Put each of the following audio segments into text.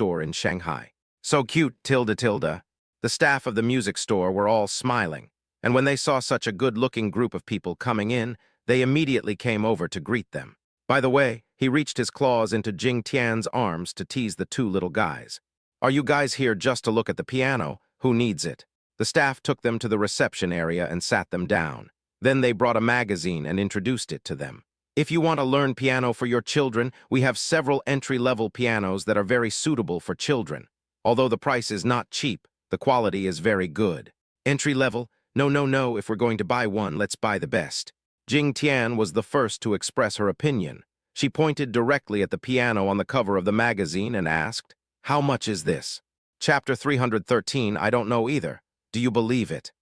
store in Shanghai. So cute, tilde tilde. The staff of the music store were all smiling, and when they saw such a good-looking group of people coming in, they immediately came over to greet them. By the way, he reached his claws into Jing Tian's arms to tease the two little guys. "Are you guys here just to look at the piano? Who needs it?" The staff took them to the reception area and sat them down. Then they brought a magazine and introduced it to them. "If you want to learn piano for your children, we have several entry-level pianos that are very suitable for children. Although the price is not cheap, the quality is very good." "Entry-level? No, no, no, if we're going to buy one, let's buy the best." Jing Tian was the first to express her opinion. She pointed directly at the piano on the cover of the magazine and asked, "How much is this?" Chapter 313, I don't know either. Do you believe it?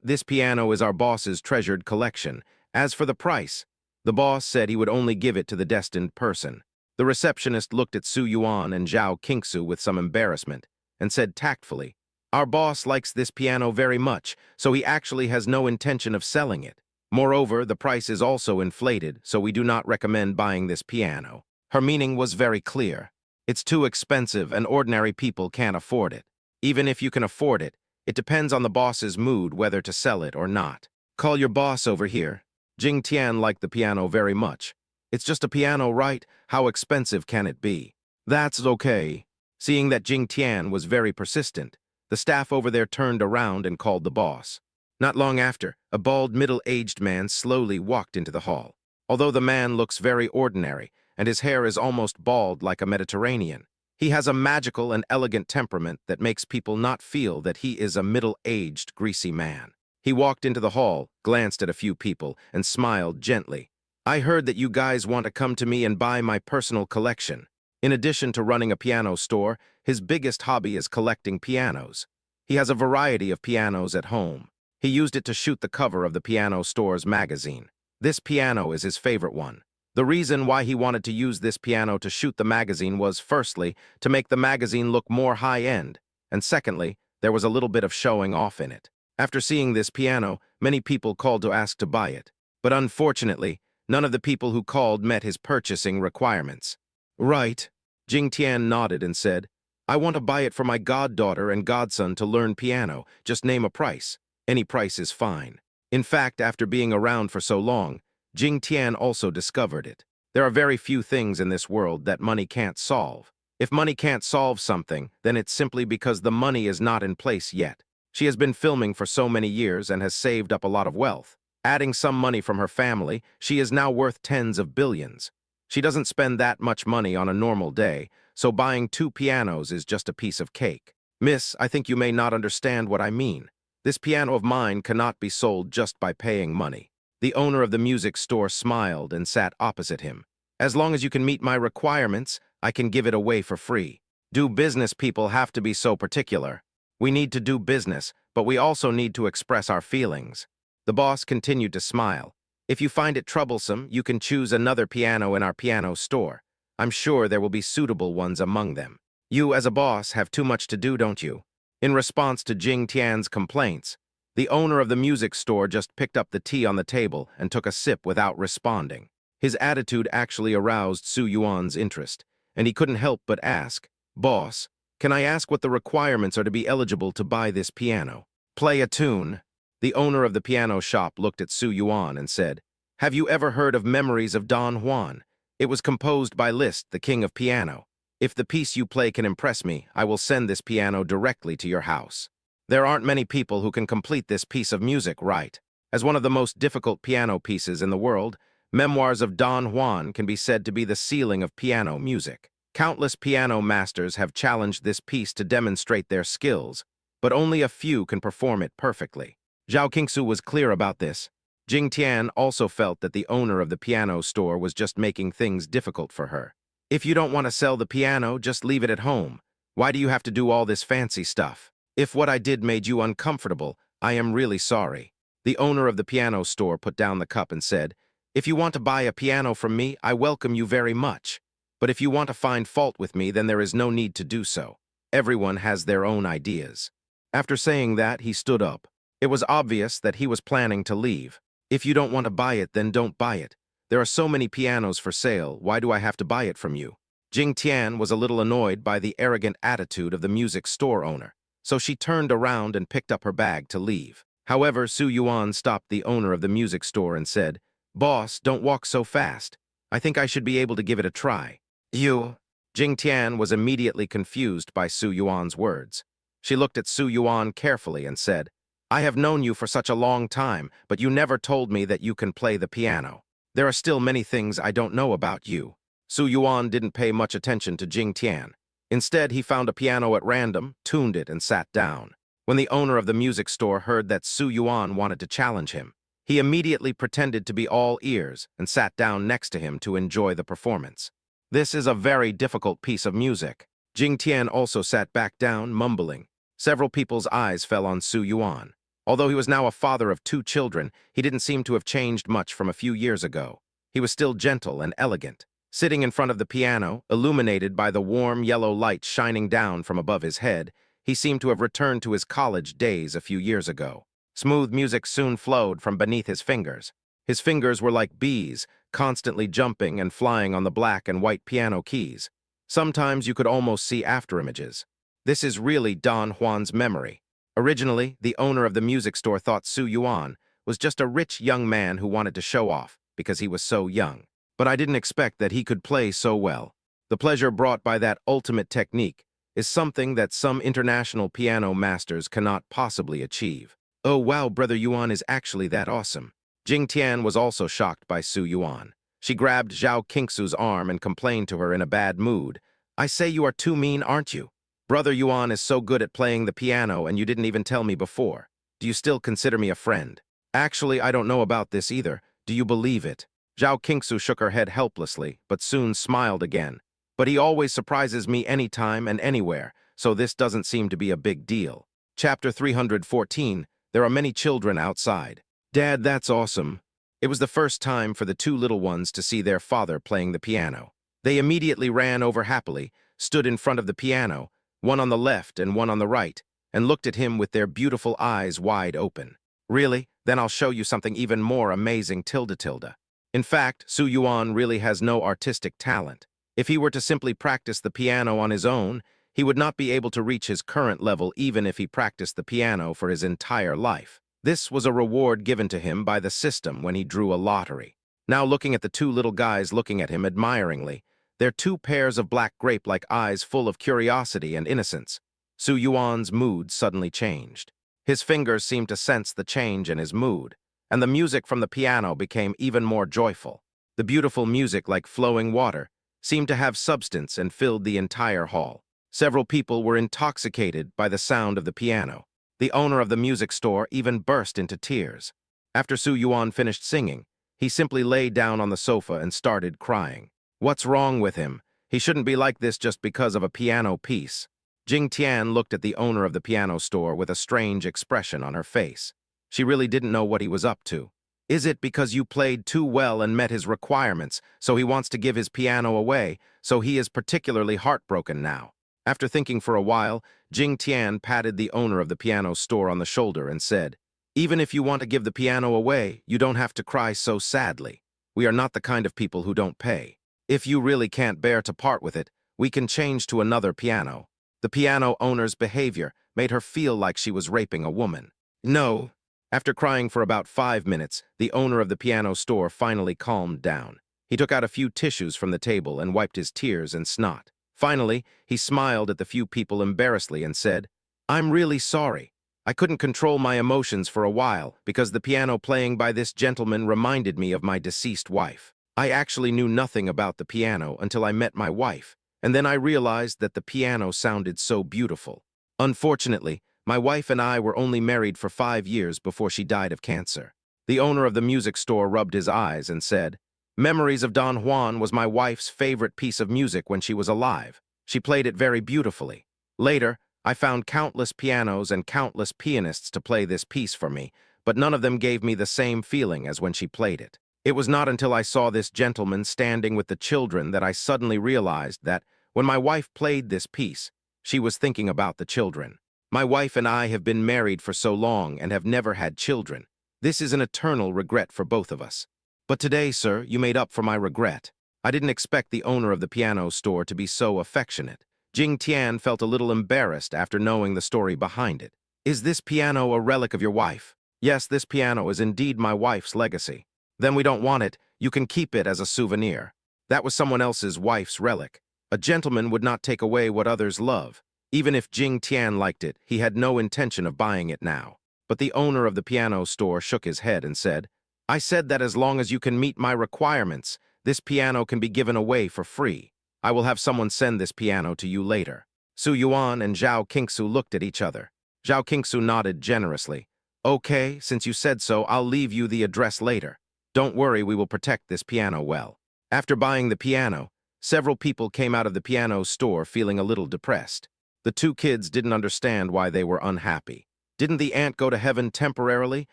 This piano is our boss's treasured collection. As for the price, the boss said he would only give it to the destined person. The receptionist looked at Su Yuan and Zhao Qingsu with some embarrassment and said tactfully, "Our boss likes this piano very much, so he actually has no intention of selling it. Moreover, the price is also inflated, so we do not recommend buying this piano." Her meaning was very clear. It's too expensive and ordinary people can't afford it. Even if you can afford it, it depends on the boss's mood whether to sell it or not. "Call your boss over here." Jing Tian liked the piano very much. "It's just a piano, right? How expensive can it be?" "That's okay." Seeing that Jing Tian was very persistent, the staff over there turned around and called the boss. Not long after, a bald, middle-aged man slowly walked into the hall. Although the man looks very ordinary, and his hair is almost bald like a Mediterranean, he has a magical and elegant temperament that makes people not feel that he is a middle-aged, greasy man. He walked into the hall, glanced at a few people, and smiled gently. "I heard that you guys want to come to me and buy my personal collection." In addition to running a piano store, his biggest hobby is collecting pianos. He has a variety of pianos at home. He used it to shoot the cover of the piano store's magazine. This piano is his favorite one. The reason why he wanted to use this piano to shoot the magazine was, firstly, to make the magazine look more high-end, and secondly, there was a little bit of showing off in it. After seeing this piano, many people called to ask to buy it, but unfortunately, none of the people who called met his purchasing requirements. "Right." Jing Tian nodded and said, "I want to buy it for my goddaughter and godson to learn piano. Just name a price. Any price is fine." In fact, after being around for so long, Jing Tian also discovered it. There are very few things in this world that money can't solve. If money can't solve something, then it's simply because the money is not in place yet. She has been filming for so many years and has saved up a lot of wealth. Adding some money from her family, she is now worth tens of billions. She doesn't spend that much money on a normal day, so buying 2 pianos is just a piece of cake. "Miss, I think you may not understand what I mean. This piano of mine cannot be sold just by paying money." The owner of the music store smiled and sat opposite him. "As long as you can meet my requirements, I can give it away for free." Do business people have to be so particular? We need to do business, but we also need to express our feelings. The boss continued to smile. "If you find it troublesome, you can choose another piano in our piano store. I'm sure there will be suitable ones among them. You, as a boss, have too much to do, don't you?" In response to Jing Tian's complaints, the owner of the music store just picked up the tea on the table and took a sip without responding. His attitude actually aroused Su Yuan's interest, and he couldn't help but ask, "Boss, can I ask what the requirements are to be eligible to buy this piano?" "Play a tune." The owner of the piano shop looked at Su Yuan and said, "Have you ever heard of Memories of Don Juan? It was composed by Liszt, the king of piano. If the piece you play can impress me, I will send this piano directly to your house." There aren't many people who can complete this piece of music right. As one of the most difficult piano pieces in the world, Memoirs of Don Juan can be said to be the ceiling of piano music. Countless piano masters have challenged this piece to demonstrate their skills, but only a few can perform it perfectly. Zhao Qingsu was clear about this. Jing Tian also felt that the owner of the piano store was just making things difficult for her. "If you don't want to sell the piano, just leave it at home. Why do you have to do all this fancy stuff? If what I did made you uncomfortable, I am really sorry." The owner of the piano store put down the cup and said, "If you want to buy a piano from me, I welcome you very much. But if you want to find fault with me, then there is no need to do so. Everyone has their own ideas." After saying that, he stood up. It was obvious that he was planning to leave. "If you don't want to buy it, then don't buy it. There are so many pianos for sale, why do I have to buy it from you?" Jing Tian was a little annoyed by the arrogant attitude of the music store owner, so she turned around and picked up her bag to leave. However, Su Yuan stopped the owner of the music store and said, "Boss, don't walk so fast. I think I should be able to give it a try." You? Jing Tian was immediately confused by Su Yuan's words. She looked at Su Yuan carefully and said, "I have known you for such a long time, but you never told me that you can play the piano. There are still many things I don't know about you." Su Yuan didn't pay much attention to Jing Tian. Instead, he found a piano at random, tuned it, and sat down. When the owner of the music store heard that Su Yuan wanted to challenge him, he immediately pretended to be all ears and sat down next to him to enjoy the performance. This is a very difficult piece of music. Jing Tian also sat back down, mumbling. Several people's eyes fell on Su Yuan. Although he was now a father of 2 children, he didn't seem to have changed much from a few years ago. He was still gentle and elegant. Sitting in front of the piano, illuminated by the warm yellow light shining down from above his head, he seemed to have returned to his college days a few years ago. Smooth music soon flowed from beneath his fingers. His fingers were like bees, constantly jumping and flying on the black and white piano keys. Sometimes you could almost see afterimages. This is really Don Juan's memory. Originally, the owner of the music store thought Su Yuan was just a rich young man who wanted to show off because he was so young. But I didn't expect that he could play so well. The pleasure brought by that ultimate technique is something that some international piano masters cannot possibly achieve. Oh wow, Brother Yuan is actually that awesome. Jing Tian was also shocked by Su Yuan. She grabbed Zhao Qingsu's arm and complained to her in a bad mood. "I say you are too mean, aren't you? Brother Yuan is so good at playing the piano and you didn't even tell me before. Do you still consider me a friend?" "Actually, I don't know about this either. Do you believe it?" Zhao Qingsu shook her head helplessly, but soon smiled again. "But he always surprises me anytime and anywhere, so this doesn't seem to be a big deal." Chapter 314, There are many children outside. "Dad, that's awesome." It was the first time for the 2 little ones to see their father playing the piano. They immediately ran over happily, stood in front of the piano, one on the left and one on the right, and looked at him with their beautiful eyes wide open. "Really? Then I'll show you something even more amazing, tilde tilde." In fact, Su Yuan really has no artistic talent. If he were to simply practice the piano on his own, he would not be able to reach his current level even if he practiced the piano for his entire life. This was a reward given to him by the system when he drew a lottery. Now looking at the 2 little guys looking at him admiringly, their 2 pairs of black grape-like eyes full of curiosity and innocence, Su Yuan's mood suddenly changed. His fingers seemed to sense the change in his mood, and the music from the piano became even more joyful. The beautiful music, like flowing water, seemed to have substance and filled the entire hall. Several people were intoxicated by the sound of the piano. The owner of the music store even burst into tears. After Su Yuan finished singing, he simply lay down on the sofa and started crying. What's wrong with him? He shouldn't be like this just because of a piano piece. Jing Tian looked at the owner of the piano store with a strange expression on her face. She really didn't know what he was up to. Is it because you played too well and met his requirements, so he wants to give his piano away, so he is particularly heartbroken now? After thinking for a while, Jing Tian patted the owner of the piano store on the shoulder and said, "Even if you want to give the piano away, you don't have to cry so sadly. We are not the kind of people who don't pay. If you really can't bear to part with it, we can change to another piano." The piano owner's behavior made her feel like she was raping a woman. "No." After crying for about 5 minutes, the owner of the piano store finally calmed down. He took out a few tissues from the table and wiped his tears and snot. Finally, he smiled at the few people embarrassedly and said, "I'm really sorry. I couldn't control my emotions for a while because the piano playing by this gentleman reminded me of my deceased wife. I actually knew nothing about the piano until I met my wife, and then I realized that the piano sounded so beautiful. Unfortunately, my wife and I were only married for 5 years before she died of cancer." The owner of the music store rubbed his eyes and said, "Memories of Don Juan was my wife's favorite piece of music when she was alive. She played it very beautifully. Later, I found countless pianos and countless pianists to play this piece for me, but none of them gave me the same feeling as when she played it. It was not until I saw this gentleman standing with the children that I suddenly realized that when my wife played this piece, she was thinking about the children. My wife and I have been married for so long and have never had children. This is an eternal regret for both of us. But today, sir, you made up for my regret. I didn't expect the owner of the piano store to be so affectionate. Jing Tian felt a little embarrassed after knowing the story behind it. Is this piano a relic of your wife? Yes, this piano is indeed my wife's legacy. Then we don't want it. You can keep it as a souvenir. That was someone else's wife's relic. A gentleman would not take away what others love. Even if Jing Tian liked it, he had no intention of buying it now. But the owner of the piano store shook his head and said, I said that as long as you can meet my requirements, this piano can be given away for free. I will have someone send this piano to you later. Su Yuan and Zhao Qingsu looked at each other. Zhao Qingsu nodded generously. Okay, since you said so, I'll leave you the address later. Don't worry, we will protect this piano well. After buying the piano, several people came out of the piano store feeling a little depressed. The two kids didn't understand why they were unhappy. Didn't the aunt go to heaven temporarily?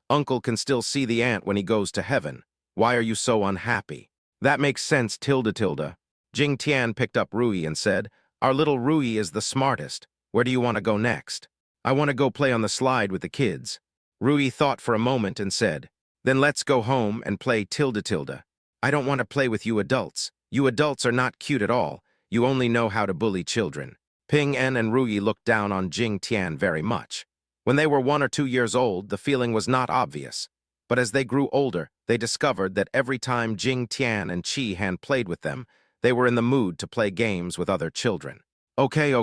Uncle can still see the aunt when he goes to heaven. Why are you so unhappy? That makes sense, tilde. Jing Tian picked up Rui and said, Our little Rui is the smartest. Where do you want to go next? I want to go play on the slide with the kids. Rui thought for a moment and said, Then let's go home and play tilde. I don't want to play with you adults. You adults are not cute at all. You only know how to bully children. Ping En and Rui looked down on Jing Tian very much. When they were 1 or 2 years old, the feeling was not obvious. But as they grew older, they discovered that every time Jing Tian and Qi Han played with them, they were in the mood to play games with other children. Okay,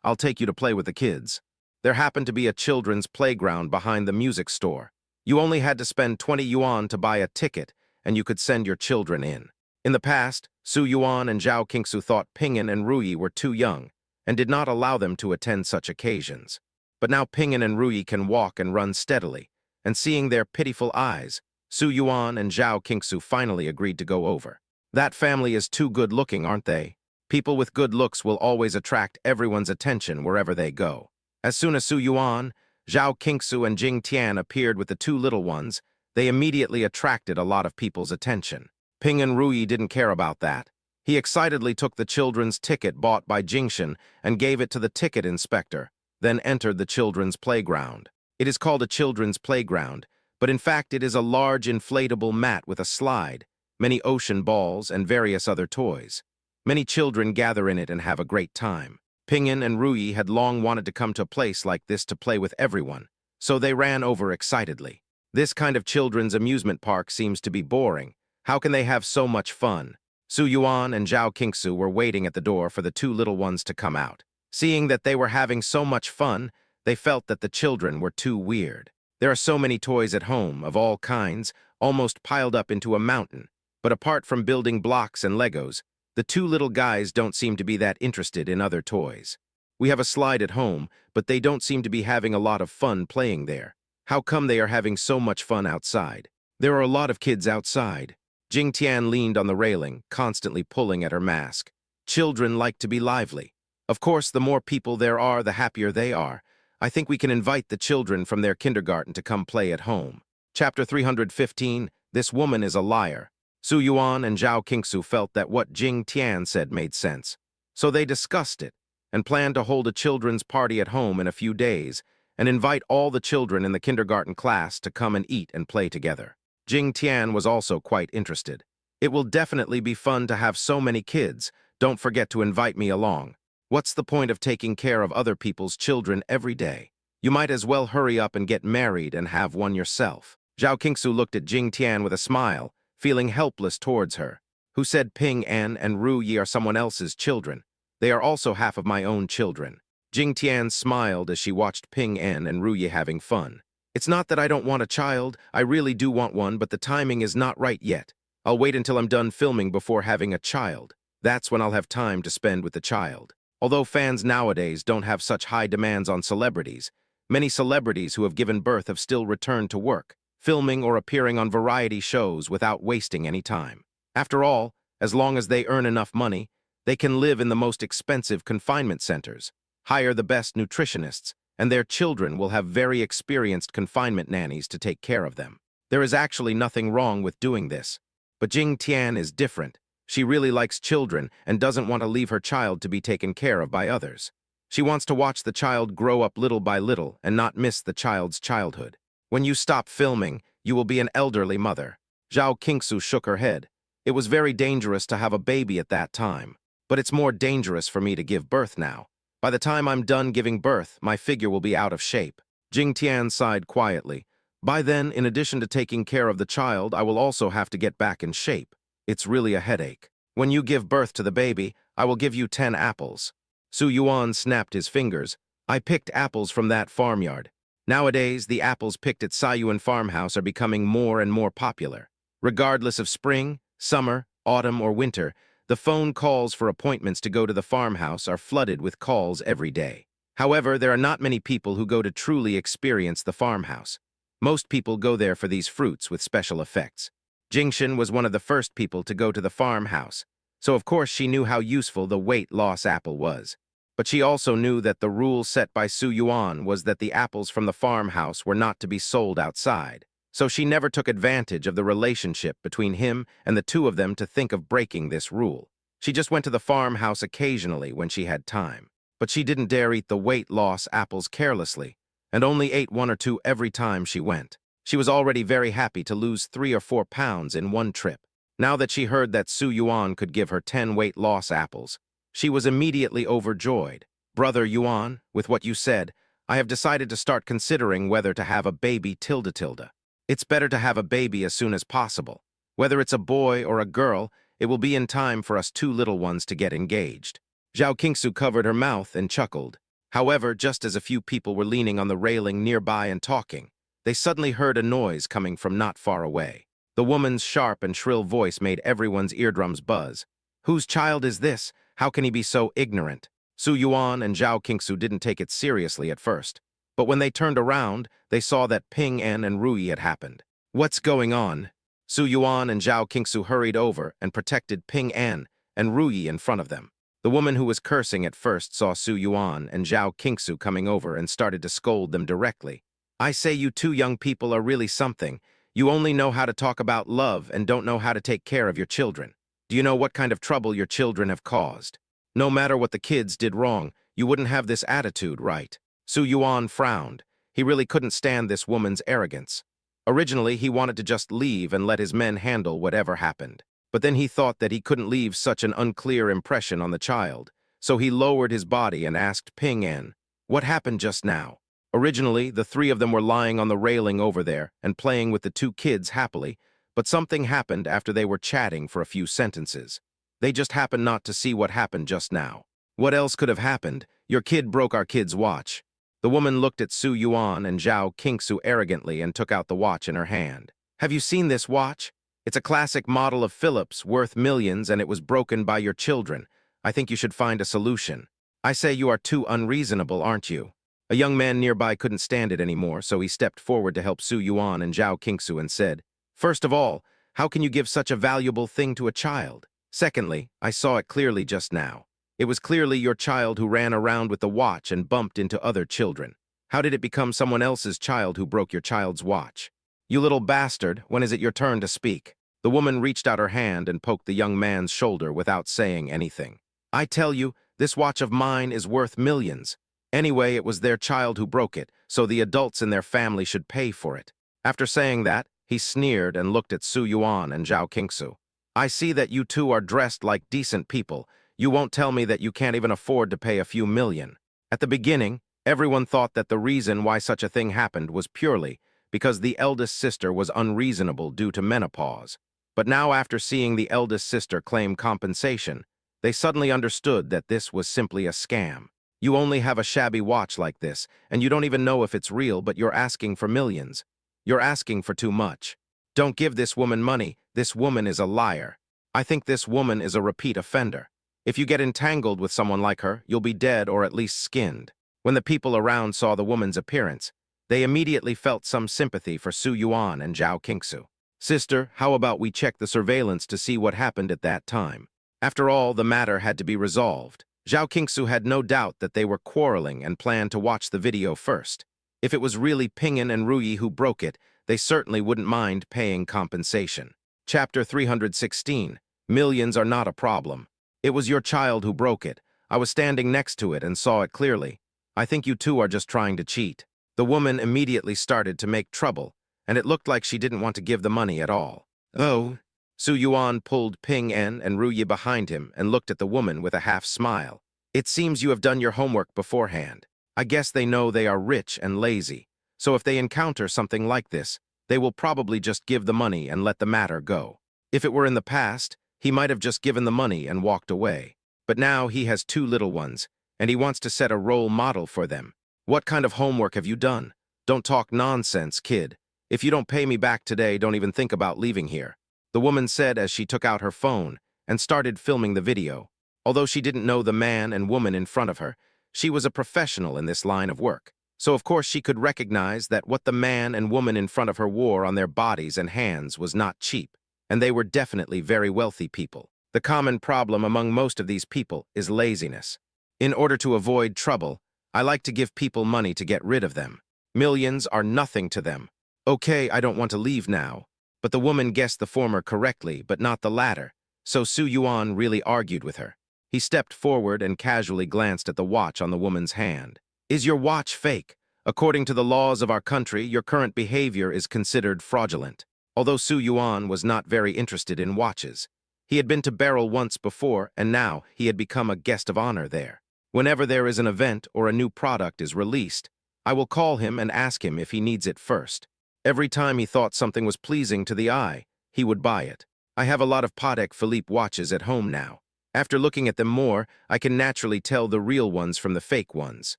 I'll take you to play with the kids. There happened to be a children's playground behind the music store. You only had to spend 20 yuan to buy a ticket, and you could send your children in. In the past, Su Yuan and Zhao Qingsu thought Ping'an and Rui were too young, and did not allow them to attend such occasions. But now Ping'an and Rui can walk and run steadily, and seeing their pitiful eyes, Su Yuan and Zhao Qingsu finally agreed to go over. That family is too good-looking, aren't they? People with good looks will always attract everyone's attention wherever they go. As soon as Su Yuan, Zhao Qingsu, and Jing Tian appeared with the two little ones, they immediately attracted a lot of people's attention. Ping'an Rui didn't care about that. He excitedly took the children's ticket bought by Jingshan and gave it to the ticket inspector, then entered the children's playground. It is called a children's playground, but in fact it is a large inflatable mat with a slide, many ocean balls, and various other toys. Many children gather in it and have a great time. Ping'an and Rui had long wanted to come to a place like this to play with everyone, so they ran over excitedly. This kind of children's amusement park seems to be boring. How can they have so much fun? Su Yuan and Zhao Qingsu were waiting at the door for the two little ones to come out. Seeing that they were having so much fun, they felt that the children were too weird. There are so many toys at home, of all kinds, almost piled up into a mountain. But apart from building blocks and Legos, the two little guys don't seem to be that interested in other toys. We have a slide at home, but they don't seem to be having a lot of fun playing there. How come they are having so much fun outside? There are a lot of kids outside. Jing Tian leaned on the railing, constantly pulling at her mask. Children like to be lively. Of course, the more people there are, the happier they are. I think we can invite the children from their kindergarten to come play at home. Chapter 315, This Woman is a Liar. Su Yuan and Zhao Qingsu felt that what Jing Tian said made sense. So they discussed it, and planned to hold a children's party at home in a few days, and invite all the children in the kindergarten class to come and eat and play together. Jing Tian was also quite interested. It will definitely be fun to have so many kids. Don't forget to invite me along. What's the point of taking care of other people's children every day? You might as well hurry up and get married and have one yourself. Zhao Qingsu looked at Jing Tian with a smile, feeling helpless towards her. Who said Ping'an and Rui are someone else's children? They are also half of my own children. Jing Tian smiled as she watched Ping'an and Rui having fun. It's not that I don't want a child, I really do want one, but the timing is not right yet. I'll wait until I'm done filming before having a child. That's when I'll have time to spend with the child. Although fans nowadays don't have such high demands on celebrities, many celebrities who have given birth have still returned to work, filming or appearing on variety shows without wasting any time. After all, as long as they earn enough money, they can live in the most expensive confinement centers, hire the best nutritionists, and their children will have very experienced confinement nannies to take care of them. There is actually nothing wrong with doing this. But Jing Tian is different. She really likes children and doesn't want to leave her child to be taken care of by others. She wants to watch the child grow up little by little and not miss the child's childhood. When you stop filming, you will be an elderly mother. Zhao Qingsu shook her head. It was very dangerous to have a baby at that time, but it's more dangerous for me to give birth now. By the time I'm done giving birth, my figure will be out of shape. Jing Tian sighed quietly. By then, in addition to taking care of the child, I will also have to get back in shape. It's really a headache. When you give birth to the baby, I will give you 10 apples. Su Yuan snapped his fingers. I picked apples from that farmyard. Nowadays, the apples picked at Saiyuan farmhouse are becoming more and more popular. Regardless of spring, summer, autumn, or winter, the phone calls for appointments to go to the farmhouse are flooded with calls every day. However, there are not many people who go to truly experience the farmhouse. Most people go there for these fruits with special effects. Jingshan was one of the first people to go to the farmhouse, so of course she knew how useful the weight loss apple was. But she also knew that the rule set by Su Yuan was that the apples from the farmhouse were not to be sold outside. So she never took advantage of the relationship between him and the two of them to think of breaking this rule. She just went to the farmhouse occasionally when she had time. But she didn't dare eat the weight loss apples carelessly, and only ate 1 or 2 every time she went. She was already very happy to lose 3 or 4 pounds in one trip. Now that she heard that Su Yuan could give her 10 weight loss apples, she was immediately overjoyed. Brother Yuan, with what you said, I have decided to start considering whether to have a baby tilde tilde. It's better to have a baby as soon as possible. Whether it's a boy or a girl, it will be in time for us 2 little ones to get engaged. Zhao Qingsu covered her mouth and chuckled. However, just as a few people were leaning on the railing nearby and talking, they suddenly heard a noise coming from not far away. The woman's sharp and shrill voice made everyone's eardrums buzz. Whose child is this? How can he be so ignorant? Su Yuan and Zhao Qingsu didn't take it seriously at first, but when they turned around, they saw that Ping En and Ruyi had happened. What's going on? Su Yuan and Zhao Qingsu hurried over and protected Ping En and Ruyi in front of them. The woman who was cursing at first saw Su Yuan and Zhao Qingsu coming over and started to scold them directly. I say you 2 young people are really something. You only know how to talk about love and don't know how to take care of your children. Do you know what kind of trouble your children have caused? No matter what the kids did wrong, you wouldn't have this attitude, right? Su Yuan frowned. He really couldn't stand this woman's arrogance. Originally, he wanted to just leave and let his men handle whatever happened. But then he thought that he couldn't leave such an unclear impression on the child, so he lowered his body and asked Ping En, what happened just now? Originally, the 3 of them were lying on the railing over there and playing with the 2 kids happily, but something happened after they were chatting for a few sentences. They just happened not to see what happened just now. What else could have happened? Your kid broke our kid's watch. The woman looked at Su Yuan and Zhao Qingsu arrogantly and took out the watch in her hand. Have you seen this watch? It's a classic model of Philips, worth millions, and it was broken by your children. I think you should find a solution. I say you are too unreasonable, aren't you? A young man nearby couldn't stand it anymore, so he stepped forward to help Su Yuan and Zhao Qingsu and said, First of all, how can you give such a valuable thing to a child? Secondly, I saw it clearly just now. It was clearly your child who ran around with the watch and bumped into other children. How did it become someone else's child who broke your child's watch? You little bastard, when is it your turn to speak? The woman reached out her hand and poked the young man's shoulder without saying anything. I tell you, this watch of mine is worth millions. Anyway, it was their child who broke it, so the adults in their family should pay for it. After saying that, he sneered and looked at Su Yuan and Zhao Qingsu. I see that you 2 are dressed like decent people. You won't tell me that you can't even afford to pay a few million. At the beginning, everyone thought that the reason why such a thing happened was purely because the eldest sister was unreasonable due to menopause. But now, after seeing the eldest sister claim compensation, they suddenly understood that this was simply a scam. You only have a shabby watch like this, and you don't even know if it's real, but you're asking for millions. You're asking for too much. Don't give this woman money. This woman is a liar. I think this woman is a repeat offender. If you get entangled with someone like her, you'll be dead or at least skinned. When the people around saw the woman's appearance, they immediately felt some sympathy for Su Yuan and Zhao Qingsu. Sister, how about we check the surveillance to see what happened at that time? After all, the matter had to be resolved. Zhao Qingsu had no doubt that they were quarreling and planned to watch the video first. If it was really Ping En and Ruyi who broke it, they certainly wouldn't mind paying compensation. Chapter 316. Millions are not a problem. It was your child who broke it. I was standing next to it and saw it clearly. I think you 2 are just trying to cheat. The woman immediately started to make trouble, and it looked like she didn't want to give the money at all. Oh, Su Yuan pulled Ping En and Ru Yi behind him and looked at the woman with a half smile. It seems you have done your homework beforehand. I guess they know they are rich and lazy, so if they encounter something like this, they will probably just give the money and let the matter go. If it were in the past, he might have just given the money and walked away. But now he has two little ones, and he wants to set a role model for them. What kind of homework have you done? Don't talk nonsense, kid. If you don't pay me back today, don't even think about leaving here. The woman said as she took out her phone and started filming the video. Although she didn't know the man and woman in front of her, she was a professional in this line of work. So of course she could recognize that what the man and woman in front of her wore on their bodies and hands was not cheap, and they were definitely very wealthy people. The common problem among most of these people is laziness. In order to avoid trouble, I like to give people money to get rid of them. Millions are nothing to them. Okay, I don't want to leave now. But the woman guessed the former correctly, but not the latter, so Su Yuan really argued with her. He stepped forward and casually glanced at the watch on the woman's hand. Is your watch fake? According to the laws of our country, your current behavior is considered fraudulent. Although Su Yuan was not very interested in watches, he had been to Beryl once before, and now he had become a guest of honor there. Whenever there is an event or a new product is released, I will call him and ask him if he needs it first. Every time he thought something was pleasing to the eye, he would buy it. I have a lot of Patek Philippe watches at home now. After looking at them more, I can naturally tell the real ones from the fake ones.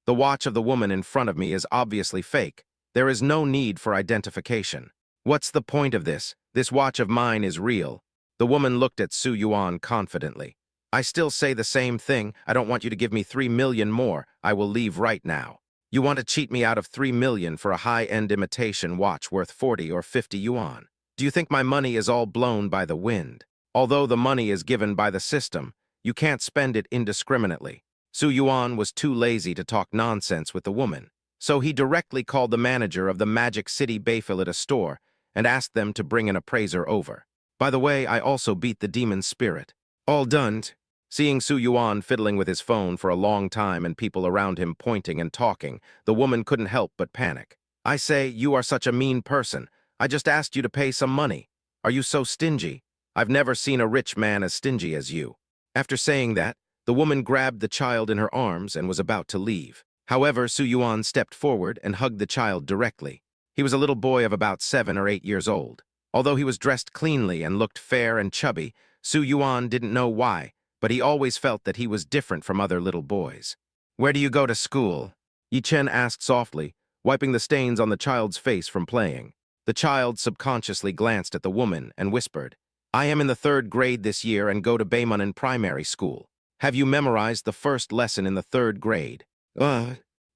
The watch of the woman in front of me is obviously fake. There is no need for identification. What's the point of this? This watch of mine is real. The woman looked at Su Yuan confidently. I still say the same thing. I don't want you to give me 3 million more. I will leave right now. You want to cheat me out of 3 million for a high-end imitation watch worth 40 or 50 yuan. Do you think my money is all blown by the wind? Although the money is given by the system, you can't spend it indiscriminately. Su Yuan was too lazy to talk nonsense with the woman, so he directly called the manager of the Magic City Bayphilita store and asked them to bring an appraiser over. By the way, I also beat the demon spirit. All done. Seeing Su Yuan fiddling with his phone for a long time and people around him pointing and talking, the woman couldn't help but panic. I say, you are such a mean person. I just asked you to pay some money. Are you so stingy? I've never seen a rich man as stingy as you. After saying that, the woman grabbed the child in her arms and was about to leave. However, Su Yuan stepped forward and hugged the child directly. He was a little boy of about 7 or 8 years old. Although he was dressed cleanly and looked fair and chubby, Su Yuan didn't know why, but he always felt that he was different from other little boys. Where do you go to school? Yi Chen asked softly, wiping the stains on the child's face from playing. The child subconsciously glanced at the woman and whispered, I am in the 3rd grade this year and go to Baymanen Primary School. Have you memorized the first lesson in the 3rd grade?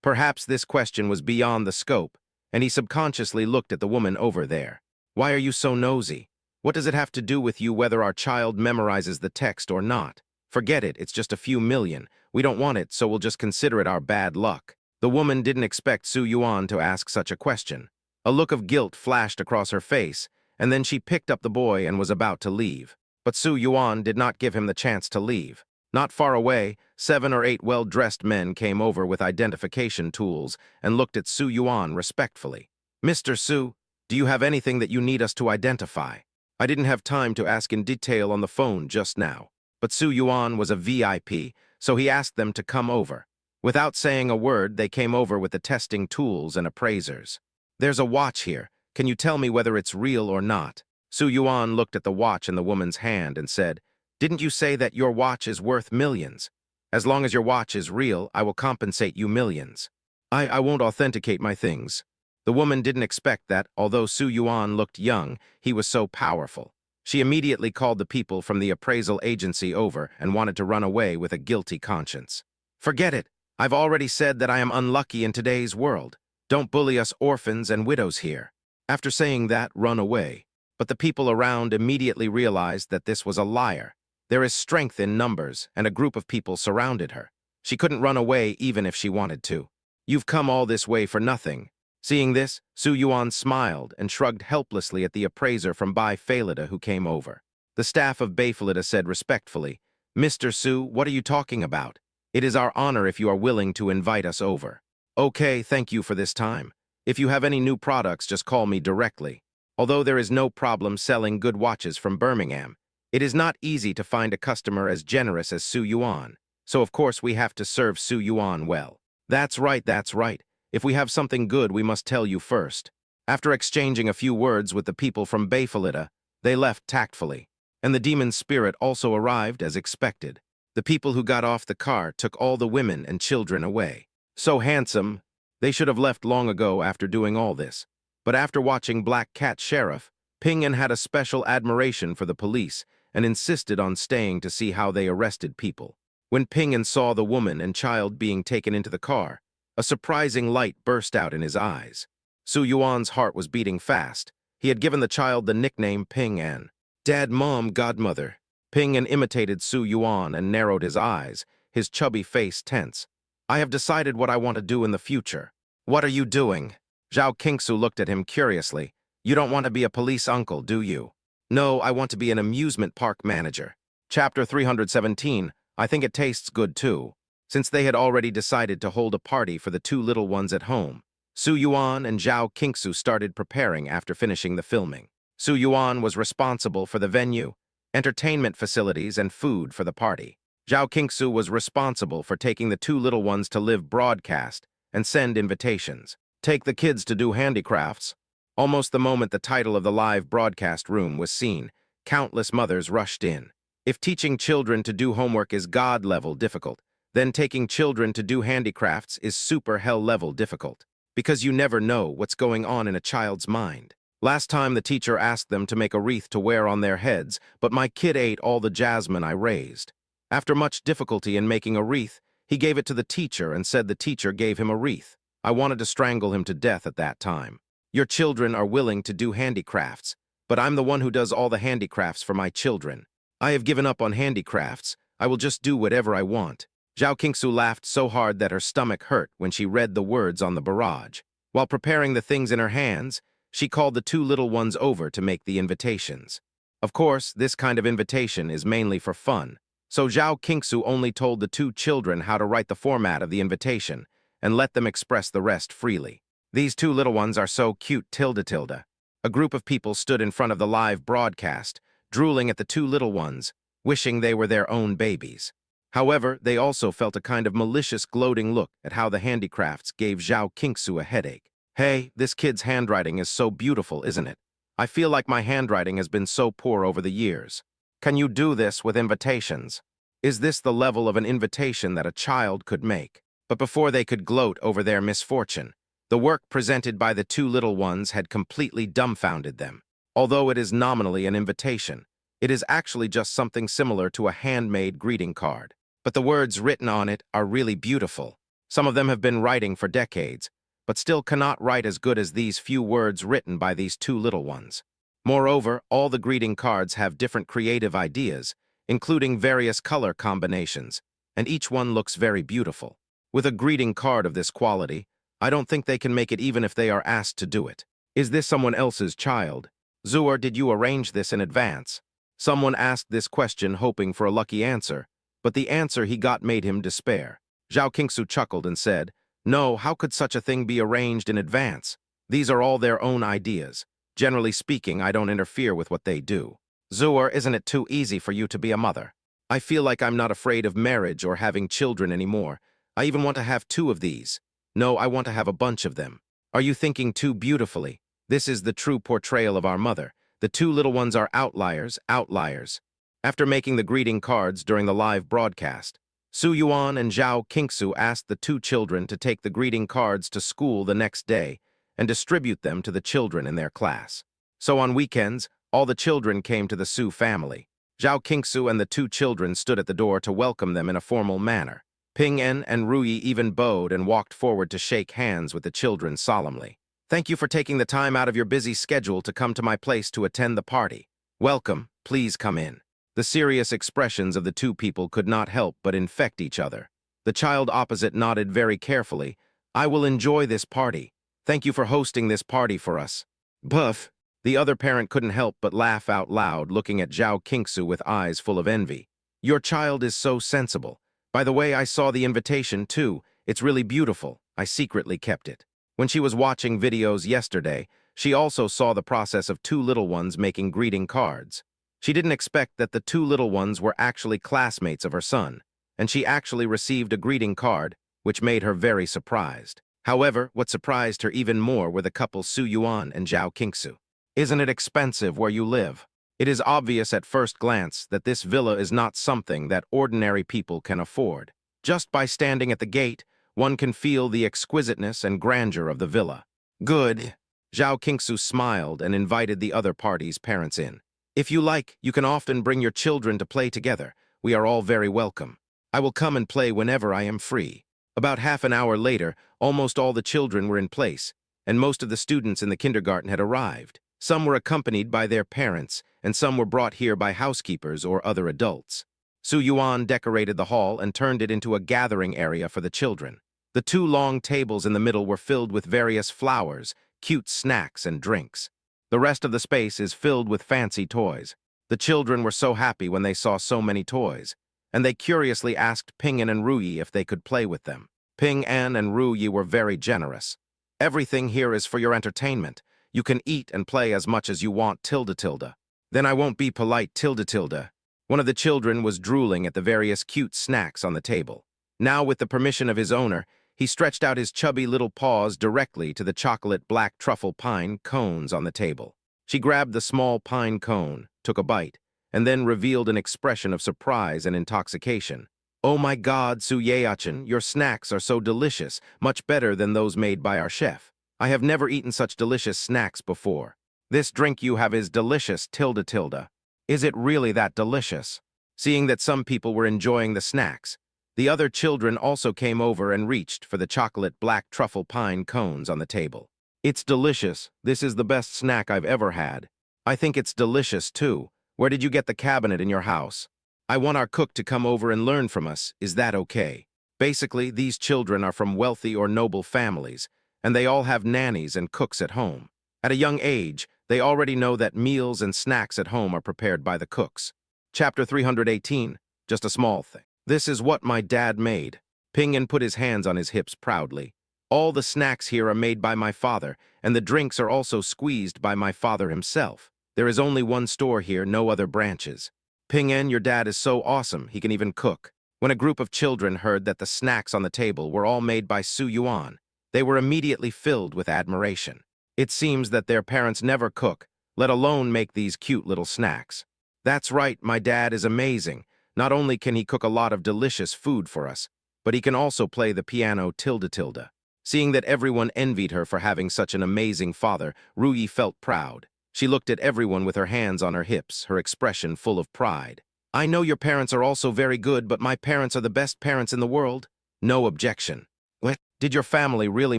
Perhaps this question was beyond the scope, and he subconsciously looked at the woman over there. Why are you so nosy? What does it have to do with you whether our child memorizes the text or not? Forget it, it's just a few million. We don't want it, so we'll just consider it our bad luck. The woman didn't expect Su Yuan to ask such a question. A look of guilt flashed across her face, and then she picked up the boy and was about to leave. But Su Yuan did not give him the chance to leave. Not far away, 7 or 8 well-dressed men came over with identification tools and looked at Su Yuan respectfully. Mr. Su, do you have anything that you need us to identify? I didn't have time to ask in detail on the phone just now. But Su Yuan was a VIP, so he asked them to come over. Without saying a word, they came over with the testing tools and appraisers. There's a watch here. Can you tell me whether it's real or not? Su Yuan looked at the watch in the woman's hand and said, Didn't you say that your watch is worth millions? As long as your watch is real, I will compensate you millions. I won't authenticate my things. The woman didn't expect that, although Su Yuan looked young, he was so powerful. She immediately called the people from the appraisal agency over and wanted to run away with a guilty conscience. Forget it. I've already said that I am unlucky in today's world. Don't bully us orphans and widows here. After saying that, run away. But the people around immediately realized that this was a liar. There is strength in numbers, and a group of people surrounded her. She couldn't run away even if she wanted to. You've come all this way for nothing. Seeing this, Su Yuan smiled and shrugged helplessly at the appraiser from Bayphilita who came over. The staff of Bayphilita said respectfully, Mr. Su, what are you talking about? It is our honor if you are willing to invite us over. Okay, thank you for this time. If you have any new products, just call me directly. Although there is no problem selling good watches from Birmingham, it is not easy to find a customer as generous as Su Yuan. So of course we have to serve Su Yuan well. That's right, that's right. If we have something good, we must tell you first. After exchanging a few words with the people from Bayfalita, they left tactfully, and the demon spirit also arrived as expected. The people who got off the car took all the women and children away. So handsome, they should have left long ago after doing all this. But after watching Black Cat Sheriff, Ping-An had a special admiration for the police and insisted on staying to see how they arrested people. When Ping-An saw the woman and child being taken into the car, a surprising light burst out in his eyes. Su Yuan's heart was beating fast. He had given the child the nickname Ping-An. Dad, Mom, Godmother. Ping-An imitated Su Yuan and narrowed his eyes, his chubby face tense. I have decided what I want to do in the future. What are you doing? Zhao Qingsu looked at him curiously. You don't want to be a police uncle, do you? No, I want to be an amusement park manager. Chapter 317, I think it tastes good too. Since they had already decided to hold a party for the two little ones at home, Su Yuan and Zhao Qingsu started preparing after finishing the filming. Su Yuan was responsible for the venue, entertainment facilities, and food for the party. Zhao Qingsu was responsible for taking the two little ones to live broadcast and send invitations. Take the kids to do handicrafts. Almost the moment the title of the live broadcast room was seen, countless mothers rushed in. If teaching children to do homework is God-level difficult, then taking children to do handicrafts is super hell-level difficult. Because you never know what's going on in a child's mind. Last time the teacher asked them to make a wreath to wear on their heads, but my kid ate all the jasmine I raised. After much difficulty in making a wreath, he gave it to the teacher and said the teacher gave him a wreath. I wanted to strangle him to death at that time. Your children are willing to do handicrafts, but I'm the one who does all the handicrafts for my children. I have given up on handicrafts. I will just do whatever I want. Zhao Qingsu laughed so hard that her stomach hurt when she read the words on the barrage. While preparing the things in her hands, she called the two little ones over to make the invitations. Of course, this kind of invitation is mainly for fun, so Zhao Qingsu only told the two children how to write the format of the invitation and let them express the rest freely. These two little ones are so cute, tilde. A group of people stood in front of the live broadcast, drooling at the two little ones, wishing they were their own babies. However, they also felt a kind of malicious, gloating look at how the handicrafts gave Zhao Qingsu a headache. Hey, this kid's handwriting is so beautiful, isn't it? I feel like my handwriting has been so poor over the years. Can you do this with invitations? Is this the level of an invitation that a child could make? But before they could gloat over their misfortune, the work presented by the two little ones had completely dumbfounded them. Although it is nominally an invitation, it is actually just something similar to a handmade greeting card. But the words written on it are really beautiful. Some of them have been writing for decades, but still cannot write as good as these few words written by these two little ones. Moreover, all the greeting cards have different creative ideas, including various color combinations, and each one looks very beautiful. With a greeting card of this quality, I don't think they can make it even if they are asked to do it. Is this someone else's child? Zuer, did you arrange this in advance? Someone asked this question hoping for a lucky answer, but the answer he got made him despair. Zhao Qingsu chuckled and said, No, how could such a thing be arranged in advance? These are all their own ideas. Generally speaking, I don't interfere with what they do. Zuer, isn't it too easy for you to be a mother? I feel like I'm not afraid of marriage or having children anymore. I even want to have 2 of these. No, I want to have a bunch of them. Are you thinking too beautifully? This is the true portrayal of our mother. The two little ones are outliers, outliers. After making the greeting cards during the live broadcast, Su Yuan and Zhao Qingsu asked the 2 children to take the greeting cards to school the next day and distribute them to the children in their class. So on weekends, all the children came to the Su family. Zhao Qingsu and the 2 children stood at the door to welcome them in a formal manner. Ping-En and Ruyi even bowed and walked forward to shake hands with the children solemnly. Thank you for taking the time out of your busy schedule to come to my place to attend the party. Welcome, please come in. The serious expressions of the 2 people could not help but infect each other. The child opposite nodded very carefully. I will enjoy this party. Thank you for hosting this party for us. Buff. The other parent couldn't help but laugh out loud, looking at Zhao Qingsu with eyes full of envy. Your child is so sensible. By the way, I saw the invitation too. It's really beautiful. I secretly kept it. When she was watching videos yesterday, She also saw the process of two little ones making greeting cards. She didn't expect that the two little ones were actually classmates of her son, and she actually received a greeting card, which made her very surprised. However, what surprised her even more were the couple Su Yuan and Zhao Qingsu. Isn't it expensive where you live? It is obvious at first glance that this villa is not something that ordinary people can afford. Just by standing at the gate, one can feel the exquisiteness and grandeur of the villa. Good. Zhao Qingsu smiled and invited the other party's parents in. If you like, you can often bring your children to play together. We are all very welcome. I will come and play whenever I am free. About half an hour later, almost all the children were in place, and most of the students in the kindergarten had arrived. Some were accompanied by their parents, and some were brought here by housekeepers or other adults. Su Yuan decorated the hall and turned it into a gathering area for the children. The two long tables in the middle were filled with various flowers, cute snacks, and drinks. The rest of the space is filled with fancy toys. The children were so happy when they saw so many toys, and they curiously asked Ping An and Ruyi if they could play with them. Ping An and Ruyi were very generous. Everything here is for your entertainment. You can eat and play as much as you want, tilde tilde. Then I won't be polite, tilde tilde. One of the children was drooling at the various cute snacks on the table. Now, with the permission of his owner, he stretched out his chubby little paws directly to the chocolate black truffle pine cones on the table. She grabbed the small pine cone, took a bite, and then revealed an expression of surprise and intoxication. Oh my God, Su Yeachin, your snacks are so delicious, much better than those made by our chef. I have never eaten such delicious snacks before. This drink you have is delicious, tilde tilde. Is it really that delicious? Seeing that some people were enjoying the snacks, the other children also came over and reached for the chocolate black truffle pine cones on the table. It's delicious. This is the best snack I've ever had. I think it's delicious, too. Where did you get the cabinet in your house? I want our cook to come over and learn from us. Is that okay? Basically, these children are from wealthy or noble families, and they all have nannies and cooks at home. At a young age, they already know that meals and snacks at home are prepared by the cooks. Chapter 318, just a small thing. This is what my dad made. Ping An put his hands on his hips proudly. All the snacks here are made by my father, and the drinks are also squeezed by my father himself. There is only one store here, no other branches. Ping An, your dad is so awesome, he can even cook. When a group of children heard that the snacks on the table were all made by Su Yuan, they were immediately filled with admiration. It seems that their parents never cook, let alone make these cute little snacks. That's right, my dad is amazing. Not only can he cook a lot of delicious food for us, but he can also play the piano, tilde tilde. Seeing that everyone envied her for having such an amazing father, Ruyi felt proud. She looked at everyone with her hands on her hips, her expression full of pride. I know your parents are also very good, but my parents are the best parents in the world. No objection. What? Did your family really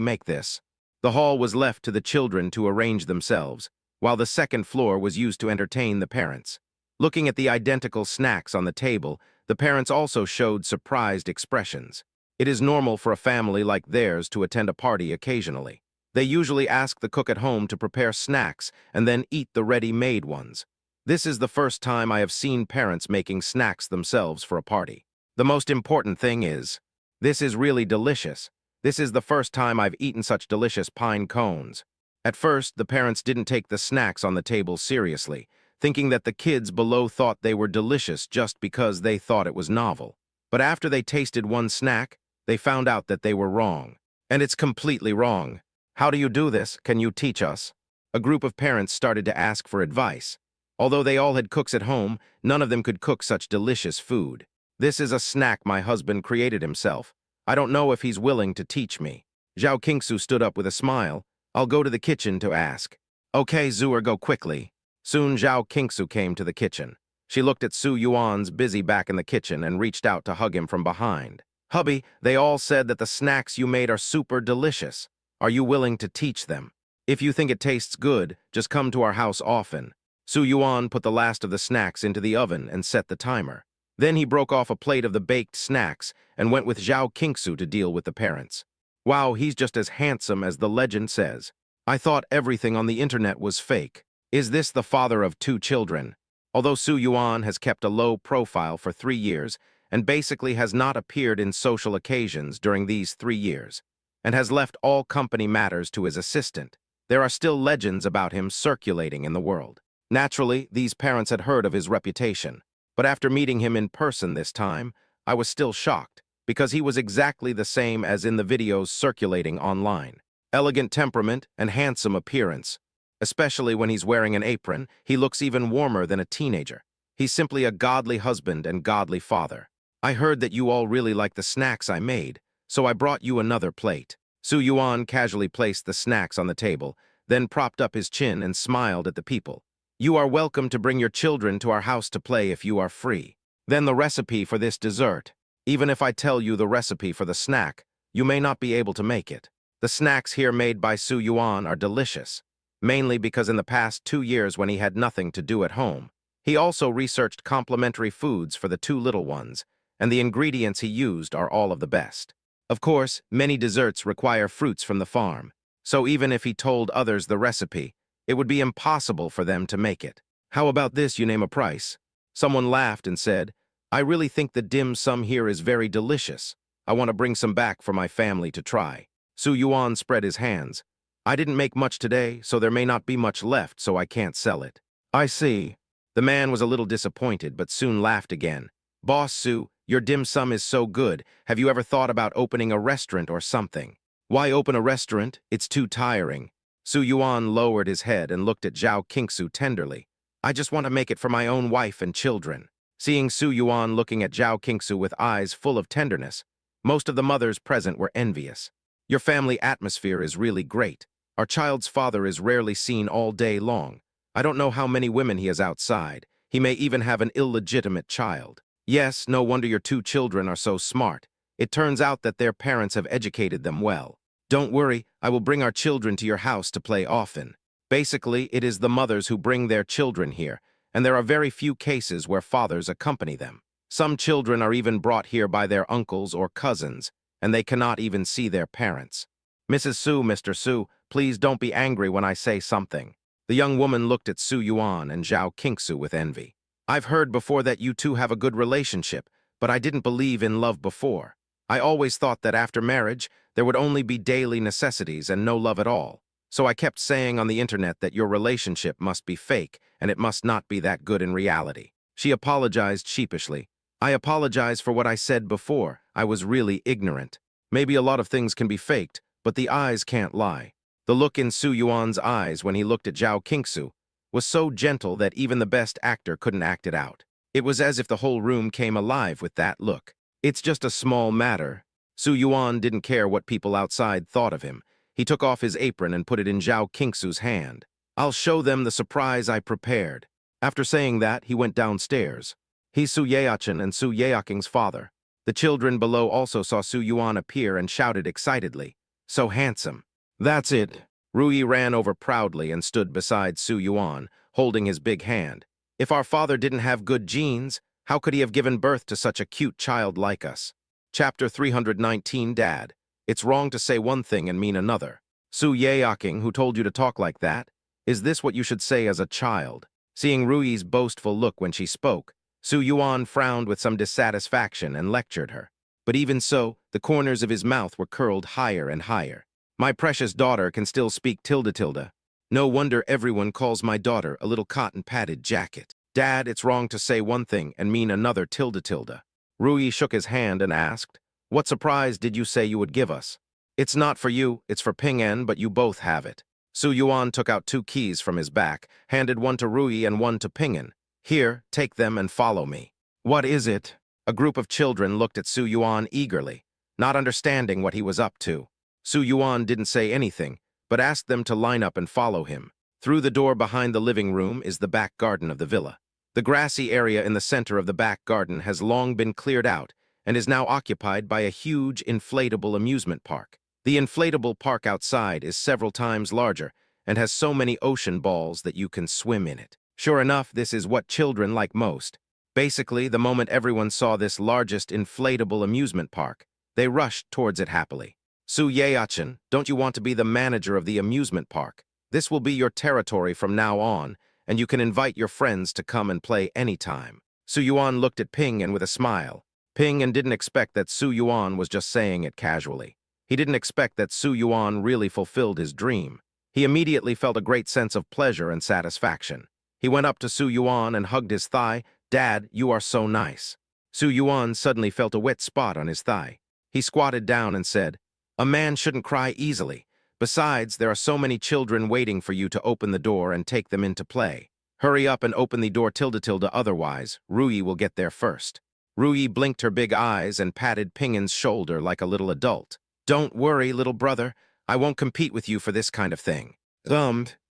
make this? The hall was left to the children to arrange themselves, while the second floor was used to entertain the parents. Looking at the identical snacks on the table, the parents also showed surprised expressions. It is normal for a family like theirs to attend a party occasionally. They usually ask the cook at home to prepare snacks and then eat the ready-made ones. This is the first time I have seen parents making snacks themselves for a party. The most important thing is, this is really delicious. This is the first time I've eaten such delicious pine cones. At first, the parents didn't take the snacks on the table seriously, thinking that the kids below thought they were delicious just because they thought it was novel. But after they tasted one snack, they found out that they were wrong. And it's completely wrong. How do you do this? Can you teach us? A group of parents started to ask for advice. Although they all had cooks at home, none of them could cook such delicious food. This is a snack my husband created himself. I don't know if he's willing to teach me. Zhao Qingsu stood up with a smile. I'll go to the kitchen to ask. Okay, Zuer, go quickly. Soon Zhao Qingsu came to the kitchen. She looked at Su Yuan's busy back in the kitchen and reached out to hug him from behind. Hubby, they all said that the snacks you made are super delicious. Are you willing to teach them? If you think it tastes good, just come to our house often. Su Yuan put the last of the snacks into the oven and set the timer. Then he broke off a plate of the baked snacks and went with Zhao Qingsu to deal with the parents. Wow, he's just as handsome as the legend says. I thought everything on the internet was fake. Is this the father of two children? Although Su Yuan has kept a low profile for 3 years and basically has not appeared in social occasions during these 3 years, and has left all company matters to his assistant, There are still legends about him circulating in the world. Naturally, these parents had heard of his reputation, but after meeting him in person this time, I was still shocked, because he was exactly the same as in the videos circulating online. Elegant temperament and handsome appearance. Especially when he's wearing an apron, he looks even warmer than a teenager. He's simply a godly husband and godly father. I heard that you all really like the snacks I made, so I brought you another plate. Su Yuan casually placed the snacks on the table, then propped up his chin and smiled at the people. You are welcome to bring your children to our house to play if you are free. Then the recipe for this dessert. Even if I tell you the recipe for the snack, you may not be able to make it. The snacks here made by Su Yuan are delicious, mainly because in the past 2 years when he had nothing to do at home, he also researched complementary foods for the 2 little ones, and the ingredients he used are all of the best. Of course, many desserts require fruits from the farm, so even if he told others the recipe, it would be impossible for them to make it. How about this, you name a price? Someone laughed and said, I really think the dim sum here is very delicious. I want to bring some back for my family to try. Su Yuan spread his hands. I didn't make much today, so there may not be much left, so I can't sell it. I see. The man was a little disappointed, but soon laughed again. Boss Su, your dim sum is so good. Have you ever thought about opening a restaurant or something? Why open a restaurant? It's too tiring. Su Yuan lowered his head and looked at Zhao Qingsu tenderly. I just want to make it for my own wife and children. Seeing Su Yuan looking at Zhao Qingsu with eyes full of tenderness, most of the mothers present were envious. Your family atmosphere is really great. Our child's father is rarely seen all day long. I don't know how many women he has outside. He may even have an illegitimate child. Yes, no wonder your 2 children are so smart. It turns out that their parents have educated them well. Don't worry, I will bring our children to your house to play often. Basically, it is the mothers who bring their children here, and there are very few cases where fathers accompany them. Some children are even brought here by their uncles or cousins, and they cannot even see their parents. Mrs. Su, Mr. Su, please don't be angry when I say something. The young woman looked at Su Yuan and Zhao Qingsu with envy. I've heard before that you two have a good relationship, but I didn't believe in love before. I always thought that after marriage, there would only be daily necessities and no love at all. So I kept saying on the internet that your relationship must be fake and it must not be that good in reality. She apologized sheepishly. I apologize for what I said before. I was really ignorant. Maybe a lot of things can be faked, but the eyes can't lie. The look in Su Yuan's eyes when he looked at Zhao Qingsu was so gentle that even the best actor couldn't act it out. It was as if the whole room came alive with that look. It's just a small matter. Su Yuan didn't care what people outside thought of him. He took off his apron and put it in Zhao Qingsu's hand. I'll show them the surprise I prepared. After saying that, he went downstairs. He's Su Yeachin and Su Yeaking's father. The children below also saw Su Yuan appear and shouted excitedly, so handsome. That's it. Rui ran over proudly and stood beside Su Yuan, holding his big hand. If our father didn't have good genes, how could he have given birth to such a cute child like us? Chapter 319, Dad. It's wrong to say one thing and mean another. Su Yeaking, who told you to talk like that? Is this what you should say as a child? Seeing Rui's boastful look when she spoke, Su Yuan frowned with some dissatisfaction and lectured her. But even so, the corners of his mouth were curled higher and higher. My precious daughter can still speak tilde. No wonder everyone calls my daughter a little cotton-padded jacket. Dad, it's wrong to say one thing and mean another tilde. Rui shook his hand and asked, what surprise did you say you would give us? It's not for you, it's for Ping En, but you both have it. Su Yuan took out 2 keys from his back, handed one to Rui and one to Ping En. Here, take them and follow me. What is it? A group of children looked at Su Yuan eagerly, not understanding what he was up to. Su Yuan didn't say anything, but asked them to line up and follow him. Through the door behind the living room is the back garden of the villa. The grassy area in the center of the back garden has long been cleared out and is now occupied by a huge inflatable amusement park. The inflatable park outside is several times larger and has so many ocean balls that you can swim in it. Sure enough, this is what children like most. Basically, the moment everyone saw this largest inflatable amusement park, they rushed towards it happily. Su Yeachin, don't you want to be the manager of the amusement park? This will be your territory from now on, and you can invite your friends to come and play anytime. Su Yuan looked at Ping En with a smile. Ping En didn't expect that Su Yuan was just saying it casually. He didn't expect that Su Yuan really fulfilled his dream. He immediately felt a great sense of pleasure and satisfaction. He went up to Su Yuan and hugged his thigh. "Dad, you are so nice." Su Yuan suddenly felt a wet spot on his thigh. He squatted down and said, "A man shouldn't cry easily. Besides, there are so many children waiting for you to open the door and take them into play. Hurry up and open the door tilde, otherwise, Ruyi will get there first." Ruyi blinked her big eyes and patted Pingin's shoulder like a little adult. "Don't worry, little brother. I won't compete with you for this kind of thing."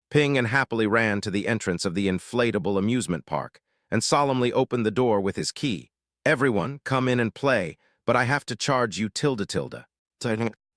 Ping happily ran to the entrance of the inflatable amusement park and solemnly opened the door with his key. "Everyone, come in and play, but I have to charge you tilde.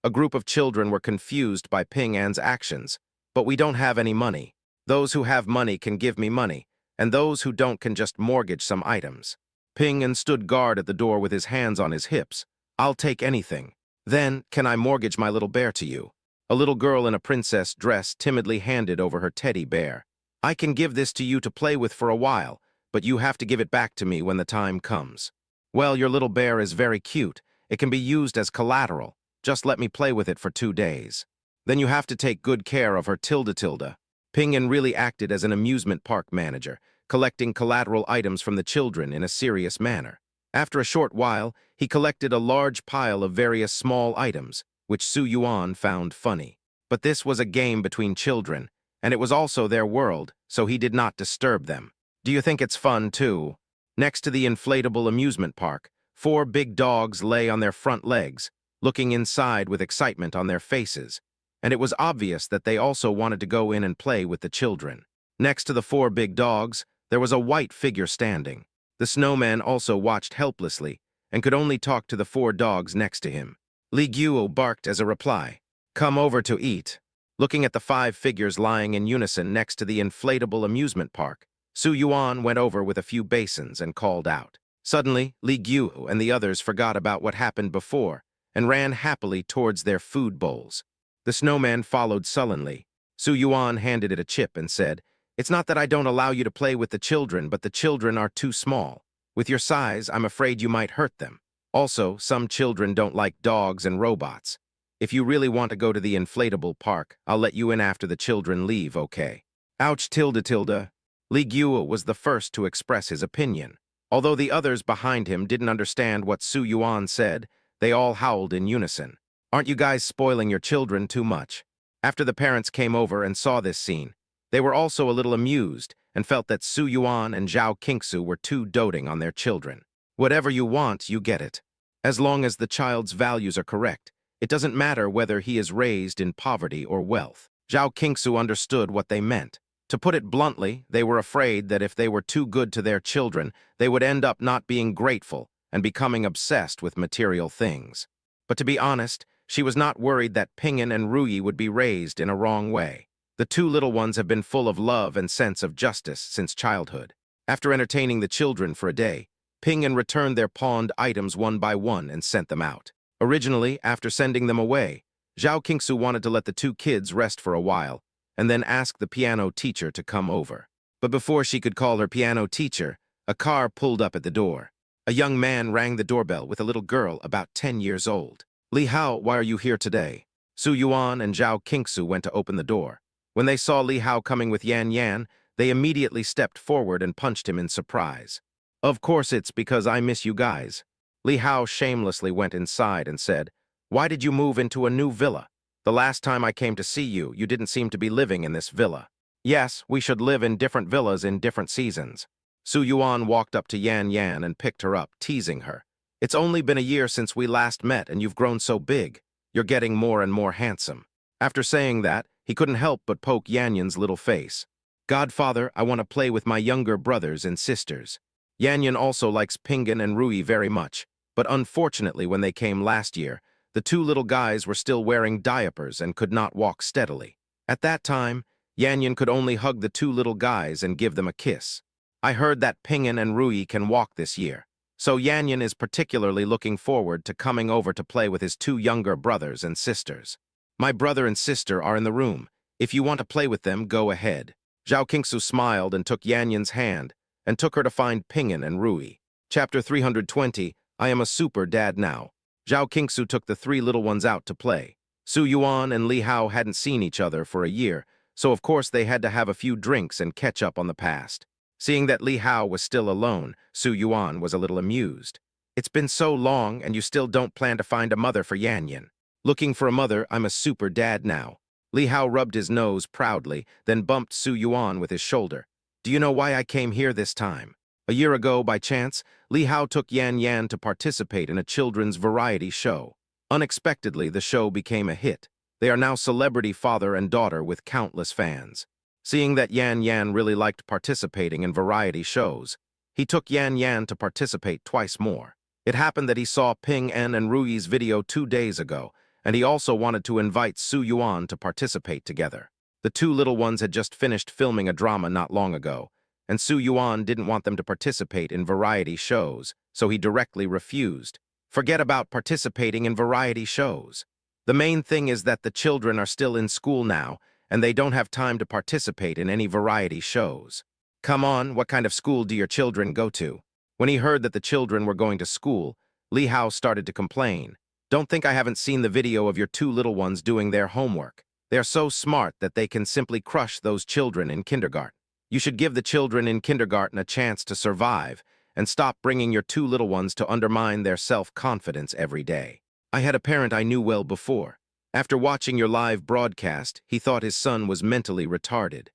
A group of children were confused by Ping An's actions. "But we don't have any money. Those who have money can give me money, and those who don't can just mortgage some items." Ping An stood guard at the door with his hands on his hips. "I'll take anything." "Then, can I mortgage my little bear to you?" A little girl in a princess dress timidly handed over her teddy bear. "I can give this to you to play with for a while, but you have to give it back to me when the time comes." "Well, your little bear is very cute. It can be used as collateral. Just let me play with it for 2 days. Then you have to take good care of her tilde. Ping An really acted as an amusement park manager, collecting collateral items from the children in a serious manner. After a short while, he collected a large pile of various small items, which Su Yuan found funny. But this was a game between children, and it was also their world, so he did not disturb them. "Do you think it's fun, too?" Next to the inflatable amusement park, 4 big dogs lay on their front legs, looking inside with excitement on their faces, and it was obvious that they also wanted to go in and play with the children. Next to the 4 big dogs, there was a white figure standing. The snowman also watched helplessly and could only talk to the 4 dogs next to him. Li Guo barked as a reply, "Come over to eat." Looking at the 5 figures lying in unison next to the inflatable amusement park, Su Yuan went over with a few basins and called out. Suddenly, Li Guo and the others forgot about what happened before and ran happily towards their food bowls. The snowman followed sullenly. Su Yuan handed it a chip and said, "It's not that I don't allow you to play with the children, but the children are too small. With your size, I'm afraid you might hurt them. Also, some children don't like dogs and robots. If you really want to go to the inflatable park, I'll let you in after the children leave, okay?" Ouch tilde. Li Guo was the first to express his opinion. Although the others behind him didn't understand what Su Yuan said, they all howled in unison. "Aren't you guys spoiling your children too much?" After the parents came over and saw this scene, they were also a little amused and felt that Su Yuan and Zhao Qingsu were too doting on their children. Whatever you want, you get it. As long as the child's values are correct, it doesn't matter whether he is raised in poverty or wealth. Zhao Qingsu understood what they meant. To put it bluntly, they were afraid that if they were too good to their children, they would end up not being grateful and becoming obsessed with material things. But to be honest, she was not worried that Ping An and Ruyi would be raised in a wrong way. The 2 little ones have been full of love and sense of justice since childhood. After entertaining the children for a day, Ping An returned their pawned items one by one and sent them out. Originally, after sending them away, Zhao Qingsu wanted to let the 2 kids rest for a while, and then asked the piano teacher to come over. But before she could call her piano teacher, a car pulled up at the door. A young man rang the doorbell with a little girl about 10 years old. "Li Hao, why are you here today?" Su Yuan and Zhao Qingsu went to open the door. When they saw Li Hao coming with Yan Yan, they immediately stepped forward and punched him in surprise. "Of course it's because I miss you guys." Li Hao shamelessly went inside and said, "Why did you move into a new villa? The last time I came to see you, you didn't seem to be living in this villa." "Yes, we should live in different villas in different seasons." Su Yuan walked up to Yan Yan and picked her up, teasing her. "It's only been a year since we last met and you've grown so big. You're getting more and more handsome." After saying that, he couldn't help but poke Yan Yan's little face. "Godfather, I want to play with my younger brothers and sisters." Yan Yan also likes Ping An and Ruyi very much, but unfortunately when they came last year, the 2 little guys were still wearing diapers and could not walk steadily. At that time, Yan Yan could only hug the 2 little guys and give them a kiss. "I heard that Ping An and Ruyi can walk this year, so Yan Yan is particularly looking forward to coming over to play with his 2 younger brothers and sisters. My brother and sister are in the room. If you want to play with them, go ahead." Zhao Qingsu smiled and took Yan Yan's hand and took her to find Ping An and Ruyi. Chapter 320, I am a super dad now. Zhao Qingsu took the 3 little ones out to play. Su Yuan and Li Hao hadn't seen each other for a year, so of course they had to have a few drinks and catch up on the past. Seeing that Li Hao was still alone, Su Yuan was a little amused. It's been so long and you still don't plan to find a mother for Yan Yan. Looking for a mother, I'm a super dad now. Li Hao rubbed his nose proudly, then bumped Su Yuan with his shoulder. Do you know why I came here this time? A year ago, by chance, Li Hao took Yan Yan to participate in a children's variety show. Unexpectedly, the show became a hit. They are now celebrity father and daughter with countless fans. Seeing that Yan Yan really liked participating in variety shows, he took Yan Yan to participate twice more. It happened that he saw Ping En and Ruyi's video 2 days ago, and he also wanted to invite Su Yuan to participate together. The two little ones had just finished filming a drama not long ago, and Su Yuan didn't want them to participate in variety shows, so he directly refused. Forget about participating in variety shows. The main thing is that the children are still in school now, and they don't have time to participate in any variety shows. Come on, what kind of school do your children go to? When he heard that the children were going to school, Li Hao started to complain. Don't think I haven't seen the video of your two little ones doing their homework. They are so smart that they can simply crush those children in kindergarten. You should give the children in kindergarten a chance to survive and stop bringing your two little ones to undermine their self-confidence every day. I had a parent I knew well before. After watching your live broadcast, he thought his son was mentally retarded.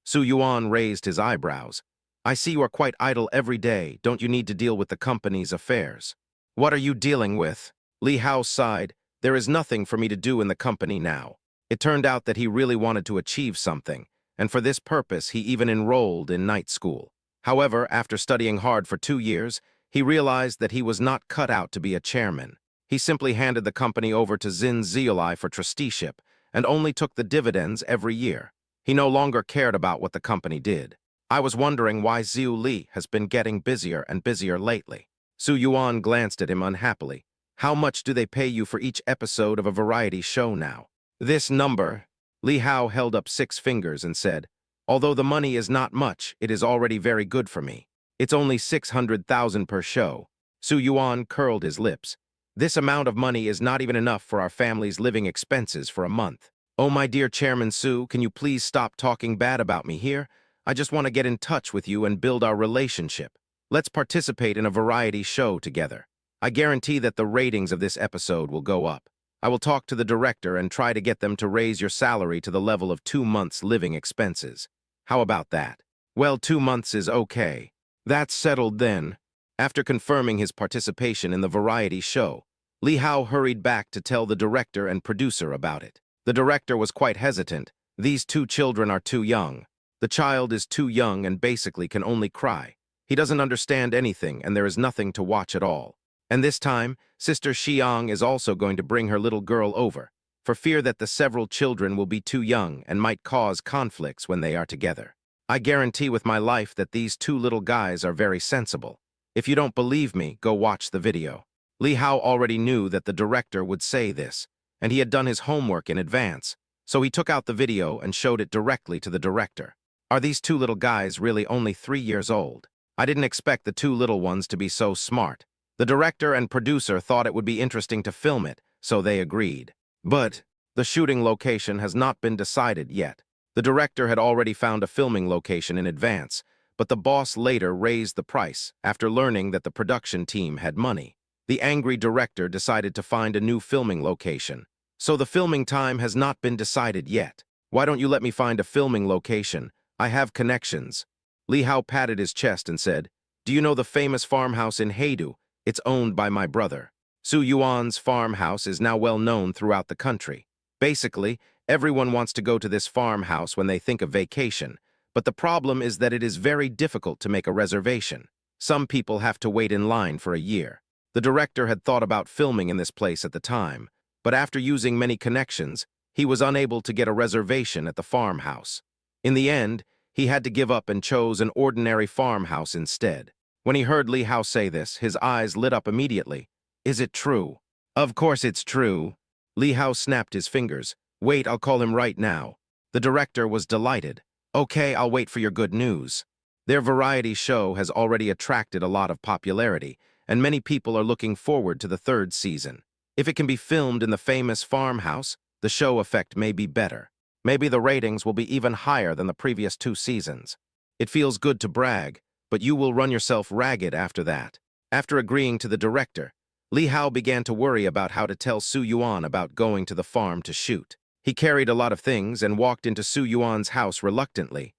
Su Yuan raised his eyebrows. I see you are quite idle every day. Don't you need to deal with the company's affairs? What are you dealing with? Li Hao sighed. There is nothing for me to do in the company now. It turned out that he really wanted to achieve something, and for this purpose he even enrolled in night school. However, after studying hard for 2 years, he realized that he was not cut out to be a chairman. He simply handed the company over to Xin Ziolai for trusteeship and only took the dividends every year. He no longer cared about what the company did. I was wondering why Ziu Li has been getting busier and busier lately. Su Yuan glanced at him unhappily. How much do they pay you for each episode of a variety show now? This number. Li Hao held up 6 fingers and said, although the money is not much, it is already very good for me. It's only 600,000 per show. Su Yuan curled his lips. This amount of money is not even enough for our family's living expenses for a month. Oh, my dear Chairman Su, can you please stop talking bad about me here? I just want to get in touch with you and build our relationship. Let's participate in a variety show together. I guarantee that the ratings of this episode will go up. I will talk to the director and try to get them to raise your salary to the level of 2 months' living expenses. How about that? Well, 2 months is okay. That's settled then. After confirming his participation in the variety show, Li Hao hurried back to tell the director and producer about it. The director was quite hesitant. These 2 children are too young. The child is too young and basically can only cry. He doesn't understand anything and there is nothing to watch at all. And this time, Sister Xiang is also going to bring her little girl over, for fear that the several children will be too young and might cause conflicts when they are together. I guarantee with my life that these 2 little guys are very sensible. If you don't believe me, go watch the video. Li Hao already knew that the director would say this, and he had done his homework in advance, so he took out the video and showed it directly to the director. Are these 2 little guys really only 3 years old? I didn't expect the 2 little ones to be so smart. The director and producer thought it would be interesting to film it, so they agreed. But the shooting location has not been decided yet. The director had already found a filming location in advance, but the boss later raised the price after learning that the production team had money. The angry director decided to find a new filming location. So the filming time has not been decided yet. Why don't you let me find a filming location? I have connections. Li Hao patted his chest and said, do you know the famous farmhouse in Heidu? It's owned by my brother. Su Yuan's farmhouse is now well known throughout the country. Basically, everyone wants to go to this farmhouse when they think of vacation, but the problem is that it is very difficult to make a reservation. Some people have to wait in line for a year. The director had thought about filming in this place at the time, but after using many connections, he was unable to get a reservation at the farmhouse. In the end, he had to give up and chose an ordinary farmhouse instead. When he heard Li Hao say this, his eyes lit up immediately. Is it true? Of course it's true. Li Hao snapped his fingers. Wait, I'll call him right now. The director was delighted. Okay, I'll wait for your good news. Their variety show has already attracted a lot of popularity, and many people are looking forward to the 3rd season. If it can be filmed in the famous farmhouse, the show effect may be better. Maybe the ratings will be even higher than the previous 2 seasons. It feels good to brag, but you will run yourself ragged after that. After agreeing to the director, Li Hao began to worry about how to tell Su Yuan about going to the farm to shoot. He carried a lot of things and walked into Su Yuan's house reluctantly.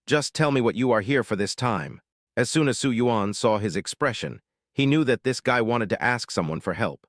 Just tell me what you are here for this time. As soon as Su Yuan saw his expression, he knew that this guy wanted to ask someone for help.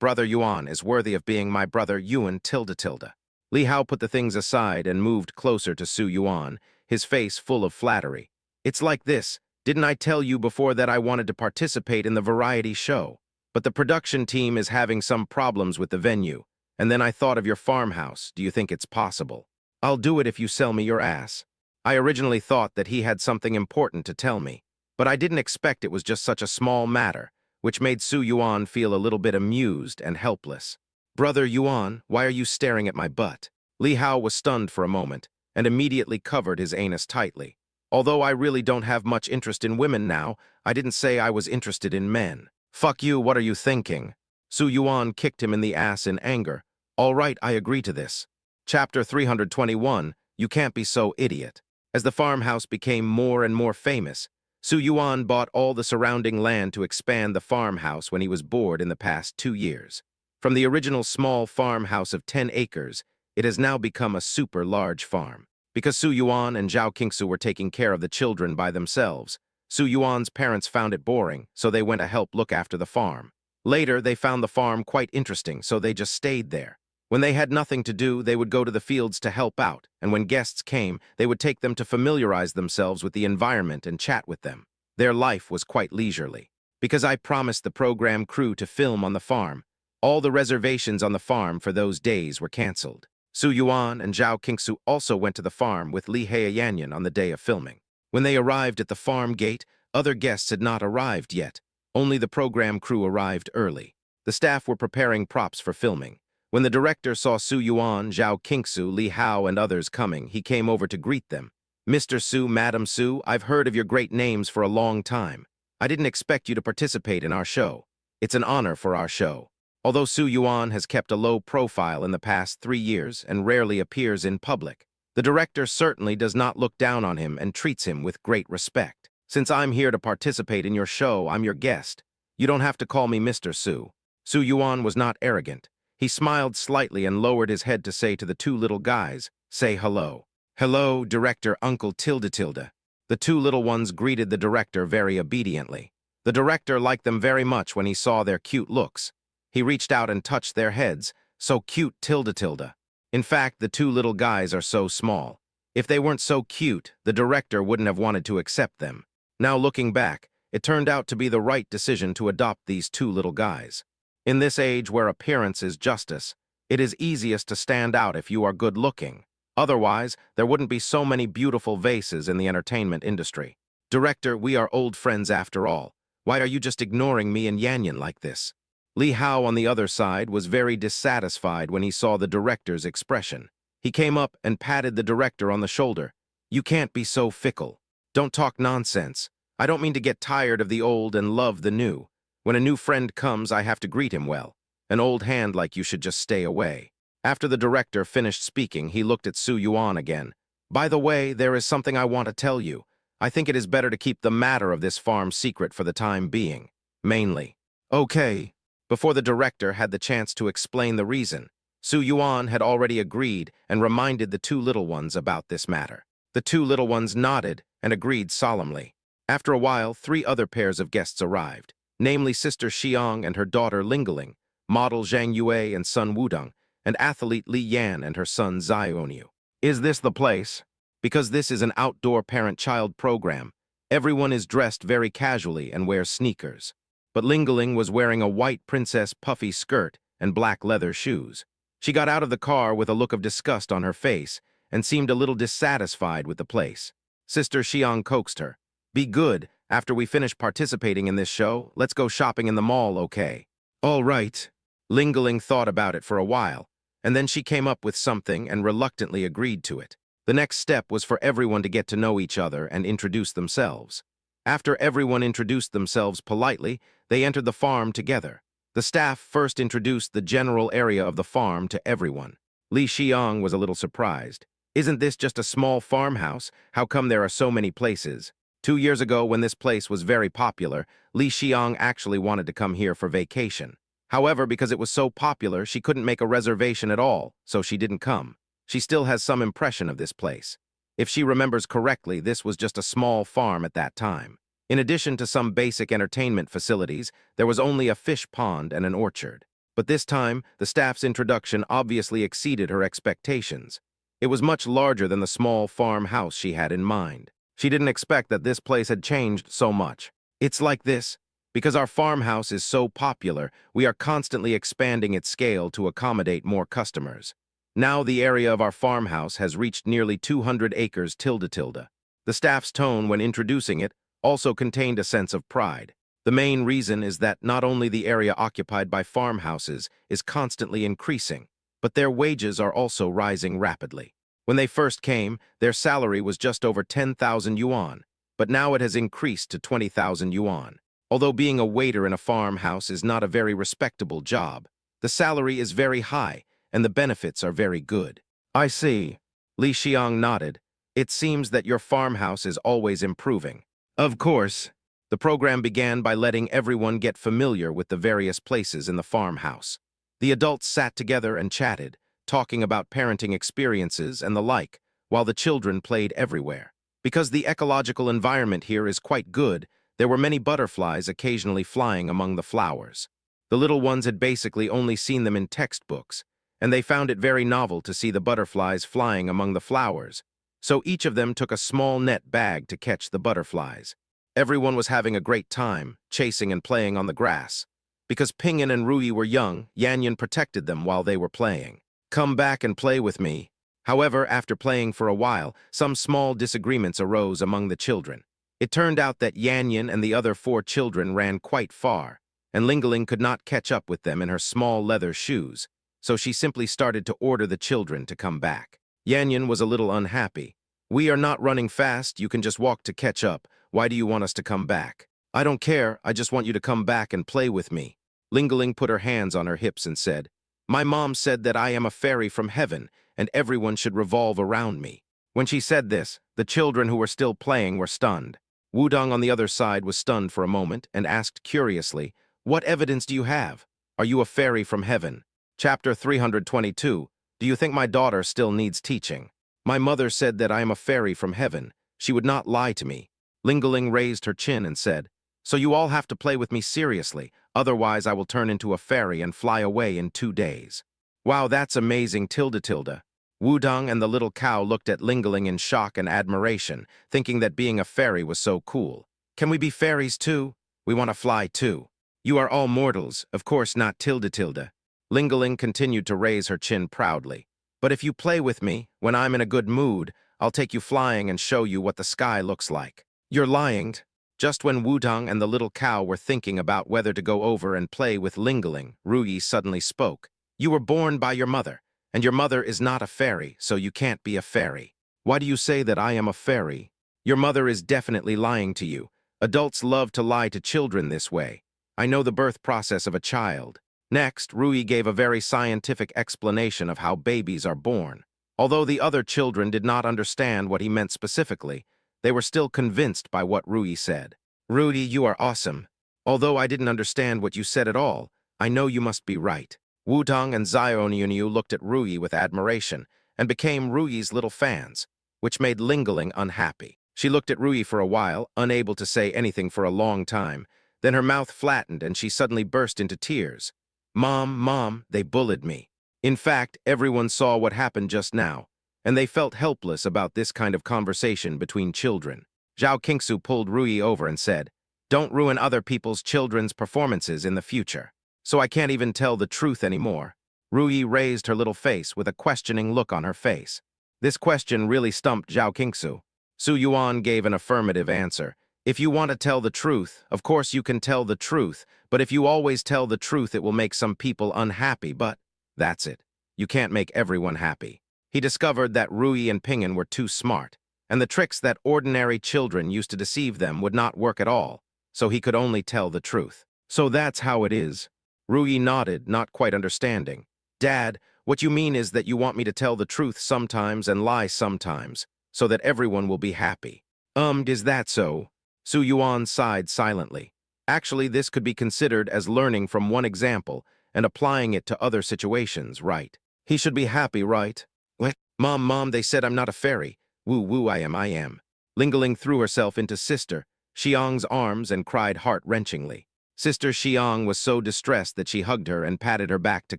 Brother Yuan is worthy of being my brother Yuan tilde tilde. Li Hao put the things aside and moved closer to Su Yuan, his face full of flattery. It's like this. Didn't I tell you before that I wanted to participate in the variety show? But the production team is having some problems with the venue. And then I thought of your farmhouse. Do you think it's possible? I'll do it if you sell me your ass. I originally thought that he had something important to tell me, but I didn't expect it was just such a small matter, which made Su Yuan feel a little bit amused and helpless. Brother Yuan, why are you staring at my butt? Li Hao was stunned for a moment and immediately covered his anus tightly. Although I really don't have much interest in women now, I didn't say I was interested in men. Fuck you, what are you thinking? Su Yuan kicked him in the ass in anger. All right, I agree to this. Chapter 321, You Can't Be So Idiot. As the farmhouse became more and more famous, Su Yuan bought all the surrounding land to expand the farmhouse when he was bored in the past 2 years. From the original small farmhouse of 10 acres, it has now become a super large farm. Because Su Yuan and Zhao Qingsu were taking care of the children by themselves, Su Yuan's parents found it boring, so they went to help look after the farm. Later, they found the farm quite interesting, so they just stayed there. When they had nothing to do, they would go to the fields to help out, and when guests came, they would take them to familiarize themselves with the environment and chat with them. Their life was quite leisurely. Because I promised the program crew to film on the farm, all the reservations on the farm for those days were canceled. Su Yuan and Zhao Qingsu also went to the farm with Li Haiyanyan on the day of filming. When they arrived at the farm gate, other guests had not arrived yet. Only the program crew arrived early. The staff were preparing props for filming. When the director saw Su Yuan, Zhao Qingsu, Li Hao, and others coming, he came over to greet them. Mr. Su, Madam Su, I've heard of your great names for a long time. I didn't expect you to participate in our show. It's an honor for our show. Although Su Yuan has kept a low profile in the past 3 years and rarely appears in public, the director certainly does not look down on him and treats him with great respect. Since I'm here to participate in your show, I'm your guest. You don't have to call me Mr. Su. Su Yuan was not arrogant. He smiled slightly and lowered his head to say to the 2 little guys, say hello. Hello, Director Uncle tilde tilde. The 2 little ones greeted the director very obediently. The director liked them very much when he saw their cute looks. He reached out and touched their heads, so cute tilde tilde. In fact, the 2 little guys are so small. If they weren't so cute, the director wouldn't have wanted to accept them. Now looking back, it turned out to be the right decision to adopt these 2 little guys. In this age where appearance is justice, it is easiest to stand out if you are good-looking. Otherwise, there wouldn't be so many beautiful vases in the entertainment industry. Director, we are old friends after all. Why are you just ignoring me and Yanyan like this? Li Hao on the other side was very dissatisfied when he saw the director's expression. He came up and patted the director on the shoulder. You can't be so fickle. Don't talk nonsense. I don't mean to get tired of the old and love the new. When a new friend comes, I have to greet him well. An old hand like you should just stay away. After the director finished speaking, he looked at Su Yuan again. By the way, there is something I want to tell you. I think it is better to keep the matter of this farm secret for the time being. Mainly. Okay. Before the director had the chance to explain the reason, Su Yuan had already agreed and reminded the 2 little ones about this matter. The 2 little ones nodded and agreed solemnly. After a while, 3 other pairs of guests arrived, namely Sister Xiang and her daughter Lingling, model Zhang Yue and son Wudong, and athlete Li Yan and her son Xiaoniu. Is this the place? Because this is an outdoor parent-child program, everyone is dressed very casually and wears sneakers. But Lingling was wearing a white princess puffy skirt and black leather shoes. She got out of the car with a look of disgust on her face and seemed a little dissatisfied with the place. Sister Xiang coaxed her. Be good. After we finish participating in this show, let's go shopping in the mall, okay? All right. Lingling thought about it for a while, and then she came up with something and reluctantly agreed to it. The next step was for everyone to get to know each other and introduce themselves. After everyone introduced themselves politely, they entered the farm together. The staff first introduced the general area of the farm to everyone. Li Xiang was a little surprised. Isn't this just a small farmhouse? How come there are so many places? 2 years ago, when this place was very popular, Li Xiang actually wanted to come here for vacation. However, because it was so popular, she couldn't make a reservation at all, so she didn't come. She still has some impression of this place. If she remembers correctly, this was just a small farm at that time. In addition to some basic entertainment facilities, there was only a fish pond and an orchard. But this time, the staff's introduction obviously exceeded her expectations. It was much larger than the small farmhouse she had in mind. She didn't expect that this place had changed so much. It's like this. Because our farmhouse is so popular, we are constantly expanding its scale to accommodate more customers. Now the area of our farmhouse has reached nearly 200 acres tilde. The staff's tone when introducing it also contained a sense of pride. The main reason is that not only the area occupied by farmhouses is constantly increasing, but their wages are also rising rapidly. When they first came, their salary was just over 10,000 yuan, but now it has increased to 20,000 yuan. Although being a waiter in a farmhouse is not a very respectable job, the salary is very high and the benefits are very good. I see. Li Xiang nodded. It seems that your farmhouse is always improving. Of course. The program began by letting everyone get familiar with the various places in the farmhouse. The adults sat together and chatted, talking about parenting experiences and the like, while the children played everywhere. Because the ecological environment here is quite good, there were many butterflies occasionally flying among the flowers. The little ones had basically only seen them in textbooks, and they found it very novel to see the butterflies flying among the flowers. So each of them took a small net bag to catch the butterflies. Everyone was having a great time, chasing and playing on the grass. Because Pingyan and Ruyi were young, Yanyan protected them while they were playing. Come back and play with me. However, after playing for a while, some small disagreements arose among the children. It turned out that Yanyan and the other 4 children ran quite far, and Ling could not catch up with them in her small leather shoes, so she simply started to order the children to come back. Yanyan was a little unhappy. We are not running fast, you can just walk to catch up. Why do you want us to come back? I don't care, I just want you to come back and play with me. Ling put her hands on her hips and said, My mom said that I am a fairy from heaven, and everyone should revolve around me. When she said this, the children who were still playing were stunned. Wudong on the other side was stunned for a moment and asked curiously, What evidence do you have? Are you a fairy from heaven? Chapter 322, Do you think my daughter still needs teaching? My mother said that I am a fairy from heaven. She would not lie to me. Ling raised her chin and said, So you all have to play with me seriously, otherwise I will turn into a fairy and fly away in 2 days. Wow, that's amazing tilde. Wudong and the little cow looked at Ling in shock and admiration, thinking that being a fairy was so cool. Can we be fairies too? We want to fly too. You are all mortals, of course not tilde. Ling continued to raise her chin proudly. But if you play with me, when I'm in a good mood, I'll take you flying and show you what the sky looks like. You're lying. Just when Wudong and the little cow were thinking about whether to go over and play with Ling, Ruyi suddenly spoke. You were born by your mother, and your mother is not a fairy, so you can't be a fairy. Why do you say that I am a fairy? Your mother is definitely lying to you. Adults love to lie to children this way. I know the birth process of a child. Next, Ruyi gave a very scientific explanation of how babies are born. Although the other children did not understand what he meant specifically, they were still convinced by what Ruyi said. Ruyi, you are awesome. Although I didn't understand what you said at all, I know you must be right. Wudong and Xiaoniu looked at Ruyi with admiration and became Ruyi's little fans, which made Ling unhappy. She looked at Ruyi for a while, unable to say anything for a long time. Then her mouth flattened and she suddenly burst into tears. Mom, they bullied me. In fact, everyone saw what happened just now, and they felt helpless about this kind of conversation between children. Zhao Qingsu pulled Ruyi over and said, Don't ruin other people's children's performances in the future. So I can't even tell the truth anymore. Ruyi raised her little face with a questioning look on her face. This question really stumped Zhao Qingsu. Su Yuan gave an affirmative answer. If you want to tell the truth, of course you can tell the truth, but if you always tell the truth it will make some people unhappy, but that's it. You can't make everyone happy. He discovered that Ruyi and Pingyan were too smart, and the tricks that ordinary children used to deceive them would not work at all, so he could only tell the truth. So that's how it is. Rui nodded, not quite understanding. Dad, what you mean is that you want me to tell the truth sometimes and lie sometimes, so that everyone will be happy. Is that so? Su Yuan sighed silently. Actually, this could be considered as learning from one example and applying it to other situations, right? He should be happy, right? What? Mom, they said I'm not a fairy. Woo, I am. Lingling threw herself into Sister Xiang's arms and cried heart-wrenchingly. Sister Xiang was so distressed that she hugged her and patted her back to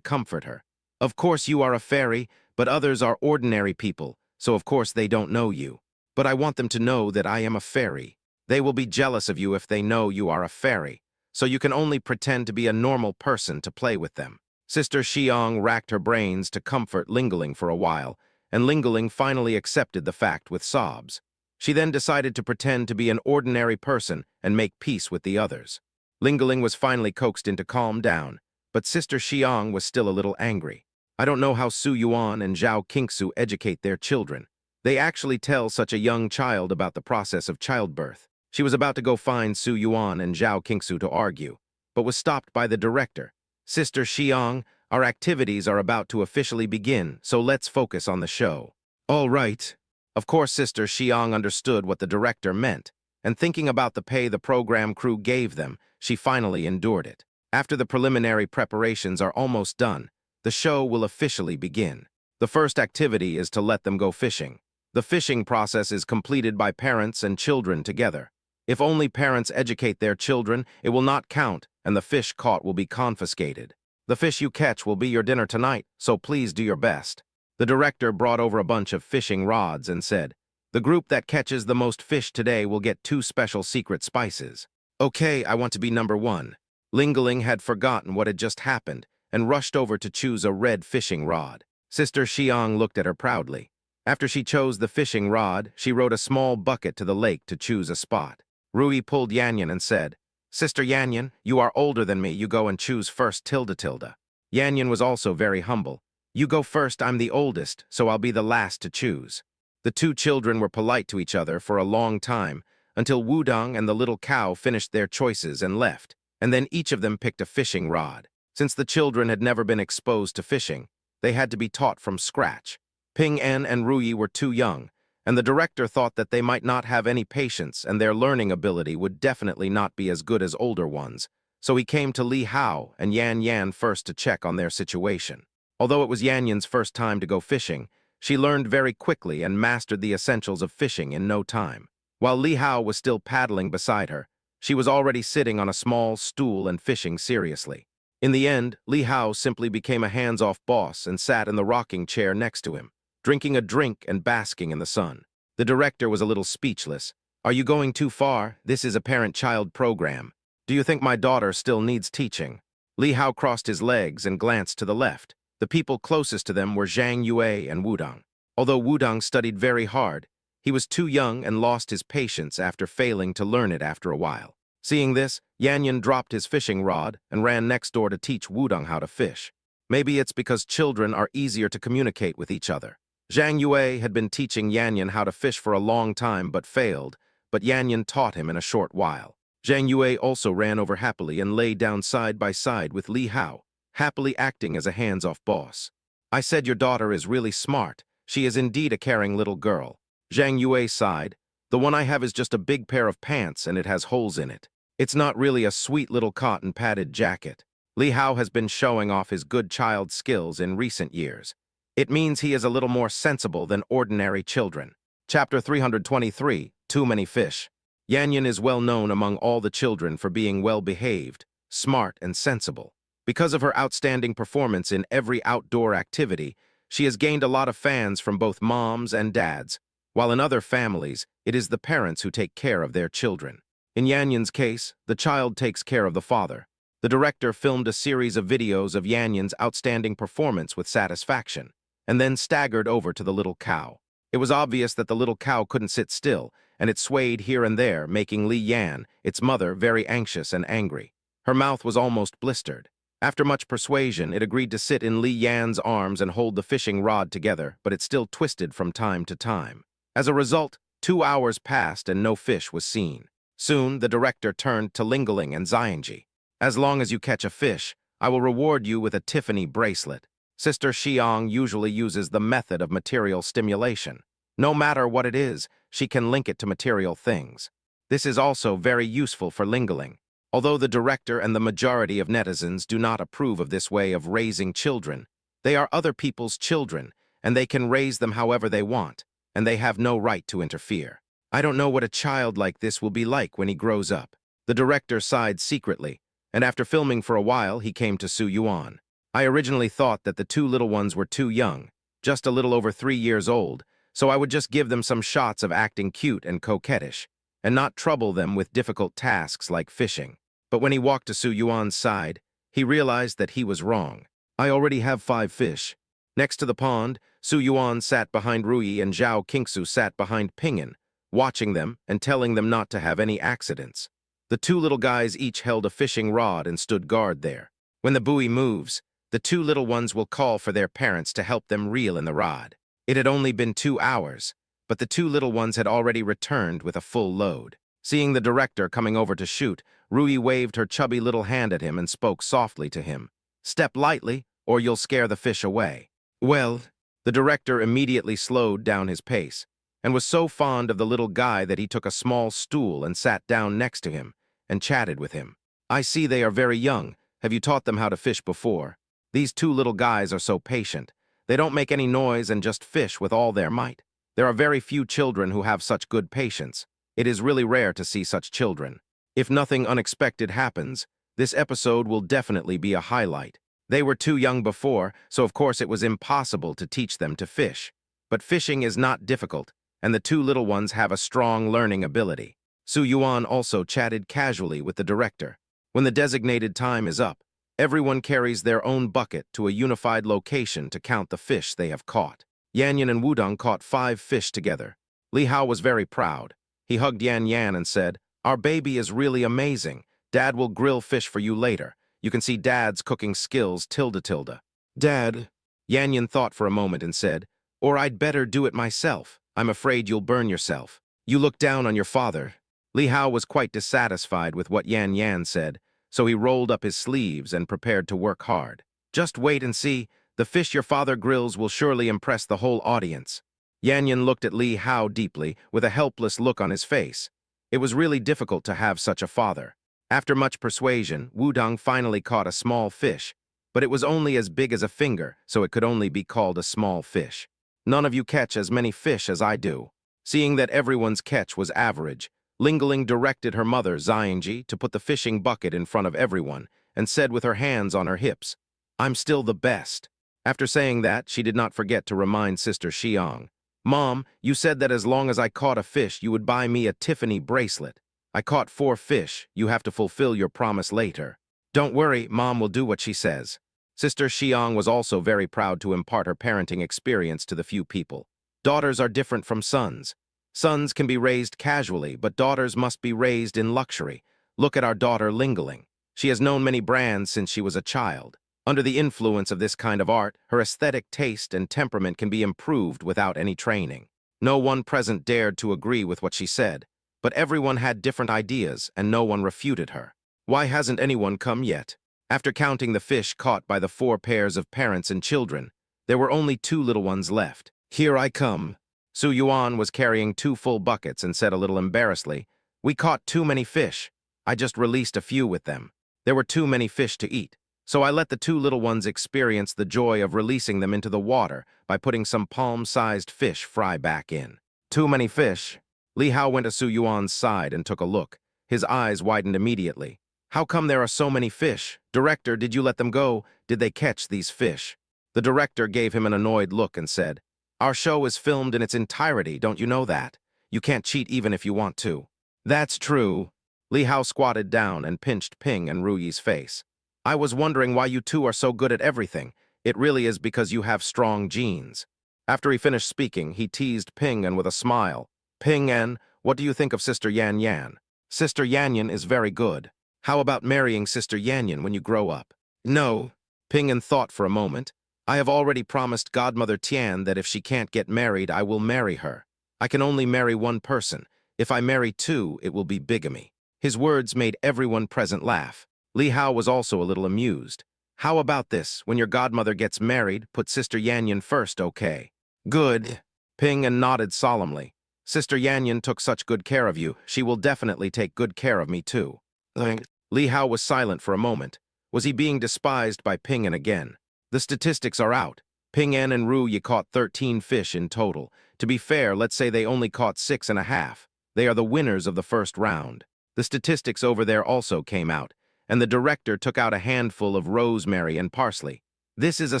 comfort her. Of course you are a fairy, but others are ordinary people, so of course they don't know you. But I want them to know that I am a fairy. They will be jealous of you if they know you are a fairy, so you can only pretend to be a normal person to play with them. Sister Xiang racked her brains to comfort Lingling for a while, and Lingling finally accepted the fact with sobs. She then decided to pretend to be an ordinary person and make peace with the others. Lingling was finally coaxed into calm down, but Sister Xiang was still a little angry. I don't know how Su Yuan and Zhao Qingsu educate their children. They actually tell such a young child about the process of childbirth. She was about to go find Su Yuan and Zhao Qingsu to argue, but was stopped by the director. Sister Xiang, our activities are about to officially begin, so let's focus on the show. All right. Of course, Sister Xiang understood what the director meant, and thinking about the pay the program crew gave them, she finally endured it. After the preliminary preparations are almost done, the show will officially begin. The first activity is to let them go fishing. The fishing process is completed by parents and children together. If only parents educate their children, it will not count, and the fish caught will be confiscated. The fish you catch will be your dinner tonight, so please do your best. The director brought over a bunch of fishing rods and said, the group that catches the most fish today will get 2 special secret spices. Okay, I want to be number 1. Lingling had forgotten what had just happened and rushed over to choose a red fishing rod. Sister Xiang looked at her proudly. After she chose the fishing rod, she rowed a small bucket to the lake to choose a spot. Rui pulled Yanyan and said, Sister Yanyan, you are older than me, you go and choose first tilde. Yanyan was also very humble. You go first, I'm the oldest, so I'll be the last to choose. The 2 children were polite to each other for a long time, until Wudong and the little cow finished their choices and left, and then each of them picked a fishing rod. Since the children had never been exposed to fishing, they had to be taught from scratch. Ping En and Ruyi were too young, and the director thought that they might not have any patience and their learning ability would definitely not be as good as older ones, so he came to Li Hao and Yan Yan first to check on their situation. Although it was Yan Yan's first time to go fishing, she learned very quickly and mastered the essentials of fishing in no time. While Li Hao was still paddling beside her, she was already sitting on a small stool and fishing seriously. In the end, Li Hao simply became a hands-off boss and sat in the rocking chair next to him, drinking a drink and basking in the sun. The director was a little speechless. Are you going too far? This is a parent-child program. Do you think my daughter still needs teaching? Li Hao crossed his legs and glanced to the left. The people closest to them were Zhang Yue and Wudong. Although Wudong studied very hard, he was too young and lost his patience after failing to learn it after a while. Seeing this, Yanyan dropped his fishing rod and ran next door to teach Wudong how to fish. Maybe it's because children are easier to communicate with each other. Zhang Yue had been teaching Yanyan how to fish for a long time but failed, but Yanyan taught him in a short while. Zhang Yue also ran over happily and lay down side by side with Li Hao, happily acting as a hands-off boss. I said your daughter is really smart. She is indeed a caring little girl. Zhang Yue sighed. The one I have is just a big pair of pants and it has holes in it. It's not really a sweet little cotton padded jacket. Li Hao has been showing off his good child skills in recent years. It means he is a little more sensible than ordinary children. Chapter 323, Too Many Fish. Yanyan is well known among all the children for being well-behaved, smart, and sensible. Because of her outstanding performance in every outdoor activity, she has gained a lot of fans from both moms and dads, while in other families, it is the parents who take care of their children. In Yanyan's case, the child takes care of the father. The director filmed a series of videos of Yanyan's outstanding performance with satisfaction, and then staggered over to the little cow. It was obvious that the little cow couldn't sit still, and it swayed here and there, making Li Yan, its mother, very anxious and angry. Her mouth was almost blistered. After much persuasion, it agreed to sit in Li Yan's arms and hold the fishing rod together, but it still twisted from time to time. As a result, 2 hours passed and no fish was seen. Soon, the director turned to Lingling and Xianji. As long as you catch a fish, I will reward you with a Tiffany bracelet. Sister Xiang usually uses the method of material stimulation. No matter what it is, she can link it to material things. This is also very useful for Lingling. Although the director and the majority of netizens do not approve of this way of raising children, they are other people's children, and they can raise them however they want, and they have no right to interfere. I don't know what a child like this will be like when he grows up. The director sighed secretly, and after filming for a while, he came to Su Yuan. I originally thought that the two little ones were too young, just a little over 3 years old, so I would just give them some shots of acting cute and coquettish, and not trouble them with difficult tasks like fishing. But when he walked to Su Yuan's side, he realized that he was wrong. I already have 5 fish. Next to the pond, Su Yuan sat behind Ruyi and Zhao Qingsu sat behind Ping'an, watching them and telling them not to have any accidents. The two little guys each held a fishing rod and stood guard there. When the buoy moves, the two little ones will call for their parents to help them reel in the rod. It had only been 2 hours, but the two little ones had already returned with a full load. Seeing the director coming over to shoot, Ruyi waved her chubby little hand at him and spoke softly to him. "Step lightly, or you'll scare the fish away." Well, the director immediately slowed down his pace, and was so fond of the little guy that he took a small stool and sat down next to him and chatted with him. "I see they are very young. Have you taught them how to fish before? These two little guys are so patient. They don't make any noise and just fish with all their might. There are very few children who have such good patience. It is really rare to see such children. If nothing unexpected happens, this episode will definitely be a highlight. They were too young before, so of course it was impossible to teach them to fish. But fishing is not difficult, and the two little ones have a strong learning ability." Su Yuan also chatted casually with the director. When the designated time is up, everyone carries their own bucket to a unified location to count the fish they have caught. Yanyan and Wudong caught 5 fish together. Li Hao was very proud. He hugged Yan Yan and said, "Our baby is really amazing. Dad will grill fish for you later. You can see Dad's cooking skills, tilde tilde." "Dad," Yan Yan thought for a moment and said, "Or I'd better do it myself. I'm afraid you'll burn yourself. You look down on your father." Li Hao was quite dissatisfied with what Yan Yan said, so he rolled up his sleeves and prepared to work hard. "Just wait and see. The fish your father grills will surely impress the whole audience." Yan Yan looked at Li Hao deeply, with a helpless look on his face. It was really difficult to have such a father. After much persuasion, Wudong finally caught a small fish, but it was only as big as a finger, so it could only be called a small fish. "None of you catch as many fish as I do." Seeing that everyone's catch was average, Lingling directed her mother, Xiangji, to put the fishing bucket in front of everyone and said with her hands on her hips, "I'm still the best." After saying that, she did not forget to remind Sister Xiang, "Mom, you said that as long as I caught a fish, you would buy me a Tiffany bracelet. I caught 4 fish. You have to fulfill your promise later." "Don't worry, Mom will do what she says." Sister Xiang was also very proud to impart her parenting experience to the few people. Daughters are different from sons. Sons can be raised casually, but daughters must be raised in luxury. Look at our daughter Lingling. She has known many brands since she was a child. Under the influence of this kind of art, her aesthetic taste and temperament can be improved without any training. No one present dared to agree with what she said, but everyone had different ideas and no one refuted her. Why hasn't anyone come yet? After counting the fish caught by the 4 pairs of parents and children, there were only 2 little ones left. "Here I come." Su Yuan was carrying 2 full buckets and said a little embarrassedly, "We caught too many fish. I just released a few with them. There were too many fish to eat, so I let the 2 little ones experience the joy of releasing them into the water by putting some palm-sized fish fry back in." "Too many fish?" Li Hao went to Su Yuan's side and took a look. His eyes widened immediately. "How come there are so many fish? Director, did you let them go? Did they catch these fish?" The director gave him an annoyed look and said, "Our show is filmed in its entirety, don't you know that? You can't cheat even if you want to." "That's true." Li Hao squatted down and pinched Ping and Ruyi's face. "I was wondering why you two are so good at everything. It really is because you have strong genes." After he finished speaking, he teased Ping-an with a smile. "Ping-an, what do you think of Sister Yan Yan? Sister Yan Yan is very good. How about marrying Sister Yan Yan when you grow up?" "No." Ping-an thought for a moment. "I have already promised Godmother Tian that if she can't get married, I will marry her. I can only marry one person. If I marry 2, it will be bigamy." His words made everyone present laugh. Li Hao was also a little amused. How about this? When your godmother gets married, put Sister Yanyan first, okay? Good. Ping An nodded solemnly. Sister Yanyan took such good care of you, she will definitely take good care of me too. Thanks. Li Hao was silent for a moment. Was he being despised by Ping An again? The statistics are out. Ping An and Ru Yi caught 13 fish in total. To be fair, let's say they only caught 6.5. They are the winners of the first round. The statistics over there also came out, and the director took out a handful of rosemary and parsley. This is a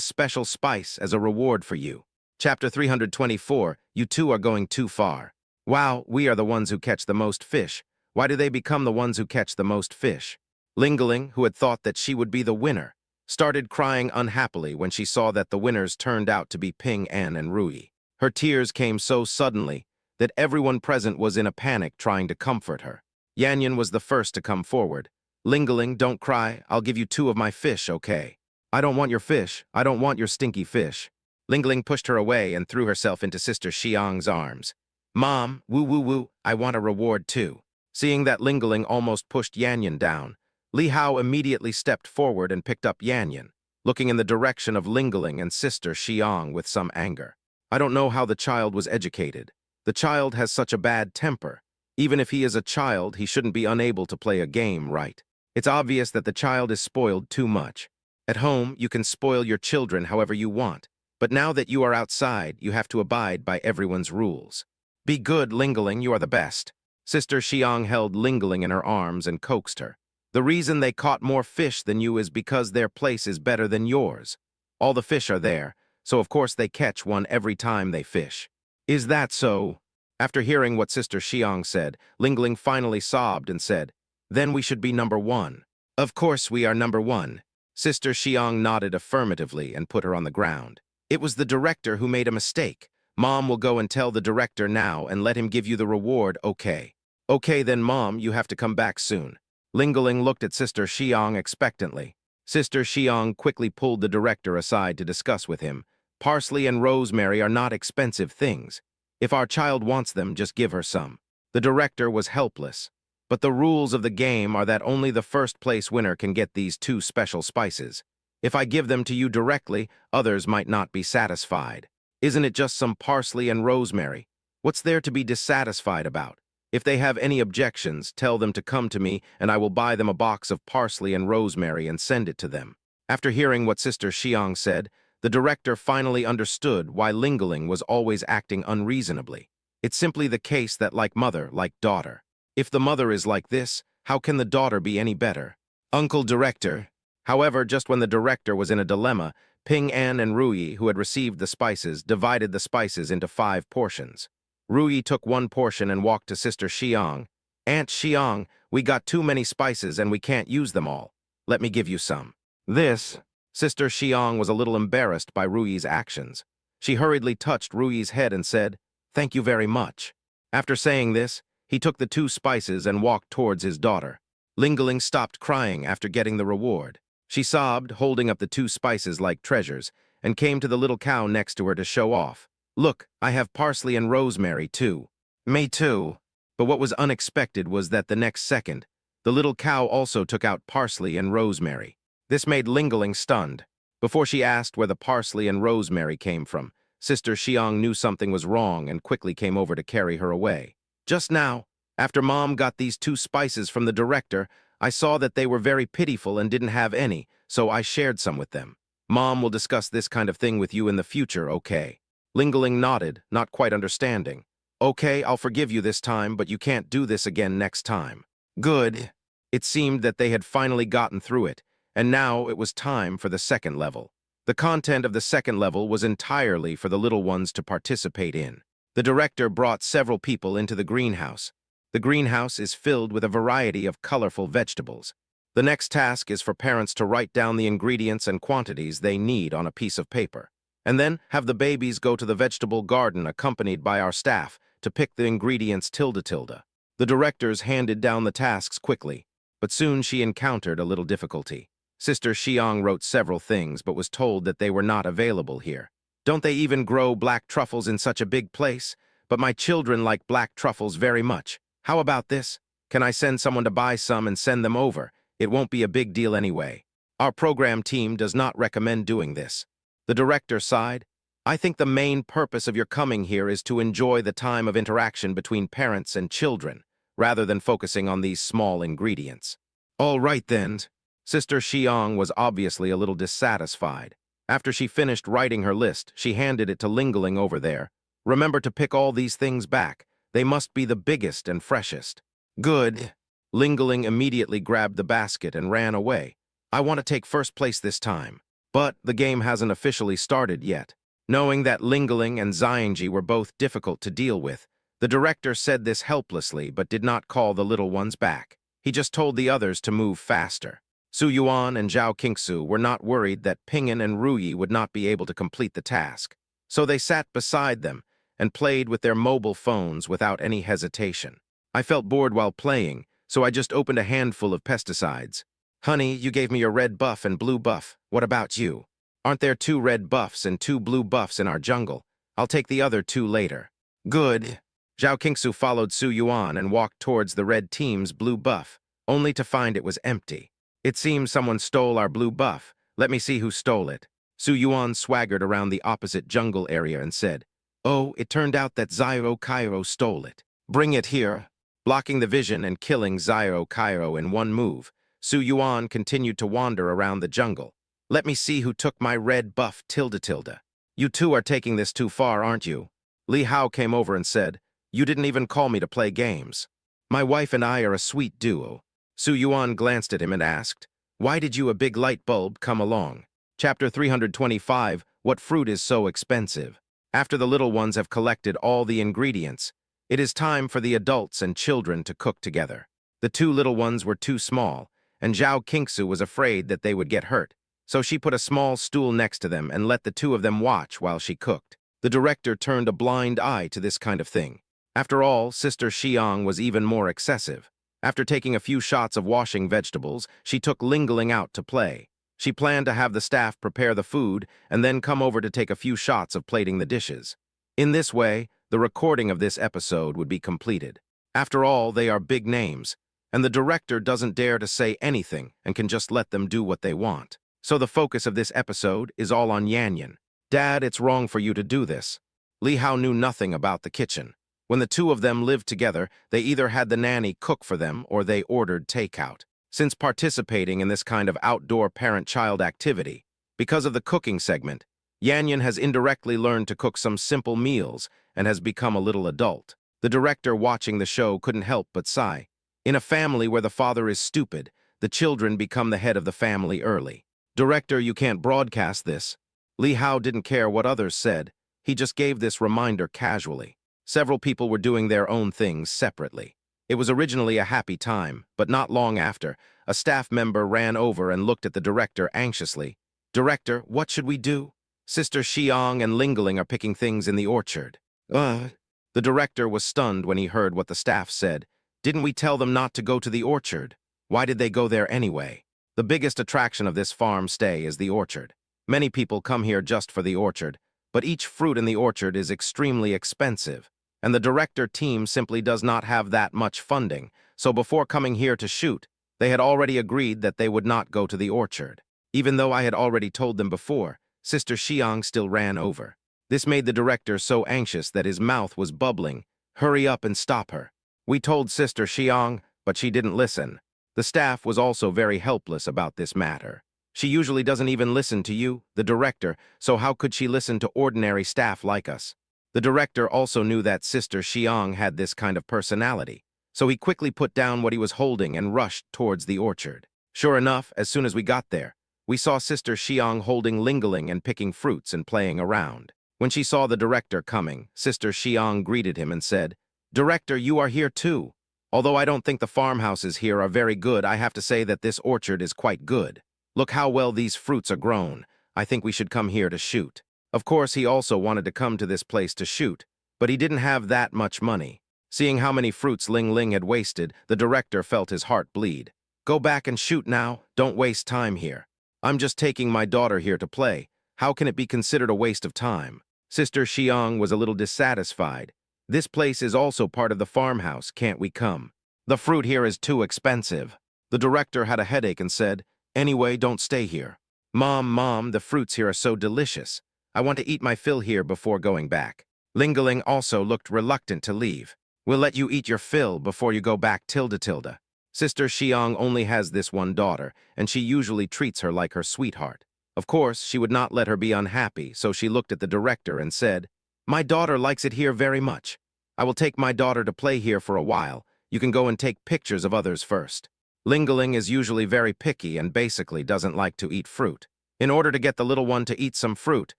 special spice as a reward for you. Chapter 324, you two are going too far. Wow, we are the ones who catch the most fish. Why do they become the ones who catch the most fish? Lingling, who had thought that she would be the winner, started crying unhappily when she saw that the winners turned out to be Ping An and Ru Yi. Her tears came so suddenly that everyone present was in a panic trying to comfort her. Yanyan was the first to come forward. Lingling, don't cry, I'll give you 2 of my fish, okay? I don't want your fish, I don't want your stinky fish. Lingling pushed her away and threw herself into Sister Xiang's arms. Mom, woo woo woo, I want a reward too. Seeing that Lingling almost pushed Yanyan down, Li Hao immediately stepped forward and picked up Yanyan, looking in the direction of Lingling and Sister Xiang with some anger. I don't know how the child was educated. The child has such a bad temper. Even if he is a child, he shouldn't be unable to play a game right. It's obvious that the child is spoiled too much. At home, you can spoil your children however you want, but now that you are outside, you have to abide by everyone's rules. Be good, Lingling, you are the best. Sister Xiang held Lingling in her arms and coaxed her. The reason they caught more fish than you is because their place is better than yours. All the fish are there, so of course they catch one every time they fish. Is that so? After hearing what Sister Xiang said, Lingling finally sobbed and said, Then we should be number 1. Of course we are number 1. Sister Xiang nodded affirmatively and put her on the ground. It was the director who made a mistake. Mom will go and tell the director now and let him give you the reward, okay? Okay then, Mom, you have to come back soon. Lingling looked at Sister Xiang expectantly. Sister Xiang quickly pulled the director aside to discuss with him. Parsley and rosemary are not expensive things. If our child wants them, just give her some. The director was helpless. But the rules of the game are that only the first-place winner can get these 2 special spices. If I give them to you directly, others might not be satisfied. Isn't it just some parsley and rosemary? What's there to be dissatisfied about? If they have any objections, tell them to come to me, and I will buy them a box of parsley and rosemary and send it to them. After hearing what Sister Xiang said, the director finally understood why Lingling was always acting unreasonably. It's simply the case that like mother, like daughter. If the mother is like this, how can the daughter be any better? Uncle Director. However, just when the director was in a dilemma, Ping An and Ru Yi, who had received the spices, divided the spices into 5 portions. Ru Yi took 1 portion and walked to Sister Xiang. Aunt Xiang, we got too many spices and we can't use them all. Let me give you some. This. Sister Xiang was a little embarrassed by Ru Yi's actions. She hurriedly touched Ru Yi's head and said, Thank you very much. After saying this, he took the 2 spices and walked towards his daughter. Lingling stopped crying after getting the reward. She sobbed, holding up the 2 spices like treasures, and came to the little cow next to her to show off. Look, I have parsley and rosemary too. Me too. But what was unexpected was that the next second, the little cow also took out parsley and rosemary. This made Lingling stunned. Before she asked where the parsley and rosemary came from, Sister Xiang knew something was wrong and quickly came over to carry her away. Just now, after Mom got these 2 spices from the director, I saw that they were very pitiful and didn't have any, so I shared some with them. Mom will discuss this kind of thing with you in the future, okay? Lingling nodded, not quite understanding. Okay, I'll forgive you this time, but you can't do this again next time. Good. It seemed that they had finally gotten through it, and now it was time for the second level. The content of the second level was entirely for the little ones to participate in. The director brought several people into the greenhouse. The greenhouse is filled with a variety of colorful vegetables. The next task is for parents to write down the ingredients and quantities they need on a piece of paper, and then have the babies go to the vegetable garden accompanied by our staff to pick the ingredients tilde. The directors handed down the tasks quickly, but soon she encountered a little difficulty. Sister Xiang wrote several things but was told that they were not available here. Don't they even grow black truffles in such a big place? But my children like black truffles very much. How about this? Can I send someone to buy some and send them over? It won't be a big deal anyway. Our program team does not recommend doing this. The director sighed. I think the main purpose of your coming here is to enjoy the time of interaction between parents and children, rather than focusing on these small ingredients. All right then. Sister Xiang was obviously a little dissatisfied. After she finished writing her list, she handed it to Lingling over there. Remember to pick all these things back. They must be the biggest and freshest. Good. Lingling immediately grabbed the basket and ran away. I want to take first place this time. But the game hasn't officially started yet. Knowing that Lingling and Xiangji were both difficult to deal with, the director said this helplessly but did not call the little ones back. He just told the others to move faster. Su Yuan and Zhao Qingsu were not worried that Ping'an and Ruyi would not be able to complete the task, so they sat beside them and played with their mobile phones without any hesitation. I felt bored while playing, so I just opened a handful of pesticides. Honey, you gave me a red buff and blue buff. What about you? Aren't there 2 red buffs and 2 blue buffs in our jungle? I'll take the other 2 later. Good. Zhao Qingsu followed Su Yuan and walked towards the red team's blue buff, only to find it was empty. It seems someone stole our blue buff. Let me see who stole it. Su Yuan swaggered around the opposite jungle area and said, Oh, it turned out that Zyro Cairo stole it. Bring it here. Blocking the vision and killing Zyro Cairo in one move, Su Yuan continued to wander around the jungle. Let me see who took my red buff tilde. You two are taking this too far, aren't you? Li Hao came over and said, You didn't even call me to play games. My wife and I are a sweet duo. Su Yuan glanced at him and asked, Why did you, a big light bulb, come along? Chapter 325, What Fruit is So Expensive? After the little ones have collected all the ingredients, it is time for the adults and children to cook together. The 2 little ones were too small, and Zhao Qingsu was afraid that they would get hurt, so she put a small stool next to them and let the 2 of them watch while she cooked. The director turned a blind eye to this kind of thing. After all, Sister Xiang was even more excessive. After taking a few shots of washing vegetables, she took Lingling out to play. She planned to have the staff prepare the food and then come over to take a few shots of plating the dishes. In this way, the recording of this episode would be completed. After all, they are big names, and the director doesn't dare to say anything and can just let them do what they want. So the focus of this episode is all on Yanyan. Dad, it's wrong for you to do this. Li Hao knew nothing about the kitchen. When the 2 of them lived together, they either had the nanny cook for them or they ordered takeout. Since participating in this kind of outdoor parent-child activity, because of the cooking segment, Yanyan has indirectly learned to cook some simple meals and has become a little adult. The director watching the show couldn't help but sigh. In a family where the father is stupid, the children become the head of the family early. Director, you can't broadcast this. Li Hao didn't care what others said. He just gave this reminder casually. Several people were doing their own things separately. It was originally a happy time, but not long after, a staff member ran over and looked at the director anxiously. Director, what should we do? Sister Xiang and Lingling are picking things in the orchard. The director was stunned when he heard what the staff said. Didn't we tell them not to go to the orchard? Why did they go there anyway? The biggest attraction of this farm stay is the orchard. Many people come here just for the orchard, but each fruit in the orchard is extremely expensive, and the director team simply does not have that much funding, so before coming here to shoot, they had already agreed that they would not go to the orchard. Even though I had already told them before, Sister Xiang still ran over. This made the director so anxious that his mouth was bubbling. Hurry up and stop her. We told Sister Xiang, but she didn't listen. The staff was also very helpless about this matter. She usually doesn't even listen to you, the director, so how could she listen to ordinary staff like us? The director also knew that Sister Xiang had this kind of personality, so he quickly put down what he was holding and rushed towards the orchard. Sure enough, as soon as we got there, we saw Sister Xiang holding Lingling and picking fruits and playing around. When she saw the director coming, Sister Xiang greeted him and said, Director, you are here too. Although I don't think the farmhouses here are very good, I have to say that this orchard is quite good. Look how well these fruits are grown. I think we should come here to shoot. Of course, he also wanted to come to this place to shoot, but he didn't have that much money. Seeing how many fruits Ling had wasted, the director felt his heart bleed. Go back and shoot now. Don't waste time here. I'm just taking my daughter here to play. How can it be considered a waste of time? Sister Xiang was a little dissatisfied. This place is also part of the farmhouse. Can't we come? The fruit here is too expensive. The director had a headache and said, Anyway, don't stay here. Mom, the fruits here are so delicious. I want to eat my fill here before going back. Lingeling also looked reluctant to leave. We'll let you eat your fill before you go back, Tilda. Sister Xiang only has this one daughter, and she usually treats her like her sweetheart. Of course, she would not let her be unhappy, so she looked at the director and said, "My daughter likes it here very much. I will take my daughter to play here for a while. You can go and take pictures of others first." Lingeling is usually very picky and basically doesn't like to eat fruit. In order to get the little one to eat some fruit,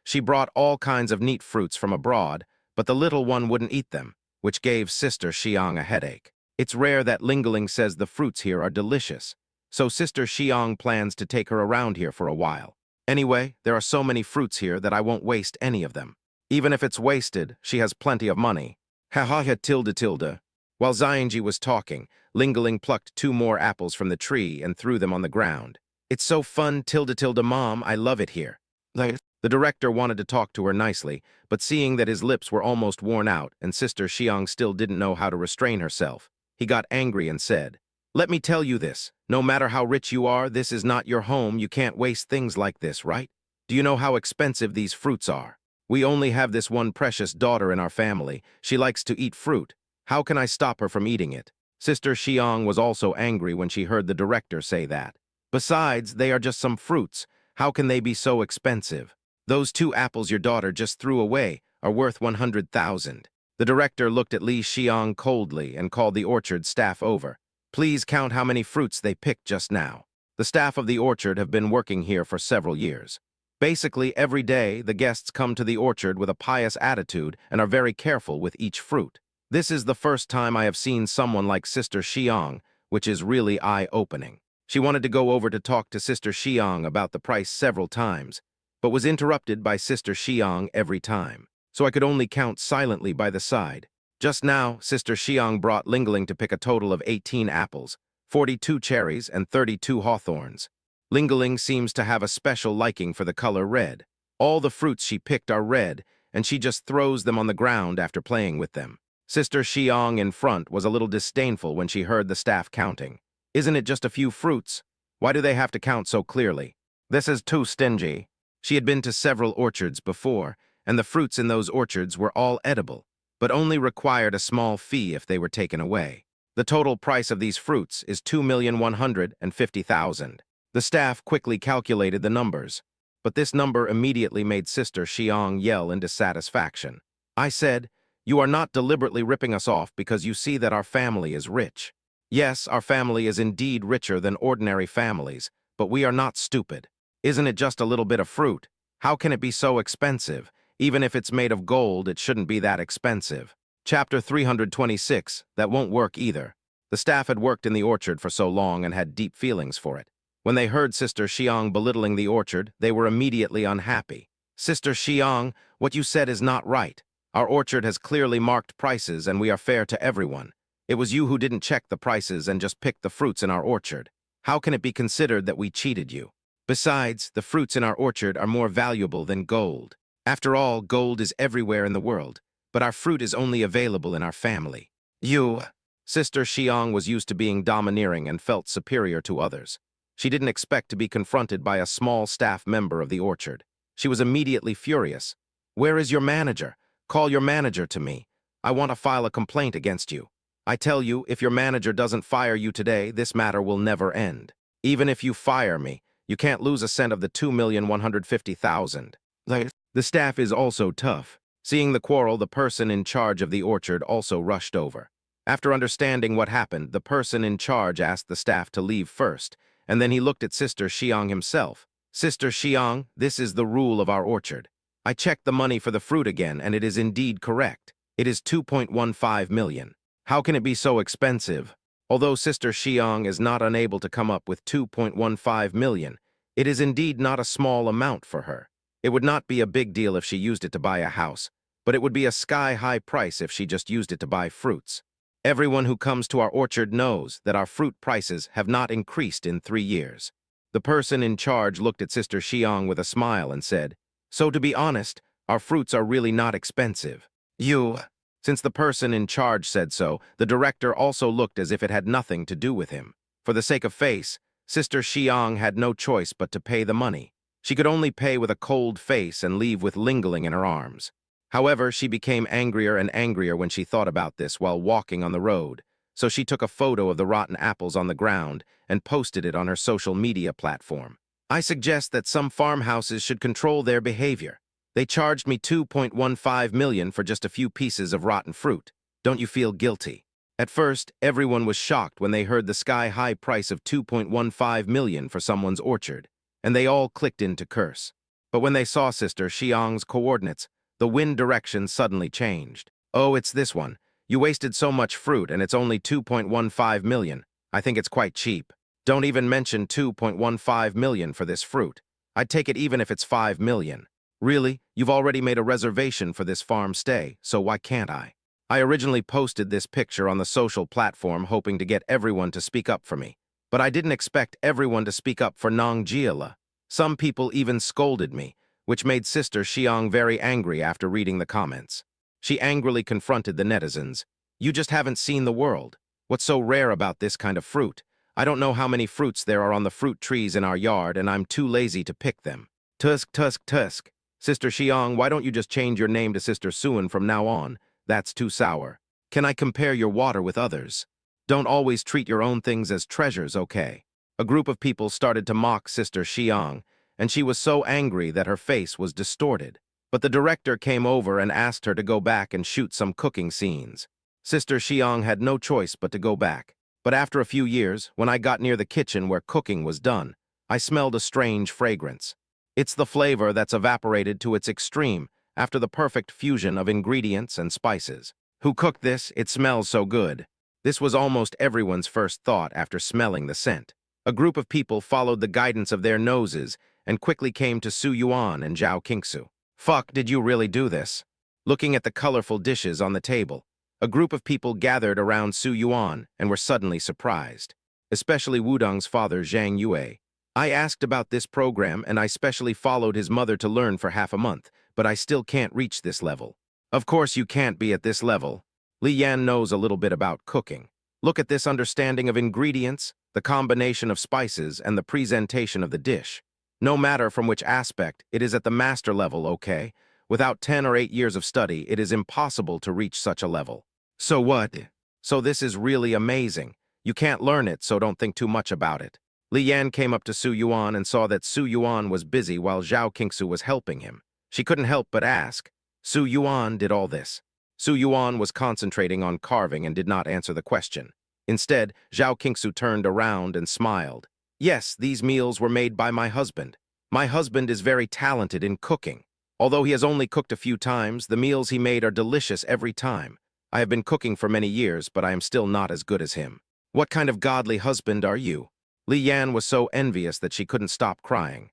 she brought all kinds of neat fruits from abroad, but the little one wouldn't eat them, which gave Sister Xiang a headache. It's rare that Lingeling says the fruits here are delicious, so Sister Xiang plans to take her around here for a while. Anyway, there are so many fruits here that I won't waste any of them. Even if it's wasted, she has plenty of money. Ha ha ha, tilde. While Xianji was talking, Lingeling plucked 2 more apples from the tree and threw them on the ground. "It's so fun, tilde, Mom, I love it here." The director wanted to talk to her nicely, but seeing that his lips were almost worn out and Sister Xiang still didn't know how to restrain herself, he got angry and said, "Let me tell you this, no matter how rich you are, this is not your home, you can't waste things like this, right? Do you know how expensive these fruits are? We only have this one precious daughter in our family. She likes to eat fruit. How can I stop her from eating it?" Sister Xiang was also angry when she heard the director say that. Besides, they are just some fruits. How can they be so expensive? Those 2 apples your daughter just threw away are worth 100,000. The director looked at Li Xiang coldly and called the orchard staff over. "Please count how many fruits they picked just now." The staff of the orchard have been working here for several years. Basically, every day, the guests come to the orchard with a pious attitude and are very careful with each fruit. This is the first time I have seen someone like Sister Xiang, which is really eye-opening. She wanted to go over to talk to Sister Xiang about the price several times, but was interrupted by Sister Xiang every time, so I could only count silently by the side. Just now, Sister Xiang brought Lingeling to pick a total of 18 apples, 42 cherries, and 32 hawthorns. Lingeling seems to have a special liking for the color red. All the fruits she picked are red, and she just throws them on the ground after playing with them. Sister Xiang in front was a little disdainful when she heard the staff counting. "Isn't it just a few fruits? Why do they have to count so clearly? This is too stingy." She had been to several orchards before, and the fruits in those orchards were all edible, but only required a small fee if they were taken away. The total price of these fruits is 2,150,000. The staff quickly calculated the numbers, but this number immediately made Sister Xiang yell in dissatisfaction. I said, "You are not deliberately ripping us off because you see that our family is rich. Yes, our family is indeed richer than ordinary families, but we are not stupid. Isn't it just a little bit of fruit? How can it be so expensive? Even if it's made of gold, it shouldn't be that expensive." Chapter 326, that won't work either. The staff had worked in the orchard for so long and had deep feelings for it. When they heard Sister Xiang belittling the orchard, they were immediately unhappy. "Sister Xiang, what you said is not right. Our orchard has clearly marked prices and we are fair to everyone. It was you who didn't check the prices and just picked the fruits in our orchard. How can it be considered that we cheated you? Besides, the fruits in our orchard are more valuable than gold. After all, gold is everywhere in the world, but our fruit is only available in our family." Sister Xiang was used to being domineering and felt superior to others. She didn't expect to be confronted by a small staff member of the orchard. She was immediately furious. "Where is your manager? Call your manager to me. I want to file a complaint against you. I tell you, if your manager doesn't fire you today, this matter will never end. Even if you fire me, you can't lose a cent of the 2,150,000. The staff is also tough. Seeing the quarrel, the person in charge of the orchard also rushed over. After understanding what happened, the person in charge asked the staff to leave first, and then he looked at Sister Xiang himself. "Sister Xiang, this is the rule of our orchard. I checked the money for the fruit again, and it is indeed correct. It is 2.15 million. How can it be so expensive?" Although Sister Xiang is not unable to come up with 2.15 million, it is indeed not a small amount for her. It would not be a big deal if she used it to buy a house, but it would be a sky-high price if she just used it to buy fruits. Everyone who comes to our orchard knows that our fruit prices have not increased in 3 years. The person in charge looked at Sister Xiang with a smile and said, "So to be honest, our fruits are really not expensive." Since the person in charge said so, the director also looked as if it had nothing to do with him. For the sake of face, Sister Xiang had no choice but to pay the money. She could only pay with a cold face and leave with Lingling in her arms. However, she became angrier and angrier when she thought about this while walking on the road, so she took a photo of the rotten apples on the ground and posted it on her social media platform. I suggest that some farmhouses should control their behavior. They charged me 2.15 million for just a few pieces of rotten fruit. Don't you feel guilty? At first, everyone was shocked when they heard the sky-high price of 2.15 million for someone's orchard, and they all clicked in to curse. But when they saw Sister Xiang's coordinates, the wind direction suddenly changed. Oh, it's this one. You wasted so much fruit and it's only 2.15 million. I think it's quite cheap. Don't even mention 2.15 million for this fruit. I'd take it even if it's 5 million. Really? You've already made a reservation for this farm stay, so why can't I? I originally posted this picture on the social platform hoping to get everyone to speak up for me. But I didn't expect everyone to speak up for Nong Jia. Some people even scolded me, which made Sister Xiang very angry after reading the comments. She angrily confronted the netizens. You just haven't seen the world. What's so rare about this kind of fruit? I don't know how many fruits there are on the fruit trees in our yard, and I'm too lazy to pick them. Tusk, tusk, tusk. Sister Xiang, why don't you just change your name to Sister Suan from now on? That's too sour. Can I compare your water with others? Don't always treat your own things as treasures, okay? A group of people started to mock Sister Xiang, and she was so angry that her face was distorted. But the director came over and asked her to go back and shoot some cooking scenes. Sister Xiang had no choice but to go back. But after a few years, when I got near the kitchen where cooking was done, I smelled a strange fragrance. It's the flavor that's evaporated to its extreme after the perfect fusion of ingredients and spices. Who cooked this? It smells so good. This was almost everyone's first thought after smelling the scent. A group of people followed the guidance of their noses and quickly came to Su Yuan and Zhao Qingsu. Fuck, did you really do this? Looking at the colorful dishes on the table, a group of people gathered around Su Yuan and were suddenly surprised, especially Wudong's father Zhang Yue. I asked about this program and I specially followed his mother to learn for half a month, but I still can't reach this level. Of course you can't be at this level. Li Yan knows a little bit about cooking. Look at this understanding of ingredients, the combination of spices, and the presentation of the dish. No matter from which aspect, it is at the master level, okay? Without 10 or 8 years of study, it is impossible to reach such a level. So what? So this is really amazing. You can't learn it, so don't think too much about it. Li Yan came up to Su Yuan and saw that Su Yuan was busy while Zhao Qingsu was helping him. She couldn't help but ask. Su Yuan did all this. Su Yuan was concentrating on carving and did not answer the question. Instead, Zhao Qingsu turned around and smiled. Yes, these meals were made by my husband. My husband is very talented in cooking. Although he has only cooked a few times, the meals he made are delicious every time. I have been cooking for many years, but I am still not as good as him. What kind of godly husband are you? Li Yan was so envious that she couldn't stop crying.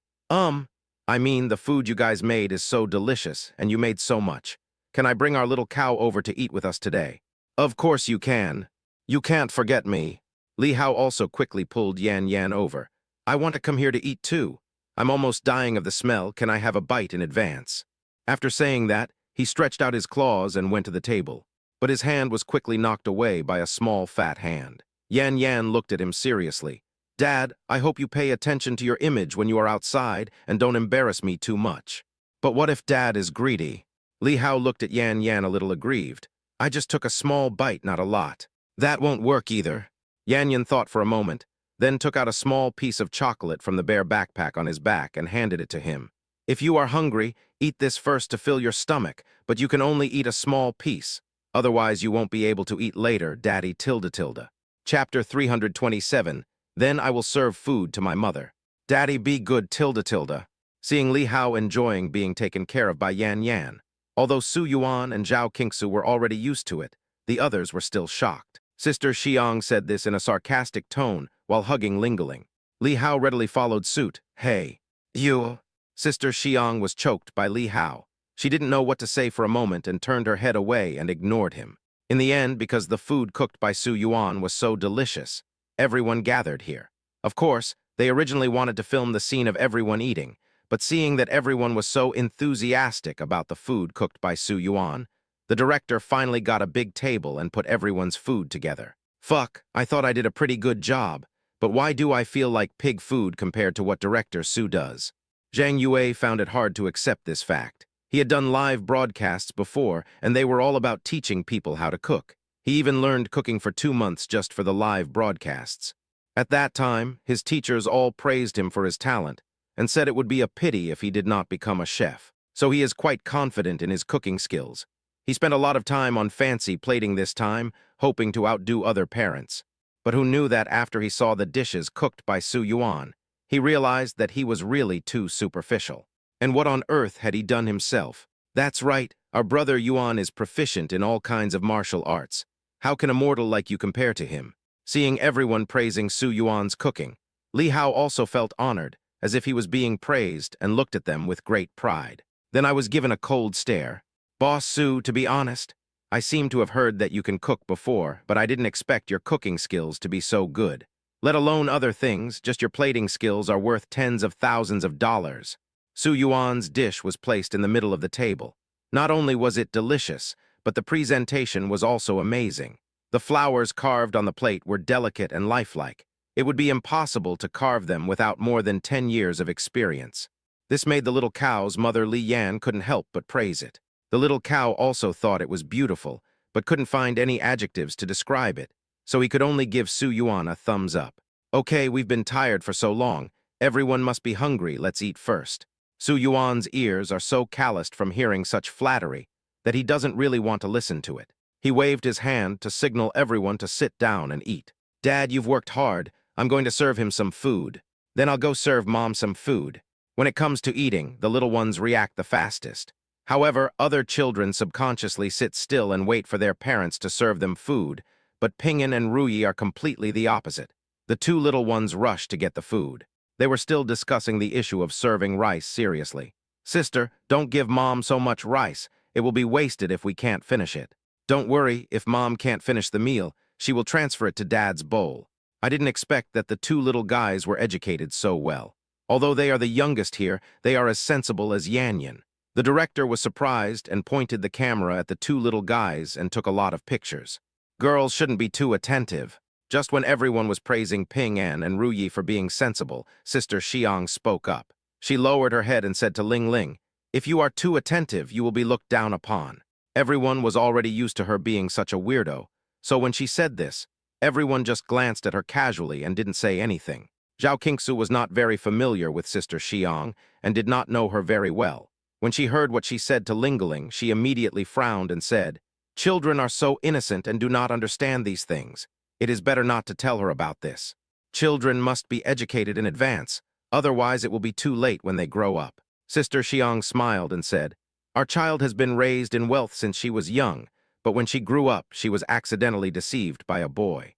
I mean, the food you guys made is so delicious, and you made so much. Can I bring our little cow over to eat with us today? Of course you can. You can't forget me. Li Hao also quickly pulled Yan Yan over. I want to come here to eat too. I'm almost dying of the smell. Can I have a bite in advance? After saying that, he stretched out his claws and went to the table. But his hand was quickly knocked away by a small, fat hand. Yan Yan looked at him seriously. Dad, I hope you pay attention to your image when you are outside and don't embarrass me too much. But what if Dad is greedy? Li Hao looked at Yan Yan a little aggrieved. I just took a small bite, not a lot. That won't work either. Yan Yan thought for a moment, then took out a small piece of chocolate from the bare backpack on his back and handed it to him. If you are hungry, eat this first to fill your stomach, but you can only eat a small piece. Otherwise, you won't be able to eat later, Daddy tilde tilde. Chapter 327. Then I will serve food to my mother. Daddy be good tilde tilde. Seeing Li Hao enjoying being taken care of by Yan Yan. Although Su Yuan and Zhao Qingsu were already used to it, the others were still shocked. Sister Xiang said this in a sarcastic tone while hugging Lingling. Li Hao readily followed suit. Hey, you. Sister Xiang was choked by Li Hao. She didn't know what to say for a moment and turned her head away and ignored him. In the end, because the food cooked by Su Yuan was so delicious, everyone gathered here. Of course, they originally wanted to film the scene of everyone eating, but seeing that everyone was so enthusiastic about the food cooked by Su Yuan, the director finally got a big table and put everyone's food together. Fuck, I thought I did a pretty good job, but why do I feel like pig food compared to what director Su does? Zhang Yue found it hard to accept this fact. He had done live broadcasts before, and they were all about teaching people how to cook. He even learned cooking for 2 months just for the live broadcasts. At that time, his teachers all praised him for his talent and said it would be a pity if he did not become a chef. So he is quite confident in his cooking skills. He spent a lot of time on fancy plating this time, hoping to outdo other parents. But who knew that after he saw the dishes cooked by Su Yuan, he realized that he was really too superficial. And what on earth had he done himself? That's right, our brother Yuan is proficient in all kinds of martial arts. How can a mortal like you compare to him? Seeing everyone praising Su Yuan's cooking, Li Hao also felt honored, as if he was being praised, and looked at them with great pride. Then I was given a cold stare. Boss Su, to be honest, I seem to have heard that you can cook before, but I didn't expect your cooking skills to be so good. Let alone other things, just your plating skills are worth tens of thousands of dollars. Su Yuan's dish was placed in the middle of the table. Not only was it delicious, but the presentation was also amazing. The flowers carved on the plate were delicate and lifelike. It would be impossible to carve them without more than 10 years of experience. This made the little cow's mother Li Yan couldn't help but praise it. The little cow also thought it was beautiful, but couldn't find any adjectives to describe it, so he could only give Su Yuan a thumbs up. Okay, we've been tired for so long. Everyone must be hungry, let's eat first. Su Yuan's ears are so calloused from hearing such flattery that he doesn't really want to listen to it. He waved his hand to signal everyone to sit down and eat. Dad, you've worked hard. I'm going to serve him some food. Then I'll go serve Mom some food. When it comes to eating, the little ones react the fastest. However, other children subconsciously sit still and wait for their parents to serve them food, but Pingyan and Ruyi are completely the opposite. The two little ones rush to get the food. They were still discussing the issue of serving rice seriously. Sister, don't give Mom so much rice. It will be wasted if we can't finish it. Don't worry, if Mom can't finish the meal, she will transfer it to Dad's bowl. I didn't expect that the two little guys were educated so well. Although they are the youngest here, they are as sensible as Yanyan. The director was surprised and pointed the camera at the two little guys and took a lot of pictures. Girls shouldn't be too attentive. Just when everyone was praising Ping An and Ruyi for being sensible, Sister Xiang spoke up. She lowered her head and said to Ling Ling, "If you are too attentive, you will be looked down upon." Everyone was already used to her being such a weirdo, so when she said this, everyone just glanced at her casually and didn't say anything. Zhao Qingsu was not very familiar with Sister Xiang and did not know her very well. When she heard what she said to Ling Ling, she immediately frowned and said, "Children are so innocent and do not understand these things. It is better not to tell her about this. Children must be educated in advance, otherwise it will be too late when they grow up." Sister Xiang smiled and said, "Our child has been raised in wealth since she was young, but when she grew up, she was accidentally deceived by a boy."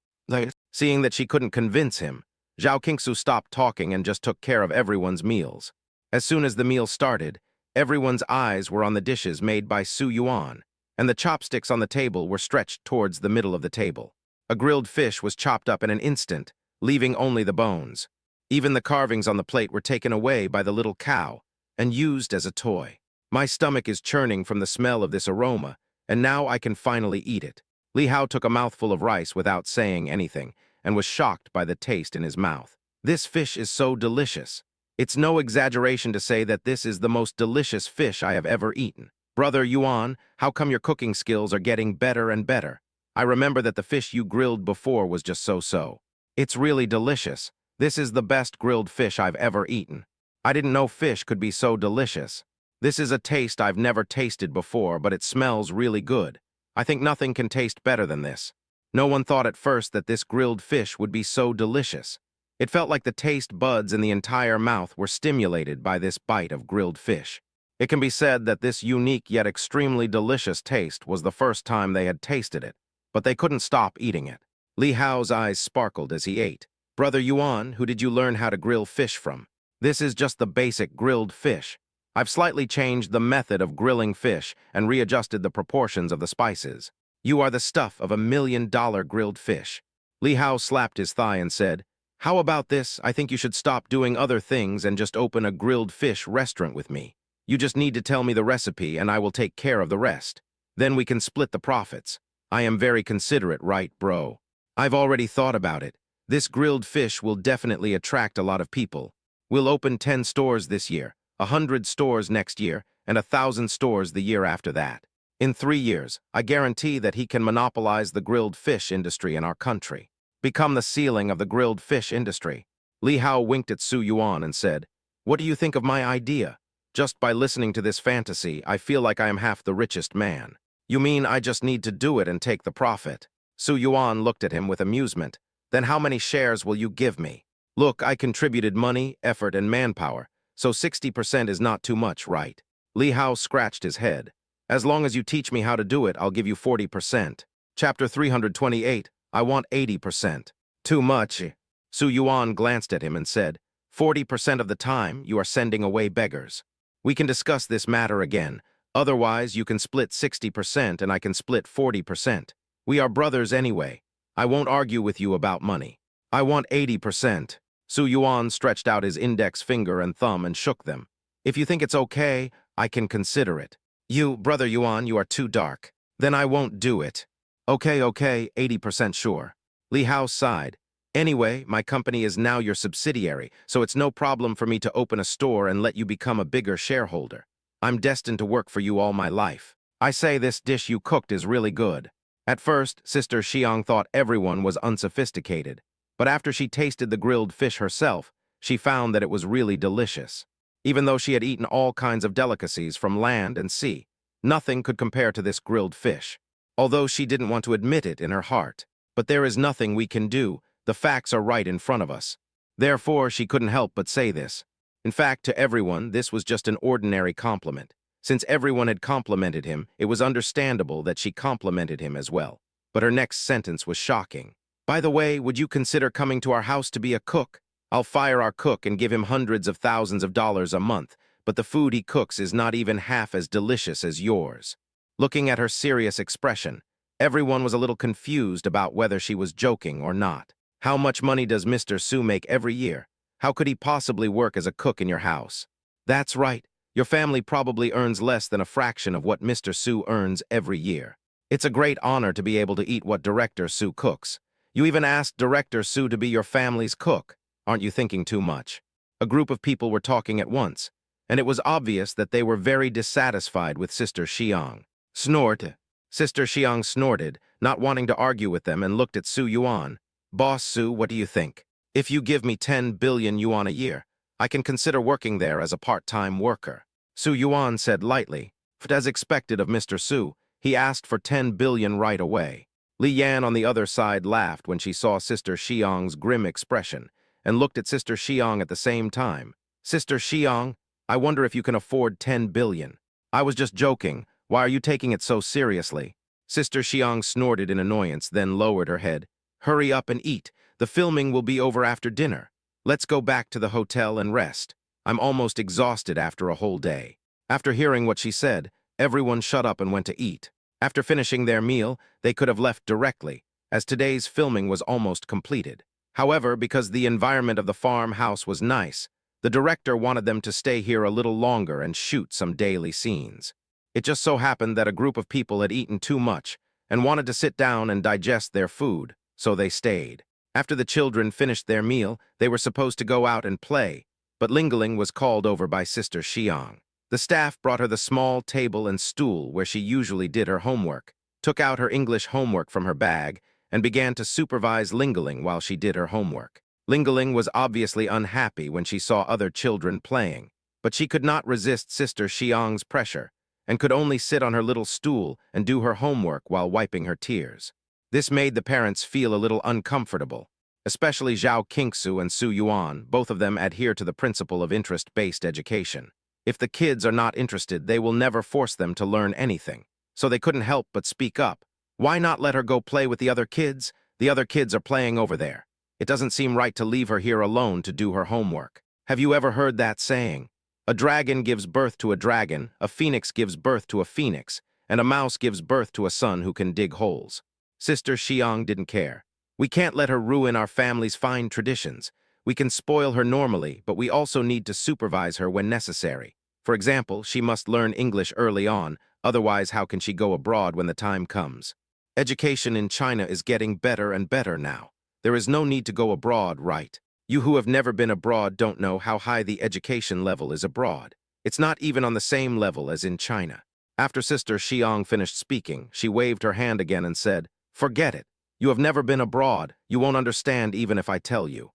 Seeing that she couldn't convince him, Zhao Qingsu stopped talking and just took care of everyone's meals. As soon as the meal started, everyone's eyes were on the dishes made by Su Yuan, and the chopsticks on the table were stretched towards the middle of the table. A grilled fish was chopped up in an instant, leaving only the bones. Even the carvings on the plate were taken away by the little cow and used as a toy. My stomach is churning from the smell of this aroma, and now I can finally eat it. Li Hao took a mouthful of rice without saying anything and was shocked by the taste in his mouth. This fish is so delicious. It's no exaggeration to say that this is the most delicious fish I have ever eaten. Brother Yuan, how come your cooking skills are getting better and better? I remember that the fish you grilled before was just so-so. It's really delicious. This is the best grilled fish I've ever eaten. I didn't know fish could be so delicious. This is a taste I've never tasted before, but it smells really good. I think nothing can taste better than this. No one thought at first that this grilled fish would be so delicious. It felt like the taste buds in the entire mouth were stimulated by this bite of grilled fish. It can be said that this unique yet extremely delicious taste was the first time they had tasted it, but they couldn't stop eating it. Li Hao's eyes sparkled as he ate. Brother Yuan, who did you learn how to grill fish from? This is just the basic grilled fish. I've slightly changed the method of grilling fish and readjusted the proportions of the spices. You are the stuff of $1 million grilled fish. Li Hao slapped his thigh and said, "How about this? I think you should stop doing other things and just open a grilled fish restaurant with me. You just need to tell me the recipe and I will take care of the rest. Then we can split the profits. I am very considerate, right, bro? I've already thought about it. This grilled fish will definitely attract a lot of people. We'll open 10 stores this year, 100 stores next year, and 1,000 stores the year after that. In 3 years, I guarantee that he can monopolize the grilled fish industry in our country. Become the ceiling of the grilled fish industry. Li Hao winked at Su Yuan and said, "What do you think of my idea? Just by listening to this fantasy, I feel like I am half the richest man." "You mean I just need to do it and take the profit?" Su Yuan looked at him with amusement. "Then how many shares will you give me?" "Look, I contributed money, effort, and manpower, so 60% is not too much, right?" Li Hao scratched his head. "As long as you teach me how to do it, I'll give you 40%. Chapter 328, I want 80%. Too much." Su Yuan glanced at him and said, "40% of the time, you are sending away beggars. We can discuss this matter again. Otherwise, you can split 60% and I can split 40%. We are brothers anyway. I won't argue with you about money. I want 80%. Su Yuan stretched out his index finger and thumb and shook them. "If you think it's okay, I can consider it." "You, Brother Yuan, you are too dark. Then I won't do it." Okay, 80% sure." Li Hao sighed. "Anyway, my company is now your subsidiary, so it's no problem for me to open a store and let you become a bigger shareholder. I'm destined to work for you all my life. I say this dish you cooked is really good." At first, Sister Xiang thought everyone was unsophisticated, but after she tasted the grilled fish herself, she found that it was really delicious. Even though she had eaten all kinds of delicacies from land and sea, nothing could compare to this grilled fish. Although she didn't want to admit it in her heart. But there is nothing we can do, the facts are right in front of us. Therefore, she couldn't help but say this. In fact, to everyone, this was just an ordinary compliment. Since everyone had complimented him, it was understandable that she complimented him as well. But her next sentence was shocking. "By the way, would you consider coming to our house to be a cook? I'll fire our cook and give him hundreds of thousands of dollars a month, but the food he cooks is not even half as delicious as yours." Looking at her serious expression, everyone was a little confused about whether she was joking or not. "How much money does Mr. Su make every year? How could he possibly work as a cook in your house?" "That's right. Your family probably earns less than a fraction of what Mr. Su earns every year. It's a great honor to be able to eat what Director Su cooks. You even asked Director Su to be your family's cook. Aren't you thinking too much?" A group of people were talking at once, and it was obvious that they were very dissatisfied with Sister Xiang. "Snort." Sister Xiang snorted, not wanting to argue with them, and looked at Su Yuan. "Boss Su, what do you think? If you give me 10 billion yuan a year, I can consider working there as a part-time worker." Su Yuan said lightly, but as expected of Mr. Su, he asked for 10 billion right away. Li Yan on the other side laughed when she saw Sister Xiang's grim expression, and looked at Sister Xiang at the same time. "Sister Xiang, I wonder if you can afford 10 billion. I was just joking. Why are you taking it so seriously?" Sister Xiang snorted in annoyance, then lowered her head. "Hurry up and eat. The filming will be over after dinner. Let's go back to the hotel and rest. I'm almost exhausted after a whole day." After hearing what she said, everyone shut up and went to eat. After finishing their meal, they could have left directly, as today's filming was almost completed. However, because the environment of the farmhouse was nice, the director wanted them to stay here a little longer and shoot some daily scenes. It just so happened that a group of people had eaten too much and wanted to sit down and digest their food, so they stayed. After the children finished their meal, they were supposed to go out and play, but Lingling was called over by Sister Xiang. The staff brought her the small table and stool where she usually did her homework, took out her English homework from her bag, and began to supervise Lingling while she did her homework. Lingling was obviously unhappy when she saw other children playing, but she could not resist Sister Xiang's pressure, and could only sit on her little stool and do her homework while wiping her tears. This made the parents feel a little uncomfortable, especially Zhao Qingsu and Su Yuan. Both of them adhere to the principle of interest-based education. If the kids are not interested, they will never force them to learn anything. So they couldn't help but speak up. "Why not let her go play with the other kids? The other kids are playing over there. It doesn't seem right to leave her here alone to do her homework." Have you ever heard that saying? A dragon gives birth to a dragon, a phoenix gives birth to a phoenix, and a mouse gives birth to a son who can dig holes. Sister Xiang didn't care. "We can't let her ruin our family's fine traditions. We can spoil her normally, but we also need to supervise her when necessary. For example, she must learn English early on, otherwise how can she go abroad when the time comes? Education in China is getting better and better now. There is no need to go abroad, right? You who have never been abroad don't know how high the education level is abroad. It's not even on the same level as in China. After Sister Xiang finished speaking, she waved her hand again and said, "Forget it. You have never been abroad. You won't understand even if I tell you."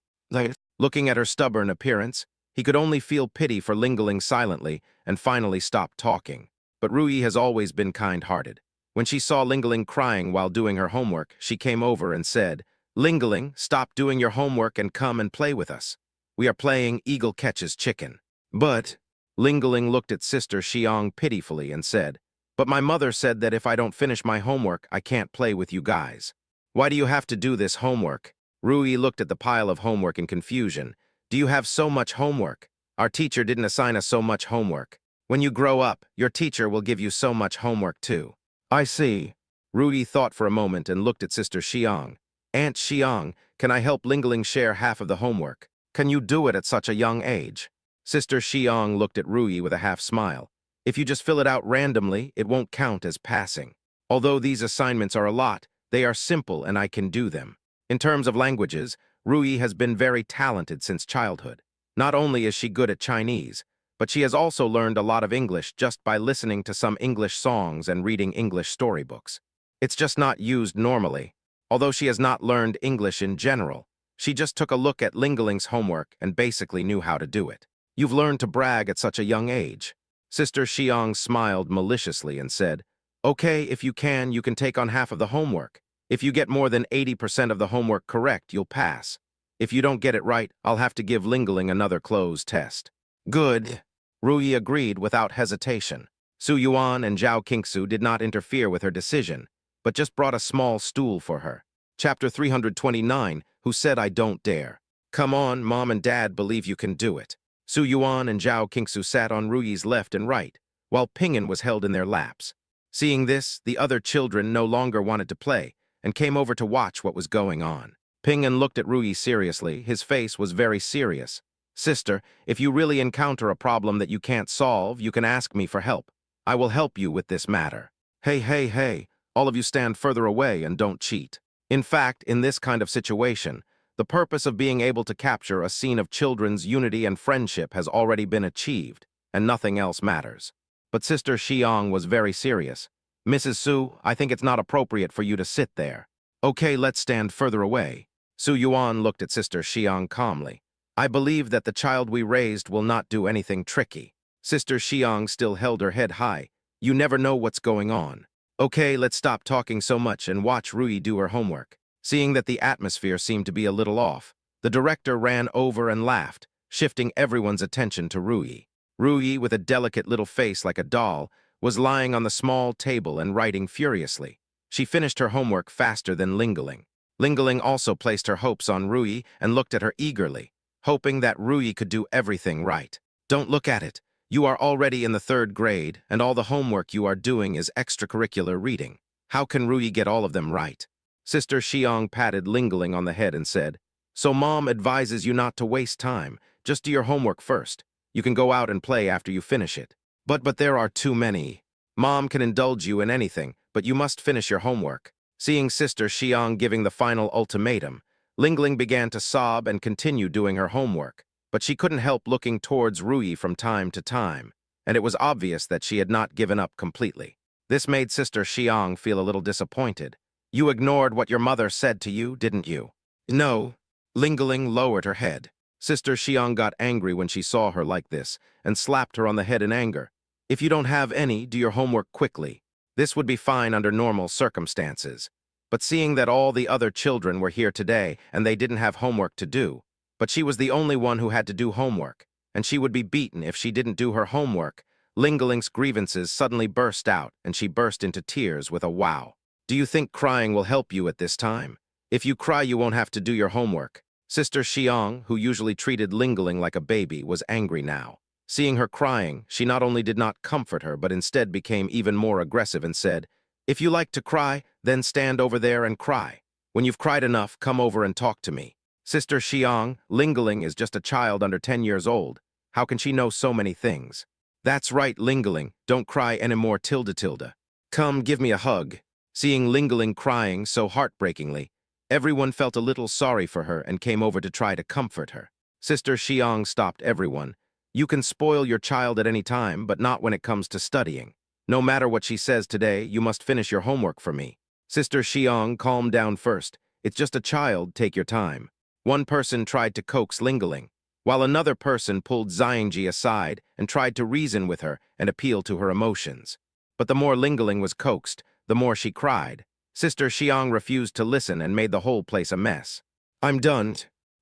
Looking at her stubborn appearance, he could only feel pity for Lingling silently and finally stopped talking. But Rui has always been kind-hearted. When she saw Lingling crying while doing her homework, she came over and said, "Lingling, stop doing your homework and come and play with us. We are playing Eagle Catches Chicken." But Lingling looked at Sister Xiang pitifully and said, "But my mother said that if I don't finish my homework, I can't play with you guys. Why do you have to do this homework?" Rui looked at the pile of homework in confusion. "Do you have so much homework? Our teacher didn't assign us so much homework. When you grow up, your teacher will give you so much homework too." "I see." Rui thought for a moment and looked at Sister Xiang. "Aunt Xiang, can I help Lingling share half of the homework? Can you do it at such a young age?" Sister Xiang looked at Rui with a half-smile. "If you just fill it out randomly, it won't count as passing. Although these assignments are a lot, they are simple and I can do them." In terms of languages, Rui has been very talented since childhood. Not only is she good at Chinese, but she has also learned a lot of English just by listening to some English songs and reading English storybooks. It's just not used normally. Although she has not learned English in general, she just took a look at Lingling's homework and basically knew how to do it. "You've learned to brag at such a young age." Sister Xiang smiled maliciously and said, "Okay, if you can take on half of the homework. If you get more than 80% of the homework correct, you'll pass. If you don't get it right, I'll have to give Lingling another closed test." "Good." Rui agreed without hesitation. Su Yuan and Zhao Qingsu did not interfere with her decision, but just brought a small stool for her. Chapter 329, Who Said I Don't Dare? "Come on, Mom and Dad believe you can do it." Su Yuan and Zhao Qingsu sat on Rui's left and right, while Pinyin was held in their laps. Seeing this, the other children no longer wanted to play, and came over to watch what was going on. Pinyin looked at Rui seriously. His face was very serious. "Sister, if you really encounter a problem that you can't solve, you can ask me for help. I will help you with this matter." Hey, all of you stand further away and don't cheat. In fact, in this kind of situation, the purpose of being able to capture a scene of children's unity and friendship has already been achieved, and nothing else matters. But Sister Xiang was very serious. "Mrs. Su, I think it's not appropriate for you to sit there." "Okay, let's stand further away." Su Yuan looked at Sister Xiang calmly. "I believe that the child we raised will not do anything tricky." Sister Xiang still held her head high. "You never know what's going on." "Okay, let's stop talking so much and watch Rui do her homework." Seeing that the atmosphere seemed to be a little off, the director ran over and laughed, shifting everyone's attention to Rui. Rui, with a delicate little face like a doll, was lying on the small table and writing furiously. She finished her homework faster than Lingling. Lingling also placed her hopes on Rui and looked at her eagerly, hoping that Rui could do everything right. "Don't look at it. You are already in the 3rd grade, and all the homework you are doing is extracurricular reading. How can Rui get all of them right?" Sister Xiang patted Lingling on the head and said, "So Mom advises you not to waste time. Just do your homework first. You can go out and play after you finish it." But there are too many. Mom can indulge you in anything, but you must finish your homework." Seeing Sister Xiang giving the final ultimatum, Lingling began to sob and continue doing her homework, but she couldn't help looking towards Rui from time to time, and it was obvious that she had not given up completely. This made Sister Xiang feel a little disappointed. "You ignored what your mother said to you, didn't you?" "No." Lingling lowered her head. Sister Xiang got angry when she saw her like this, and slapped her on the head in anger. "If you don't have any, do your homework quickly. This would be fine under normal circumstances. But seeing that all the other children were here today and they didn't have homework to do, but she was the only one who had to do homework, and she would be beaten if she didn't do her homework, Lingling's grievances suddenly burst out and she burst into tears with a wow. "Do you think crying will help you at this time? If you cry, you won't have to do your homework." Sister Xiang, who usually treated Lingling like a baby, was angry now. Seeing her crying, she not only did not comfort her, but instead became even more aggressive and said, "If you like to cry, then stand over there and cry. When you've cried enough, come over and talk to me." "Sister Xiang, Lingling is just a child under 10 years old. How can she know so many things?" "That's right, Lingling. Don't cry anymore, tilde. Come, give me a hug." Seeing Lingling crying so heartbreakingly, Everyone felt a little sorry for her and came over to try to comfort her. Sister Xiang stopped everyone. You can spoil your child at any time, but not when it comes to studying. No matter what she says today, you must finish your homework for me. Sister Xiang calmed down first. It's just a child, take your time. One person tried to coax Lingling, while another person pulled Xiangji aside and tried to reason with her and appeal to her emotions. But the more Lingling was coaxed, the more she cried. Sister Xiang refused to listen and made the whole place a mess. I'm done.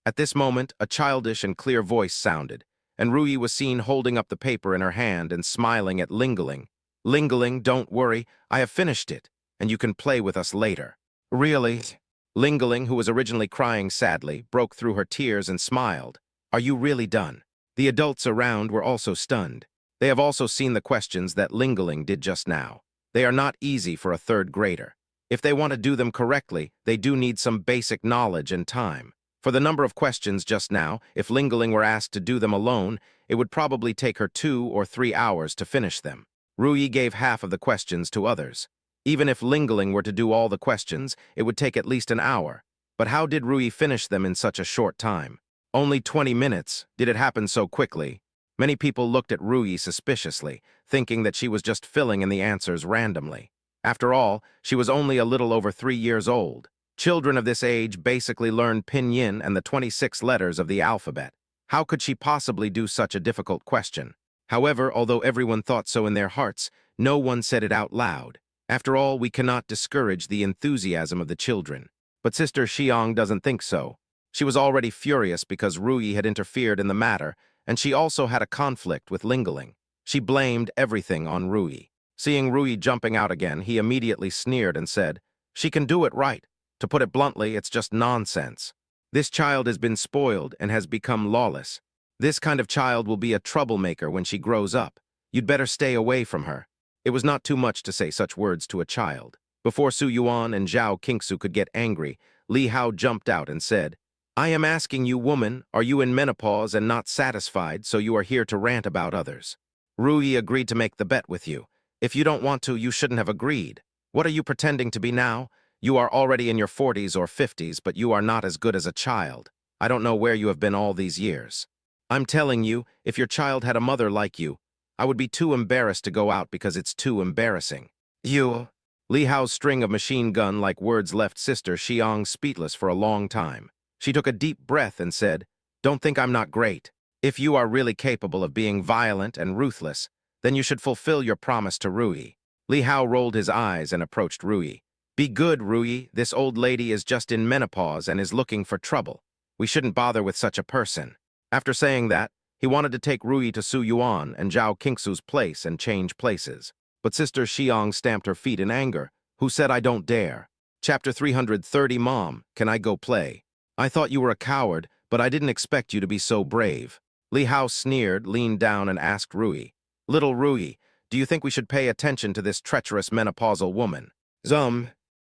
At this moment, a childish and clear voice sounded, and Rui was seen holding up the paper in her hand and smiling at Lingling. Lingling, don't worry, I have finished it, and you can play with us later. Really? Lingling, who was originally crying sadly, broke through her tears and smiled. Are you really done? The adults around were also stunned. They have also seen the questions that Lingling did just now. They are not easy for a third grader. If they want to do them correctly, they do need some basic knowledge and time. For the number of questions just now, if Lingling were asked to do them alone, it would probably take her 2 or 3 hours to finish them. Rui gave half of the questions to others. Even if Lingling were to do all the questions, it would take at least an hour. But how did Rui finish them in such a short time? Only 20 minutes. Did it happen so quickly? Many people looked at Rui suspiciously, thinking that she was just filling in the answers randomly. After all, she was only a little over 3 years old. Children of this age basically learn pinyin and the 26 letters of the alphabet. How could she possibly do such a difficult question? However, although everyone thought so in their hearts, no one said it out loud. After all, we cannot discourage the enthusiasm of the children. But Sister Xiang doesn't think so. She was already furious because Rui had interfered in the matter, and she also had a conflict with Lingling. She blamed everything on Rui. Seeing Rui jumping out again, he immediately sneered and said, "She can do it right. To put it bluntly, it's just nonsense. This child has been spoiled and has become lawless. This kind of child will be a troublemaker when she grows up. You'd better stay away from her." It was not too much to say such words to a child. Before Su Yuan and Zhao Qingsu could get angry, Li Hao jumped out and said, "I am asking you, woman, are you in menopause and not satisfied, so you are here to rant about others?" Rui agreed to make the bet with you. If you don't want to, you shouldn't have agreed. What are you pretending to be now? You are already in your 40s or 50s, but you are not as good as a child. I don't know where you have been all these years. I'm telling you, if your child had a mother like you, I would be too embarrassed to go out because it's too embarrassing. You. Li Hao's string of machine gun-like words left Sister Xiang speechless for a long time. She took a deep breath and said, "Don't think I'm not great. If you are really capable of being violent and ruthless, then you should fulfill your promise to Rui." Li Hao rolled his eyes and approached Rui. "Be good, Rui. This old lady is just in menopause and is looking for trouble. We shouldn't bother with such a person." After saying that, he wanted to take Rui to Su Yuan and Zhao Qingsu's place and change places. But Sister Xiang stamped her feet in anger. "Who said I don't dare?" Chapter 330, Mom, can I go play? I thought you were a coward, but I didn't expect you to be so brave. Li Hao sneered, leaned down, and asked Rui, "Little Rui, do you think we should pay attention to this treacherous menopausal woman?"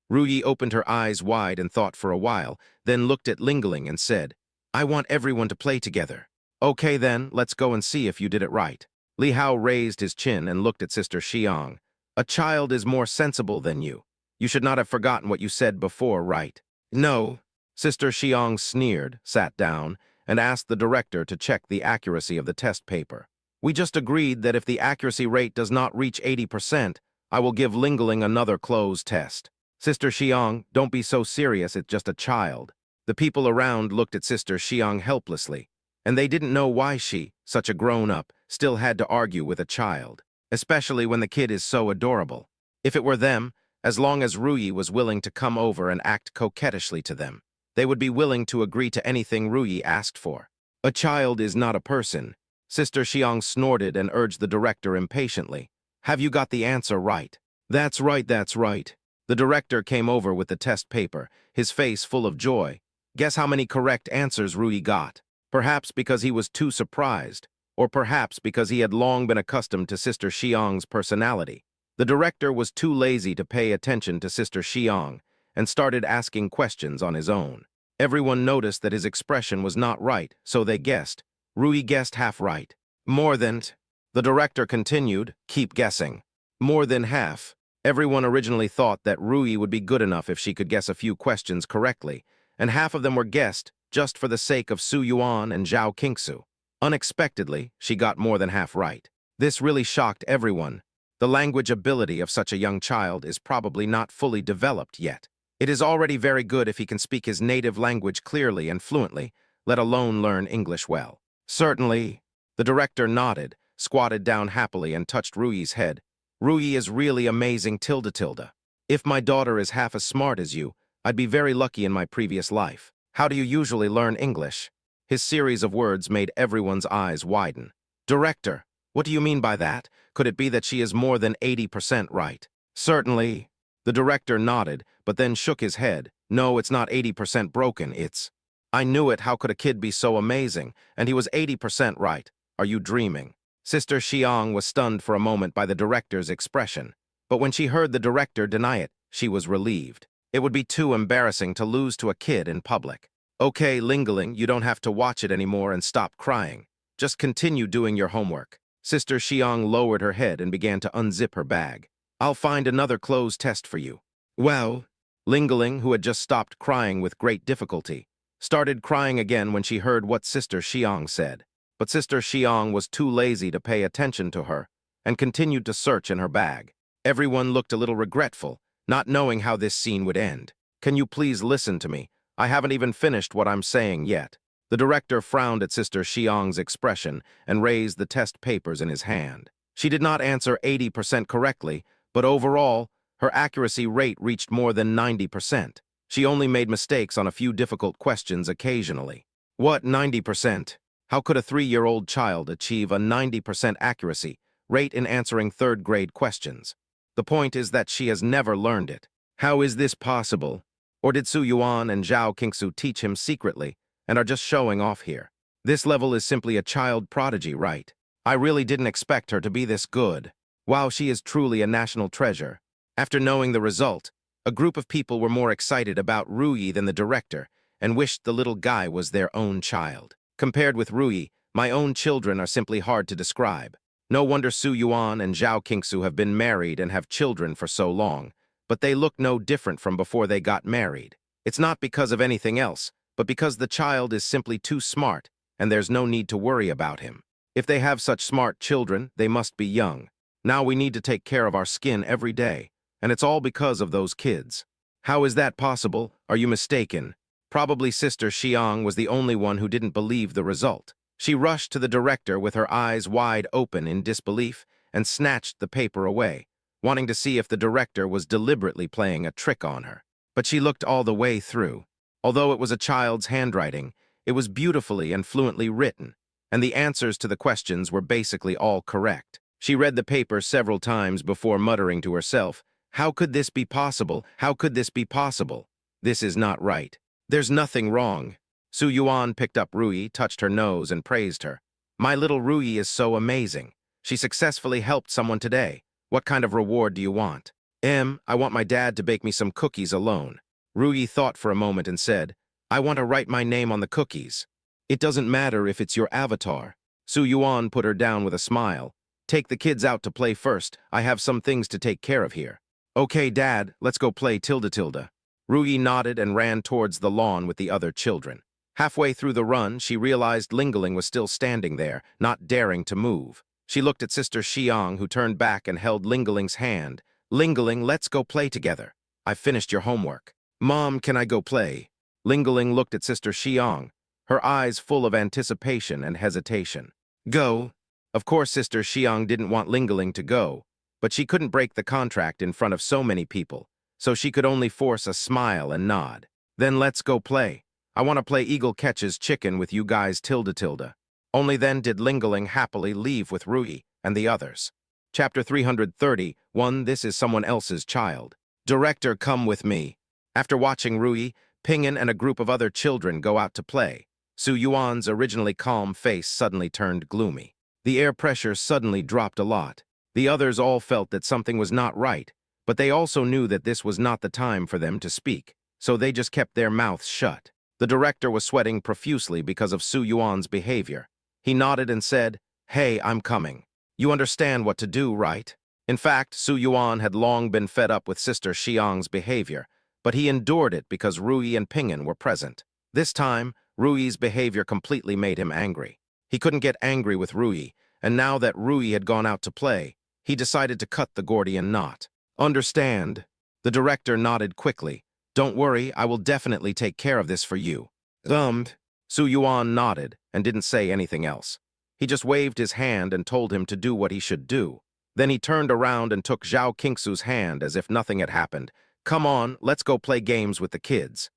Rui opened her eyes wide and thought for a while, then looked at Lingling and said, "I want everyone to play together." "Okay then, let's go and see if you did it right." Li Hao raised his chin and looked at Sister Xiang. "A child is more sensible than you. You should not have forgotten what you said before, right?" "No." Sister Xiang sneered, sat down, and asked the director to check the accuracy of the test paper. "We just agreed that if the accuracy rate does not reach 80%, I will give Lingling another closed test." "Sister Xiang, don't be so serious, it's just a child." The people around looked at Sister Xiang helplessly, and they didn't know why she, such a grown-up, still had to argue with a child, especially when the kid is so adorable. If it were them, as long as Rui was willing to come over and act coquettishly to them, they would be willing to agree to anything Rui asked for. "A child is not a person." Sister Xiang snorted and urged the director impatiently. "Have you got the answer right?" That's right, that's right." The director came over with the test paper, his face full of joy. Guess how many correct answers Rui got? Perhaps because he was too surprised, or perhaps because he had long been accustomed to Sister Xiang's personality. The director was too lazy to pay attention to Sister Xiang and started asking questions on his own. Everyone noticed that his expression was not right, so they guessed. Rui guessed half right. "More than..." The director continued, "Keep guessing." "More than half." Everyone originally thought that Rui would be good enough if she could guess a few questions correctly, and half of them were guessed just for the sake of Su Yuan and Zhao Qingsu. Unexpectedly, she got more than half right. This really shocked everyone. The language ability of such a young child is probably not fully developed yet. It is already very good if he can speak his native language clearly and fluently, let alone learn English well. Certainly. The director nodded, squatted down happily, and touched Ruyi's head. Ruyi is really amazing tilde tilde. If my daughter is half as smart as you, I'd be very lucky in my previous life. How do you usually learn English? His series of words made everyone's eyes widen. Director, what do you mean by that? Could it be that she is more than 80% right? Certainly. The director nodded, but then shook his head. No, it's not 80% broken, it's... I knew it, how could a kid be so amazing? And he was 80% right. Are you dreaming? Sister Xiang was stunned for a moment by the director's expression. But when she heard the director deny it, she was relieved. It would be too embarrassing to lose to a kid in public. Okay, Lingling, you don't have to watch it anymore and stop crying. Just continue doing your homework. Sister Xiang lowered her head and began to unzip her bag. I'll find another clothes test for you. Well, Lingling, who had just stopped crying with great difficulty, started crying again when she heard what Sister Xiang said. But Sister Xiang was too lazy to pay attention to her and continued to search in her bag. Everyone looked a little regretful, not knowing how this scene would end. Can you please listen to me? I haven't even finished what I'm saying yet. The director frowned at Sister Xiang's expression and raised the test papers in his hand. She did not answer 80% correctly, but overall, her accuracy rate reached more than 90%. She only made mistakes on a few difficult questions occasionally. What 90%? How could a 3-year-old child achieve a 90% accuracy rate in answering third-grade questions? The point is that she has never learned it. How is this possible? Or did Su Yuan and Zhao Qingsu teach him secretly and are just showing off here? This level is simply a child prodigy, right? I really didn't expect her to be this good. Wow, she is truly a national treasure. After knowing the result, a group of people were more excited about Ruyi than the director and wished the little guy was their own child. Compared with Ruyi, my own children are simply hard to describe. No wonder Su Yuan and Zhao Qingsu have been married and have children for so long, but they look no different from before they got married. It's not because of anything else, but because the child is simply too smart and there's no need to worry about him. If they have such smart children, they must be young. Now we need to take care of our skin every day, and it's all because of those kids. How is that possible? Are you mistaken? Probably Sister Xiang was the only one who didn't believe the result. She rushed to the director with her eyes wide open in disbelief and snatched the paper away, wanting to see if the director was deliberately playing a trick on her. But she looked all the way through. Although it was a child's handwriting, it was beautifully and fluently written, and the answers to the questions were basically all correct. She read the paper several times before muttering to herself, "How could this be possible? How could this be possible? This is not right. There's nothing wrong." Su Yuan picked up Ruyi, touched her nose, and praised her. "My little Ruyi is so amazing. She successfully helped someone today. What kind of reward do you want?" I want my dad to bake me some cookies alone." Ruyi thought for a moment and said, "I want to write my name on the cookies." "It doesn't matter if it's your avatar." Su Yuan put her down with a smile. "Take the kids out to play first. I have some things to take care of here." "Okay, Dad, let's go play tilde tilde." Ruyi nodded and ran towards the lawn with the other children. Halfway through the run, she realized Lingling was still standing there, not daring to move. She looked at Sister Xiang, who turned back and held Lingling's hand. "Lingling, let's go play together. I've finished your homework." "Mom, can I go play?" Lingling looked at Sister Xiang, her eyes full of anticipation and hesitation. "Go." Of course, Sister Xiang didn't want Lingling to go, but she couldn't break the contract in front of so many people, so she could only force a smile and nod. "Then let's go play. I want to play Eagle Catches Chicken with you guys tilde tilde." Only then did Lingling happily leave with Ruyi and the others. Chapter 331, This is Someone Else's Child. Director, come with me. After watching Ruyi, Ping'an and a group of other children go out to play, Su Yuan's originally calm face suddenly turned gloomy. The air pressure suddenly dropped a lot. The others all felt that something was not right, but they also knew that this was not the time for them to speak, so they just kept their mouths shut. The director was sweating profusely because of Su Yuan's behavior. He nodded and said, "Hey, I'm coming. You understand what to do, right?" In fact, Su Yuan had long been fed up with Sister Xiang's behavior, but he endured it because Rui and Pingan were present. This time, Rui's behavior completely made him angry. He couldn't get angry with Rui, and now that Rui had gone out to play, he decided to cut the Gordian knot. Understand? The director nodded quickly. Don't worry, I will definitely take care of this for you. Su Yuan nodded and didn't say anything else. He just waved his hand and told him to do what he should do. Then he turned around and took Zhao Qingsu's hand as if nothing had happened. Come on, let's go play games with the kids.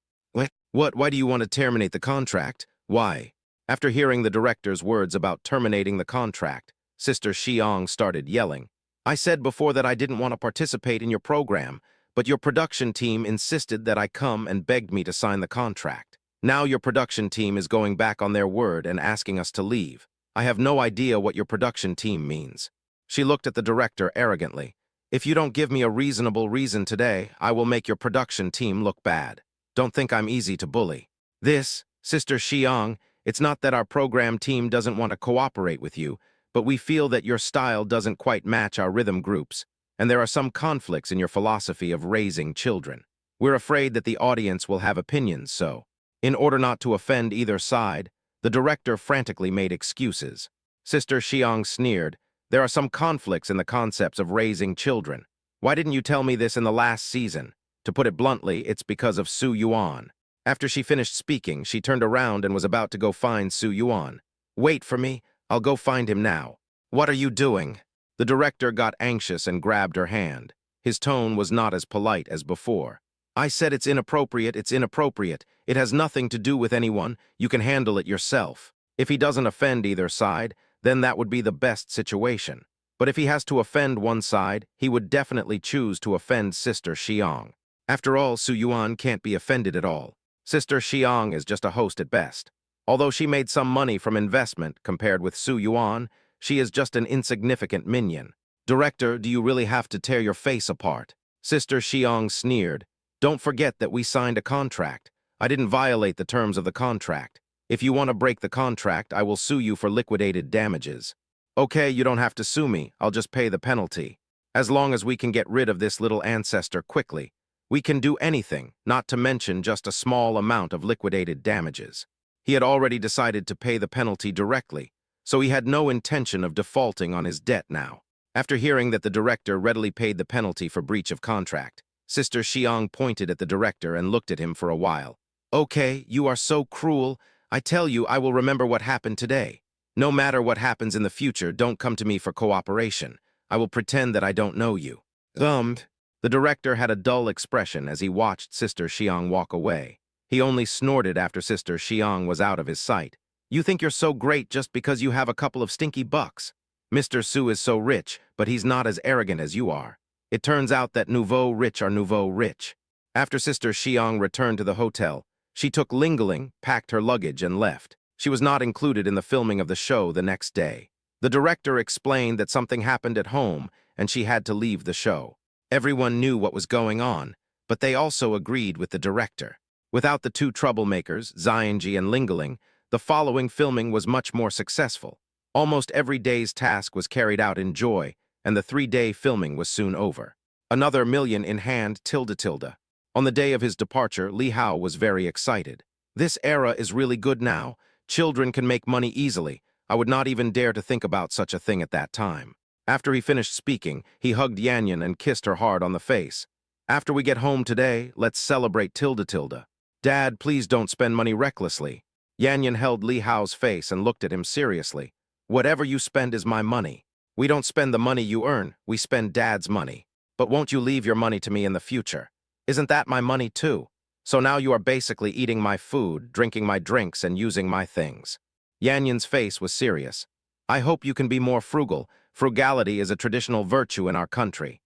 What? Why do you want to terminate the contract? Why? After hearing the director's words about terminating the contract, Sister Xiang started yelling. I said before that I didn't want to participate in your program, but your production team insisted that I come and begged me to sign the contract. Now your production team is going back on their word and asking us to leave. I have no idea what your production team means. She looked at the director arrogantly. If you don't give me a reasonable reason today, I will make your production team look bad. Don't think I'm easy to bully. Sister Xiang, it's not that our program team doesn't want to cooperate with you, but we feel that your style doesn't quite match our rhythm groups, and there are some conflicts in your philosophy of raising children. We're afraid that the audience will have opinions, so, in order not to offend either side, the director frantically made excuses. Sister Xiang sneered. There are some conflicts in the concepts of raising children. Why didn't you tell me this in the last season? To put it bluntly, it's because of Su Yuan. After she finished speaking, she turned around and was about to go find Su Yuan. Wait for me, I'll go find him now. What are you doing? The director got anxious and grabbed her hand. His tone was not as polite as before. I said it's inappropriate, it's inappropriate. It has nothing to do with anyone, you can handle it yourself. If he doesn't offend either side, then that would be the best situation. But if he has to offend one side, he would definitely choose to offend Sister Xiang. After all, Su Yuan can't be offended at all. Sister Xiang is just a host at best. Although she made some money from investment compared with Su Yuan, she is just an insignificant minion. Director, do you really have to tear your face apart? Sister Xiang sneered. Don't forget that we signed a contract. I didn't violate the terms of the contract. If you want to break the contract, I will sue you for liquidated damages. Okay, you don't have to sue me, I'll just pay the penalty. As long as we can get rid of this little ancestor quickly. We can do anything, not to mention just a small amount of liquidated damages. He had already decided to pay the penalty directly, so he had no intention of defaulting on his debt now. After hearing that the director readily paid the penalty for breach of contract, Sister Xiang pointed at the director and looked at him for a while. Okay, you are so cruel. I tell you, I will remember what happened today. No matter what happens in the future, don't come to me for cooperation. I will pretend that I don't know you. The director had a dull expression as he watched Sister Xiang walk away. He only snorted after Sister Xiang was out of his sight. You think you're so great just because you have a couple of stinky bucks. Mr. Su is so rich, but he's not as arrogant as you are. It turns out that nouveau rich are nouveau rich. After Sister Xiang returned to the hotel, she took Lingling, packed her luggage, and left. She was not included in the filming of the show the next day. The director explained that something happened at home, and she had to leave the show. Everyone knew what was going on, but they also agreed with the director. Without the two troublemakers, Xianji and Lingling, the following filming was much more successful. Almost every day's task was carried out in joy, and the 3-day filming was soon over. Another million in hand, tilde. On the day of his departure, Li Hao was very excited. This era is really good now. Children can make money easily. I would not even dare to think about such a thing at that time. After he finished speaking, he hugged Yanyan and kissed her hard on the face. After we get home today, let's celebrate tilde. Dad, please don't spend money recklessly. Yanyan held Li Hao's face and looked at him seriously. Whatever you spend is my money. We don't spend the money you earn, we spend Dad's money. But won't you leave your money to me in the future? Isn't that my money too? So now you are basically eating my food, drinking my drinks, and using my things. Yanyan's face was serious. I hope you can be more frugal. Frugality is a traditional virtue in our country.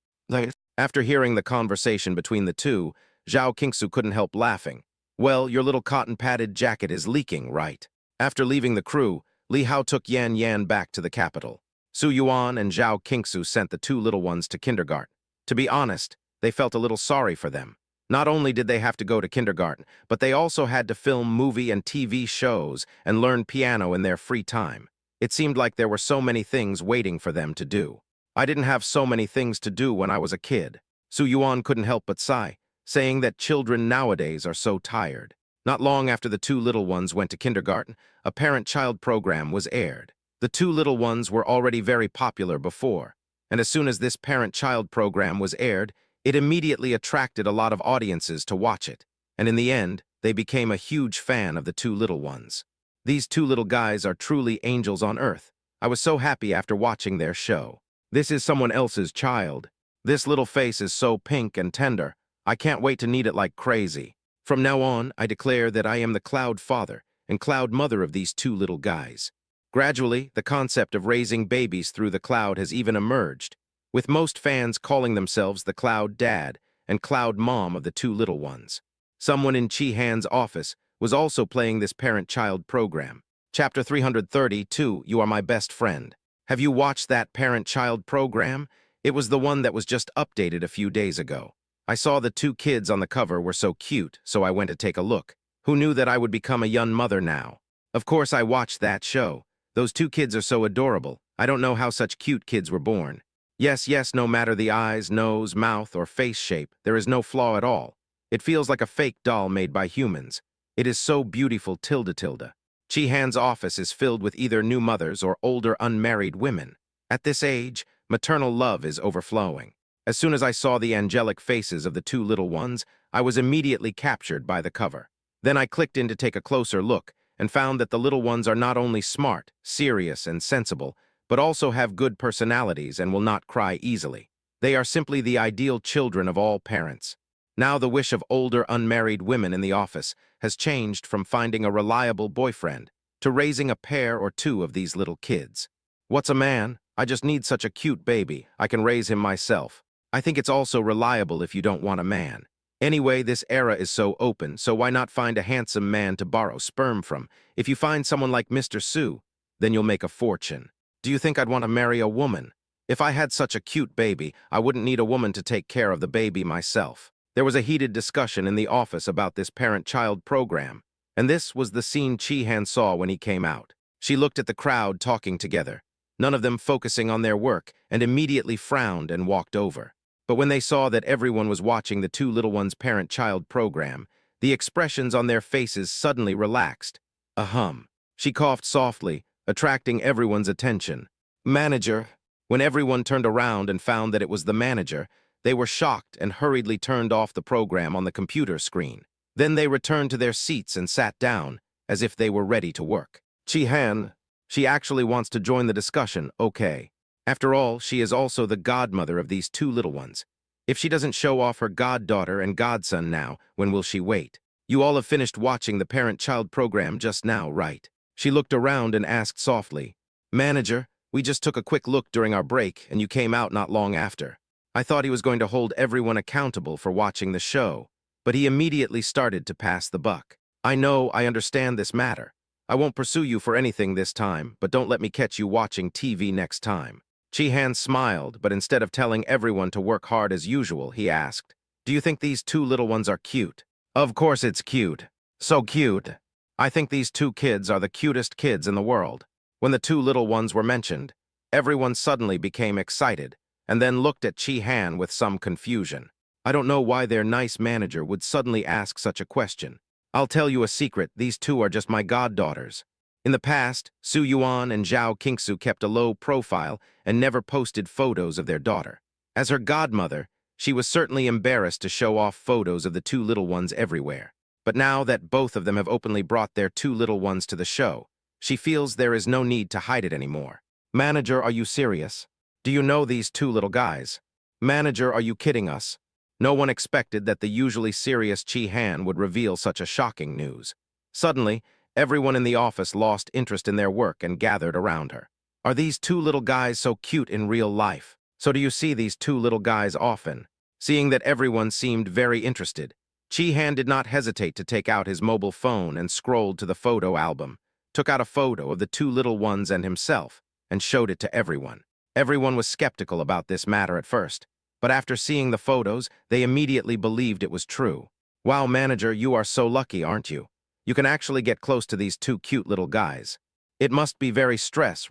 After hearing the conversation between the two, Zhao Qingsu couldn't help laughing. Well, your little cotton-padded jacket is leaking, right? After leaving the crew, Li Hao took Yan back to the capital. Su Yuan and Zhao Qingsu sent the two little ones to kindergarten. To be honest, they felt a little sorry for them. Not only did they have to go to kindergarten, but they also had to film movie and TV shows and learn piano in their free time. It seemed like there were so many things waiting for them to do. I didn't have so many things to do when I was a kid. Su Yuan couldn't help but sigh. saying that children nowadays are so tired. Not long after the two little ones went to kindergarten, a parent-child program was aired. The two little ones were already very popular before, and as soon as this parent-child program was aired, it immediately attracted a lot of audiences to watch it, and in the end, they became a huge fan of the two little ones. These two little guys are truly angels on earth. I was so happy after watching their show. This is someone else's child. This little face is so pink and tender. I can't wait to knead it like crazy. From now on, I declare that I am the Cloud father and Cloud mother of these two little guys. Gradually, the concept of raising babies through the Cloud has even emerged, with most fans calling themselves the Cloud dad and Cloud mom of the two little ones. Someone in Chi Han's office was also playing this parent-child program. Chapter 332, You Are My Best Friend. Have you watched that parent-child program? It was the one that was just updated a few days ago. I saw the two kids on the cover were so cute, so I went to take a look. Who knew that I would become a young mother now? Of course I watched that show. Those two kids are so adorable. I don't know how such cute kids were born. Yes, no matter the eyes, nose, mouth, or face shape, there is no flaw at all. It feels like a fake doll made by humans. It is so beautiful, tilde. Chi Han's office is filled with either new mothers or older unmarried women. At this age, maternal love is overflowing. As soon as I saw the angelic faces of the two little ones, I was immediately captured by the cover. Then I clicked in to take a closer look and found that the little ones are not only smart, serious, and sensible, but also have good personalities and will not cry easily. They are simply the ideal children of all parents. Now the wish of older unmarried women in the office has changed from finding a reliable boyfriend to raising a pair or two of these little kids. What's a man? I just need such a cute baby. I can raise him myself. I think it's also reliable if you don't want a man. Anyway, this era is so open, so why not find a handsome man to borrow sperm from? If you find someone like Mr. Sue, then you'll make a fortune. Do you think I'd want to marry a woman? If I had such a cute baby, I wouldn't need a woman to take care of the baby myself. There was a heated discussion in the office about this parent-child program, and this was the scene Chi Han saw when he came out. She looked at the crowd talking together, none of them focusing on their work, and immediately frowned and walked over. But when they saw that everyone was watching the two little ones' parent-child program, the expressions on their faces suddenly relaxed. Ahem. She coughed softly, attracting everyone's attention. Manager. When everyone turned around and found that it was the manager, they were shocked and hurriedly turned off the program on the computer screen. Then they returned to their seats and sat down, as if they were ready to work. Chi Han, she actually wants to join the discussion, okay. After all, she is also the godmother of these two little ones. If she doesn't show off her goddaughter and godson now, when will she wait? You all have finished watching the parent-child program just now, right? She looked around and asked softly, Manager, we just took a quick look during our break and you came out not long after. I thought he was going to hold everyone accountable for watching the show, but he immediately started to pass the buck. I know, I understand this matter. I won't pursue you for anything this time, but don't let me catch you watching TV next time. Chi Han smiled, but instead of telling everyone to work hard as usual, he asked, Do you think these two little ones are cute? Of course it's cute. So cute. I think these two kids are the cutest kids in the world. When the two little ones were mentioned, everyone suddenly became excited, and then looked at Chi Han with some confusion. I don't know why their nice manager would suddenly ask such a question. I'll tell you a secret, these two are just my goddaughters. In the past, Su Yuan and Zhao Qingsu kept a low profile and never posted photos of their daughter. As her godmother, she was certainly embarrassed to show off photos of the two little ones everywhere. But now that both of them have openly brought their two little ones to the show, she feels there is no need to hide it anymore. Manager, are you serious? Do you know these two little guys? Manager, are you kidding us? No one expected that the usually serious Chi Han would reveal such a shocking news. Suddenly, everyone in the office lost interest in their work and gathered around her. Are these two little guys so cute in real life? So do you see these two little guys often? Seeing that everyone seemed very interested, Chi Han did not hesitate to take out his mobile phone and scrolled to the photo album, took out a photo of the two little ones and himself, and showed it to everyone. Everyone was skeptical about this matter at first, but after seeing the photos, they immediately believed it was true. Wow, manager, you are so lucky, aren't you? You can actually get close to these two cute little guys. It must be very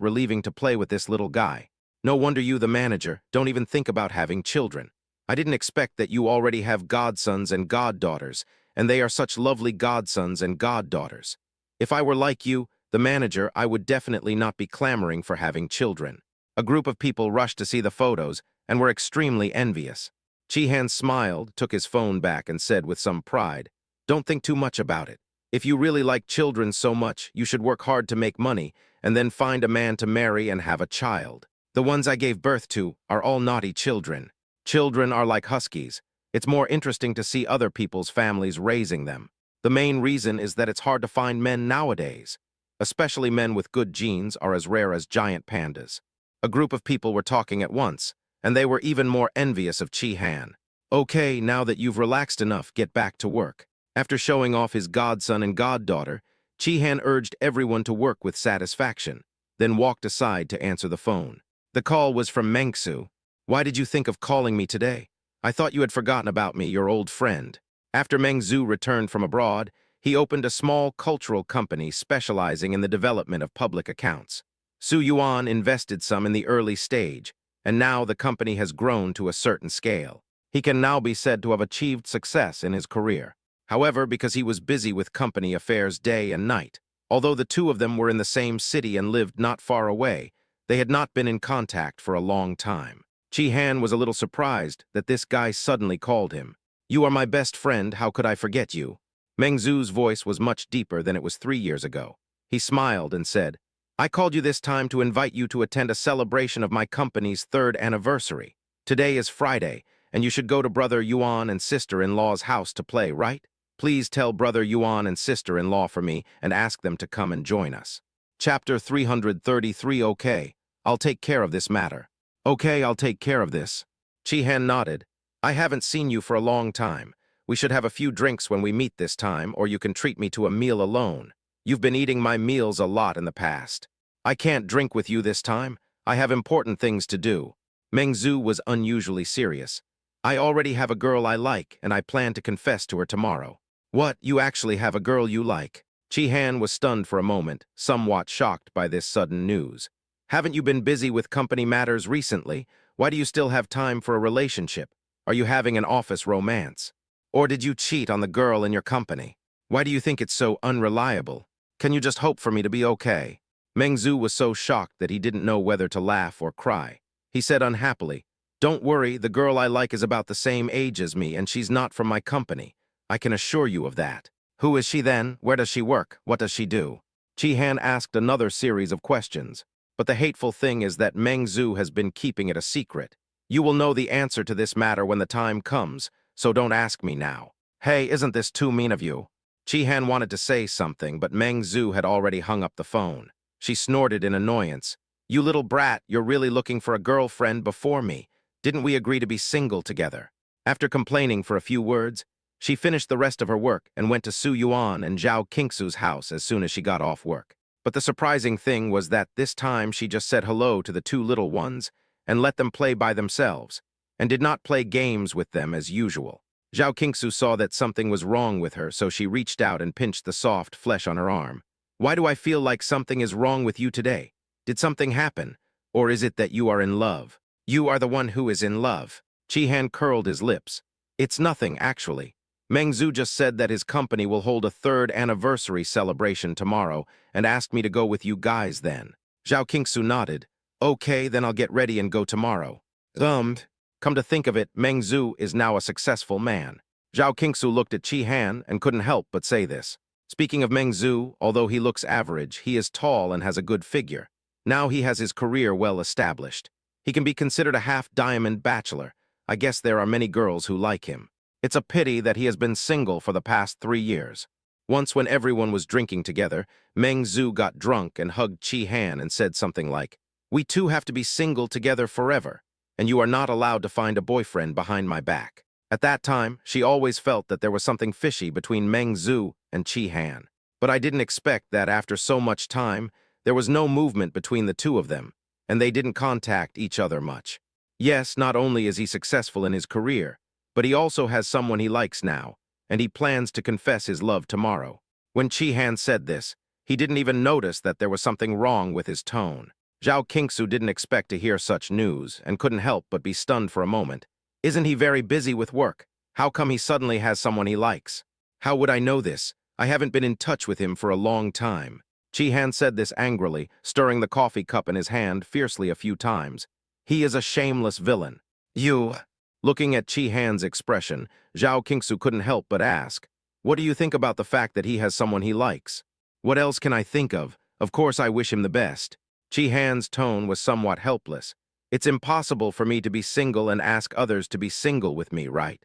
relieving to play with this little guy. No wonder you, the manager, don't even think about having children. I didn't expect that you already have godsons and goddaughters, and they are such lovely godsons and goddaughters. If I were like you, the manager, I would definitely not be clamoring for having children. A group of people rushed to see the photos and were extremely envious. Chihan smiled, took his phone back, and said with some pride, "Don't think too much about it. If you really like children so much, you should work hard to make money and then find a man to marry and have a child. The ones I gave birth to are all naughty children. Children are like huskies. It's more interesting to see other people's families raising them. The main reason is that it's hard to find men nowadays. Especially men with good genes are as rare as giant pandas." A group of people were talking at once, and they were even more envious of Chihan. "Okay, now that you've relaxed enough, get back to work." After showing off his godson and goddaughter, Chihan urged everyone to work with satisfaction, then walked aside to answer the phone. The call was from Mengzu. "Why did you think of calling me today? I thought you had forgotten about me, your old friend." After Mengzu returned from abroad, he opened a small cultural company specializing in the development of public accounts. Su Yuan invested some in the early stage, and now the company has grown to a certain scale. He can now be said to have achieved success in his career. However, because he was busy with company affairs day and night, although the two of them were in the same city and lived not far away, they had not been in contact for a long time. Chihan was a little surprised that this guy suddenly called him. "You are my best friend, how could I forget you?" Mengzu's voice was much deeper than it was 3 years ago. He smiled and said, "I called you this time to invite you to attend a celebration of my company's 3rd anniversary. Today is Friday, and you should go to Brother Yuan and sister-in-law's house to play, right? Please tell Brother Yuan and sister-in-law for me and ask them to come and join us." Chapter 333. "Okay, I'll take care of this matter." "Okay, I'll take care of this." Chihan nodded. "I haven't seen you for a long time. We should have a few drinks when we meet this time, or you can treat me to a meal alone. You've been eating my meals a lot in the past." "I can't drink with you this time. I have important things to do." Mengzu was unusually serious. "I already have a girl I like, and I plan to confess to her tomorrow." "What, you actually have a girl you like?" Chihan was stunned for a moment, somewhat shocked by this sudden news. "Haven't you been busy with company matters recently? Why do you still have time for a relationship? Are you having an office romance? Or did you cheat on the girl in your company? Why do you think it's so unreliable? Can you just hope for me to be okay?" Mengzu was so shocked that he didn't know whether to laugh or cry. He said unhappily, "Don't worry, the girl I like is about the same age as me, and she's not from my company. I can assure you of that." "Who is she then? Where does she work? What does she do?" Chihan asked another series of questions. But the hateful thing is that Mengzu has been keeping it a secret. "You will know the answer to this matter when the time comes, so don't ask me now." "Hey, isn't this too mean of you?" Chihan wanted to say something, but Mengzu had already hung up the phone. She snorted in annoyance. "You little brat, you're really looking for a girlfriend before me. Didn't we agree to be single together?" After complaining for a few words, she finished the rest of her work and went to Su Yuan and Zhao Qingsu's house as soon as she got off work. But the surprising thing was that this time she just said hello to the two little ones and let them play by themselves, and did not play games with them as usual. Zhao Qingsu saw that something was wrong with her, so she reached out and pinched the soft flesh on her arm. "Why do I feel like something is wrong with you today? Did something happen? Or is it that you are in love?" "You are the one who is in love." Chihan curled his lips. "It's nothing, actually. Mengzu just said that his company will hold a 3rd anniversary celebration tomorrow and asked me to go with you guys then." Zhao Qingsu nodded. "Okay, then I'll get ready and go tomorrow." Come to think of it, Mengzu is now a successful man. Zhao Qingsu looked at Chihan and couldn't help but say this. Speaking of Mengzu, although he looks average, he is tall and has a good figure. Now he has his career well established. He can be considered a half-diamond bachelor. I guess there are many girls who like him. It's a pity that he has been single for the past 3 years. Once when everyone was drinking together, Mengzu got drunk and hugged Chihan and said something like, "We two have to be single together forever, and you are not allowed to find a boyfriend behind my back." At that time, she always felt that there was something fishy between Mengzu and Chihan. But I didn't expect that after so much time, there was no movement between the two of them, and they didn't contact each other much. Yes, not only is he successful in his career, but he also has someone he likes now, and he plans to confess his love tomorrow. When Chihan said this, he didn't even notice that there was something wrong with his tone. Zhao Qingsu didn't expect to hear such news and couldn't help but be stunned for a moment. Isn't he very busy with work? How come he suddenly has someone he likes? How would I know this? I haven't been in touch with him for a long time. Chi-Han said this angrily, stirring the coffee cup in his hand fiercely a few times. He is a shameless villain. You... Looking at Chi-Han's expression, Zhao Qingsu couldn't help but ask, what do you think about the fact that he has someone he likes? What else can I think of? Of course I wish him the best. Chi-Han's tone was somewhat helpless. It's impossible for me to be single and ask others to be single with me, right?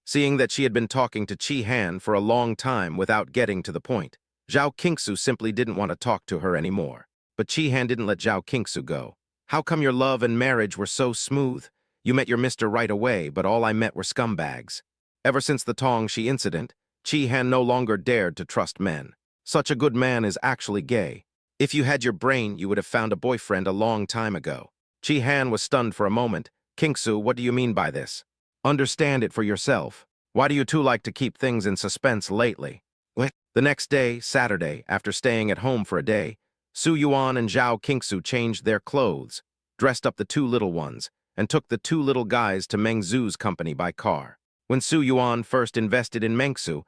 Seeing that she had been talking to Chi-Han for a long time without getting to the point, Zhao Qingsu simply didn't want to talk to her anymore. But Chi-Han didn't let Zhao Qingsu go. How come your love and marriage were so smooth? You met your mister right away, but all I met were scumbags. Ever since the Tongxi incident, Chi-Han no longer dared to trust men. Such a good man is actually gay. If you had your brain, you would have found a boyfriend a long time ago. Chi-Han was stunned for a moment. Qingsu, what do you mean by this? Understand it for yourself. Why do you two like to keep things in suspense lately? What? The next day, Saturday, after staying at home for a day, Su Yuan and Zhao Qingsu changed their clothes, dressed up the two little ones, and took the two little guys to Meng Zhu's company by car. When Su Yuan first invested in Meng Zhu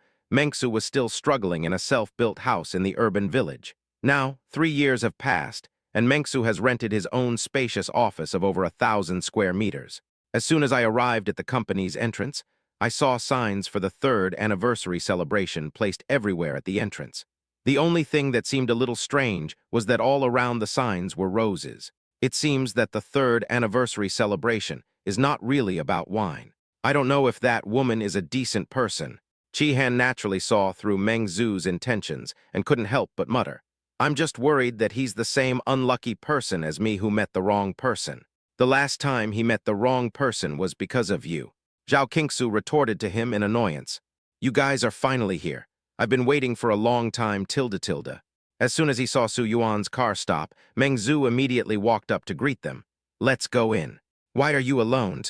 was still struggling in a self-built house in the urban village. Now, 3 years have passed, and Meng Zhu has rented his own spacious office of over 1,000 square meters. As soon as I arrived at the company's entrance, I saw signs for the 3rd anniversary celebration placed everywhere at the entrance. The only thing that seemed a little strange was that all around the signs were roses. It seems that the 3rd anniversary celebration is not really about wine. I don't know if that woman is a decent person. Chi-Han naturally saw through Meng Zhu's intentions and couldn't help but mutter, I'm just worried that he's the same unlucky person as me who met the wrong person. The last time he met the wrong person was because of you. Zhao Qingsu retorted to him in annoyance. You guys are finally here. I've been waiting for a long time, tilde. As soon as he saw Su Yuan's car stop, Meng Zhu immediately walked up to greet them. Let's go in. Why are you alone?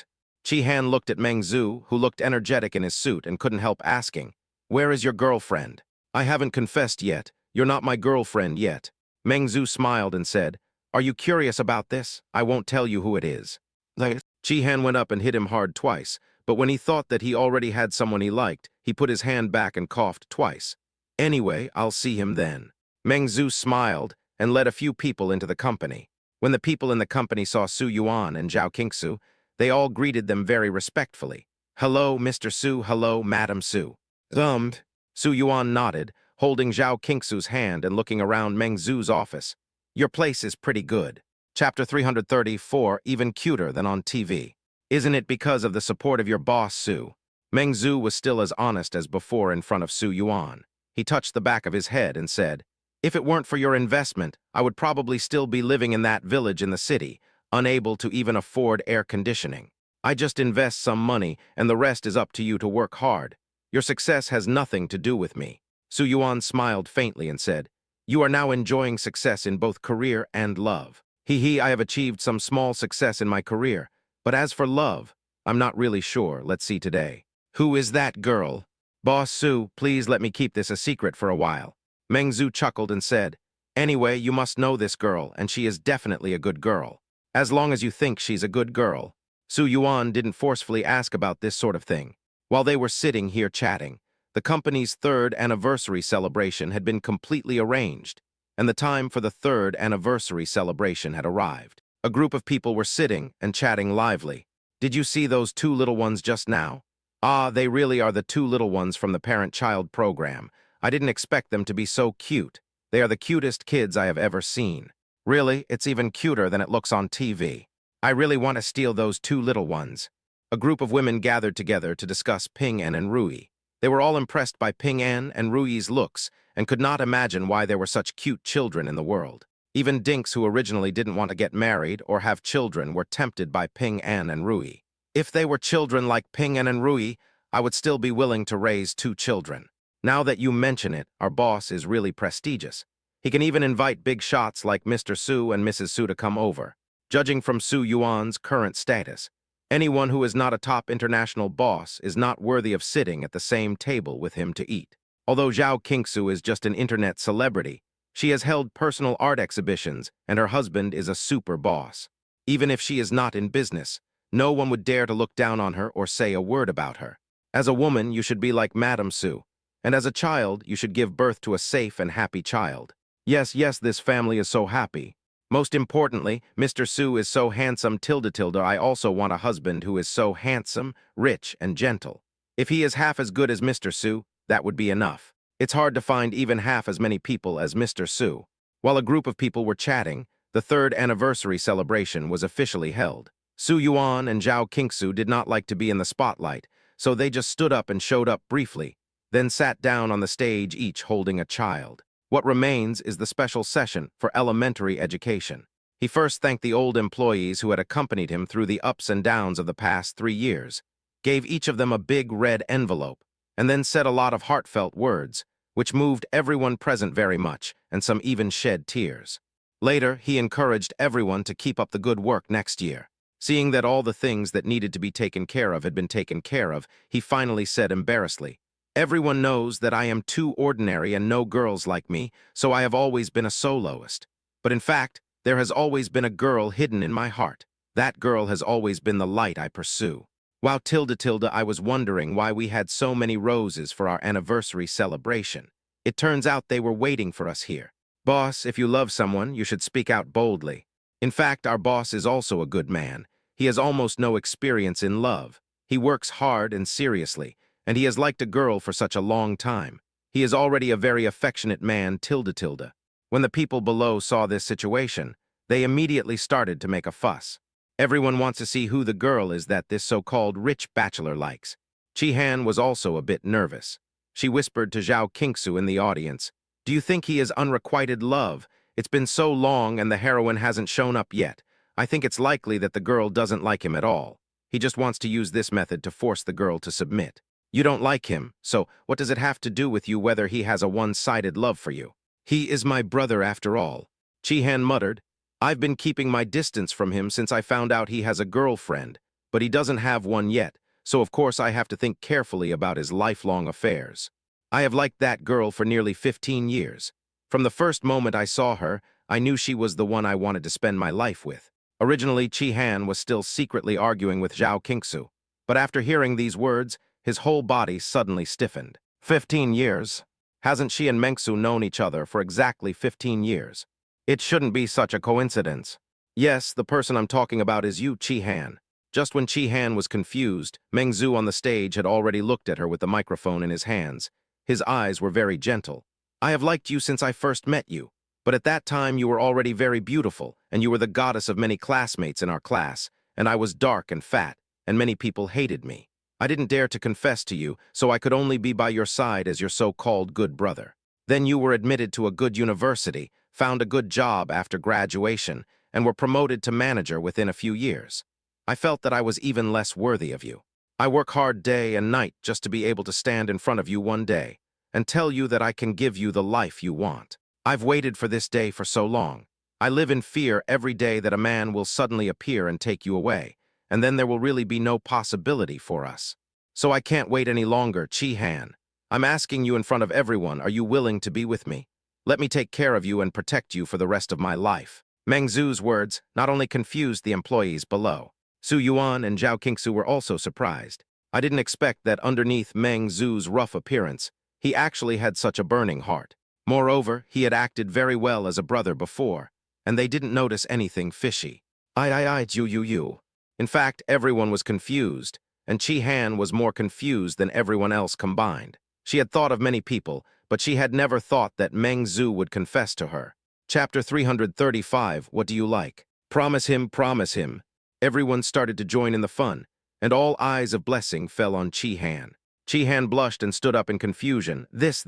Chi-Han looked at Meng Zhu, who looked energetic in his suit and couldn't help asking, where is your girlfriend? I haven't confessed yet. You're not my girlfriend yet. Meng Zhu smiled and said, are you curious about this? I won't tell you who it is. Chi-Han went up and hit him hard twice, but when he thought that he already had someone he liked, he put his hand back and coughed twice. Anyway, I'll see him then. Meng Zhu smiled and led a few people into the company. When the people in the company saw Su Yuan and Zhao Qingsu, they all greeted them very respectfully. Hello, Mr. Su, hello, Madam Su. Su Yuan nodded, holding Zhao Qingsu's hand and looking around Meng Zhu's office. Your place is pretty good. Chapter 334, even cuter than on TV. Isn't it because of the support of your boss, Su? Meng Zhu was still as honest as before in front of Su Yuan. He touched the back of his head and said, if it weren't for your investment, I would probably still be living in that village in the city, unable to even afford air conditioning. I just invest some money, and the rest is up to you to work hard. Your success has nothing to do with me. Su Yuan smiled faintly and said, you are now enjoying success in both career and love. I have achieved some small success in my career, but as for love, I'm not really sure. Let's see today. Who is that girl? Boss Su, please let me keep this a secret for a while. Meng Zhu chuckled and said, anyway, you must know this girl, and she is definitely a good girl. As long as you think she's a good girl. Su Yuan didn't forcefully ask about this sort of thing. While they were sitting here chatting, the company's 3rd anniversary celebration had been completely arranged, and the time for the 3rd anniversary celebration had arrived. A group of people were sitting and chatting lively. Did you see those two little ones just now? Ah, they really are the two little ones from the parent-child program. I didn't expect them to be so cute. They are the cutest kids I have ever seen. Really, it's even cuter than it looks on TV. I really want to steal those two little ones. A group of women gathered together to discuss Ping An and Rui. They were all impressed by Ping An and Rui's looks and could not imagine why there were such cute children in the world. Even dinks who originally didn't want to get married or have children were tempted by Ping An and Rui. If they were children like Ping An and Rui, I would still be willing to raise 2 children. Now that you mention it, our boss is really prestigious. He can even invite big shots like Mr. Su and Mrs. Su to come over. Judging from Su Yuan's current status, anyone who is not a top international boss is not worthy of sitting at the same table with him to eat. Although Zhao Qingsu is just an internet celebrity, she has held personal art exhibitions and her husband is a super boss. Even if she is not in business, No one would dare to look down on her or say a word about her. As a woman, you should be like Madame Su, and as a child, you should give birth to a safe and happy child. Yes, yes, this family is so happy. Most importantly, Mr. Su is so handsome tilde tilde. I also want a husband who is so handsome, rich, and gentle. If he is half as good as Mr. Su, that would be enough. It's hard to find even half as many people as Mr. Su. While a group of people were chatting, the third anniversary celebration was officially held. Su Yuan and Zhao Qingsu did not like to be in the spotlight, so they just stood up and showed up briefly, then sat down on the stage, each holding a child. What remains is the special session for elementary education. He first thanked the old employees who had accompanied him through the ups and downs of the past 3 years, gave each of them a big red envelope, and then said a lot of heartfelt words, which moved everyone present very much, and some even shed tears. Later, he encouraged everyone to keep up the good work next year. Seeing that all the things that needed to be taken care of had been taken care of, he finally said embarrassedly, "Everyone knows that I am too ordinary and no girls like me, so I have always been a soloist. But in fact, there has always been a girl hidden in my heart. That girl has always been the light I pursue." While tilde tilde I was wondering why we had so many roses for our anniversary celebration. It turns out they were waiting for us here. Boss, if you love someone, you should speak out boldly. In fact, our boss is also a good man. He has almost no experience in love. He works hard and seriously, and he has liked a girl for such a long time. He is already a very affectionate man, tilde tilde. When the people below saw this situation, they immediately started to make a fuss. Everyone wants to see who the girl is that this so-called rich bachelor likes. Chi-Han was also a bit nervous. She whispered to Zhao Qingsu in the audience, "Do you think he is unrequited love? It's been so long and the heroine hasn't shown up yet. I think it's likely that the girl doesn't like him at all. He just wants to use this method to force the girl to submit. You don't like him, so what does it have to do with you whether he has a one-sided love for you? He is my brother after all." Chi-Han muttered, "I've been keeping my distance from him since I found out he has a girlfriend, but he doesn't have one yet, so of course I have to think carefully about his lifelong affairs. I have liked that girl for nearly 15 years. From the first moment I saw her, I knew she was the one I wanted to spend my life with." Originally, Chi-Han was still secretly arguing with Zhao Qingsu, but after hearing these words, his whole body suddenly stiffened. 15 years? Hasn't she and Mengsu known each other for exactly 15 years? It shouldn't be such a coincidence. Yes, the person I'm talking about is you, Chi-Han. Just when Chi-Han was confused, Meng Zhu on the stage had already looked at her with the microphone in his hands. His eyes were very gentle. "I have liked you since I first met you, but at that time you were already very beautiful, and you were the goddess of many classmates in our class, and I was dark and fat, and many people hated me. I didn't dare to confess to you, so I could only be by your side as your so-called good brother. Then you were admitted to a good university, found a good job after graduation, and were promoted to manager within a few years. I felt that I was even less worthy of you. I work hard day and night just to be able to stand in front of you one day and tell you that I can give you the life you want. I've waited for this day for so long. I live in fear every day that a man will suddenly appear and take you away, and then there will really be no possibility for us. So I can't wait any longer, Chi-Han. I'm asking you in front of everyone, are you willing to be with me? Let me take care of you and protect you for the rest of my life." Meng Zhu's words not only confused the employees below. Su Yuan and Zhao Qingsu were also surprised. I didn't expect that underneath Meng Zhu's rough appearance, he actually had such a burning heart. Moreover, he had acted very well as a brother before, and they didn't notice anything fishy. You. In fact, everyone was confused, and Chi-Han was more confused than everyone else combined. She had thought of many people, but she had never thought that Meng Zhu would confess to her. Chapter 335, What Do You Like? Promise him, promise him. Everyone started to join in the fun, and all eyes of blessing fell on Chi-Han. Chi-Han blushed and stood up in confusion. This.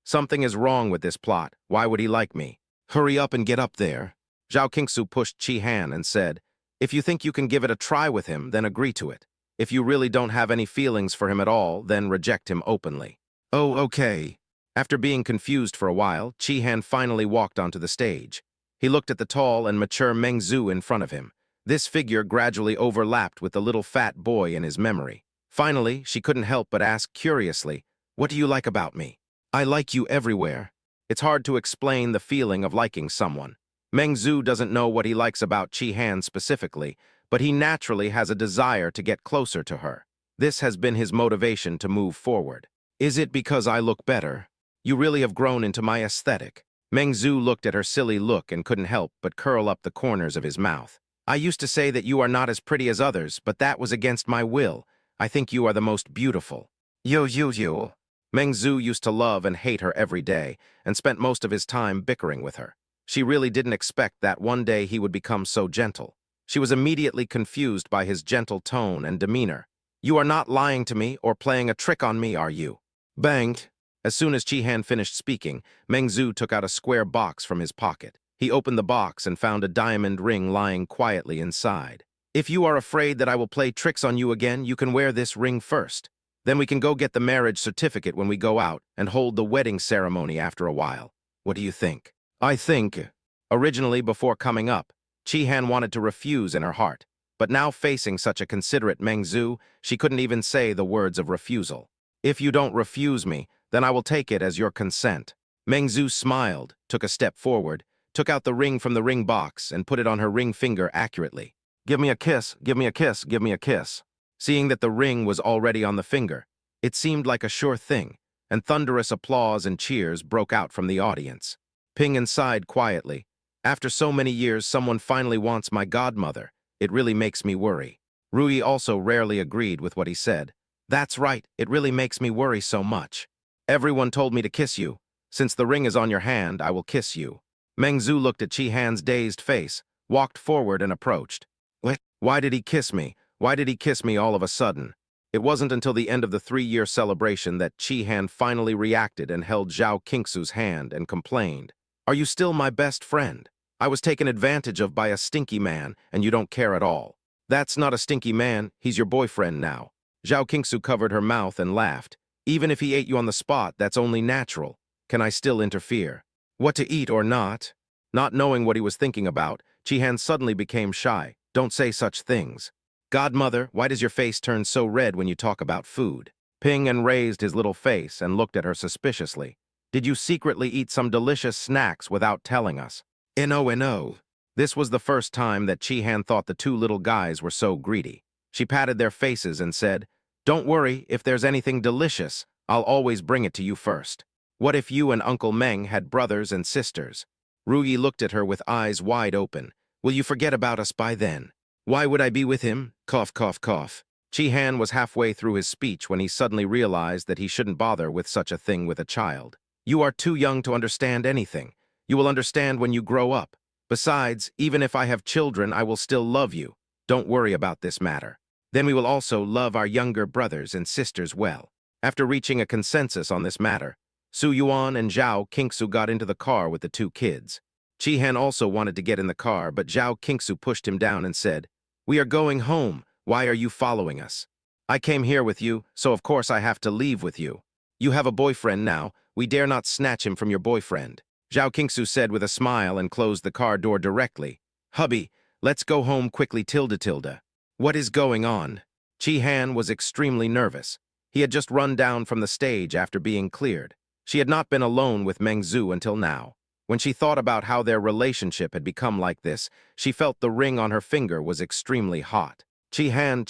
Something is wrong with this plot. Why would he like me? Hurry up and get up there. Zhao Qingsu pushed Chi-Han and said, "If you think you can give it a try with him, then agree to it. If you really don't have any feelings for him at all, then reject him openly." "Oh, okay." After being confused for a while, Chi-Han finally walked onto the stage. He looked at the tall and mature Meng Zhu in front of him. This figure gradually overlapped with the little fat boy in his memory. Finally, she couldn't help but ask curiously, "What do you like about me?" "I like you everywhere." It's hard to explain the feeling of liking someone. Meng Zhu doesn't know what he likes about Chi-Han specifically, but he naturally has a desire to get closer to her. This has been his motivation to move forward. Is it because I look better? You really have grown into my aesthetic. Meng Zhu looked at her silly look and couldn't help but curl up the corners of his mouth. I used to say that you are not as pretty as others, but that was against my will. I think you are the most beautiful. You. Meng Zhu used to love and hate her every day, and spent most of his time bickering with her. She really didn't expect that one day he would become so gentle. She was immediately confused by his gentle tone and demeanor. You are not lying to me or playing a trick on me, are you? Bang! As soon as Chi-Han finished speaking, Meng Zhu took out a square box from his pocket. He opened the box and found a diamond ring lying quietly inside. If you are afraid that I will play tricks on you again, you can wear this ring first. Then we can go get the marriage certificate when we go out and hold the wedding ceremony after a while. What do you think? I think, originally before coming up, Chi-Han wanted to refuse in her heart, but now facing such a considerate Meng Zhu, she couldn't even say the words of refusal. If you don't refuse me, then I will take it as your consent. Meng Zhu smiled, took a step forward, took out the ring from the ring box, and put it on her ring finger accurately. Give me a kiss, give me a kiss, give me a kiss. Seeing that the ring was already on the finger, it seemed like a sure thing, and thunderous applause and cheers broke out from the audience. Ping sighed quietly. After so many years, someone finally wants my godmother. It really makes me worry. Rui also rarely agreed with what he said. That's right, it really makes me worry so much. Everyone told me to kiss you. Since the ring is on your hand, I will kiss you. Meng Zhu looked at Chi-Han's dazed face, walked forward and approached. What? Why did he kiss me? Why did he kiss me all of a sudden? It wasn't until the end of the 3-year celebration that Chi-Han finally reacted and held Zhao Qingsu's hand and complained. Are you still my best friend? I was taken advantage of by a stinky man, and you don't care at all. That's not a stinky man, he's your boyfriend now. Zhao Qingsu covered her mouth and laughed. Even if he ate you on the spot, that's only natural. Can I still interfere? What to eat or not? Not knowing what he was thinking about, Chi-Han suddenly became shy. Don't say such things. Godmother, why does your face turn so red when you talk about food? Ping raised his little face and looked at her suspiciously. Did you secretly eat some delicious snacks without telling us? No. This was the first time that Chi-Han thought the two little guys were so greedy. She patted their faces and said, Don't worry, if there's anything delicious, I'll always bring it to you first. What if you and Uncle Meng had brothers and sisters? Ruyi looked at her with eyes wide open. Will you forget about us by then? Why would I be with him? Cough, cough, cough. Chi-Han was halfway through his speech when he suddenly realized that he shouldn't bother with such a thing with a child. You are too young to understand anything. You will understand when you grow up. Besides, even if I have children, I will still love you. Don't worry about this matter. Then we will also love our younger brothers and sisters well. After reaching a consensus on this matter, Su Yuan and Zhao Qingsu got into the car with the two kids. Chi-Han also wanted to get in the car, but Zhao Qingsu pushed him down and said, We are going home. Why are you following us? I came here with you, so of course I have to leave with you. You have a boyfriend now. We dare not snatch him from your boyfriend. Zhao Qingsu said with a smile and closed the car door directly. Hubby, let's go home quickly tilde. What is going on? Chi-Han was extremely nervous. He had just run down from the stage after being cleared. She had not been alone with Meng Zhu until now. When she thought about how their relationship had become like this, she felt the ring on her finger was extremely hot. Chi-Han,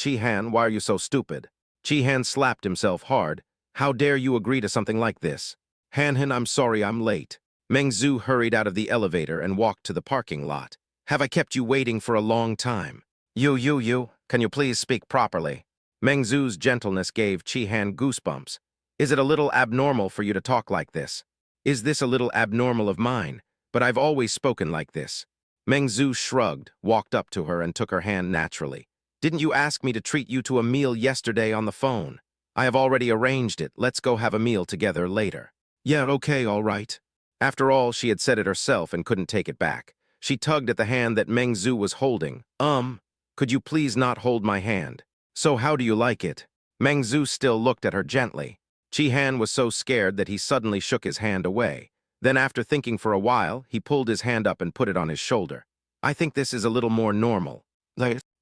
why are you so stupid? Chi-Han slapped himself hard. How dare you agree to something like this? Han, I'm sorry I'm late. Meng Zhu hurried out of the elevator and walked to the parking lot. Have I kept you waiting for a long time? You, can you please speak properly? Meng Zhu's gentleness gave Chi-Han goosebumps. Is it a little abnormal for you to talk like this? Is this a little abnormal of mine? But I've always spoken like this. Meng Zhu shrugged, walked up to her and took her hand naturally. Didn't you ask me to treat you to a meal yesterday on the phone? I have already arranged it. Let's go have a meal together later. Yeah, okay, all right. After all, she had said it herself and couldn't take it back. She tugged at the hand that Meng Zhu was holding. Could you please not hold my hand? So how do you like it? Meng Zhu still looked at her gently. Chi-Han was so scared that he suddenly shook his hand away. Then after thinking for a while, he pulled his hand up and put it on his shoulder. I think this is a little more normal.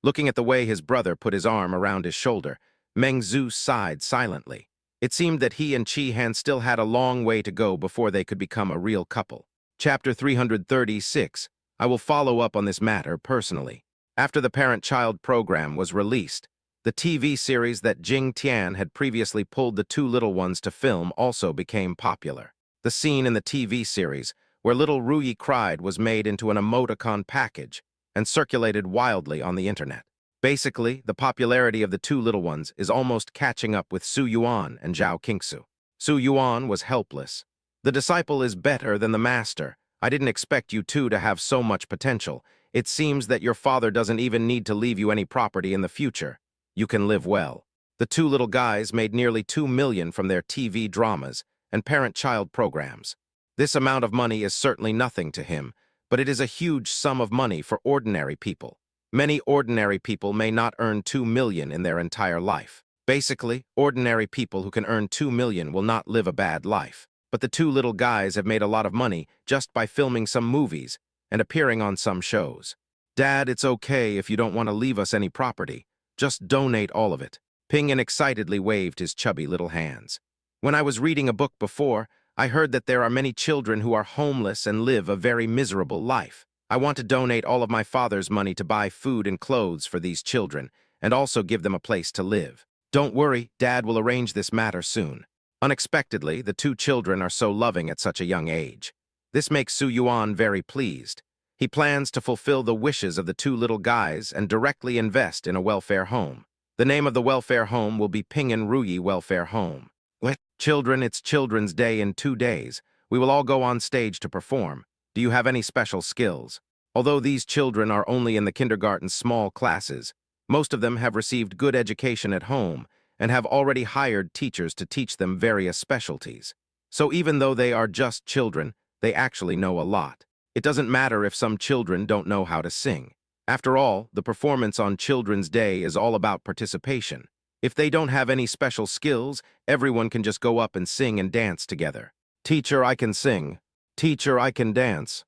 Looking at the way his brother put his arm around his shoulder, Meng Zhu sighed silently. It seemed that he and Chi-Han still had a long way to go before they could become a real couple. Chapter 336. I will follow up on this matter personally. After the parent-child program was released, the TV series that Jing Tian had previously pulled the two little ones to film also became popular. The scene in the TV series where little Ruyi cried was made into an emoticon package and circulated wildly on the internet. Basically, the popularity of the two little ones is almost catching up with Su Yuan and Zhao Qingsu. Su Yuan was helpless. The disciple is better than the master. I didn't expect you two to have so much potential. It seems that your father doesn't even need to leave you any property in the future. You can live well. The two little guys made nearly 2 million from their TV dramas and parent-child programs. This amount of money is certainly nothing to him, but it is a huge sum of money for ordinary people. Many ordinary people may not earn 2 million in their entire life. Basically, ordinary people who can earn 2 million will not live a bad life. But the two little guys have made a lot of money just by filming some movies and appearing on some shows. Dad, it's okay if you don't want to leave us any property. Just donate all of it. Ping-An excitedly waved his chubby little hands. When I was reading a book before, I heard that there are many children who are homeless and live a very miserable life. I want to donate all of my father's money to buy food and clothes for these children, and also give them a place to live. Don't worry, Dad will arrange this matter soon. Unexpectedly, the two children are so loving at such a young age. This makes Su Yuan very pleased. He plans to fulfill the wishes of the two little guys and directly invest in a welfare home. The name of the welfare home will be Ping-An Ruyi Welfare Home. Children, it's Children's Day in 2 days. We will all go on stage to perform. Do you have any special skills? Although these children are only in the kindergarten small classes, most of them have received good education at home and have already hired teachers to teach them various specialties. So even though they are just children, they actually know a lot. It doesn't matter if some children don't know how to sing. After all, the performance on Children's Day is all about participation. If they don't have any special skills, everyone can just go up and sing and dance together. Teacher, I can sing. Teacher, I can dance.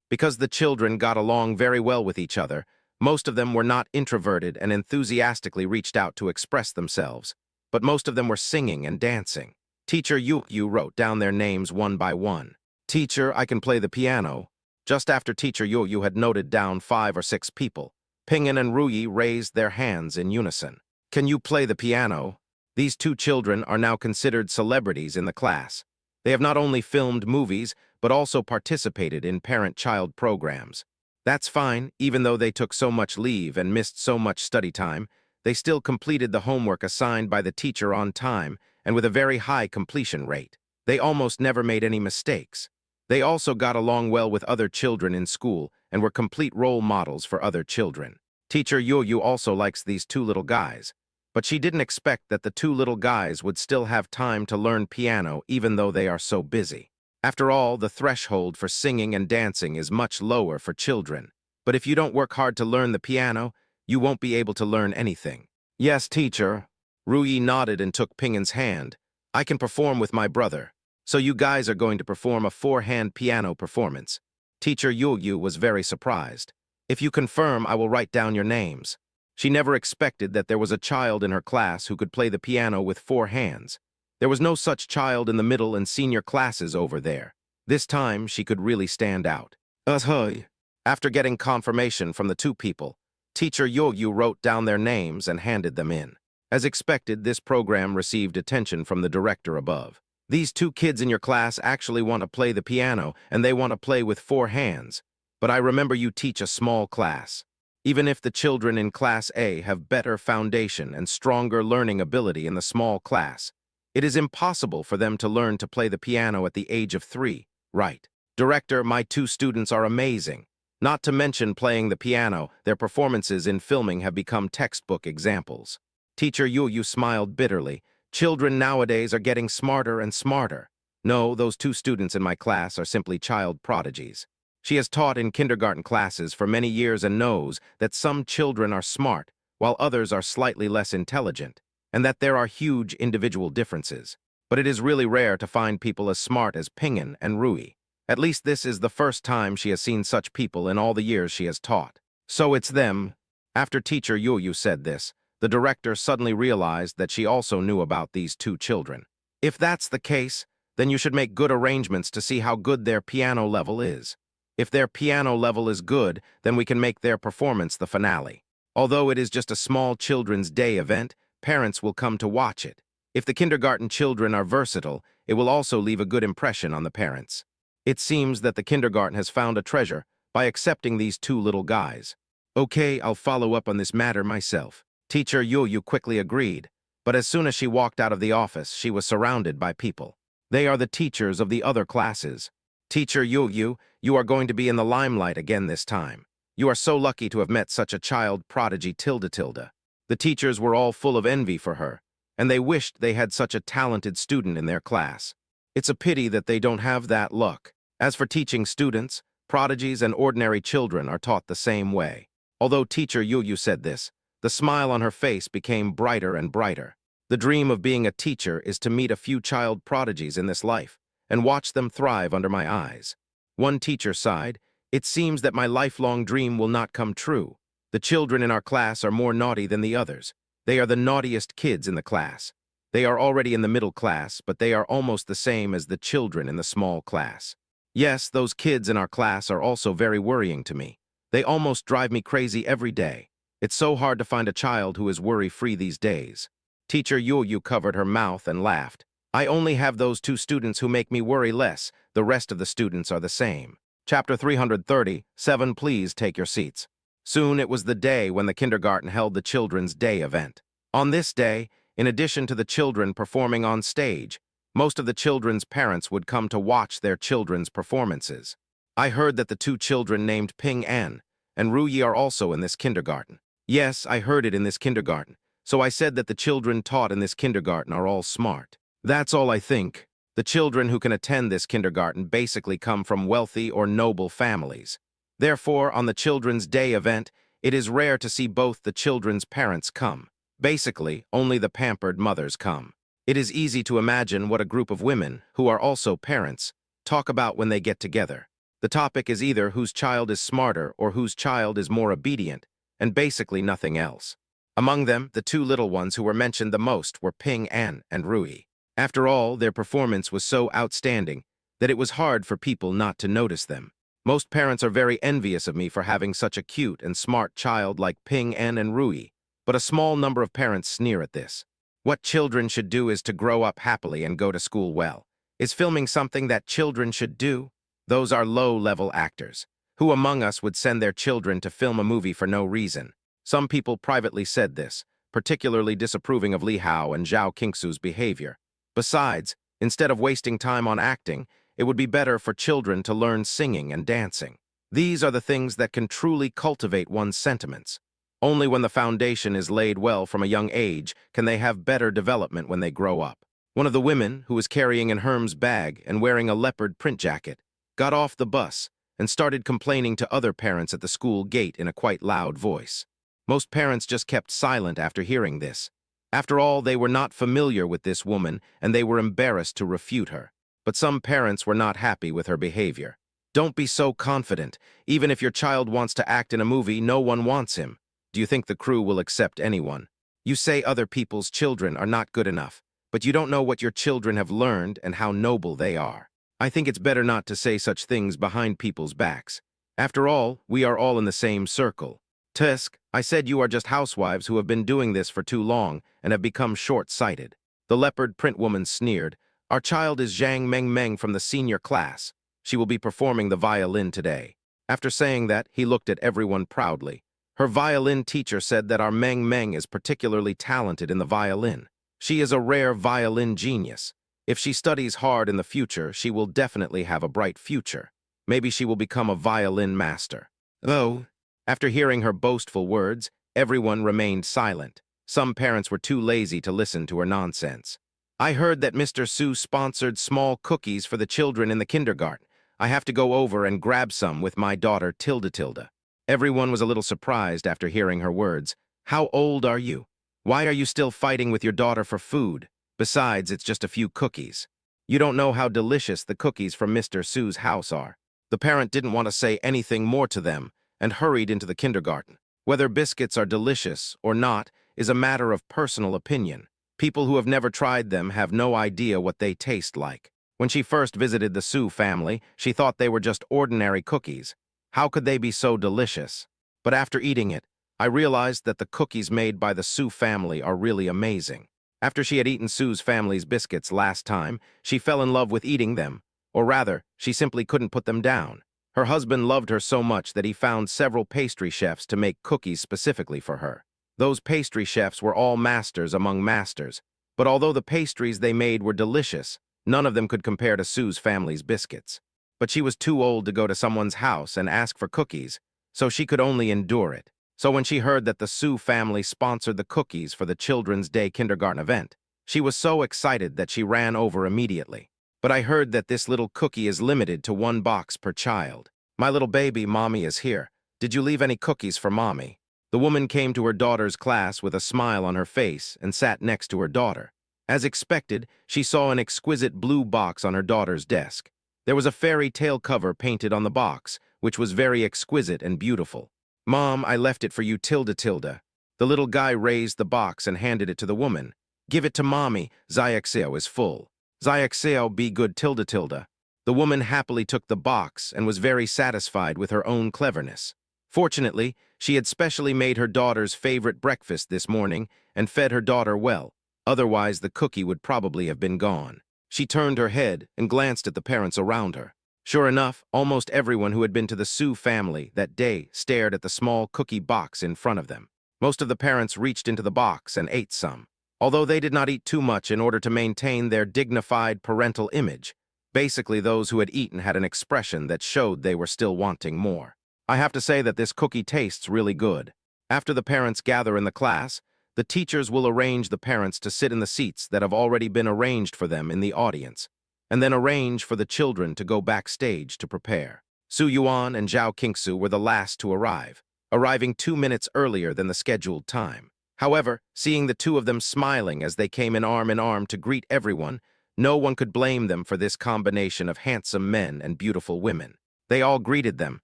Because the children got along very well with each other, most of them were not introverted and enthusiastically reached out to express themselves, but most of them were singing and dancing. Teacher Yu wrote down their names one by one. Teacher, I can play the piano. Just after Teacher Yu had noted down 5 or 6 people, Ping-An and Ruyi raised their hands in unison. Can you play the piano? These two children are now considered celebrities in the class. They have not only filmed movies, but also participated in parent-child programs. That's fine, even though they took so much leave and missed so much study time, they still completed the homework assigned by the teacher on time and with a very high completion rate. They almost never made any mistakes. They also got along well with other children in school and were complete role models for other children. Teacher Yu also likes these two little guys, but she didn't expect that the two little guys would still have time to learn piano even though they are so busy. After all, the threshold for singing and dancing is much lower for children. But if you don't work hard to learn the piano, you won't be able to learn anything. Yes, teacher. Ruyi nodded and took Ping-An's hand. I can perform with my brother. So you guys are going to perform a 4-hand piano performance. Teacher Yu was very surprised. If you confirm, I will write down your names. She never expected that there was a child in her class who could play the piano with 4 hands. There was no such child in the middle and senior classes over there. This time, she could really stand out. After getting confirmation from the two people, Teacher Yu wrote down their names and handed them in. As expected, this program received attention from the director above. These 2 kids in your class actually want to play the piano, and they want to play with 4 hands. But I remember you teach a small class. Even if the children in Class A have better foundation and stronger learning ability in the small class, it is impossible for them to learn to play the piano at the age of 3, right? Director, my 2 students are amazing. Not to mention playing the piano, their performances in filming have become textbook examples. Teacher Yu smiled bitterly. Children nowadays are getting smarter and smarter. No, those 2 students in my class are simply child prodigies. She has taught in kindergarten classes for many years and knows that some children are smart, while others are slightly less intelligent, and that there are huge individual differences. But it is really rare to find people as smart as Ping-An and Ruyi. At least this is the first time she has seen such people in all the years she has taught. So it's them. After Teacher Yu said this, the director suddenly realized that she also knew about these 2 children. If that's the case, then you should make good arrangements to see how good their piano level is. If their piano level is good, then we can make their performance the finale. Although it is just a small Children's Day event, parents will come to watch it. If the kindergarten children are versatile, it will also leave a good impression on the parents. It seems that the kindergarten has found a treasure by accepting these two little guys. Okay, I'll follow up on this matter myself. Teacher Yu quickly agreed, but as soon as she walked out of the office, she was surrounded by people. They are the teachers of the other classes. Teacher Yu, you are going to be in the limelight again this time. You are so lucky to have met such a child prodigy tilde. The teachers were all full of envy for her, and they wished they had such a talented student in their class. It's a pity that they don't have that luck. As for teaching students, prodigies and ordinary children are taught the same way. Although Teacher Yu said this, the smile on her face became brighter and brighter. The dream of being a teacher is to meet a few child prodigies in this life and watch them thrive under my eyes. One teacher sighed, "It seems that my lifelong dream will not come true. The children in our class are more naughty than the others. They are the naughtiest kids in the class. They are already in the middle class, but they are almost the same as the children in the small class. Yes, those kids in our class are also very worrying to me. They almost drive me crazy every day. It's so hard to find a child who is worry-free these days." Teacher Yu covered her mouth and laughed. "I only have those two students who make me worry less. The rest of the students are the same." Chapter 337, please take your seats. Soon it was the day when the kindergarten held the Children's Day event. On this day, in addition to the children performing on stage, most of the children's parents would come to watch their children's performances. I heard that the two children named Ping An and Ruyi are also in this kindergarten. Yes, I heard it in this kindergarten, so I said that the children taught in this kindergarten are all smart. That's all I think. The children who can attend this kindergarten basically come from wealthy or noble families. Therefore, on the Children's Day event, it is rare to see both the children's parents come. Basically, only the pampered mothers come. It is easy to imagine what a group of women, who are also parents, talk about when they get together. The topic is either whose child is smarter or whose child is more obedient, and basically nothing else. Among them, the two little ones who were mentioned the most were Ping An and Ruyi. After all, their performance was so outstanding that it was hard for people not to notice them. Most parents are very envious of me for having such a cute and smart child like Ping An and Ruyi, but a small number of parents sneer at this. What children should do is to grow up happily and go to school well. Is filming something that children should do? Those are low-level actors. Who among us would send their children to film a movie for no reason? Some people privately said this, particularly disapproving of Li Hao and Zhao Qingsu's behavior. Besides, instead of wasting time on acting, it would be better for children to learn singing and dancing. These are the things that can truly cultivate one's sentiments. Only when the foundation is laid well from a young age can they have better development when they grow up. One of the women, who was carrying an Hermes bag and wearing a leopard print jacket, got off the bus and started complaining to other parents at the school gate in a quite loud voice. Most parents just kept silent after hearing this. After all, they were not familiar with this woman, and they were embarrassed to refute her. But some parents were not happy with her behavior. Don't be so confident. Even if your child wants to act in a movie, no one wants him. Do you think the crew will accept anyone? You say other people's children are not good enough, but you don't know what your children have learned and how noble they are. I think it's better not to say such things behind people's backs. After all, we are all in the same circle. Tusk, I said you are just housewives who have been doing this for too long and have become short-sighted. The leopard print woman sneered. Our child is Zhang Meng from the senior class. She will be performing the violin today. After saying that, he looked at everyone proudly. Her violin teacher said that our Meng is particularly talented in the violin. She is a rare violin genius. If she studies hard in the future, she will definitely have a bright future. Maybe she will become a violin master. Oh. After hearing her boastful words, everyone remained silent. Some parents were too lazy to listen to her nonsense. I heard that Mr. Su sponsored small cookies for the children in the kindergarten. I have to go over and grab some with my daughter Tilde. Everyone was a little surprised after hearing her words. How old are you? Why are you still fighting with your daughter for food? Besides, it's just a few cookies. You don't know how delicious the cookies from Mr. Su's house are. The parent didn't want to say anything more to them and hurried into the kindergarten. Whether biscuits are delicious or not is a matter of personal opinion. People who have never tried them have no idea what they taste like. When she first visited the Su family, she thought they were just ordinary cookies. How could they be so delicious? But after eating it, I realized that the cookies made by the Su family are really amazing. After she had eaten Su's family's biscuits last time, she fell in love with eating them, or rather, she simply couldn't put them down. Her husband loved her so much that he found several pastry chefs to make cookies specifically for her. Those pastry chefs were all masters among masters, but although the pastries they made were delicious, none of them could compare to Su's family's biscuits. But she was too old to go to someone's house and ask for cookies, so she could only endure it. So when she heard that the Su family sponsored the cookies for the Children's Day kindergarten event, she was so excited that she ran over immediately. But I heard that this little cookie is limited to 1 box per child. My little baby, Mommy is here. Did you leave any cookies for Mommy? The woman came to her daughter's class with a smile on her face and sat next to her daughter. As expected, she saw an exquisite blue box on her daughter's desk. There was a fairy tale cover painted on the box, which was very exquisite and beautiful. Mom, I left it for you, Tilda Tilda. The little guy raised the box and handed it to the woman. Give it to Mommy, Xiaoxiao is full. Xiaoxiao be good, Tilda Tilda. The woman happily took the box and was very satisfied with her own cleverness. Fortunately, she had specially made her daughter's favorite breakfast this morning and fed her daughter well. Otherwise, the cookie would probably have been gone. She turned her head and glanced at the parents around her. Sure enough, almost everyone who had been to the Su family that day stared at the small cookie box in front of them. Most of the parents reached into the box and ate some. Although they did not eat too much in order to maintain their dignified parental image, basically those who had eaten had an expression that showed they were still wanting more. I have to say that this cookie tastes really good. After the parents gather in the class, the teachers will arrange the parents to sit in the seats that have already been arranged for them in the audience, and then arrange for the children to go backstage to prepare. Su Yuan and Zhao Qingsu were the last to arrive, arriving 2 minutes earlier than the scheduled time. However, seeing the two of them smiling as they came in arm to greet everyone, no one could blame them for this combination of handsome men and beautiful women. They all greeted them.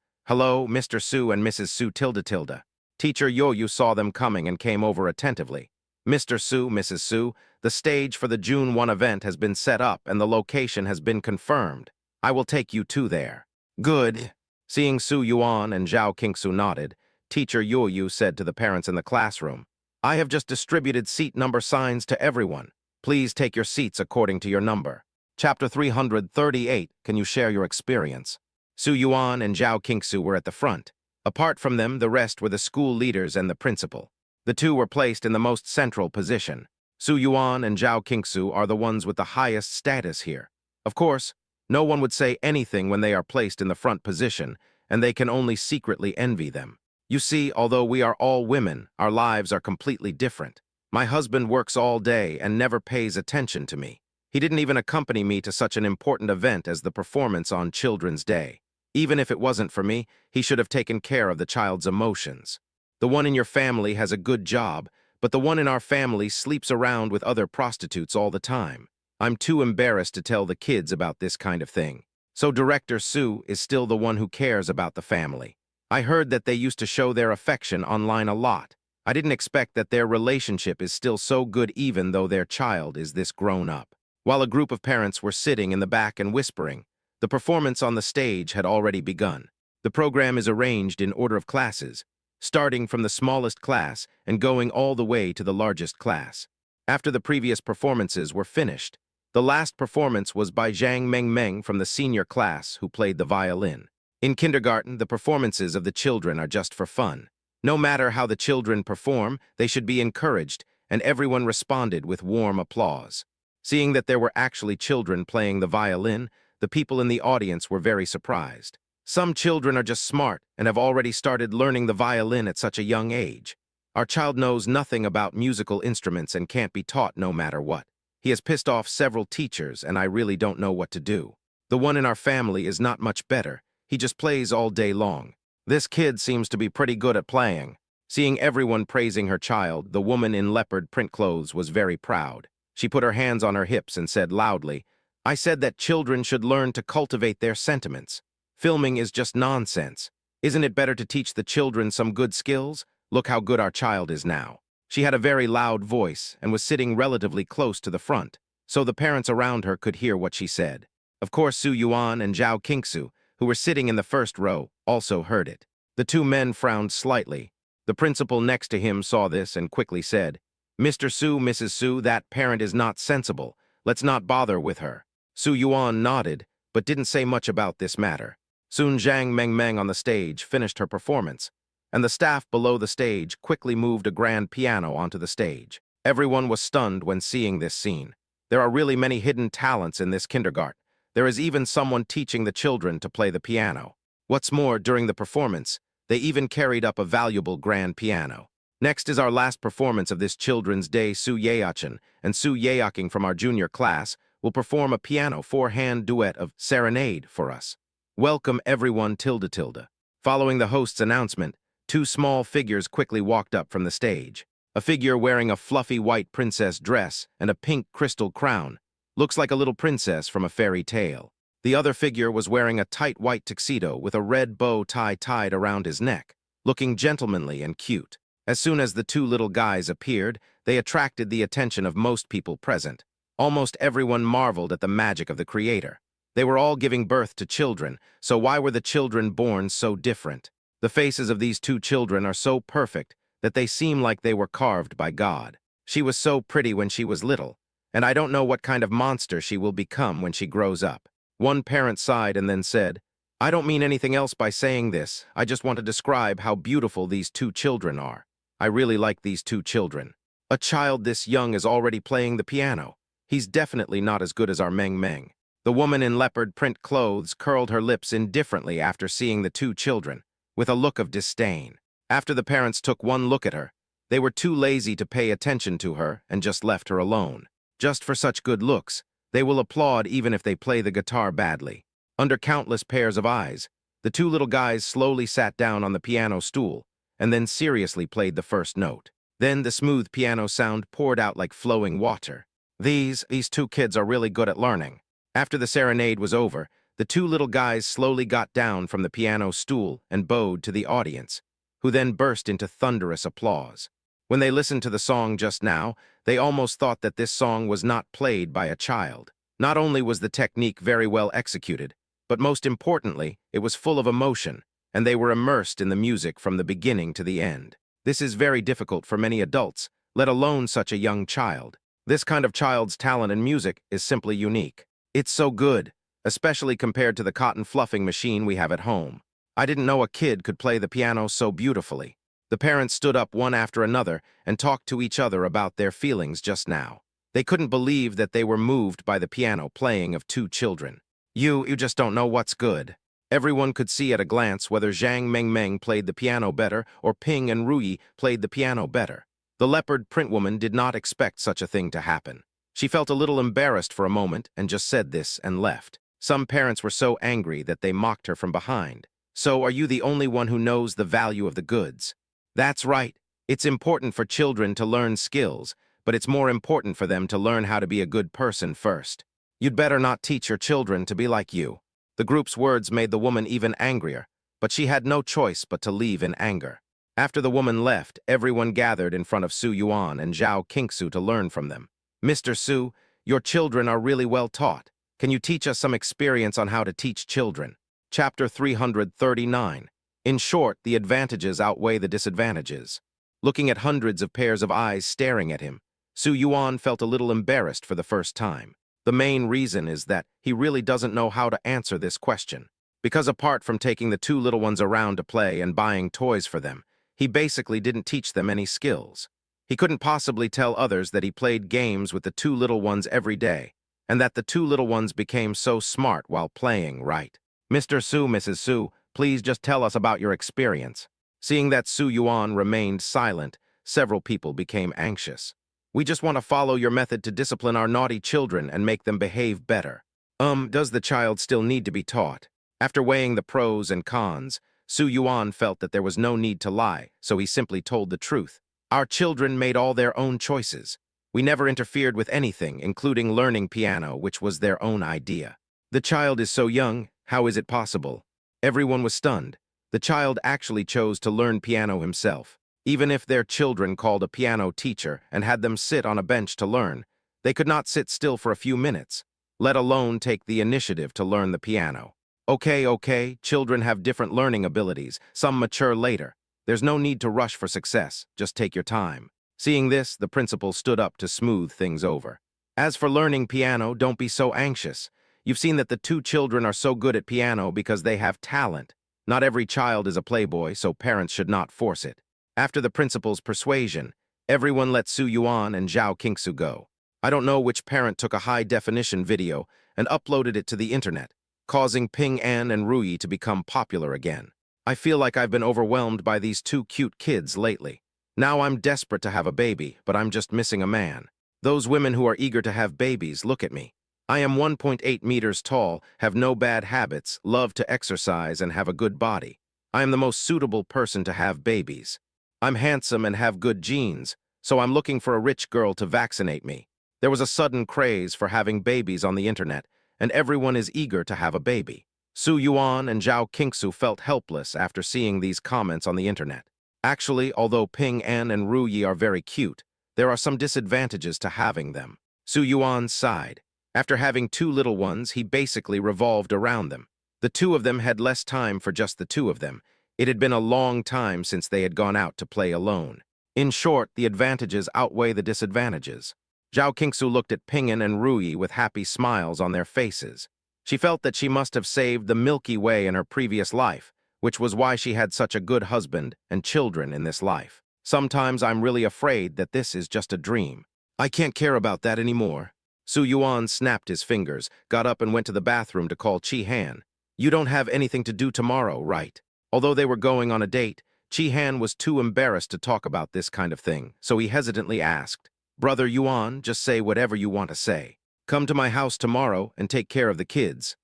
Hello, Mr. Su and Mrs. Su Tilda Tilda. Teacher Yoyu saw them coming and came over attentively. Mr. Su, Mrs. Su, the stage for the June 1 event has been set up and the location has been confirmed. I will take you to there. Good. Seeing Su Yuan and Zhao Qingsu nodded, Teacher Yoyu said to the parents in the classroom, I have just distributed seat number signs to everyone. Please take your seats according to your number. Chapter 338, can you share your experience? Su Yuan and Zhao Qingsu were at the front. Apart from them, the rest were the school leaders and the principal. The two were placed in the most central position. Su Yuan and Zhao Qingsu are the ones with the highest status here. Of course, no one would say anything when they are placed in the front position, and they can only secretly envy them. You see, although we are all women, our lives are completely different. My husband works all day and never pays attention to me. He didn't even accompany me to such an important event as the performance on Children's Day. Even if it wasn't for me, he should have taken care of the child's emotions. The one in your family has a good job, but the one in our family sleeps around with other prostitutes all the time. I'm too embarrassed to tell the kids about this kind of thing. So Director Su is still the one who cares about the family. I heard that they used to show their affection online a lot. I didn't expect that their relationship is still so good even though their child is this grown up. While a group of parents were sitting in the back and whispering, the performance on the stage had already begun. The program is arranged in order of classes, starting from the smallest class and going all the way to the largest class. After the previous performances were finished, the last performance was by Zhang Mengmeng from the senior class who played the violin. In kindergarten, the performances of the children are just for fun. No matter how the children perform, they should be encouraged, and everyone responded with warm applause. Seeing that there were actually children playing the violin, the people in the audience were very surprised. Some children are just smart and have already started learning the violin at such a young age. Our child knows nothing about musical instruments and can't be taught no matter what. He has pissed off several teachers and I really don't know what to do. The one in our family is not much better. He just plays all day long. This kid seems to be pretty good at playing. Seeing everyone praising her child, the woman in leopard print clothes was very proud. She put her hands on her hips and said loudly, I said that children should learn to cultivate their sentiments. Filming is just nonsense. Isn't it better to teach the children some good skills? Look how good our child is now. She had a very loud voice and was sitting relatively close to the front, so the parents around her could hear what she said. Of course, Su Yuan and Zhao Qingsu, who were sitting in the first row, also heard it. The two men frowned slightly. The principal next to him saw this and quickly said, "Mr. Su, Mrs. Su, that parent is not sensible. Let's not bother with her." Su Yuan nodded, but didn't say much about this matter. Soon Zhang Mengmeng on the stage finished her performance, and the staff below the stage quickly moved a grand piano onto the stage. Everyone was stunned when seeing this scene. There are really many hidden talents in this kindergarten. There is even someone teaching the children to play the piano. What's more, during the performance, they even carried up a valuable grand piano. Next is our last performance of this Children's Day. Su Yeachin and Su Yeaking from our junior class will perform a piano four-hand duet of Serenade for us. Welcome everyone, tilde tilde. Following the host's announcement, two small figures quickly walked up from the stage. A figure wearing a fluffy white princess dress and a pink crystal crown. Looks like a little princess from a fairy tale. The other figure was wearing a tight white tuxedo with a red bow tie tied around his neck, looking gentlemanly and cute. As soon as the two little guys appeared, they attracted the attention of most people present. Almost everyone marveled at the magic of the creator. They were all giving birth to children, so why were the children born so different? The faces of these two children are so perfect that they seem like they were carved by God. She was so pretty when she was little, and I don't know what kind of monster she will become when she grows up. One parent sighed and then said, "I don't mean anything else by saying this. I just want to describe how beautiful these two children are. I really like these two children. A child this young is already playing the piano. He's definitely not as good as our Meng Meng." The woman in leopard print clothes curled her lips indifferently after seeing the two children, with a look of disdain. After the parents took one look at her, they were too lazy to pay attention to her and just left her alone. Just for such good looks, they will applaud even if they play the guitar badly. Under countless pairs of eyes, the two little guys slowly sat down on the piano stool and then seriously played the first note. Then the smooth piano sound poured out like flowing water. These two kids are really good at learning. After the serenade was over, the two little guys slowly got down from the piano stool and bowed to the audience, who then burst into thunderous applause. When they listened to the song just now, they almost thought that this song was not played by a child. Not only was the technique very well executed, but most importantly, it was full of emotion, and they were immersed in the music from the beginning to the end. This is very difficult for many adults, let alone such a young child. This kind of child's talent in music is simply unique. It's so good, especially compared to the cotton fluffing machine we have at home. I didn't know a kid could play the piano so beautifully. The parents stood up one after another and talked to each other about their feelings just now. They couldn't believe that they were moved by the piano playing of two children. You just don't know what's good. Everyone could see at a glance whether Zhang Mengmeng played the piano better or Ping and Ruyi played the piano better. The leopard print woman did not expect such a thing to happen. She felt a little embarrassed for a moment and just said this and left. Some parents were so angry that they mocked her from behind. "So are you the only one who knows the value of the goods?" That's right. It's important for children to learn skills, but it's more important for them to learn how to be a good person first. You'd better not teach your children to be like you. The group's words made the woman even angrier, but she had no choice but to leave in anger. After the woman left, everyone gathered in front of Su Yuan and Zhao Qingsu to learn from them. "Mr. Su, your children are really well taught. Can you teach us some experience on how to teach children?" Chapter 339. In short, the advantages outweigh the disadvantages. Looking at hundreds of pairs of eyes staring at him, Su Yuan felt a little embarrassed for the first time. The main reason is that he really doesn't know how to answer this question. Because apart from taking the two little ones around to play and buying toys for them, he basically didn't teach them any skills. He couldn't possibly tell others that he played games with the two little ones every day, and that the two little ones became so smart while playing, right? "Mr. Su, Mrs. Su, please just tell us about your experience." Seeing that Su Yuan remained silent, several people became anxious. "We just want to follow your method to discipline our naughty children and make them behave better." Does the child still need to be taught? After weighing the pros and cons, Su Yuan felt that there was no need to lie, so he simply told the truth. "Our children made all their own choices. We never interfered with anything, including learning piano, which was their own idea." "The child is so young, how is it possible?" Everyone was stunned. The child actually chose to learn piano himself. Even if their children called a piano teacher and had them sit on a bench to learn, they could not sit still for a few minutes. let alone take the initiative to learn the piano. Okay, children have different learning abilities, some mature later. There's no need to rush for success, just take your time. Seeing this, the principal stood up to smooth things over. As for learning piano, don't be so anxious. You've seen that the two children are so good at piano because they have talent. Not every child is a playboy, so parents should not force it. After the principal's persuasion, everyone let Su Yuan and Zhao Qingsu go. I don't know which parent took a high-definition video and uploaded it to the internet, causing Ping An and Ruyi to become popular again. I feel like I've been overwhelmed by these two cute kids lately. Now I'm desperate to have a baby, but I'm just missing a man. Those women who are eager to have babies, look at me. I am 1.8 meters tall, have no bad habits, love to exercise, and have a good body. I am the most suitable person to have babies. I'm handsome and have good genes, so I'm looking for a rich girl to vaccinate me. There was a sudden craze for having babies on the internet, and everyone is eager to have a baby. Su Yuan and Zhao Qingsu felt helpless after seeing these comments on the internet. Actually, although Ping An and Ruyi are very cute, there are some disadvantages to having them. Su Yuan sighed. After having two little ones, he basically revolved around them. The two of them had less time for just the two of them. It had been a long time since they had gone out to play alone. In short, the advantages outweigh the disadvantages. Zhao Qingsu looked at Ping An and Ruyi with happy smiles on their faces. She felt that she must have saved the Milky Way in her previous life, which was why she had such a good husband and children in this life. Sometimes I'm really afraid that this is just a dream. I can't care about that anymore. Su Yuan snapped his fingers, got up and went to the bathroom to call Chi Han. You don't have anything to do tomorrow, right? Although they were going on a date, Chi Han was too embarrassed to talk about this kind of thing, so he hesitantly asked, Brother Yuan, just say whatever you want to say. Come to my house tomorrow and take care of the kids.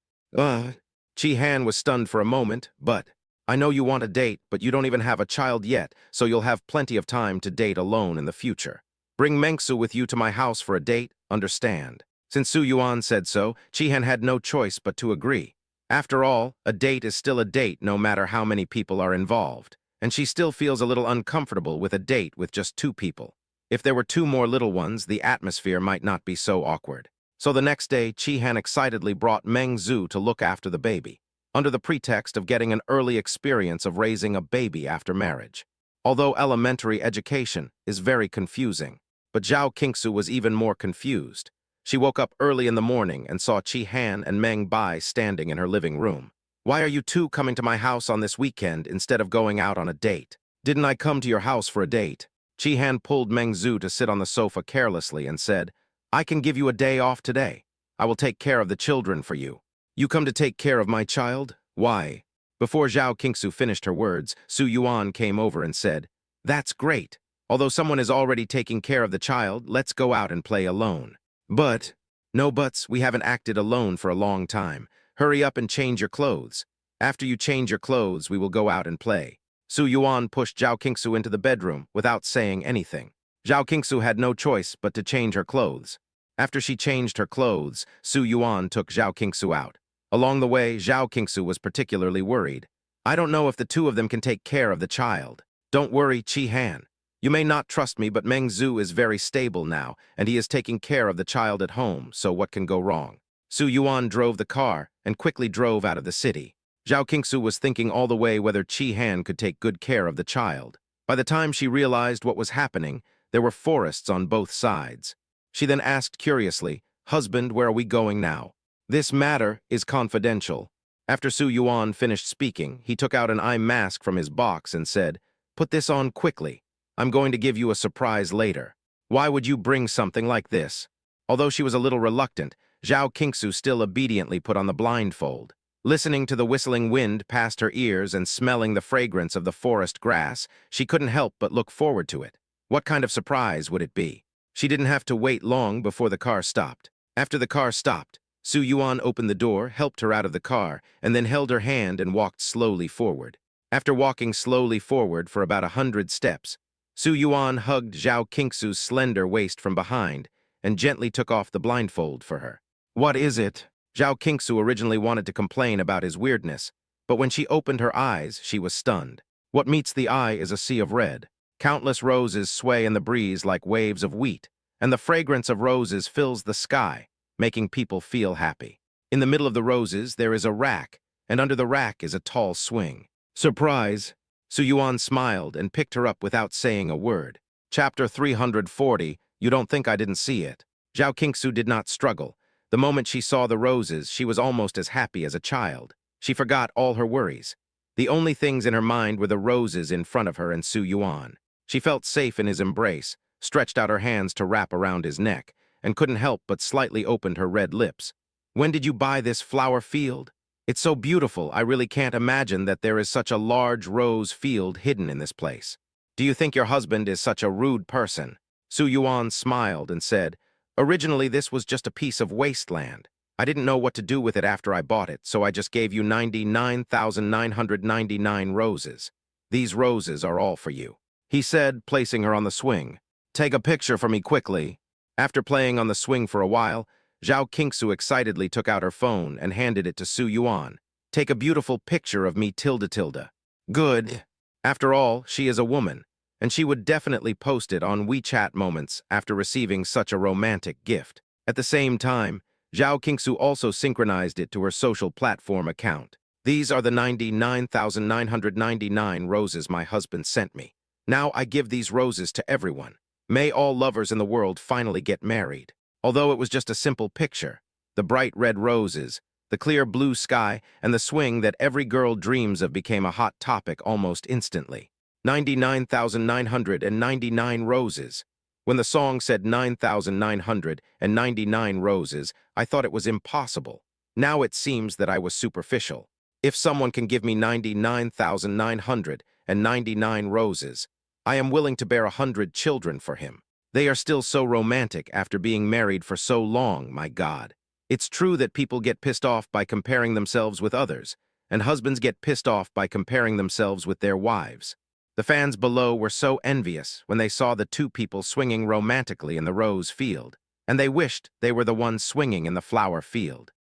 Chi Han was stunned for a moment, but, I know you want a date, but you don't even have a child yet, so you'll have plenty of time to date alone in the future. Bring Mengsu with you to my house for a date, understand? Since Su Yuan said so, Chi Han had no choice but to agree. After all, a date is still a date no matter how many people are involved, and she still feels a little uncomfortable with a date with just two people. If there were two more little ones, the atmosphere might not be so awkward. So the next day, Chi Han excitedly brought Meng Zhu to look after the baby, under the pretext of getting an early experience of raising a baby after marriage. Although elementary education is very confusing, but Zhao Qingsu was even more confused. She woke up early in the morning and saw Chi Han and Meng Bai standing in her living room. Why are you two coming to my house on this weekend instead of going out on a date? Didn't I come to your house for a date? Chi Han pulled Meng Zhu to sit on the sofa carelessly and said, I can give you a day off today. I will take care of the children for you. You come to take care of my child? Why? Before Zhao Qingsu finished her words, Su Yuan came over and said, That's great. Although someone is already taking care of the child, let's go out and play alone. But, no buts, we haven't acted alone for a long time. Hurry up and change your clothes. After you change your clothes, we will go out and play. Su Yuan pushed Zhao Qingsu into the bedroom without saying anything. Zhao Qingsu had no choice but to change her clothes. After she changed her clothes, Su Yuan took Zhao Qingsu out. Along the way, Zhao Qingsu was particularly worried. I don't know if the two of them can take care of the child. Don't worry, Chi Han. You may not trust me, but Meng Zhu is very stable now, and he is taking care of the child at home, so what can go wrong? Su Yuan drove the car and quickly drove out of the city. Zhao Qingsu was thinking all the way whether Chi Han could take good care of the child. By the time she realized what was happening, there were forests on both sides. She then asked curiously, Husband, where are we going now? This matter is confidential. After Su Yuan finished speaking, he took out an eye mask from his box and said, Put this on quickly. I'm going to give you a surprise later. Why would you bring something like this? Although she was a little reluctant, Zhao Qingsu still obediently put on the blindfold. Listening to the whistling wind past her ears and smelling the fragrance of the forest grass, she couldn't help but look forward to it. What kind of surprise would it be? She didn't have to wait long before the car stopped. After the car stopped, Su Yuan opened the door, helped her out of the car, and then held her hand and walked slowly forward. After walking slowly forward for about 100 steps, Su Yuan hugged Zhao Qingsu's slender waist from behind and gently took off the blindfold for her. What is it? Zhao Qingsu originally wanted to complain about his weirdness, but when she opened her eyes, she was stunned. What meets the eye is a sea of red. Countless roses sway in the breeze like waves of wheat, and the fragrance of roses fills the sky. making people feel happy. In the middle of the roses, there is a rack, and under the rack is a tall swing. Surprise! Su Yuan smiled and picked her up without saying a word. Chapter 340, You Don't Think I Didn't See It. Zhao Qingsu did not struggle. The moment she saw the roses, she was almost as happy as a child. She forgot all her worries. The only things in her mind were the roses in front of her and Su Yuan. She felt safe in his embrace, stretched out her hands to wrap around his neck, and couldn't help but slightly opened her red lips. When did you buy this flower field? It's so beautiful, I really can't imagine that there is such a large rose field hidden in this place. Do you think your husband is such a rude person? Su Yuan smiled and said, Originally this was just a piece of wasteland. I didn't know what to do with it after I bought it, so I just gave you 99,999 roses. These roses are all for you. He said, placing her on the swing. Take a picture for me quickly. After playing on the swing for a while, Zhao Qingsu excitedly took out her phone and handed it to Su Yuan. Take a beautiful picture of me tilde tilde. Good. After all, she is a woman, and she would definitely post it on WeChat Moments after receiving such a romantic gift. At the same time, Zhao Qingsu also synchronized it to her social platform account. These are the 99,999 roses my husband sent me. Now I give these roses to everyone. May all lovers in the world finally get married. Although it was just a simple picture, the bright red roses, the clear blue sky, and the swing that every girl dreams of became a hot topic almost instantly. 99,999 roses. When the song said 9,999 roses, I thought it was impossible. Now it seems that I was superficial. If someone can give me 99,999 roses, I am willing to bear 100 children for him. They are still so romantic after being married for so long, my God. It's true that people get pissed off by comparing themselves with others, and husbands get pissed off by comparing themselves with their wives. The fans below were so envious when they saw the two people swinging romantically in the rose field, and they wished they were the ones swinging in the flower field.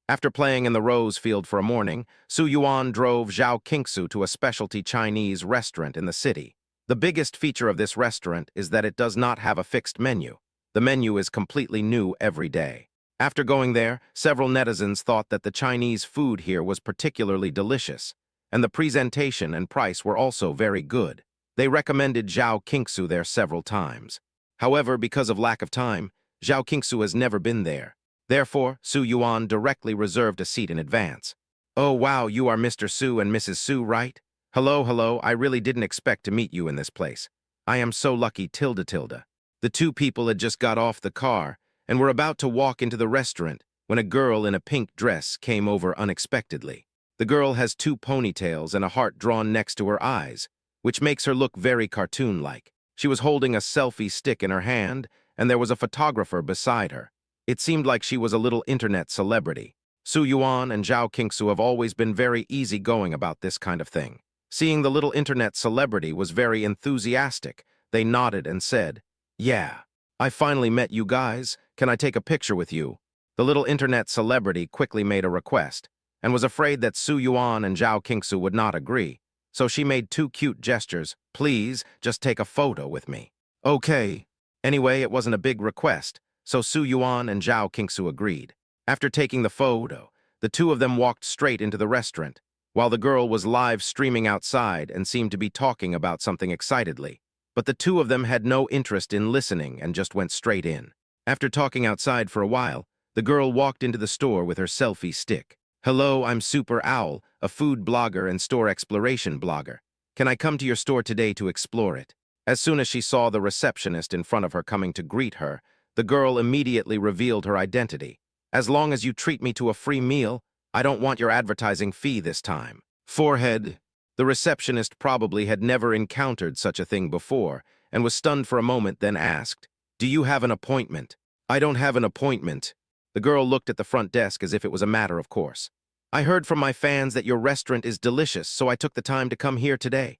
After playing in the rose field for a morning, Su Yuan drove Zhao Qingsu to a specialty Chinese restaurant in the city. The biggest feature of this restaurant is that it does not have a fixed menu. The menu is completely new every day. After going there, several netizens thought that the Chinese food here was particularly delicious, and the presentation and price were also very good. They recommended Zhao Qingsu there several times. However, because of lack of time, Zhao Qingsu has never been there. Therefore, Su Yuan directly reserved a seat in advance. Oh wow, you are Mr. Su and Mrs. Su, right? Hello, I really didn't expect to meet you in this place. I am so lucky, tilde tilde. The two people had just got off the car and were about to walk into the restaurant when a girl in a pink dress came over unexpectedly. The girl has two ponytails and a heart drawn next to her eyes, which makes her look very cartoon-like. She was holding a selfie stick in her hand, and there was a photographer beside her. It seemed like she was a little internet celebrity. Su Yuan and Zhao Qingsu have always been very easygoing about this kind of thing. Seeing the little internet celebrity was very enthusiastic. They nodded and said, Yeah, I finally met you guys. Can I take a picture with you? The little internet celebrity quickly made a request and was afraid that Su Yuan and Zhao Qingsu would not agree. So she made two cute gestures. Please, just take a photo with me. Okay. Anyway, it wasn't a big request, so Su Yuan and Zhao Qingsu agreed. After taking the photo, the two of them walked straight into the restaurant, while the girl was live streaming outside and seemed to be talking about something excitedly. But the two of them had no interest in listening and just went straight in. After talking outside for a while, the girl walked into the store with her selfie stick. Hello, I'm Super Owl, a food blogger and store exploration blogger. Can I come to your store today to explore it? As soon as she saw the receptionist in front of her coming to greet her, the girl immediately revealed her identity. As long as you treat me to a free meal, I don't want your advertising fee this time. Forehead. The receptionist probably had never encountered such a thing before and was stunned for a moment, then asked, Do you have an appointment? I don't have an appointment. The girl looked at the front desk as if it was a matter of course. I heard from my fans that your restaurant is delicious, so I took the time to come here today.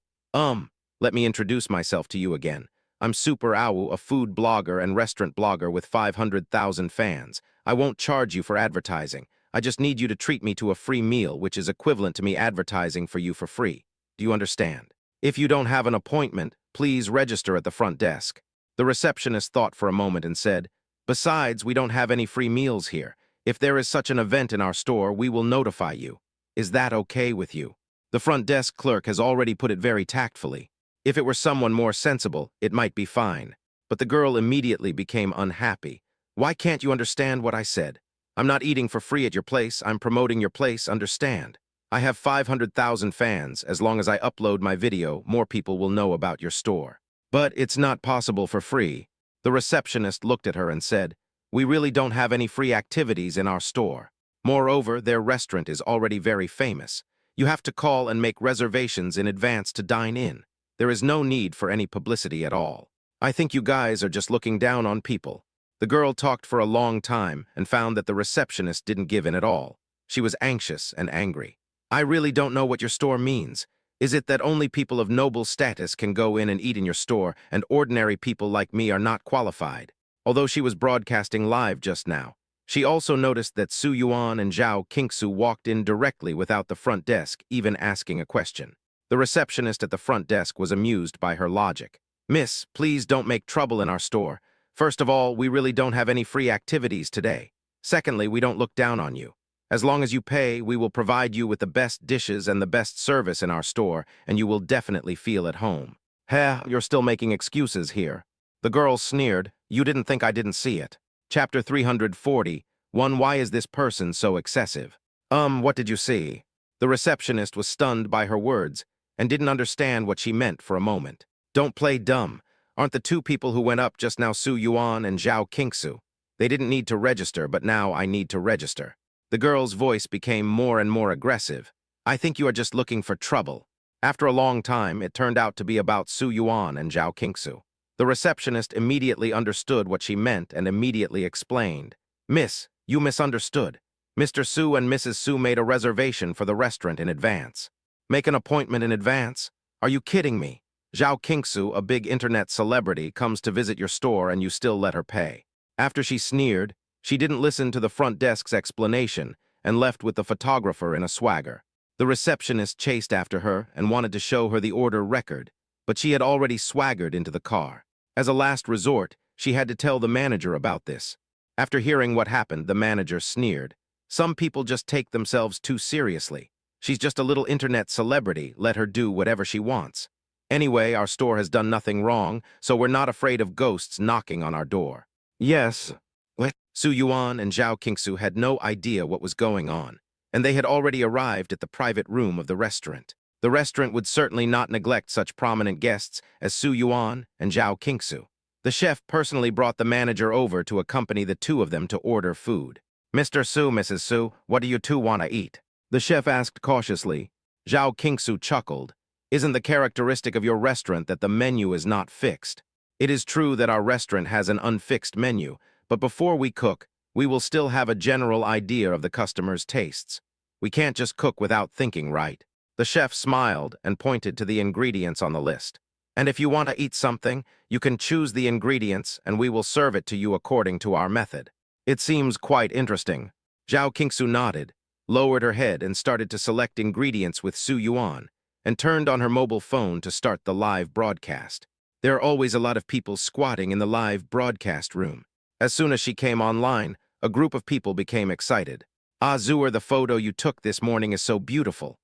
Let me introduce myself to you again. I'm Super Owl, a food blogger and restaurant blogger with 500,000 fans. I won't charge you for advertising. I just need you to treat me to a free meal, which is equivalent to me advertising for you for free. Do you understand? If you don't have an appointment, please register at the front desk. The receptionist thought for a moment and said, Besides, we don't have any free meals here. If there is such an event in our store, we will notify you. Is that okay with you? The front desk clerk has already put it very tactfully. If it were someone more sensible, it might be fine. But the girl immediately became unhappy. Why can't you understand what I said? I'm not eating for free at your place. I'm promoting your place, understand? I have 500,000 fans. As long as I upload my video, more people will know about your store. But it's not possible for free. The receptionist looked at her and said, "We really don't have any free activities in our store. Moreover, their restaurant is already very famous. You have to call and make reservations in advance to dine in. There is no need for any publicity at all. I think you guys are just looking down on people." The girl talked for a long time and found that the receptionist didn't give in at all. She was anxious and angry. "I really don't know what your store means. Is it that only people of noble status can go in and eat in your store, and ordinary people like me are not qualified?" Although she was broadcasting live just now, she also noticed that Su Yuan and Zhao Qingsu walked in directly without the front desk even asking a question. The receptionist at the front desk was amused by her logic. "Miss, please don't make trouble in our store. First of all, we really don't have any free activities today. Secondly, we don't look down on you. As long as you pay, we will provide you with the best dishes and the best service in our store, and you will definitely feel at home." "Heh, you're still making excuses here." The girl sneered. "You didn't think I didn't see it." Chapter 340. Why is this person so excessive? What did you see?" The receptionist was stunned by her words and didn't understand what she meant for a moment. "Don't play dumb. Aren't the two people who went up just now Su Yuan and Zhao Qingsu? They didn't need to register, but now I need to register." The girl's voice became more and more aggressive. "I think you are just looking for trouble." After a long time, it turned out to be about Su Yuan and Zhao Qingsu. The receptionist immediately understood what she meant and immediately explained. "Miss, you misunderstood. Mr. Su and Mrs. Su made a reservation for the restaurant in advance." "Make an appointment in advance? Are you kidding me? Zhao Qingsu, a big internet celebrity, comes to visit your store and you still let her pay." After she sneered, she didn't listen to the front desk's explanation and left with the photographer in a swagger. The receptionist chased after her and wanted to show her the order record, but she had already swaggered into the car. As a last resort, she had to tell the manager about this. After hearing what happened, the manager sneered. "Some people just take themselves too seriously. She's just a little internet celebrity, let her do whatever she wants. Anyway, our store has done nothing wrong, so we're not afraid of ghosts knocking on our door." "Yes." What? Su Yuan and Zhao Qingsu had no idea what was going on, and they had already arrived at the private room of the restaurant. The restaurant would certainly not neglect such prominent guests as Su Yuan and Zhao Qingsu. The chef personally brought the manager over to accompany the two of them to order food. "Mr. Su, Mrs. Su, what do you two want to eat?" the chef asked cautiously. Zhao Qingsu chuckled. "Isn't the characteristic of your restaurant that the menu is not fixed? It is true that our restaurant has an unfixed menu, but before we cook, we will still have a general idea of the customer's tastes. We can't just cook without thinking, right?" The chef smiled and pointed to the ingredients on the list. "And if you want to eat something, you can choose the ingredients and we will serve it to you according to our method." "It seems quite interesting." Zhao Qingsu nodded, lowered her head and started to select ingredients with Su Yuan, and turned on her mobile phone to start the live broadcast. There are always a lot of people squatting in the live broadcast room. As soon as she came online, a group of people became excited. "Ah, Zuer, the photo you took this morning is so beautiful.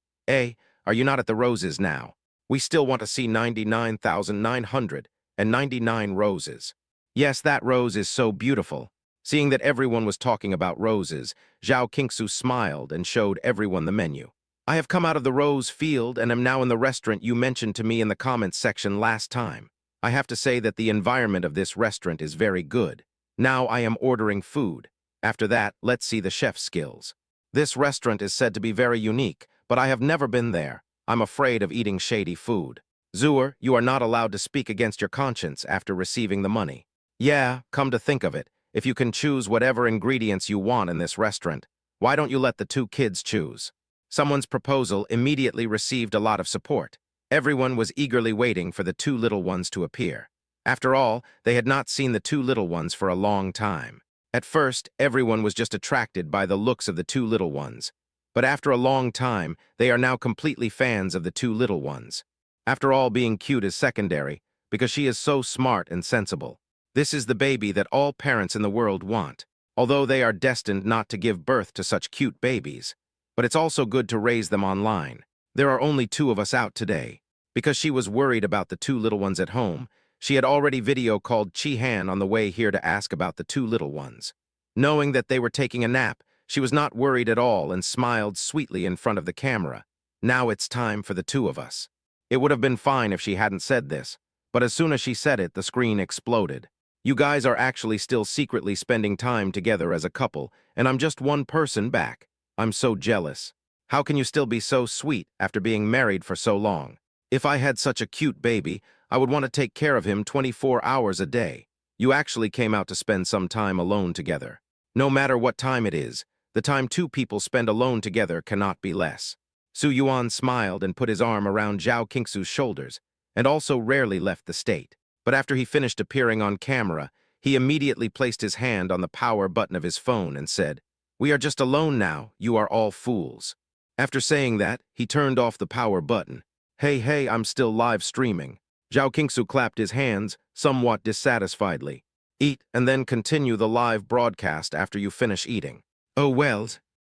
Are you not at the roses now? We still want to see 99,999 roses." "Yes, that rose is so beautiful." Seeing that everyone was talking about roses, Zhao Qingsu smiled and showed everyone the menu. "I have come out of the rose field and am now in the restaurant you mentioned to me in the comments section last time. I have to say that the environment of this restaurant is very good. Now I am ordering food. After that, let's see the chef's skills. This restaurant is said to be very unique, but I have never been there. I'm afraid of eating shady food." "Zuer, you are not allowed to speak against your conscience after receiving the money." "Yeah, come to think of it, if you can choose whatever ingredients you want in this restaurant, why don't you let the two kids choose?" Someone's proposal immediately received a lot of support. Everyone was eagerly waiting for the two little ones to appear. After all, they had not seen the two little ones for a long time. At first, everyone was just attracted by the looks of the two little ones. But after a long time, they are now completely fans of the two little ones. After all, being cute is secondary, because she is so smart and sensible. This is the baby that all parents in the world want, although they are destined not to give birth to such cute babies. But it's also good to raise them online. There are only 2 of us out today. Because she was worried about the 2 little ones at home, she had already video called Chi-Han on the way here to ask about the 2 little ones. Knowing that they were taking a nap, she was not worried at all and smiled sweetly in front of the camera. Now it's time for the 2 of us. It would have been fine if she hadn't said this, but as soon as she said it, the screen exploded. You guys are actually still secretly spending time together as a couple, and I'm just one person back. I'm so jealous. How can you still be so sweet after being married for so long? If I had such a cute baby, I would want to take care of him 24 hours a day. You actually came out to spend some time alone together. No matter what time it is, the time 2 people spend alone together cannot be less. Su Yuan smiled and put his arm around Zhao Qingsu's shoulders, and also rarely left the state. But after he finished appearing on camera, he immediately placed his hand on the power button of his phone and said, "We are just alone now, you are all fools." After saying that, he turned off the power button. Hey, I'm still live streaming. Zhao Qingsu clapped his hands, somewhat dissatisfiedly. Eat and then continue the live broadcast after you finish eating. Oh well.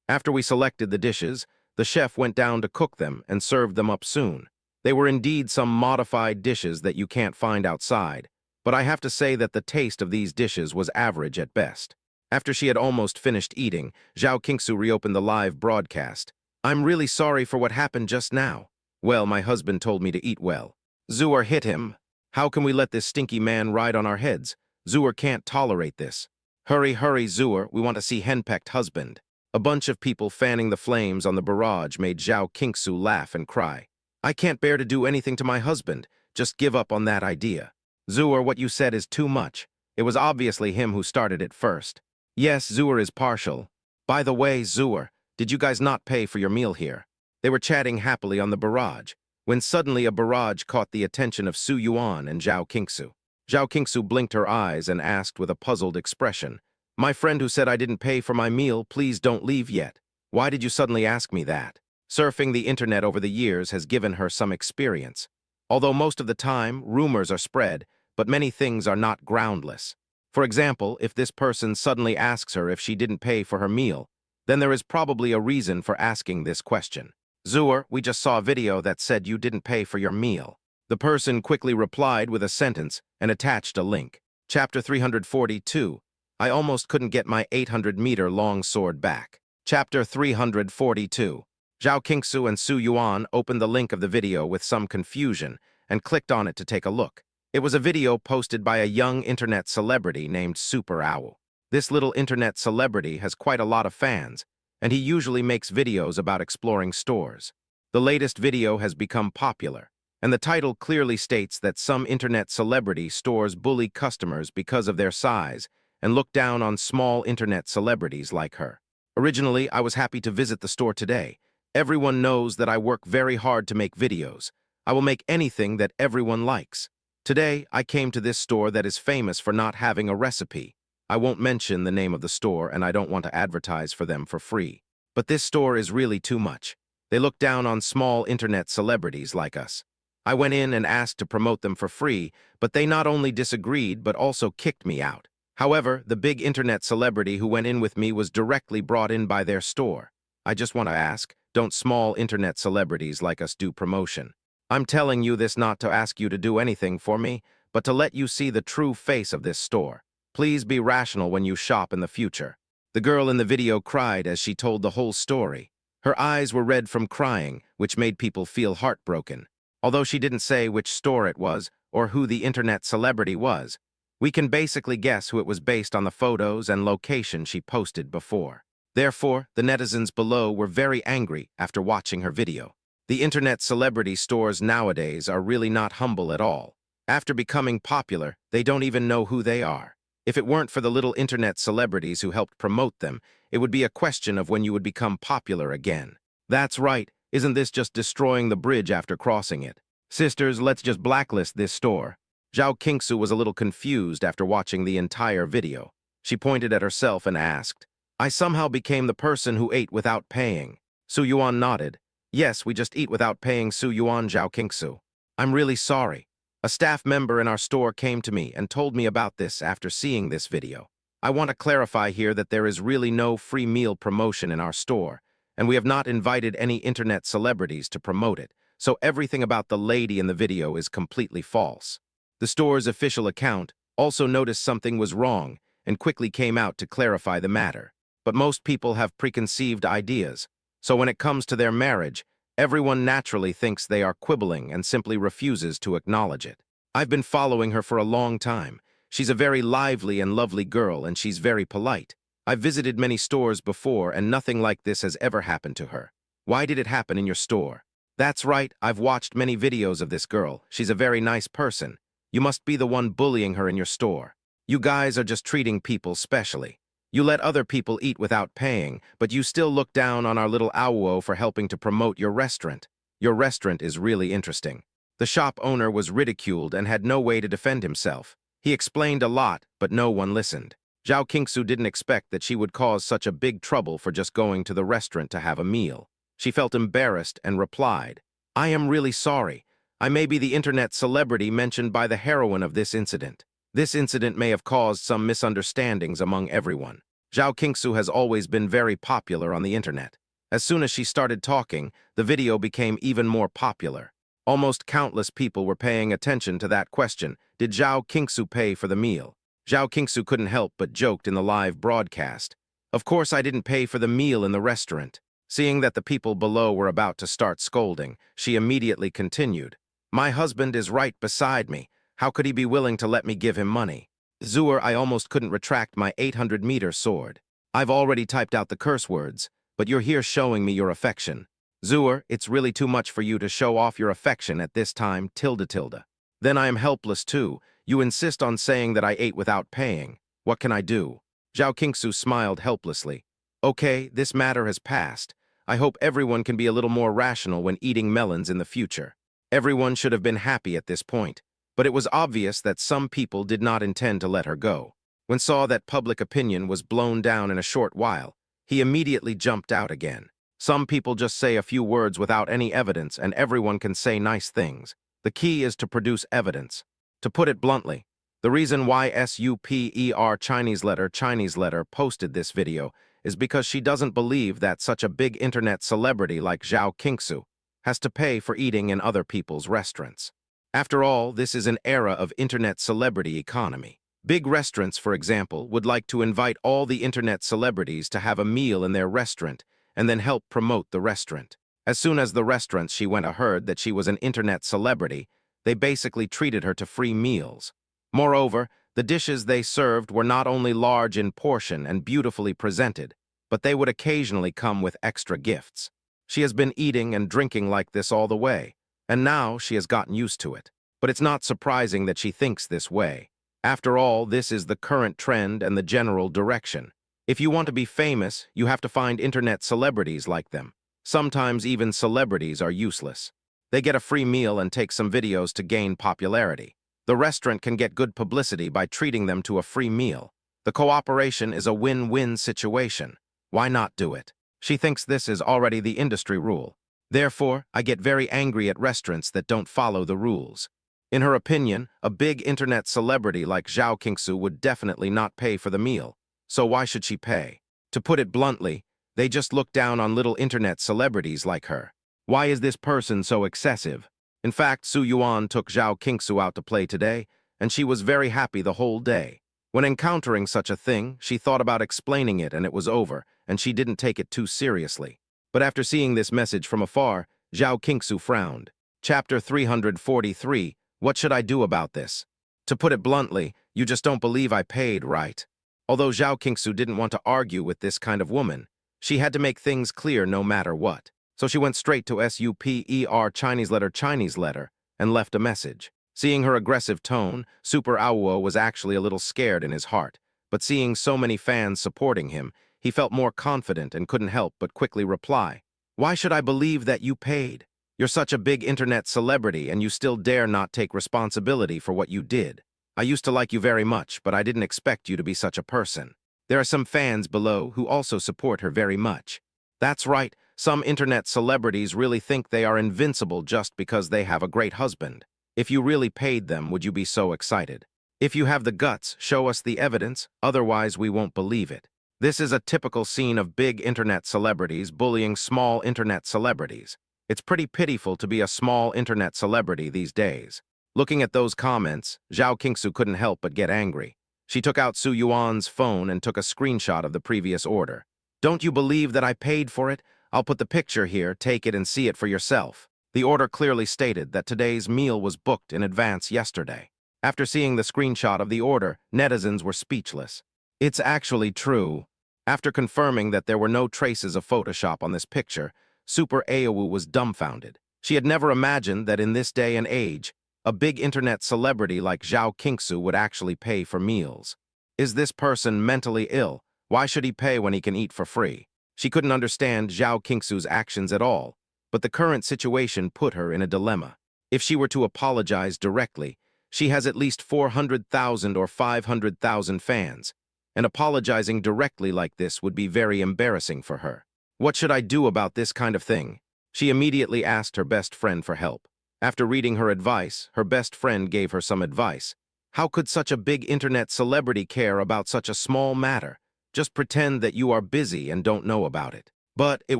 After we selected the dishes, the chef went down to cook them and served them up soon. They were indeed some modified dishes that you can't find outside, but I have to say that the taste of these dishes was average at best. After she had almost finished eating, Zhao Qingsu reopened the live broadcast. I'm really sorry for what happened just now. Well, my husband told me to eat well. Zuer hit him. How can we let this stinky man ride on our heads? Zuer can't tolerate this. Hurry, Zuer, we want to see henpecked husband. A bunch of people fanning the flames on the barrage made Zhao Qingsu laugh and cry. I can't bear to do anything to my husband. Just give up on that idea. Zuer, what you said is too much. It was obviously him who started it first. Yes, Zuer is partial. By the way, Zuer, did you guys not pay for your meal here? They were chatting happily on the barrage, when suddenly a barrage caught the attention of Su Yuan and Zhao Qingsu. Zhao Qingsu blinked her eyes and asked with a puzzled expression, "My friend who said I didn't pay for my meal, please don't leave yet. Why did you suddenly ask me that?" Surfing the internet over the years has given her some experience. Although most of the time, rumors are spread, but many things are not groundless. For example, if this person suddenly asks her if she didn't pay for her meal, then there is probably a reason for asking this question. Zuer, we just saw a video that said you didn't pay for your meal. The person quickly replied with a sentence and attached a link. Chapter 342. I almost couldn't get my 800-meter long sword back. Chapter 342. Zhao Qingsu and Su Yuan opened the link of the video with some confusion and clicked on it to take a look. It was a video posted by a young internet celebrity named Super Owl. This little internet celebrity has quite a lot of fans, and he usually makes videos about exploring stores. The latest video has become popular, and the title clearly states that some internet celebrity stores bully customers because of their size and look down on small internet celebrities like her. Originally, I was happy to visit the store today. Everyone knows that I work very hard to make videos. I will make anything that everyone likes. Today, I came to this store that is famous for not having a recipe. I won't mention the name of the store, and I don't want to advertise for them for free. But this store is really too much. They look down on small internet celebrities like us. I went in and asked to promote them for free, but they not only disagreed but also kicked me out. However, the big internet celebrity who went in with me was directly brought in by their store. I just want to ask, don't small internet celebrities like us do promotion? I'm telling you this not to ask you to do anything for me, but to let you see the true face of this store. Please be rational when you shop in the future. The girl in the video cried as she told the whole story. Her eyes were red from crying, which made people feel heartbroken. Although she didn't say which store it was or who the internet celebrity was, we can basically guess who it was based on the photos and location she posted before. Therefore, the netizens below were very angry after watching her video. The internet celebrity stores nowadays are really not humble at all. After becoming popular, they don't even know who they are. If it weren't for the little internet celebrities who helped promote them, it would be a question of when you would become popular again. That's right, isn't this just destroying the bridge after crossing it? Sisters, let's just blacklist this store. Zhao Qingsu was a little confused after watching the entire video. She pointed at herself and asked, I somehow became the person who ate without paying. Su Yuan nodded. Yes, we just eat without paying Su Yuan, Zhao Qingsu. I'm really sorry. A staff member in our store came to me and told me about this after seeing this video. I want to clarify here that there is really no free meal promotion in our store, and we have not invited any internet celebrities to promote it, so everything about the lady in the video is completely false. The store's official account also noticed something was wrong and quickly came out to clarify the matter. But most people have preconceived ideas, so when it comes to their marriage, everyone naturally thinks they are quibbling and simply refuses to acknowledge it. I've been following her for a long time. She's a very lively and lovely girl, and she's very polite. I've visited many stores before, and nothing like this has ever happened to her. Why did it happen in your store? That's right, I've watched many videos of this girl. She's a very nice person. You must be the one bullying her in your store. You guys are just treating people specially. You let other people eat without paying, but you still look down on our little Awuo for helping to promote your restaurant. Your restaurant is really interesting. The shop owner was ridiculed and had no way to defend himself. He explained a lot, but no one listened. Zhao Qingsu didn't expect that she would cause such a big trouble for just going to the restaurant to have a meal. She felt embarrassed and replied, "I am really sorry. I may be the internet celebrity mentioned by the heroine of this incident. This incident may have caused some misunderstandings among everyone." Zhao Qingsu has always been very popular on the internet. As soon as she started talking, the video became even more popular. Almost countless people were paying attention to that question: did Zhao Qingsu pay for the meal? Zhao Qingsu couldn't help but joked in the live broadcast. "Of course I didn't pay for the meal in the restaurant." Seeing that the people below were about to start scolding, she immediately continued, "My husband is right beside me. How could he be willing to let me give him money? Zuer, I almost couldn't retract my 800-meter sword. I've already typed out the curse words, but you're here showing me your affection. Zuer, it's really too much for you to show off your affection at this time, tilde tilde. Then I am helpless too. You insist on saying that I ate without paying. What can I do?" Zhao Qingsu smiled helplessly. "Okay, this matter has passed. I hope everyone can be a little more rational when eating melons in the future." Everyone should have been happy at this point, but it was obvious that some people did not intend to let her go. When saw that public opinion was blown down in a short while, he immediately jumped out again. Some people just say a few words without any evidence, and everyone can say nice things. The key is to produce evidence. To put it bluntly, the reason why SUPER Chinese letter posted this video is because she doesn't believe that such a big internet celebrity like Zhao Qingsu has to pay for eating in other people's restaurants. After all, this is an era of internet celebrity economy. Big restaurants, for example, would like to invite all the internet celebrities to have a meal in their restaurant and then help promote the restaurant. As soon as the restaurants she went heard that she was an internet celebrity, they basically treated her to free meals. Moreover, the dishes they served were not only large in portion and beautifully presented, but they would occasionally come with extra gifts. She has been eating and drinking like this all the way, and now she has gotten used to it. But it's not surprising that she thinks this way. After all, this is the current trend and the general direction. If you want to be famous, you have to find internet celebrities like them. Sometimes even celebrities are useless. They get a free meal and take some videos to gain popularity. The restaurant can get good publicity by treating them to a free meal. The cooperation is a win-win situation. Why not do it? She thinks this is already the industry rule. Therefore, I get very angry at restaurants that don't follow the rules. In her opinion, a big internet celebrity like Zhao Qingsu would definitely not pay for the meal. So why should she pay? To put it bluntly, they just look down on little internet celebrities like her. Why is this person so excessive? In fact, Su Yuan took Zhao Qingsu out to play today, and she was very happy the whole day. When encountering such a thing, she thought about explaining it and it was over, and she didn't take it too seriously. But after seeing this message from afar, Zhao Qingsu frowned. Chapter 343, What should I do about this? To put it bluntly, you just don't believe I paid, right? Although Zhao Qingsu didn't want to argue with this kind of woman, she had to make things clear no matter what. So she went straight to SUPER Chinese letter and left a message. Seeing her aggressive tone, Super Awuo was actually a little scared in his heart, but seeing so many fans supporting him, he felt more confident and couldn't help but quickly reply, "Why should I believe that you paid? You're such a big internet celebrity and you still dare not take responsibility for what you did. I used to like you very much, but I didn't expect you to be such a person." There are some fans below who also support her very much. That's right, some internet celebrities really think they are invincible just because they have a great husband. If you really paid them, would you be so excited? If you have the guts, show us the evidence, otherwise we won't believe it. This is a typical scene of big internet celebrities bullying small internet celebrities. It's pretty pitiful to be a small internet celebrity these days. Looking at those comments, Zhao Qingsu couldn't help but get angry. She took out Su Yuan's phone and took a screenshot of the previous order. Don't you believe that I paid for it? I'll put the picture here, take it and see it for yourself. The order clearly stated that today's meal was booked in advance yesterday. After seeing the screenshot of the order, netizens were speechless. It's actually true. After confirming that there were no traces of Photoshop on this picture, Super Aowu was dumbfounded. She had never imagined that in this day and age, a big internet celebrity like Zhao Qingsu would actually pay for meals. Is this person mentally ill? Why should he pay when he can eat for free? She couldn't understand Zhao Qingsu's actions at all, but the current situation put her in a dilemma. If she were to apologize directly, she has at least 400,000 or 500,000 fans, and apologizing directly like this would be very embarrassing for her. What should I do about this kind of thing? She immediately asked her best friend for help. After reading her advice, her best friend gave her some advice. How could such a big internet celebrity care about such a small matter? Just pretend that you are busy and don't know about it. But it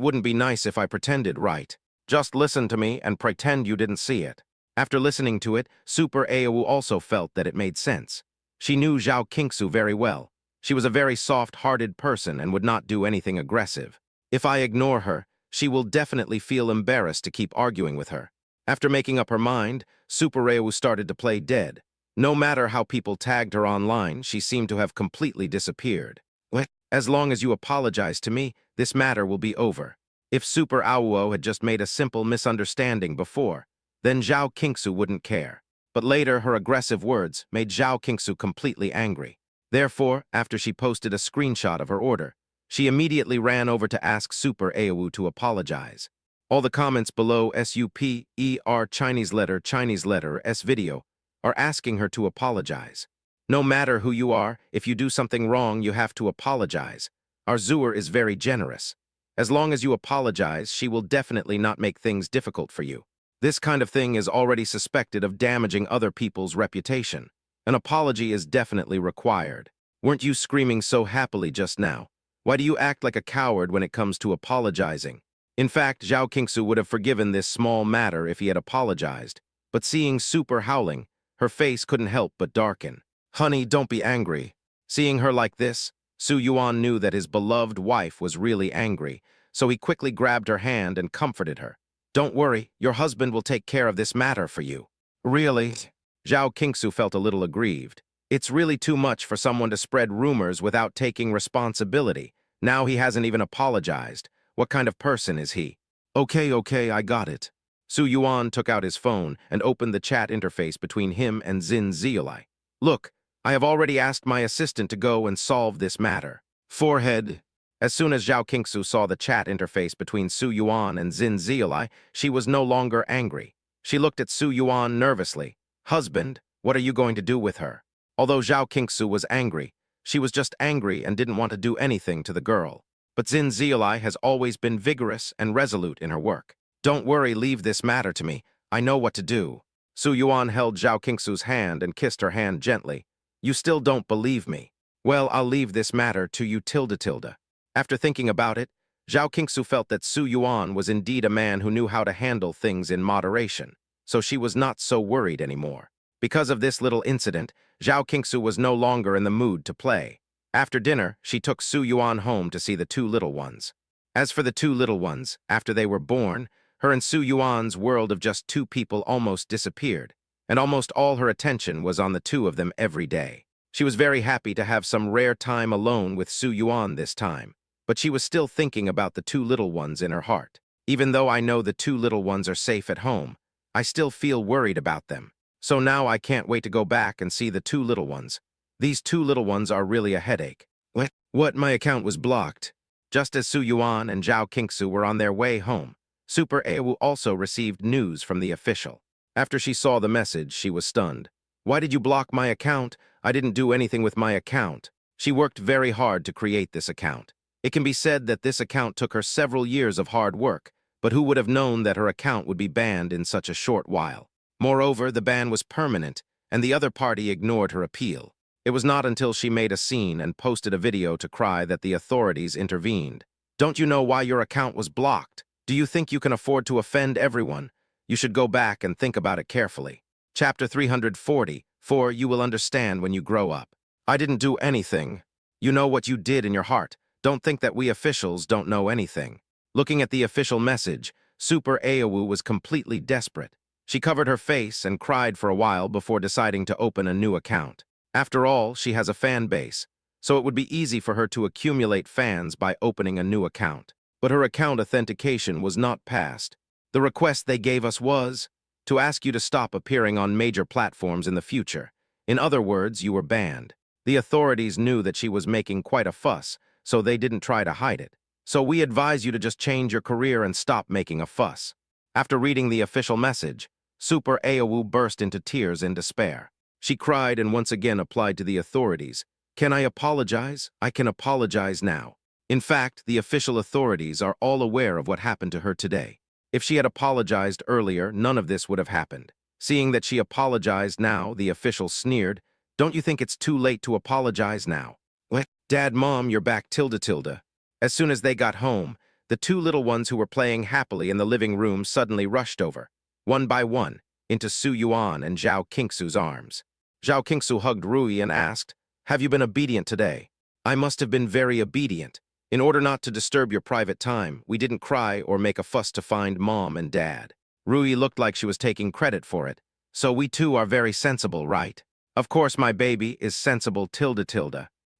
wouldn't be nice if I pretended, right? Just listen to me and pretend you didn't see it. After listening to it, Super Aowu also felt that it made sense. She knew Zhao Qingsu very well. She was a very soft-hearted person and would not do anything aggressive. If I ignore her, she will definitely feel embarrassed to keep arguing with her. After making up her mind, Super Aowu started to play dead. No matter how people tagged her online, she seemed to have completely disappeared. As long as you apologize to me, this matter will be over. If Super Aowu had just made a simple misunderstanding before, then Zhao Qingsu wouldn't care. But later, her aggressive words made Zhao Qingsu completely angry. Therefore, after she posted a screenshot of her order, she immediately ran over to ask Super Aowu to apologize. All the comments below SUPER Chinese letter S video are asking her to apologize. No matter who you are, if you do something wrong, you have to apologize. Our Zooer is very generous. As long as you apologize, she will definitely not make things difficult for you. This kind of thing is already suspected of damaging other people's reputation. An apology is definitely required. Weren't you screaming so happily just now? Why do you act like a coward when it comes to apologizing? In fact, Zhao Qingsu would have forgiven this small matter if he had apologized. But seeing Super howling, her face couldn't help but darken. Honey, don't be angry. Seeing her like this, Su Yuan knew that his beloved wife was really angry, so he quickly grabbed her hand and comforted her. Don't worry, your husband will take care of this matter for you. Really? Zhao Qingsu felt a little aggrieved. It's really too much for someone to spread rumors without taking responsibility. Now he hasn't even apologized. What kind of person is he? Okay, I got it. Su Yuan took out his phone and opened the chat interface between him and Zin Ziolai. Look, I have already asked my assistant to go and solve this matter. Forehead. As soon as Zhao Qingsu saw the chat interface between Su Yuan and Zin Ziolai, she was no longer angry. She looked at Su Yuan nervously. Husband, what are you going to do with her? Although Zhao Qingsu was angry, she was just angry and didn't want to do anything to the girl. But Zin Ziolai has always been vigorous and resolute in her work. Don't worry, leave this matter to me. I know what to do. Su Yuan held Zhao Qingsu's hand and kissed her hand gently. You still don't believe me. Well, I'll leave this matter to you tilde. After thinking about it, Zhao Qingsu felt that Su Yuan was indeed a man who knew how to handle things in moderation, so she was not so worried anymore. Because of this little incident, Zhao Qingsu was no longer in the mood to play. After dinner, she took Su Yuan home to see the two little ones. As for the two little ones, after they were born, her and Su Yuan's world of just two people almost disappeared, and almost all her attention was on the two of them every day. She was very happy to have some rare time alone with Su Yuan this time, but she was still thinking about the two little ones in her heart. Even though I know the two little ones are safe at home, I still feel worried about them. So now I can't wait to go back and see the two little ones. These two little ones are really a headache. What? My account was blocked. Just as Su Yuan and Zhao Qingsu were on their way home, Super Aowu also received news from the official. After she saw the message, she was stunned. Why did you block my account? I didn't do anything with my account. She worked very hard to create this account. It can be said that this account took her several years of hard work, but who would have known that her account would be banned in such a short while? Moreover, the ban was permanent, and the other party ignored her appeal. It was not until she made a scene and posted a video to cry that the authorities intervened. Don't you know why your account was blocked? Do you think you can afford to offend everyone? You should go back and think about it carefully. Chapter 340, for you will understand when you grow up. I didn't do anything. You know what you did in your heart. Don't think that we officials don't know anything. Looking at the official message, Super Aowu was completely desperate. She covered her face and cried for a while before deciding to open a new account. After all, she has a fan base, so it would be easy for her to accumulate fans by opening a new account. But her account authentication was not passed. The request they gave us was to ask you to stop appearing on major platforms in the future. In other words, you were banned. The authorities knew that she was making quite a fuss, so they didn't try to hide it. So we advise you to just change your career and stop making a fuss. After reading the official message, Super Aowu burst into tears in despair. She cried and once again applied to the authorities. Can I apologize? I can apologize now. In fact, the official authorities are all aware of what happened to her today. If she had apologized earlier, none of this would have happened. Seeing that she apologized now, the official sneered. Don't you think it's too late to apologize now? What? Dad, Mom, you're back, tilde. As soon as they got home, the two little ones who were playing happily in the living room suddenly rushed over, one by one, into Su Yuan and Zhao Qingsu's arms. Zhao Qingsu hugged Rui and asked, "Have you been obedient today?" "I must have been very obedient. In order not to disturb your private time, we didn't cry or make a fuss to find Mom and Dad." Rui looked like she was taking credit for it. "So we too are very sensible, right?" "Of course my baby is sensible, tilde.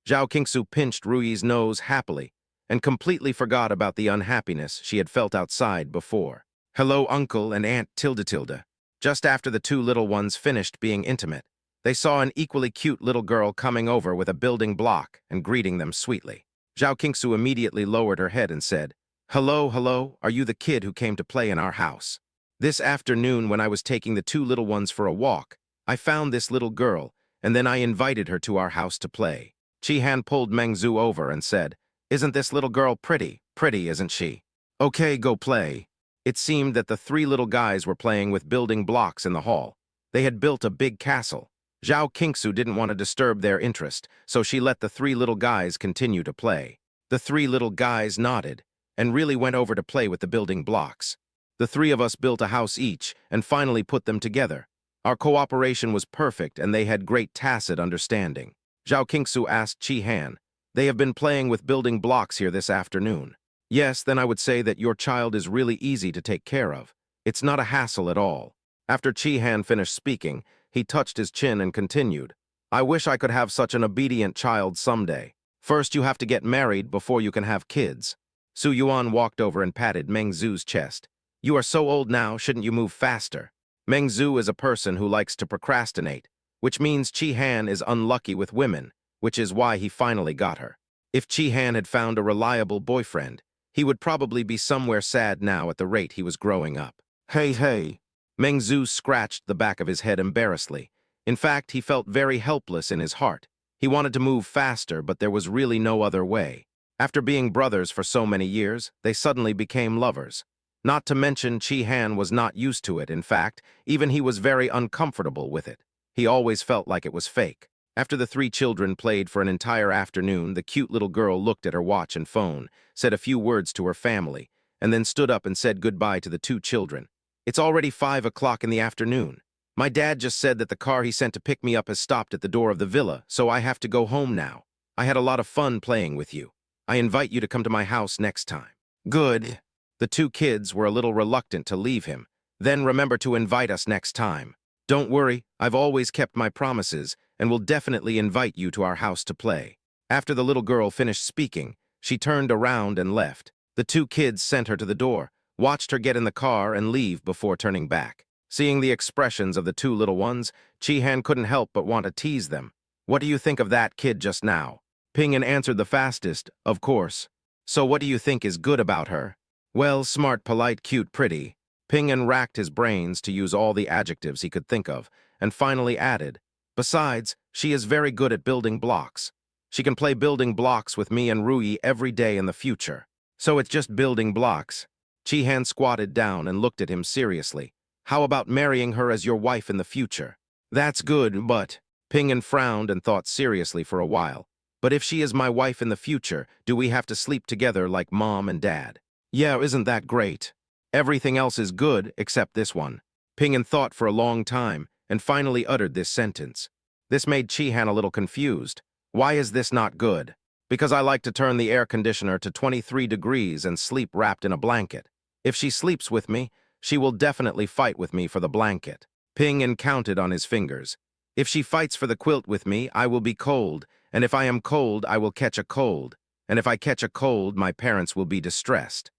Zhao Qingsu pinched Rui's nose happily and completely forgot about the unhappiness she had felt outside before. "Hello, Uncle and Aunt tilde. Just after the two little ones finished being intimate, they saw an equally cute little girl coming over with a building block and greeting them sweetly. Zhao Qingsu immediately lowered her head and said, Hello, are you the kid who came to play in our house? This afternoon when I was taking the two little ones for a walk, I found this little girl, and then I invited her to our house to play." Chi Han pulled Meng Zhu over and said, "Isn't this little girl pretty? Pretty, isn't she? Okay, go play." It seemed that the three little guys were playing with building blocks in the hall. They had built a big castle. Zhao Qingsu didn't want to disturb their interest, so she let the three little guys continue to play. The three little guys nodded and really went over to play with the building blocks. The three of us built a house each and finally put them together. Our cooperation was perfect and they had great tacit understanding. Zhao Qingsu asked Chi Han, "They have been playing with building blocks here this afternoon?" "Yes, then I would say that your child is really easy to take care of. It's not a hassle at all." After Chi Han finished speaking, he touched his chin and continued, "I wish I could have such an obedient child someday. First, you have to get married before you can have kids." Su Yuan walked over and patted Meng Zhu's chest. "You are so old now, shouldn't you move faster?" Meng Zhu is a person who likes to procrastinate, which means Chi Han is unlucky with women, which is why he finally got her. If Chi Han had found a reliable boyfriend, he would probably be somewhere sad now at the rate he was growing up. Hey. Meng Zhu scratched the back of his head embarrassedly. In fact, he felt very helpless in his heart. He wanted to move faster, but there was really no other way. After being brothers for so many years, they suddenly became lovers. Not to mention Chi Han was not used to it. In fact, even he was very uncomfortable with it. He always felt like it was fake. After the three children played for an entire afternoon, the cute little girl looked at her watch and phone, said a few words to her family, and then stood up and said goodbye to the two children. "It's already 5 o'clock in the afternoon. My dad just said that the car he sent to pick me up has stopped at the door of the villa, so I have to go home now. I had a lot of fun playing with you. I invite you to come to my house next time." "Good." The two kids were a little reluctant to leave him. "Then remember to invite us next time." "Don't worry, I've always kept my promises and will definitely invite you to our house to play." After the little girl finished speaking, she turned around and left. The two kids sent her to the door, watched her get in the car and leave before turning back. Seeing the expressions of the two little ones, Chi Han couldn't help but want to tease them. "What do you think of that kid just now?" Ping-an answered the fastest, "Of course." "So what do you think is good about her?" "Well, smart, polite, cute, pretty." Ping-an racked his brains to use all the adjectives he could think of, and finally added, "Besides, she is very good at building blocks. She can play building blocks with me and Rui every day in the future." "So it's just building blocks?" Chi Han squatted down and looked at him seriously. How about marrying her as your wife in the future? That's good, but... Ping An frowned and thought seriously for a while. But if she is my wife in the future, do we have to sleep together like mom and dad? Yeah, isn't that great? Everything else is good except this one. Ping An thought for a long time and finally uttered this sentence. This made Chi-Han a little confused. Why is this not good? Because I like to turn the air conditioner to 23 degrees and sleep wrapped in a blanket. If she sleeps with me, she will definitely fight with me for the blanket. Ping An counted on his fingers. If she fights for the quilt with me, I will be cold, and if I am cold, I will catch a cold, and if I catch a cold, my parents will be distressed.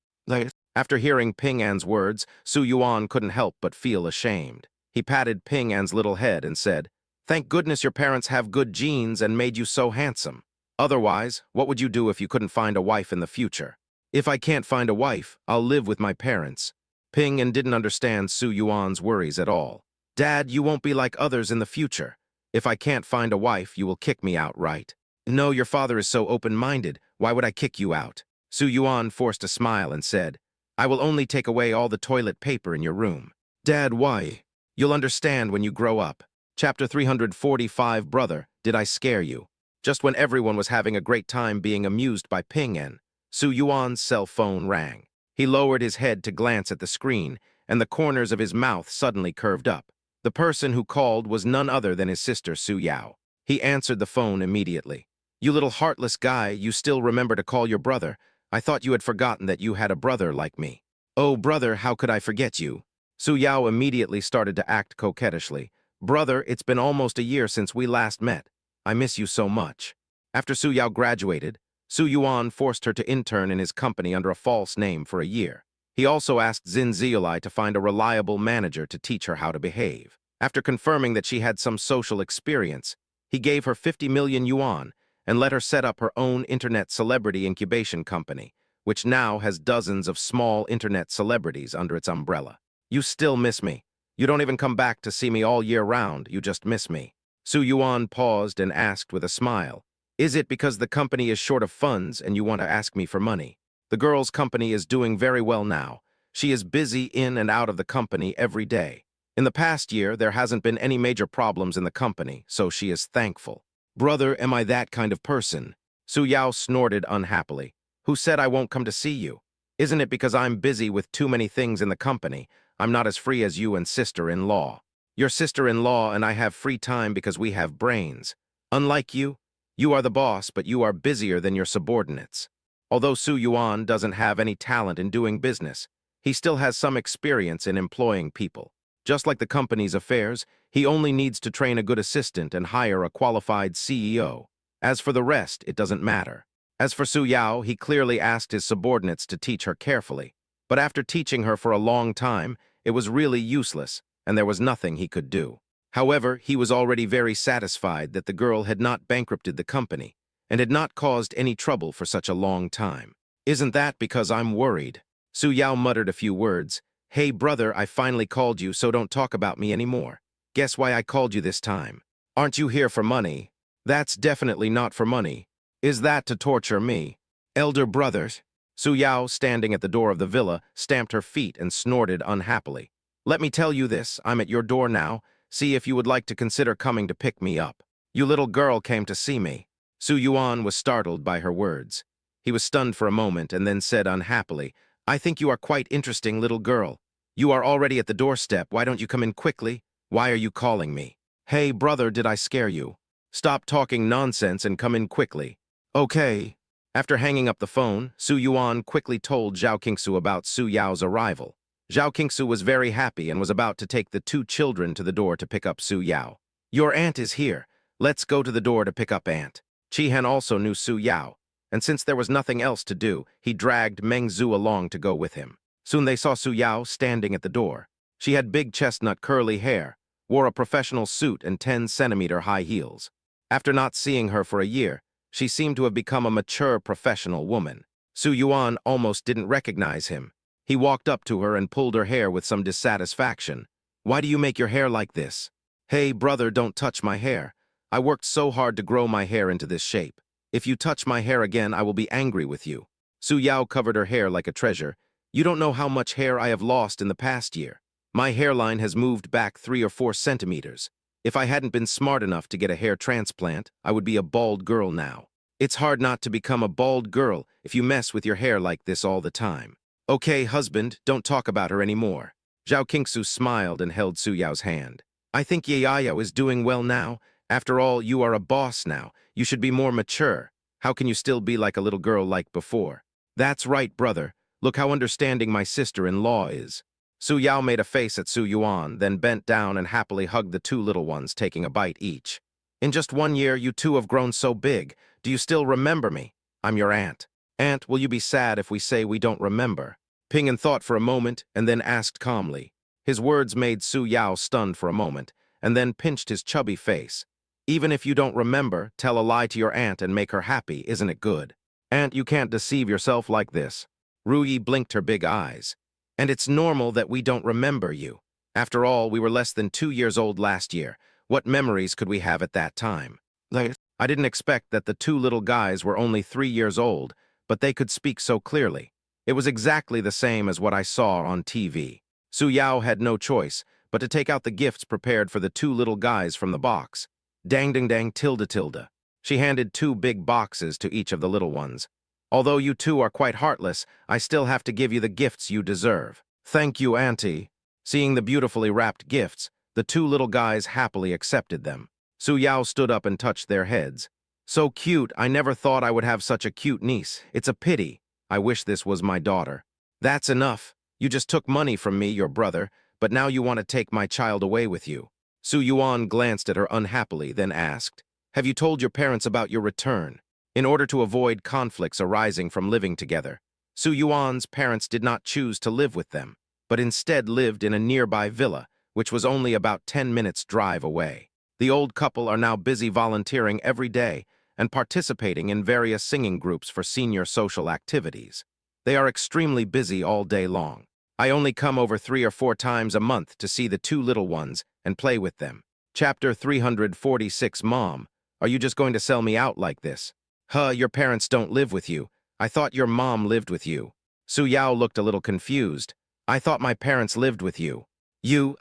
After hearing Ping An's words, Su Yuan couldn't help but feel ashamed. He patted Ping An's little head and said, "Thank goodness your parents have good genes and made you so handsome. Otherwise, what would you do if you couldn't find a wife in the future?" "If I can't find a wife, I'll live with my parents." Ping An didn't understand Su Yuan's worries at all. "Dad, you won't be like others in the future. If I can't find a wife, you will kick me out, right?" "No, your father is so open-minded. Why would I kick you out?" Su Yuan forced a smile and said, "I will only take away all the toilet paper in your room." "Dad, why?" "You'll understand when you grow up." Chapter 345, Brother, Did I Scare You? Just when everyone was having a great time being amused by Ping An, Su Yuan's cell phone rang. He lowered his head to glance at the screen, and the corners of his mouth suddenly curved up. The person who called was none other than his sister Su Yao. He answered the phone immediately. "You little heartless guy, you still remember to call your brother. I thought you had forgotten that you had a brother like me." "Oh, brother, how could I forget you?" Su Yao immediately started to act coquettishly. "Brother, it's been almost a year since we last met. I miss you so much." After Su Yao graduated, Su Yuan forced her to intern in his company under a false name for a year. He also asked Zin Ziolai to find a reliable manager to teach her how to behave. After confirming that she had some social experience, he gave her 50 million yuan and let her set up her own internet celebrity incubation company, which now has dozens of small internet celebrities under its umbrella. "You still miss me. You don't even come back to see me all year round, you just miss me." Su Yuan paused and asked with a smile, "Is it because the company is short of funds and you want to ask me for money?" The girl's company is doing very well now. She is busy in and out of the company every day. In the past year, there hasn't been any major problems in the company, so she is thankful. "Brother, am I that kind of person?" Su Yao snorted unhappily. "Who said I won't come to see you? Isn't it because I'm busy with too many things in the company? I'm not as free as you and sister-in-law. Your sister-in-law and I have free time because we have brains. Unlike you, you are the boss, but you are busier than your subordinates." Although Su Yuan doesn't have any talent in doing business, he still has some experience in employing people. Just like the company's affairs, he only needs to train a good assistant and hire a qualified CEO. As for the rest, it doesn't matter. As for Su Yao, he clearly asked his subordinates to teach her carefully. But after teaching her for a long time, it was really useless, and there was nothing he could do. However, he was already very satisfied that the girl had not bankrupted the company and had not caused any trouble for such a long time. "Isn't that because I'm worried?" Su Yao muttered a few words. "Hey, brother, I finally called you, so don't talk about me anymore. Guess why I called you this time? Aren't you here for money?" "That's definitely not for money. Is that to torture me?" "Elder brothers." Su Yao, standing at the door of the villa, stamped her feet and snorted unhappily. "Let me tell you this, I'm at your door now. See if you would like to consider coming to pick me up. You little girl came to see me." Su Yuan was startled by her words. He was stunned for a moment and then said unhappily, "I think you are quite interesting, little girl. You are already at the doorstep. Why don't you come in quickly? Why are you calling me?" "Hey, brother, did I scare you? Stop talking nonsense and come in quickly." "Okay." After hanging up the phone, Su Yuan quickly told Zhao Qingsu about Su Yao's arrival. Zhao Qingsu was very happy and was about to take the two children to the door to pick up Su Yao. "Your aunt is here. Let's go to the door to pick up aunt." Chi-Han also knew Su Yao, and since there was nothing else to do, he dragged Meng Zhu along to go with him. Soon they saw Su Yao standing at the door. She had big chestnut curly hair, wore a professional suit and 10-centimeter high heels. After not seeing her for a year, she seemed to have become a mature professional woman. Su Yuan almost didn't recognize him. He walked up to her and pulled her hair with some dissatisfaction. "Why do you make your hair like this?" "Hey, brother, don't touch my hair. I worked so hard to grow my hair into this shape. If you touch my hair again, I will be angry with you." Su Yao covered her hair like a treasure. "You don't know how much hair I have lost in the past year. My hairline has moved back 3 or 4 centimeters. If I hadn't been smart enough to get a hair transplant, I would be a bald girl now. It's hard not to become a bald girl if you mess with your hair like this all the time. Okay, husband, don't talk about her anymore. Zhao Qingsu smiled and held Su Yao's hand. I think Ye Yao is doing well now. After all, you are a boss now. You should be more mature. How can you still be like a little girl like before? That's right, brother. Look how understanding my sister-in-law is. Su Yao made a face at Su Yuan, then bent down and happily hugged the 2 little ones, taking a bite each. In just 1 year, you 2 have grown so big. Do you still remember me? I'm your aunt. Aunt, will you be sad if we say we don't remember? Ping'an thought for a moment and then asked calmly. His words made Su Yao stunned for a moment, and then pinched his chubby face. Even if you don't remember, tell a lie to your aunt and make her happy, isn't it good? Aunt, you can't deceive yourself like this. Ruyi blinked her big eyes. And it's normal that we don't remember you. After all, we were less than 2 years old last year. What memories could we have at that time? I didn't expect that the 2 little guys were only 3 years old, but they could speak so clearly. It was exactly the same as what I saw on TV. Su Yao had no choice but to take out the gifts prepared for the 2 little guys from the box. Dang ding dang tilde tilde. She handed 2 big boxes to each of the little ones. Although you 2 are quite heartless, I still have to give you the gifts you deserve. Thank you, Auntie. Seeing the beautifully wrapped gifts, the 2 little guys happily accepted them. Su Yao stood up and touched their heads. So cute, I never thought I would have such a cute niece. It's a pity. I wish this was my daughter. That's enough. You just took money from me, your brother, but now you want to take my child away with you. Su Yuan glanced at her unhappily, then asked, Have you told your parents about your return? In order to avoid conflicts arising from living together, Su Yuan's parents did not choose to live with them, but instead lived in a nearby villa, which was only about 10 minutes' drive away. The old couple are now busy volunteering every day and participating in various singing groups for senior social activities. They are extremely busy all day long. I only come over 3 or 4 times a month to see the 2 little ones and play with them. Chapter 346. Mom, are you just going to sell me out like this? Your parents don't live with you. I thought your mom lived with you. Su Yao looked a little confused. I thought my parents lived with you.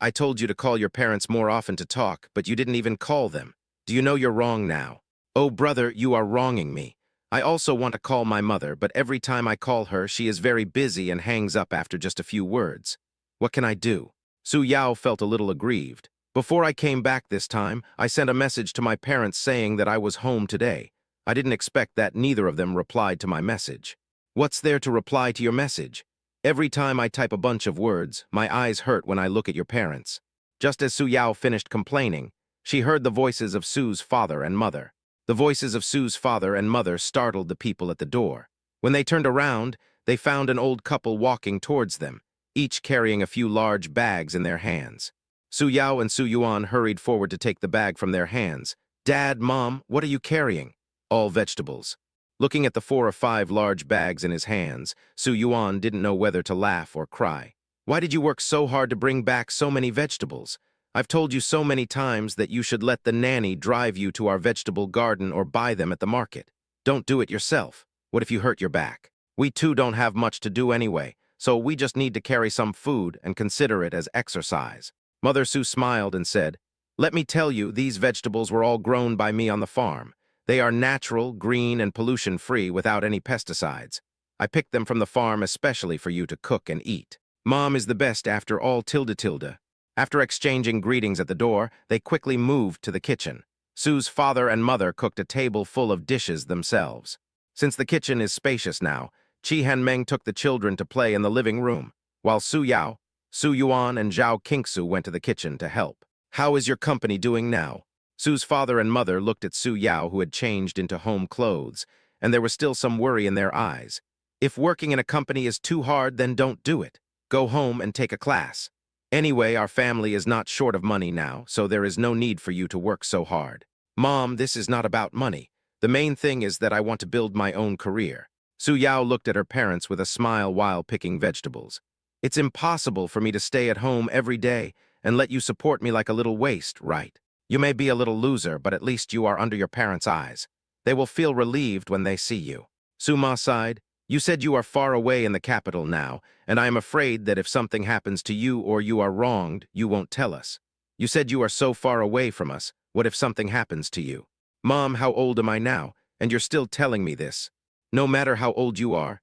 I told you to call your parents more often to talk, but you didn't even call them. Do you know you're wrong now? Oh, brother, you are wronging me. I also want to call my mother, but every time I call her, she is very busy and hangs up after just a few words. What can I do? Su Yao felt a little aggrieved. Before I came back this time, I sent a message to my parents saying that I was home today. I didn't expect that neither of them replied to my message. What's there to reply to your message? Every time I type a bunch of words, my eyes hurt when I look at your parents. Just as Su Yao finished complaining, she heard the voices of Su's father and mother. The voices of Su's father and mother startled the people at the door. When they turned around, they found an old couple walking towards them, each carrying a few large bags in their hands. Su Yao and Su Yuan hurried forward to take the bag from their hands. Dad, Mom, what are you carrying? All vegetables. Looking at the 4 or 5 large bags in his hands, Su Yuan didn't know whether to laugh or cry. Why did you work so hard to bring back so many vegetables? I've told you so many times that you should let the nanny drive you to our vegetable garden or buy them at the market. Don't do it yourself. What if you hurt your back? We 2 don't have much to do anyway, so we just need to carry some food and consider it as exercise. Mother Su smiled and said, Let me tell you, these vegetables were all grown by me on the farm. They are natural, green, and pollution-free without any pesticides. I picked them from the farm especially for you to cook and eat. Mom is the best after all tilde tilde. After exchanging greetings at the door, they quickly moved to the kitchen. Su's father and mother cooked a table full of dishes themselves. Since the kitchen is spacious now, Chi Hanmeng took the children to play in the living room, while Su Yao, Su Yuan, and Zhao Qingsu went to the kitchen to help. How is your company doing now? Su's father and mother looked at Su Yao, who had changed into home clothes, and there was still some worry in their eyes. If working in a company is too hard, then don't do it. Go home and take a class. Anyway, our family is not short of money now, so there is no need for you to work so hard. Mom, this is not about money. The main thing is that I want to build my own career. Su Yao looked at her parents with a smile while picking vegetables. It's impossible for me to stay at home every day and let you support me like a little waste, right? You may be a little loser, but at least you are under your parents' eyes. They will feel relieved when they see you. Su Ma sighed. You said you are far away in the capital now, and I am afraid that if something happens to you or you are wronged, you won't tell us. You said you are so far away from us. What if something happens to you? Mom, how old am I now? And you're still telling me this. No matter how old you are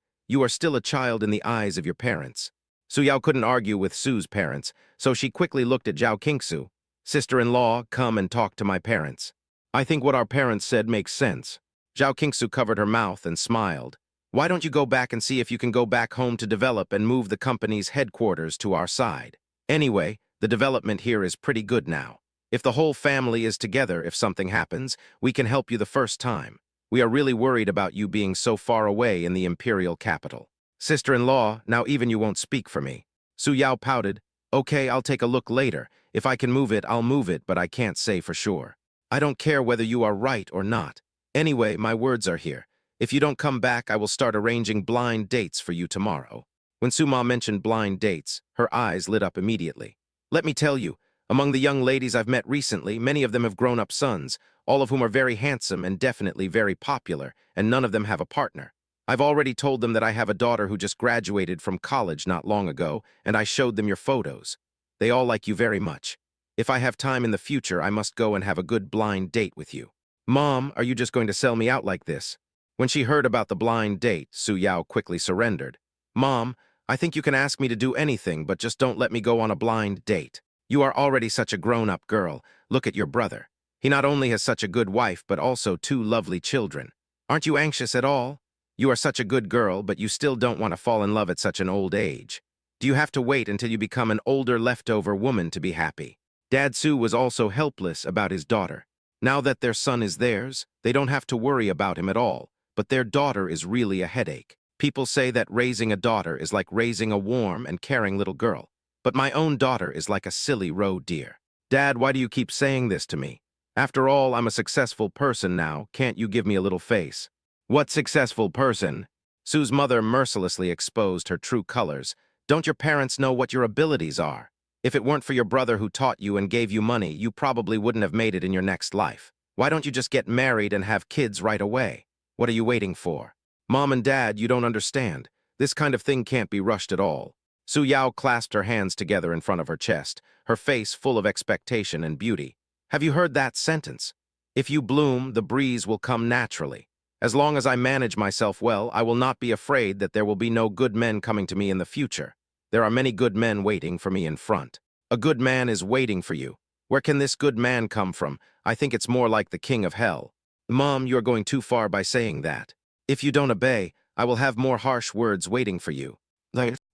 still a child in the eyes of your parents. Su Yao couldn't argue with Su's parents, so she quickly looked at Zhao Qingsu. Sister-in-law, come and talk to my parents. I think what our parents said makes sense. Zhao Qingsu covered her mouth and smiled. Why don't you go back and see if you can go back home to develop and move the company's headquarters to our side? Anyway, the development here is pretty good now. If the whole family is together if something happens, we can help you the first time. We are really worried about you being so far away in the imperial capital. Sister-in-law, now even you won't speak for me. Su Yao pouted. Okay, I'll take a look later. If I can move it, I'll move it, but I can't say for sure. I don't care whether you are right or not. Anyway, my words are here. If you don't come back, I will start arranging blind dates for you tomorrow. When Suma mentioned blind dates, her eyes lit up immediately. Let me tell you, among the young ladies I've met recently, many of them have grown-up sons, all of whom are very handsome and definitely very popular, and none of them have a partner. I've already told them that I have a daughter who just graduated from college not long ago, and I showed them your photos. They all like you very much. If I have time in the future, I must go and have a good blind date with you. Mom, are you just going to sell me out like this? When she heard about the blind date, Su Yao quickly surrendered. Mom, I think you can ask me to do anything, but just don't let me go on a blind date. You are already such a grown-up girl. Look at your brother. He not only has such a good wife, but also 2 lovely children. Aren't you anxious at all? You are such a good girl, but you still don't want to fall in love at such an old age. Do you have to wait until you become an older leftover woman to be happy? Dad Su was also helpless about his daughter. Now that their son is theirs, they don't have to worry about him at all, but their daughter is really a headache. People say that raising a daughter is like raising a warm and caring little girl, but my own daughter is like a silly roe deer. Dad, why do you keep saying this to me? After all, I'm a successful person now. Can't you give me a little face? What successful person? Su's mother mercilessly exposed her true colors. Don't your parents know what your abilities are? If it weren't for your brother who taught you and gave you money, you probably wouldn't have made it in your next life. Why don't you just get married and have kids right away? What are you waiting for? Mom and Dad, you don't understand. This kind of thing can't be rushed at all. Su Yao clasped her hands together in front of her chest, her face full of expectation and beauty. Have you heard that sentence? If you bloom, the breeze will come naturally. As long as I manage myself well, I will not be afraid that there will be no good men coming to me in the future. There are many good men waiting for me in front. A good man is waiting for you. Where can this good man come from? I think it's more like the king of hell. Mom, you're going too far by saying that. If you don't obey, I will have more harsh words waiting for you.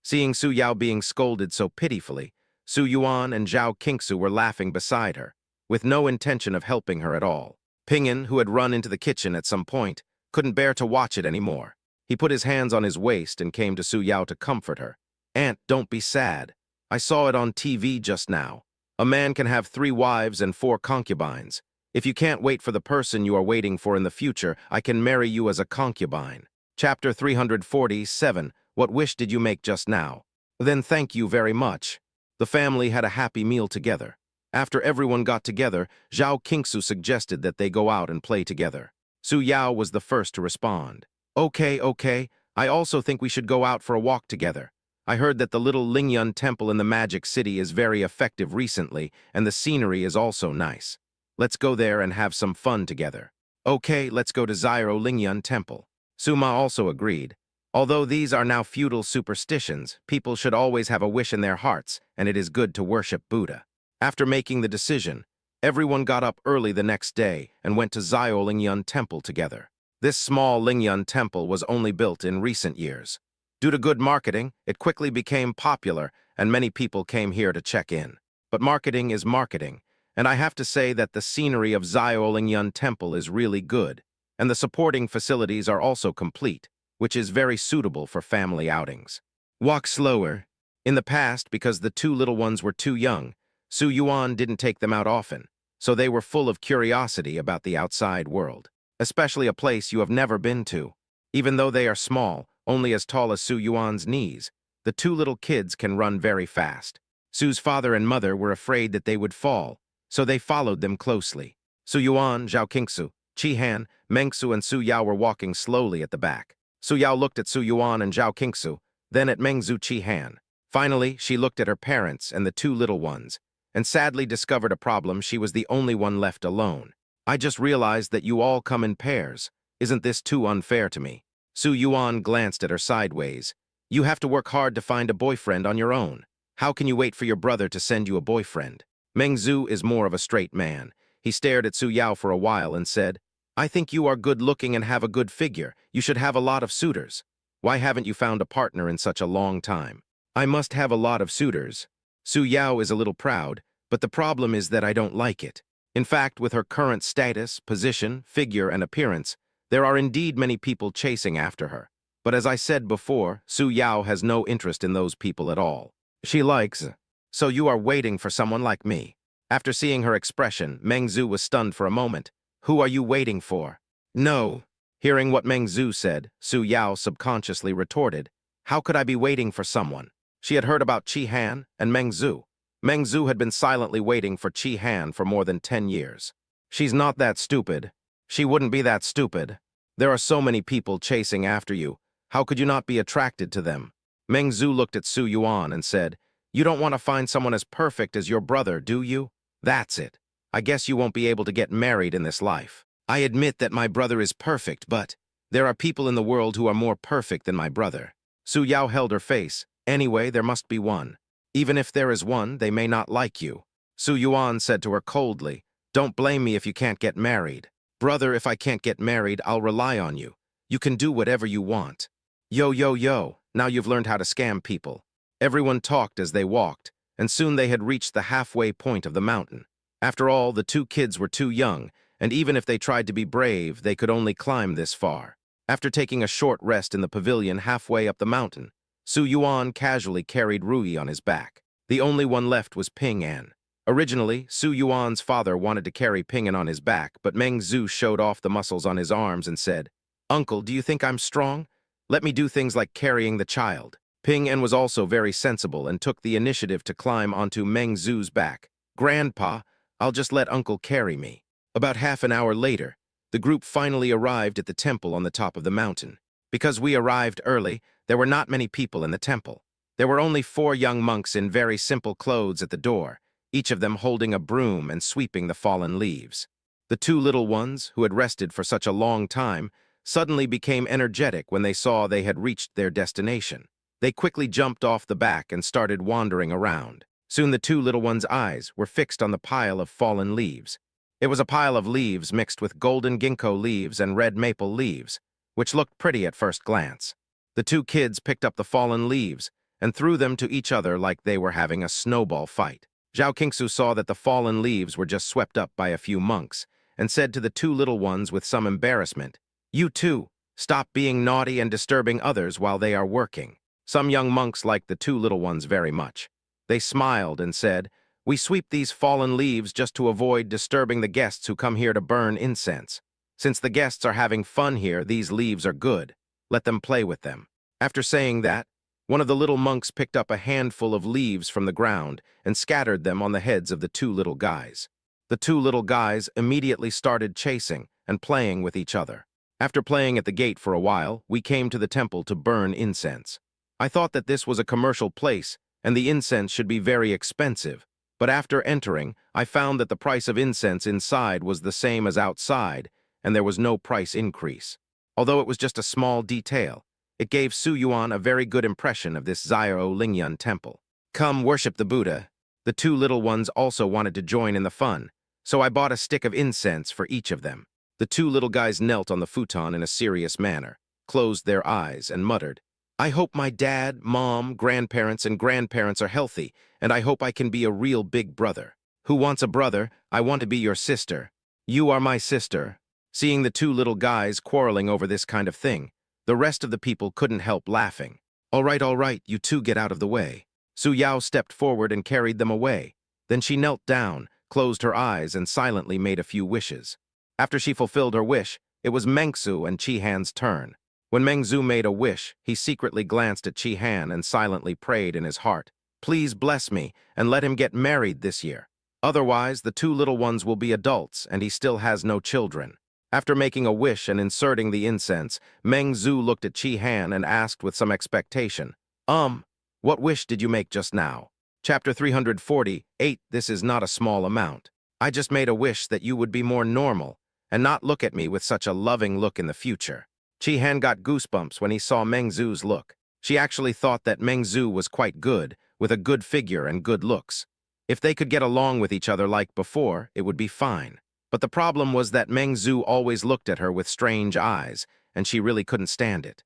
Seeing Su Yao being scolded so pitifully, Su Yuan and Zhao Qingsu were laughing beside her, with no intention of helping her at all. Ping'an, who had run into the kitchen at some point, couldn't bear to watch it anymore. He put his hands on his waist and came to Su Yao to comfort her. Aunt, don't be sad. I saw it on TV just now. A man can have 3 wives and 4 concubines. If you can't wait for the person you are waiting for in the future, I can marry you as a concubine. Chapter 347, What wish did you make just now? Then thank you very much. The family had a happy meal together. After everyone got together, Zhao Qingsu suggested that they go out and play together. Su Yao was the first to respond. Okay. I also think we should go out for a walk together. I heard that the little Lingyun temple in the Magic City is very effective recently, and the scenery is also nice. Let's go there and have some fun together. Okay, let's go to Xiao Lingyun Temple. Suma also agreed. Although these are now feudal superstitions, people should always have a wish in their hearts, and it is good to worship Buddha. After making the decision, everyone got up early the next day and went to Xiao Lingyun Temple together. This small Lingyun Temple was only built in recent years. Due to good marketing, it quickly became popular, and many people came here to check in. But marketing is marketing, and I have to say that the scenery of Xiao Lingyun Temple is really good, and the supporting facilities are also complete, which is very suitable for family outings. Walk slower. In the past, because the 2 little ones were too young, Su Yuan didn't take them out often, so they were full of curiosity about the outside world, especially a place you have never been to. Even though they are small, only as tall as Su Yuan's knees, the 2 little kids can run very fast. Su's father and mother were afraid that they would fall, so they followed them closely. Su Yuan, Zhao Qingsu, Chi Han, Mengsu, and Su Yao were walking slowly at the back. Su Yao looked at Su Yuan and Zhao Qingsu, then at Meng Zhu Qihan. Finally, she looked at her parents and the two little ones, and sadly discovered a problem. She was the only one left alone. I just realized that you all come in pairs. Isn't this too unfair to me? Su Yuan glanced at her sideways. You have to work hard to find a boyfriend on your own. How can you wait for your brother to send you a boyfriend? Meng Zhu is more of a straight man. He stared at Su Yao for a while and said, I think you are good-looking and have a good figure. You should have a lot of suitors. Why haven't you found a partner in such a long time? I must have a lot of suitors. Su Yao is a little proud, but the problem is that I don't like it. In fact, with her current status, position, figure, and appearance, there are indeed many people chasing after her. But as I said before, Su Yao has no interest in those people at all. She likes. So you are waiting for someone like me. After seeing her expression, Meng Zhu was stunned for a moment. Who are you waiting for? No. Hearing what Meng Zhu said, Su Yao subconsciously retorted, how could I be waiting for someone? She had heard about Qihan and Meng Zhu. Meng Zhu had been silently waiting for Qihan for more than 10 years. She's not that stupid. She wouldn't be that stupid. There are so many people chasing after you. How could you not be attracted to them? Meng Zhu looked at Su Yuan and said, you don't want to find someone as perfect as your brother, do you? That's it. I guess you won't be able to get married in this life. I admit that my brother is perfect, but there are people in the world who are more perfect than my brother. Su Yao held her face. Anyway, there must be one. Even if there is one, they may not like you. Su Yuan said to her coldly, don't blame me if you can't get married. Brother, if I can't get married, I'll rely on you. You can do whatever you want. Yo, yo, yo, now you've learned how to scam people. Everyone talked as they walked, and soon they had reached the halfway point of the mountain. After all, the two kids were too young, and even if they tried to be brave, they could only climb this far. After taking a short rest in the pavilion halfway up the mountain, Su Yuan casually carried Rui on his back. The only one left was Ping An. Originally, Su Yuan's father wanted to carry Ping An on his back, but Meng Zhu showed off the muscles on his arms and said, Uncle, do you think I'm strong? Let me do things like carrying the child. Ping An was also very sensible and took the initiative to climb onto Meng Zhu's back. Grandpa, I'll just let Uncle carry me. About half an hour later, the group finally arrived at the temple on the top of the mountain. Because we arrived early, there were not many people in the temple. There were only 4 young monks in very simple clothes at the door, each of them holding a broom and sweeping the fallen leaves. The 2 little ones, who had rested for such a long time, suddenly became energetic when they saw they had reached their destination. They quickly jumped off the back and started wandering around. Soon the 2 little ones' eyes were fixed on the pile of fallen leaves. It was a pile of leaves mixed with golden ginkgo leaves and red maple leaves, which looked pretty at first glance. The 2 kids picked up the fallen leaves and threw them to each other like they were having a snowball fight. Zhao Qingsu saw that the fallen leaves were just swept up by a few monks and said to the 2 little ones with some embarrassment, You too, stop being naughty and disturbing others while they are working. Some young monks liked the 2 little ones very much. They smiled and said, We sweep these fallen leaves just to avoid disturbing the guests who come here to burn incense. Since the guests are having fun here, these leaves are good. Let them play with them. After saying that, one of the little monks picked up a handful of leaves from the ground and scattered them on the heads of the 2 little guys. The 2 little guys immediately started chasing and playing with each other. After playing at the gate for a while, we came to the temple to burn incense. I thought that this was a commercial place and the incense should be very expensive, but after entering, I found that the price of incense inside was the same as outside, and there was no price increase. Although it was just a small detail, it gave Su Yuan a very good impression of this Xiao Lingyun temple. Come worship the Buddha. The 2 little ones also wanted to join in the fun, so I bought a stick of incense for each of them. The 2 little guys knelt on the futon in a serious manner, closed their eyes, and muttered, I hope my dad, mom, grandparents, and grandparents are healthy, and I hope I can be a real big brother. Who wants a brother? I want to be your sister. You are my sister. Seeing the 2 little guys quarreling over this kind of thing, the rest of the people couldn't help laughing. All right, you 2 get out of the way. Su Yao stepped forward and carried them away. Then she knelt down, closed her eyes, and silently made a few wishes. After she fulfilled her wish, it was Meng Zhu and Qihan's turn. When Meng Zhu made a wish, he secretly glanced at Qihan and silently prayed in his heart, Please bless me and let him get married this year. Otherwise, the 2 little ones will be adults and he still has no children. After making a wish and inserting the incense, Meng Zhu looked at Qi Han and asked with some expectation, what wish did you make just now? Chapter 348, this is not a small amount. I just made a wish that you would be more normal and not look at me with such a loving look in the future. Qi Han got goosebumps when he saw Meng Zhu's look. She actually thought that Meng Zhu was quite good, with a good figure and good looks. If they could get along with each other like before, it would be fine. But the problem was that Meng Zhu always looked at her with strange eyes, and she really couldn't stand it.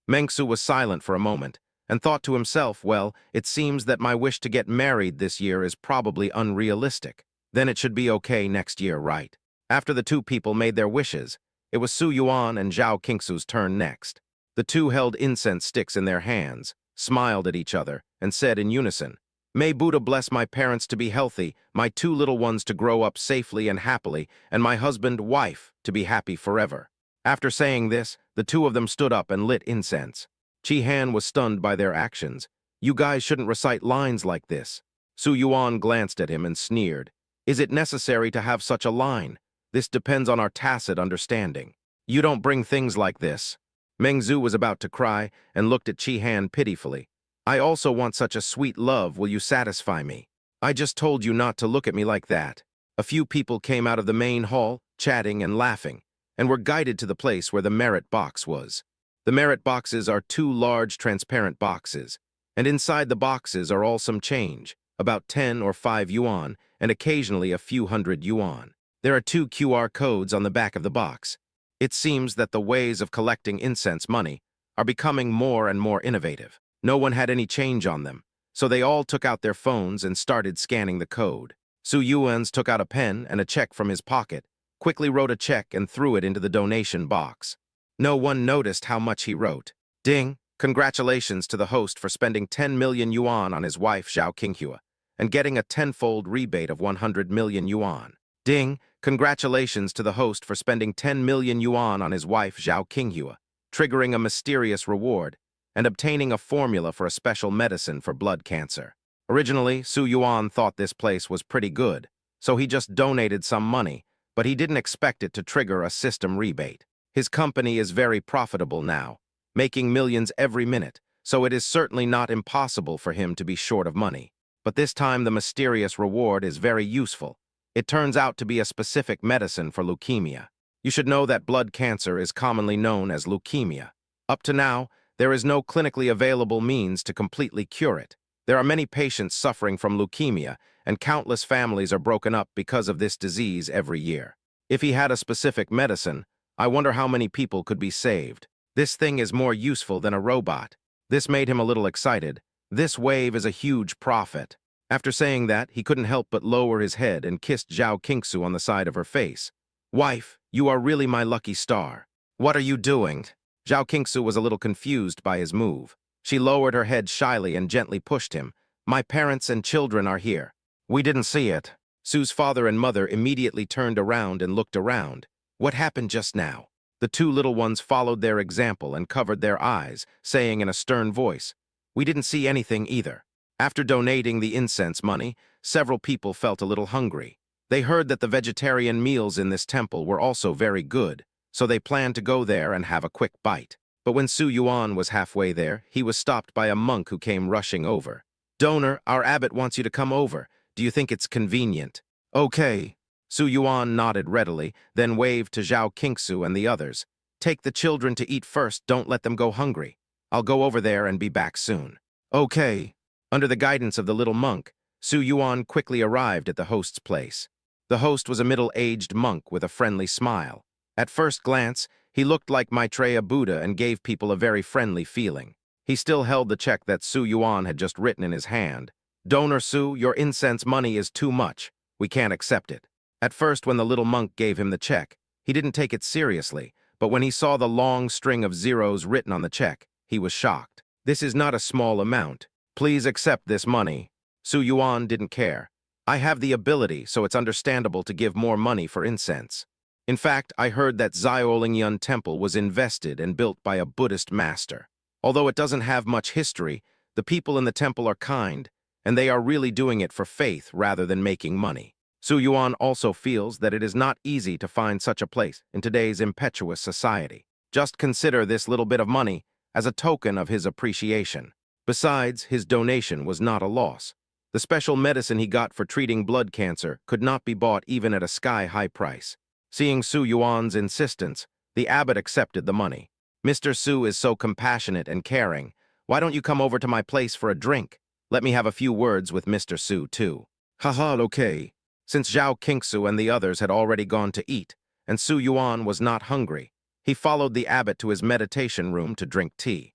Meng Zhu was silent for a moment, and thought to himself, well, it seems that my wish to get married this year is probably unrealistic. Then it should be okay next year, right? After the two people made their wishes, it was Su Yuan and Zhao Qingsu's turn next. The two held incense sticks in their hands, smiled at each other, and said in unison, "May Buddha bless my parents to be healthy, my two little ones to grow up safely and happily, and my husband, wife, to be happy forever." After saying this, the two of them stood up and lit incense. Qi Han was stunned by their actions. "You guys shouldn't recite lines like this." Su Yuan glanced at him and sneered. "Is it necessary to have such a line? This depends on our tacit understanding. You don't bring things like this." Meng Zhu was about to cry and looked at Qi Han pitifully. "I also want such a sweet love, will you satisfy me? I just told you not to look at me like that." A few people came out of the main hall, chatting and laughing, and were guided to the place where the merit box was. The merit boxes are two large transparent boxes, and inside the boxes are all some change, about 10 or 5 yuan, and occasionally a few hundred yuan. There are 2 QR codes on the back of the box. It seems that the ways of collecting incense money are becoming more and more innovative. No one had any change on them, so they all took out their phones and started scanning the code. Su Yuan's took out a pen and a check from his pocket, quickly wrote a check and threw it into the donation box. No one noticed how much he wrote. Ding! Congratulations to the host for spending 10 million yuan on his wife Zhao Qinghua and getting a tenfold rebate of 100 million yuan. Ding! Congratulations to the host for spending 10 million yuan on his wife Zhao Qinghua, triggering a mysterious reward, and obtaining a formula for a special medicine for blood cancer. Originally, Su Yuan thought this place was pretty good, so he just donated some money, but he didn't expect it to trigger a system rebate. His company is very profitable now, making millions every minute, so it is certainly not impossible for him to be short of money. But this time the mysterious reward is very useful. It turns out to be a specific medicine for leukemia. You should know that blood cancer is commonly known as leukemia. Up to now, there is no clinically available means to completely cure it. There are many patients suffering from leukemia, and countless families are broken up because of this disease every year. If he had a specific medicine, I wonder how many people could be saved. This thing is more useful than a robot. This made him a little excited. This wave is a huge profit. After saying that, he couldn't help but lower his head and kissed Zhao Qingsu on the side of her face. "Wife, you are really my lucky star. What are you doing?" Zhao Qingsu was a little confused by his move. She lowered her head shyly and gently pushed him. "My parents and children are here." "We didn't see it." Su's father and mother immediately turned around and looked around. What happened just now? The two little ones followed their example and covered their eyes, saying in a stern voice, "We didn't see anything either." After donating the incense money, several people felt a little hungry. They heard that the vegetarian meals in this temple were also very good, so they planned to go there and have a quick bite. But when Su Yuan was halfway there, he was stopped by a monk who came rushing over. "Donor, our abbot wants you to come over. Do you think it's convenient?" "Okay." Su Yuan nodded readily, then waved to Zhao Qingsu and the others. "Take the children to eat first, don't let them go hungry. I'll go over there and be back soon." "Okay." Under the guidance of the little monk, Su Yuan quickly arrived at the host's place. The host was a middle-aged monk with a friendly smile. At first glance, he looked like Maitreya Buddha and gave people a very friendly feeling. He still held the check that Su Yuan had just written in his hand. "Donor Su, your incense money is too much. We can't accept it." At first, when the little monk gave him the check, he didn't take it seriously, but when he saw the long string of zeros written on the check, he was shocked. "This is not a small amount. Please accept this money." Su Yuan didn't care. "I have the ability, so it's understandable to give more money for incense. In fact, I heard that Xiaolingyun Temple was invested and built by a Buddhist master. Although it doesn't have much history, the people in the temple are kind, and they are really doing it for faith rather than making money. Su Yuan also feels that it is not easy to find such a place in today's impetuous society. Just consider this little bit of money as a token of his appreciation. Besides, his donation was not a loss. The special medicine he got for treating blood cancer could not be bought even at a sky-high price. Seeing Su Yuan's insistence, the abbot accepted the money. Mr. Su is so compassionate and caring. Why don't you come over to my place for a drink? Let me have a few words with Mr. Su, too. Haha, okay. Since Zhao Qingsu and the others had already gone to eat, and Su Yuan was not hungry, he followed the abbot to his meditation room to drink tea.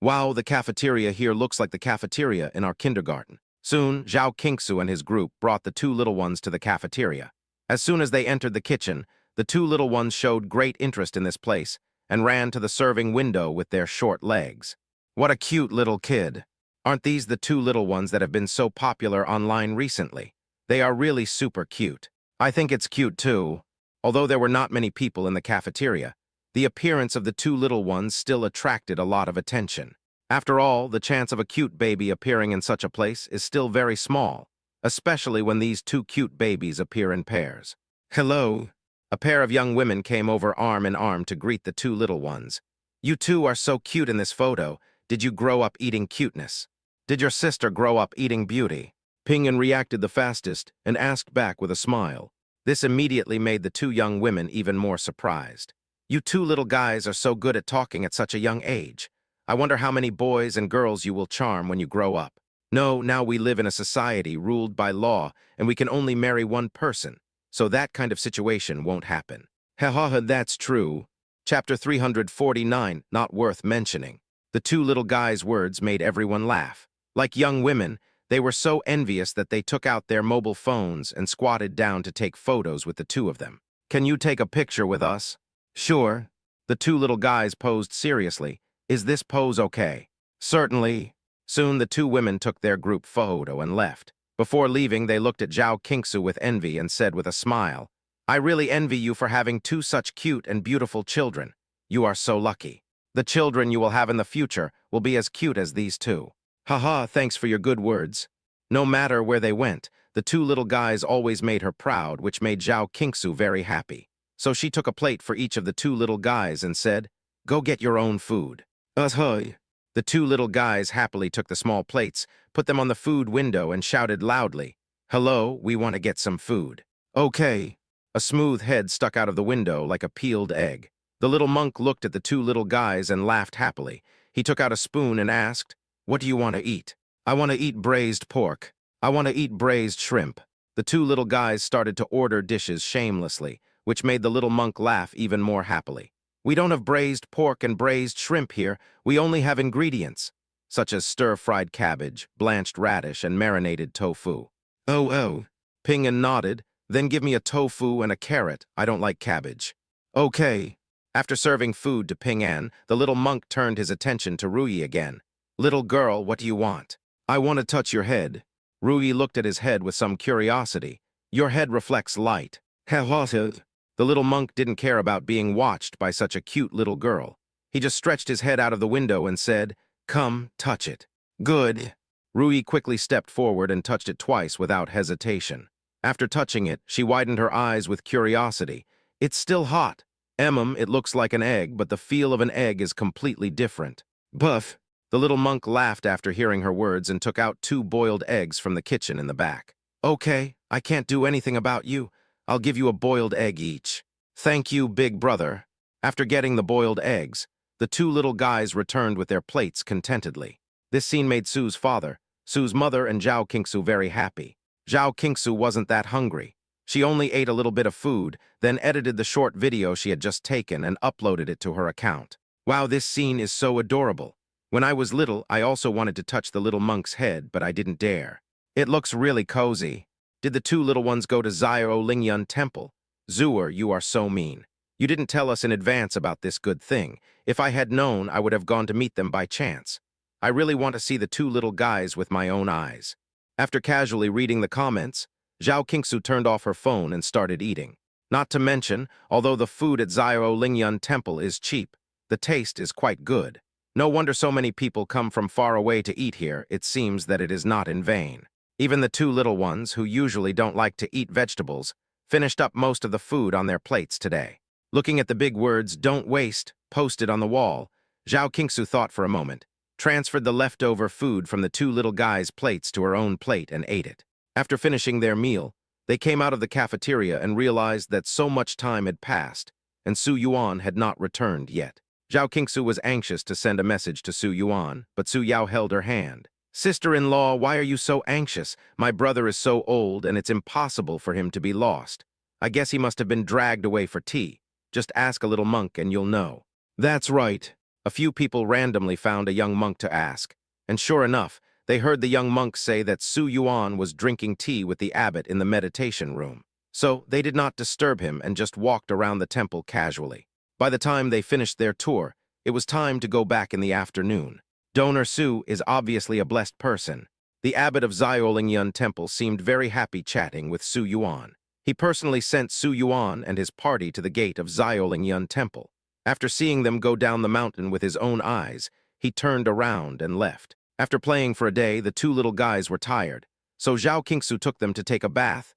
Wow, the cafeteria here looks like the cafeteria in our kindergarten. Soon, Zhao Qingsu and his group brought the two little ones to the cafeteria. As soon as they entered the kitchen, the two little ones showed great interest in this place and ran to the serving window with their short legs. What a cute little kid. Aren't these the two little ones that have been so popular online recently? They are really super cute. I think it's cute too. Although there were not many people in the cafeteria, the appearance of the two little ones still attracted a lot of attention. After all, the chance of a cute baby appearing in such a place is still very small, especially when these two cute babies appear in pairs. Hello. A pair of young women came over arm in arm to greet the two little ones. You two are so cute in this photo. Did you grow up eating cuteness? Did your sister grow up eating beauty? Pingyan reacted the fastest and asked back with a smile. This immediately made the two young women even more surprised. You two little guys are so good at talking at such a young age. I wonder how many boys and girls you will charm when you grow up. No, now we live in a society ruled by law and we can only marry one person, so that kind of situation won't happen. Haha, that's true. Chapter 349, not worth mentioning. The two little guys' words made everyone laugh. Like young women, they were so envious that they took out their mobile phones and squatted down to take photos with the two of them. Can you take a picture with us? Sure. The two little guys posed seriously. Is this pose okay? Certainly. Soon the two women took their group photo and left. Before leaving, they looked at Zhao Qingsu with envy and said with a smile, I really envy you for having two such cute and beautiful children. You are so lucky. The children you will have in the future will be as cute as these two. Haha, thanks for your good words. No matter where they went, the two little guys always made her proud, which made Zhao Qingsu very happy. So she took a plate for each of the two little guys and said, Go get your own food. Hey. The two little guys happily took the small plates, put them on the food window and shouted loudly, Hello, we want to get some food. Okay. A smooth head stuck out of the window like a peeled egg. The little monk looked at the two little guys and laughed happily. He took out a spoon and asked, What do you want to eat? I want to eat braised pork. I want to eat braised shrimp. The two little guys started to order dishes shamelessly, which made the little monk laugh even more happily. We don't have braised pork and braised shrimp here. We only have ingredients, such as stir-fried cabbage, blanched radish, and marinated tofu. Oh. Pingyan nodded. Then give me a tofu and a carrot. I don't like cabbage. Okay. After serving food to Pingyan, the little monk turned his attention to Ruyi again. Little girl, what do you want? I want to touch your head. Ruyi looked at his head with some curiosity. Your head reflects light. The little monk didn't care about being watched by such a cute little girl. He just stretched his head out of the window and said, Come, touch it. Good. Ruyi quickly stepped forward and touched it twice without hesitation. After touching it, she widened her eyes with curiosity. It's still hot. It looks like an egg, but the feel of an egg is completely different. Buff. The little monk laughed after hearing her words and took out 2 boiled eggs from the kitchen in the back. Okay, I can't do anything about you. I'll give you a boiled egg each. Thank you, big brother. After getting the boiled eggs, the 2 little guys returned with their plates contentedly. This scene made Su's father, Su's mother, and Zhao Qingsu very happy. Zhao Qingsu wasn't that hungry. She only ate a little bit of food, then edited the short video she had just taken and uploaded it to her account. Wow, this scene is so adorable. When I was little, I also wanted to touch the little monk's head, but I didn't dare. It looks really cozy. Did the 2 little ones go to Xiao Lingyun Temple? Zuer, you are so mean. You didn't tell us in advance about this good thing. If I had known, I would have gone to meet them by chance. I really want to see the 2 little guys with my own eyes. After casually reading the comments, Zhao Qingsu turned off her phone and started eating. Not to mention, although the food at Xiao Lingyun Temple is cheap, the taste is quite good. No wonder so many people come from far away to eat here. It seems that it is not in vain. Even the two little ones, who usually don't like to eat vegetables, finished up most of the food on their plates today. Looking at the big words, "Don't waste," posted on the wall, Zhao Qingsu thought for a moment, transferred the leftover food from the two little guys' plates to her own plate and ate it. After finishing their meal, they came out of the cafeteria and realized that so much time had passed, and Su Yuan had not returned yet. Zhao Qingsu was anxious to send a message to Su Yuan, but Su Yao held her hand. "Sister-in-law, why are you so anxious? My brother is so old, and it's impossible for him to be lost. I guess he must have been dragged away for tea. Just ask a little monk and you'll know." That's right. A few people randomly found a young monk to ask, and sure enough, they heard the young monk say that Su Yuan was drinking tea with the abbot in the meditation room. So they did not disturb him and just walked around the temple casually. By the time they finished their tour, it was time to go back in the afternoon. Donor Su is obviously a blessed person. The abbot of Xiaolingyun Temple seemed very happy chatting with Su Yuan. He personally sent Su Yuan and his party to the gate of Xiaolingyun Temple. After seeing them go down the mountain with his own eyes, he turned around and left. After playing for a day, the two little guys were tired, so Zhao Qingsu took them to take a bath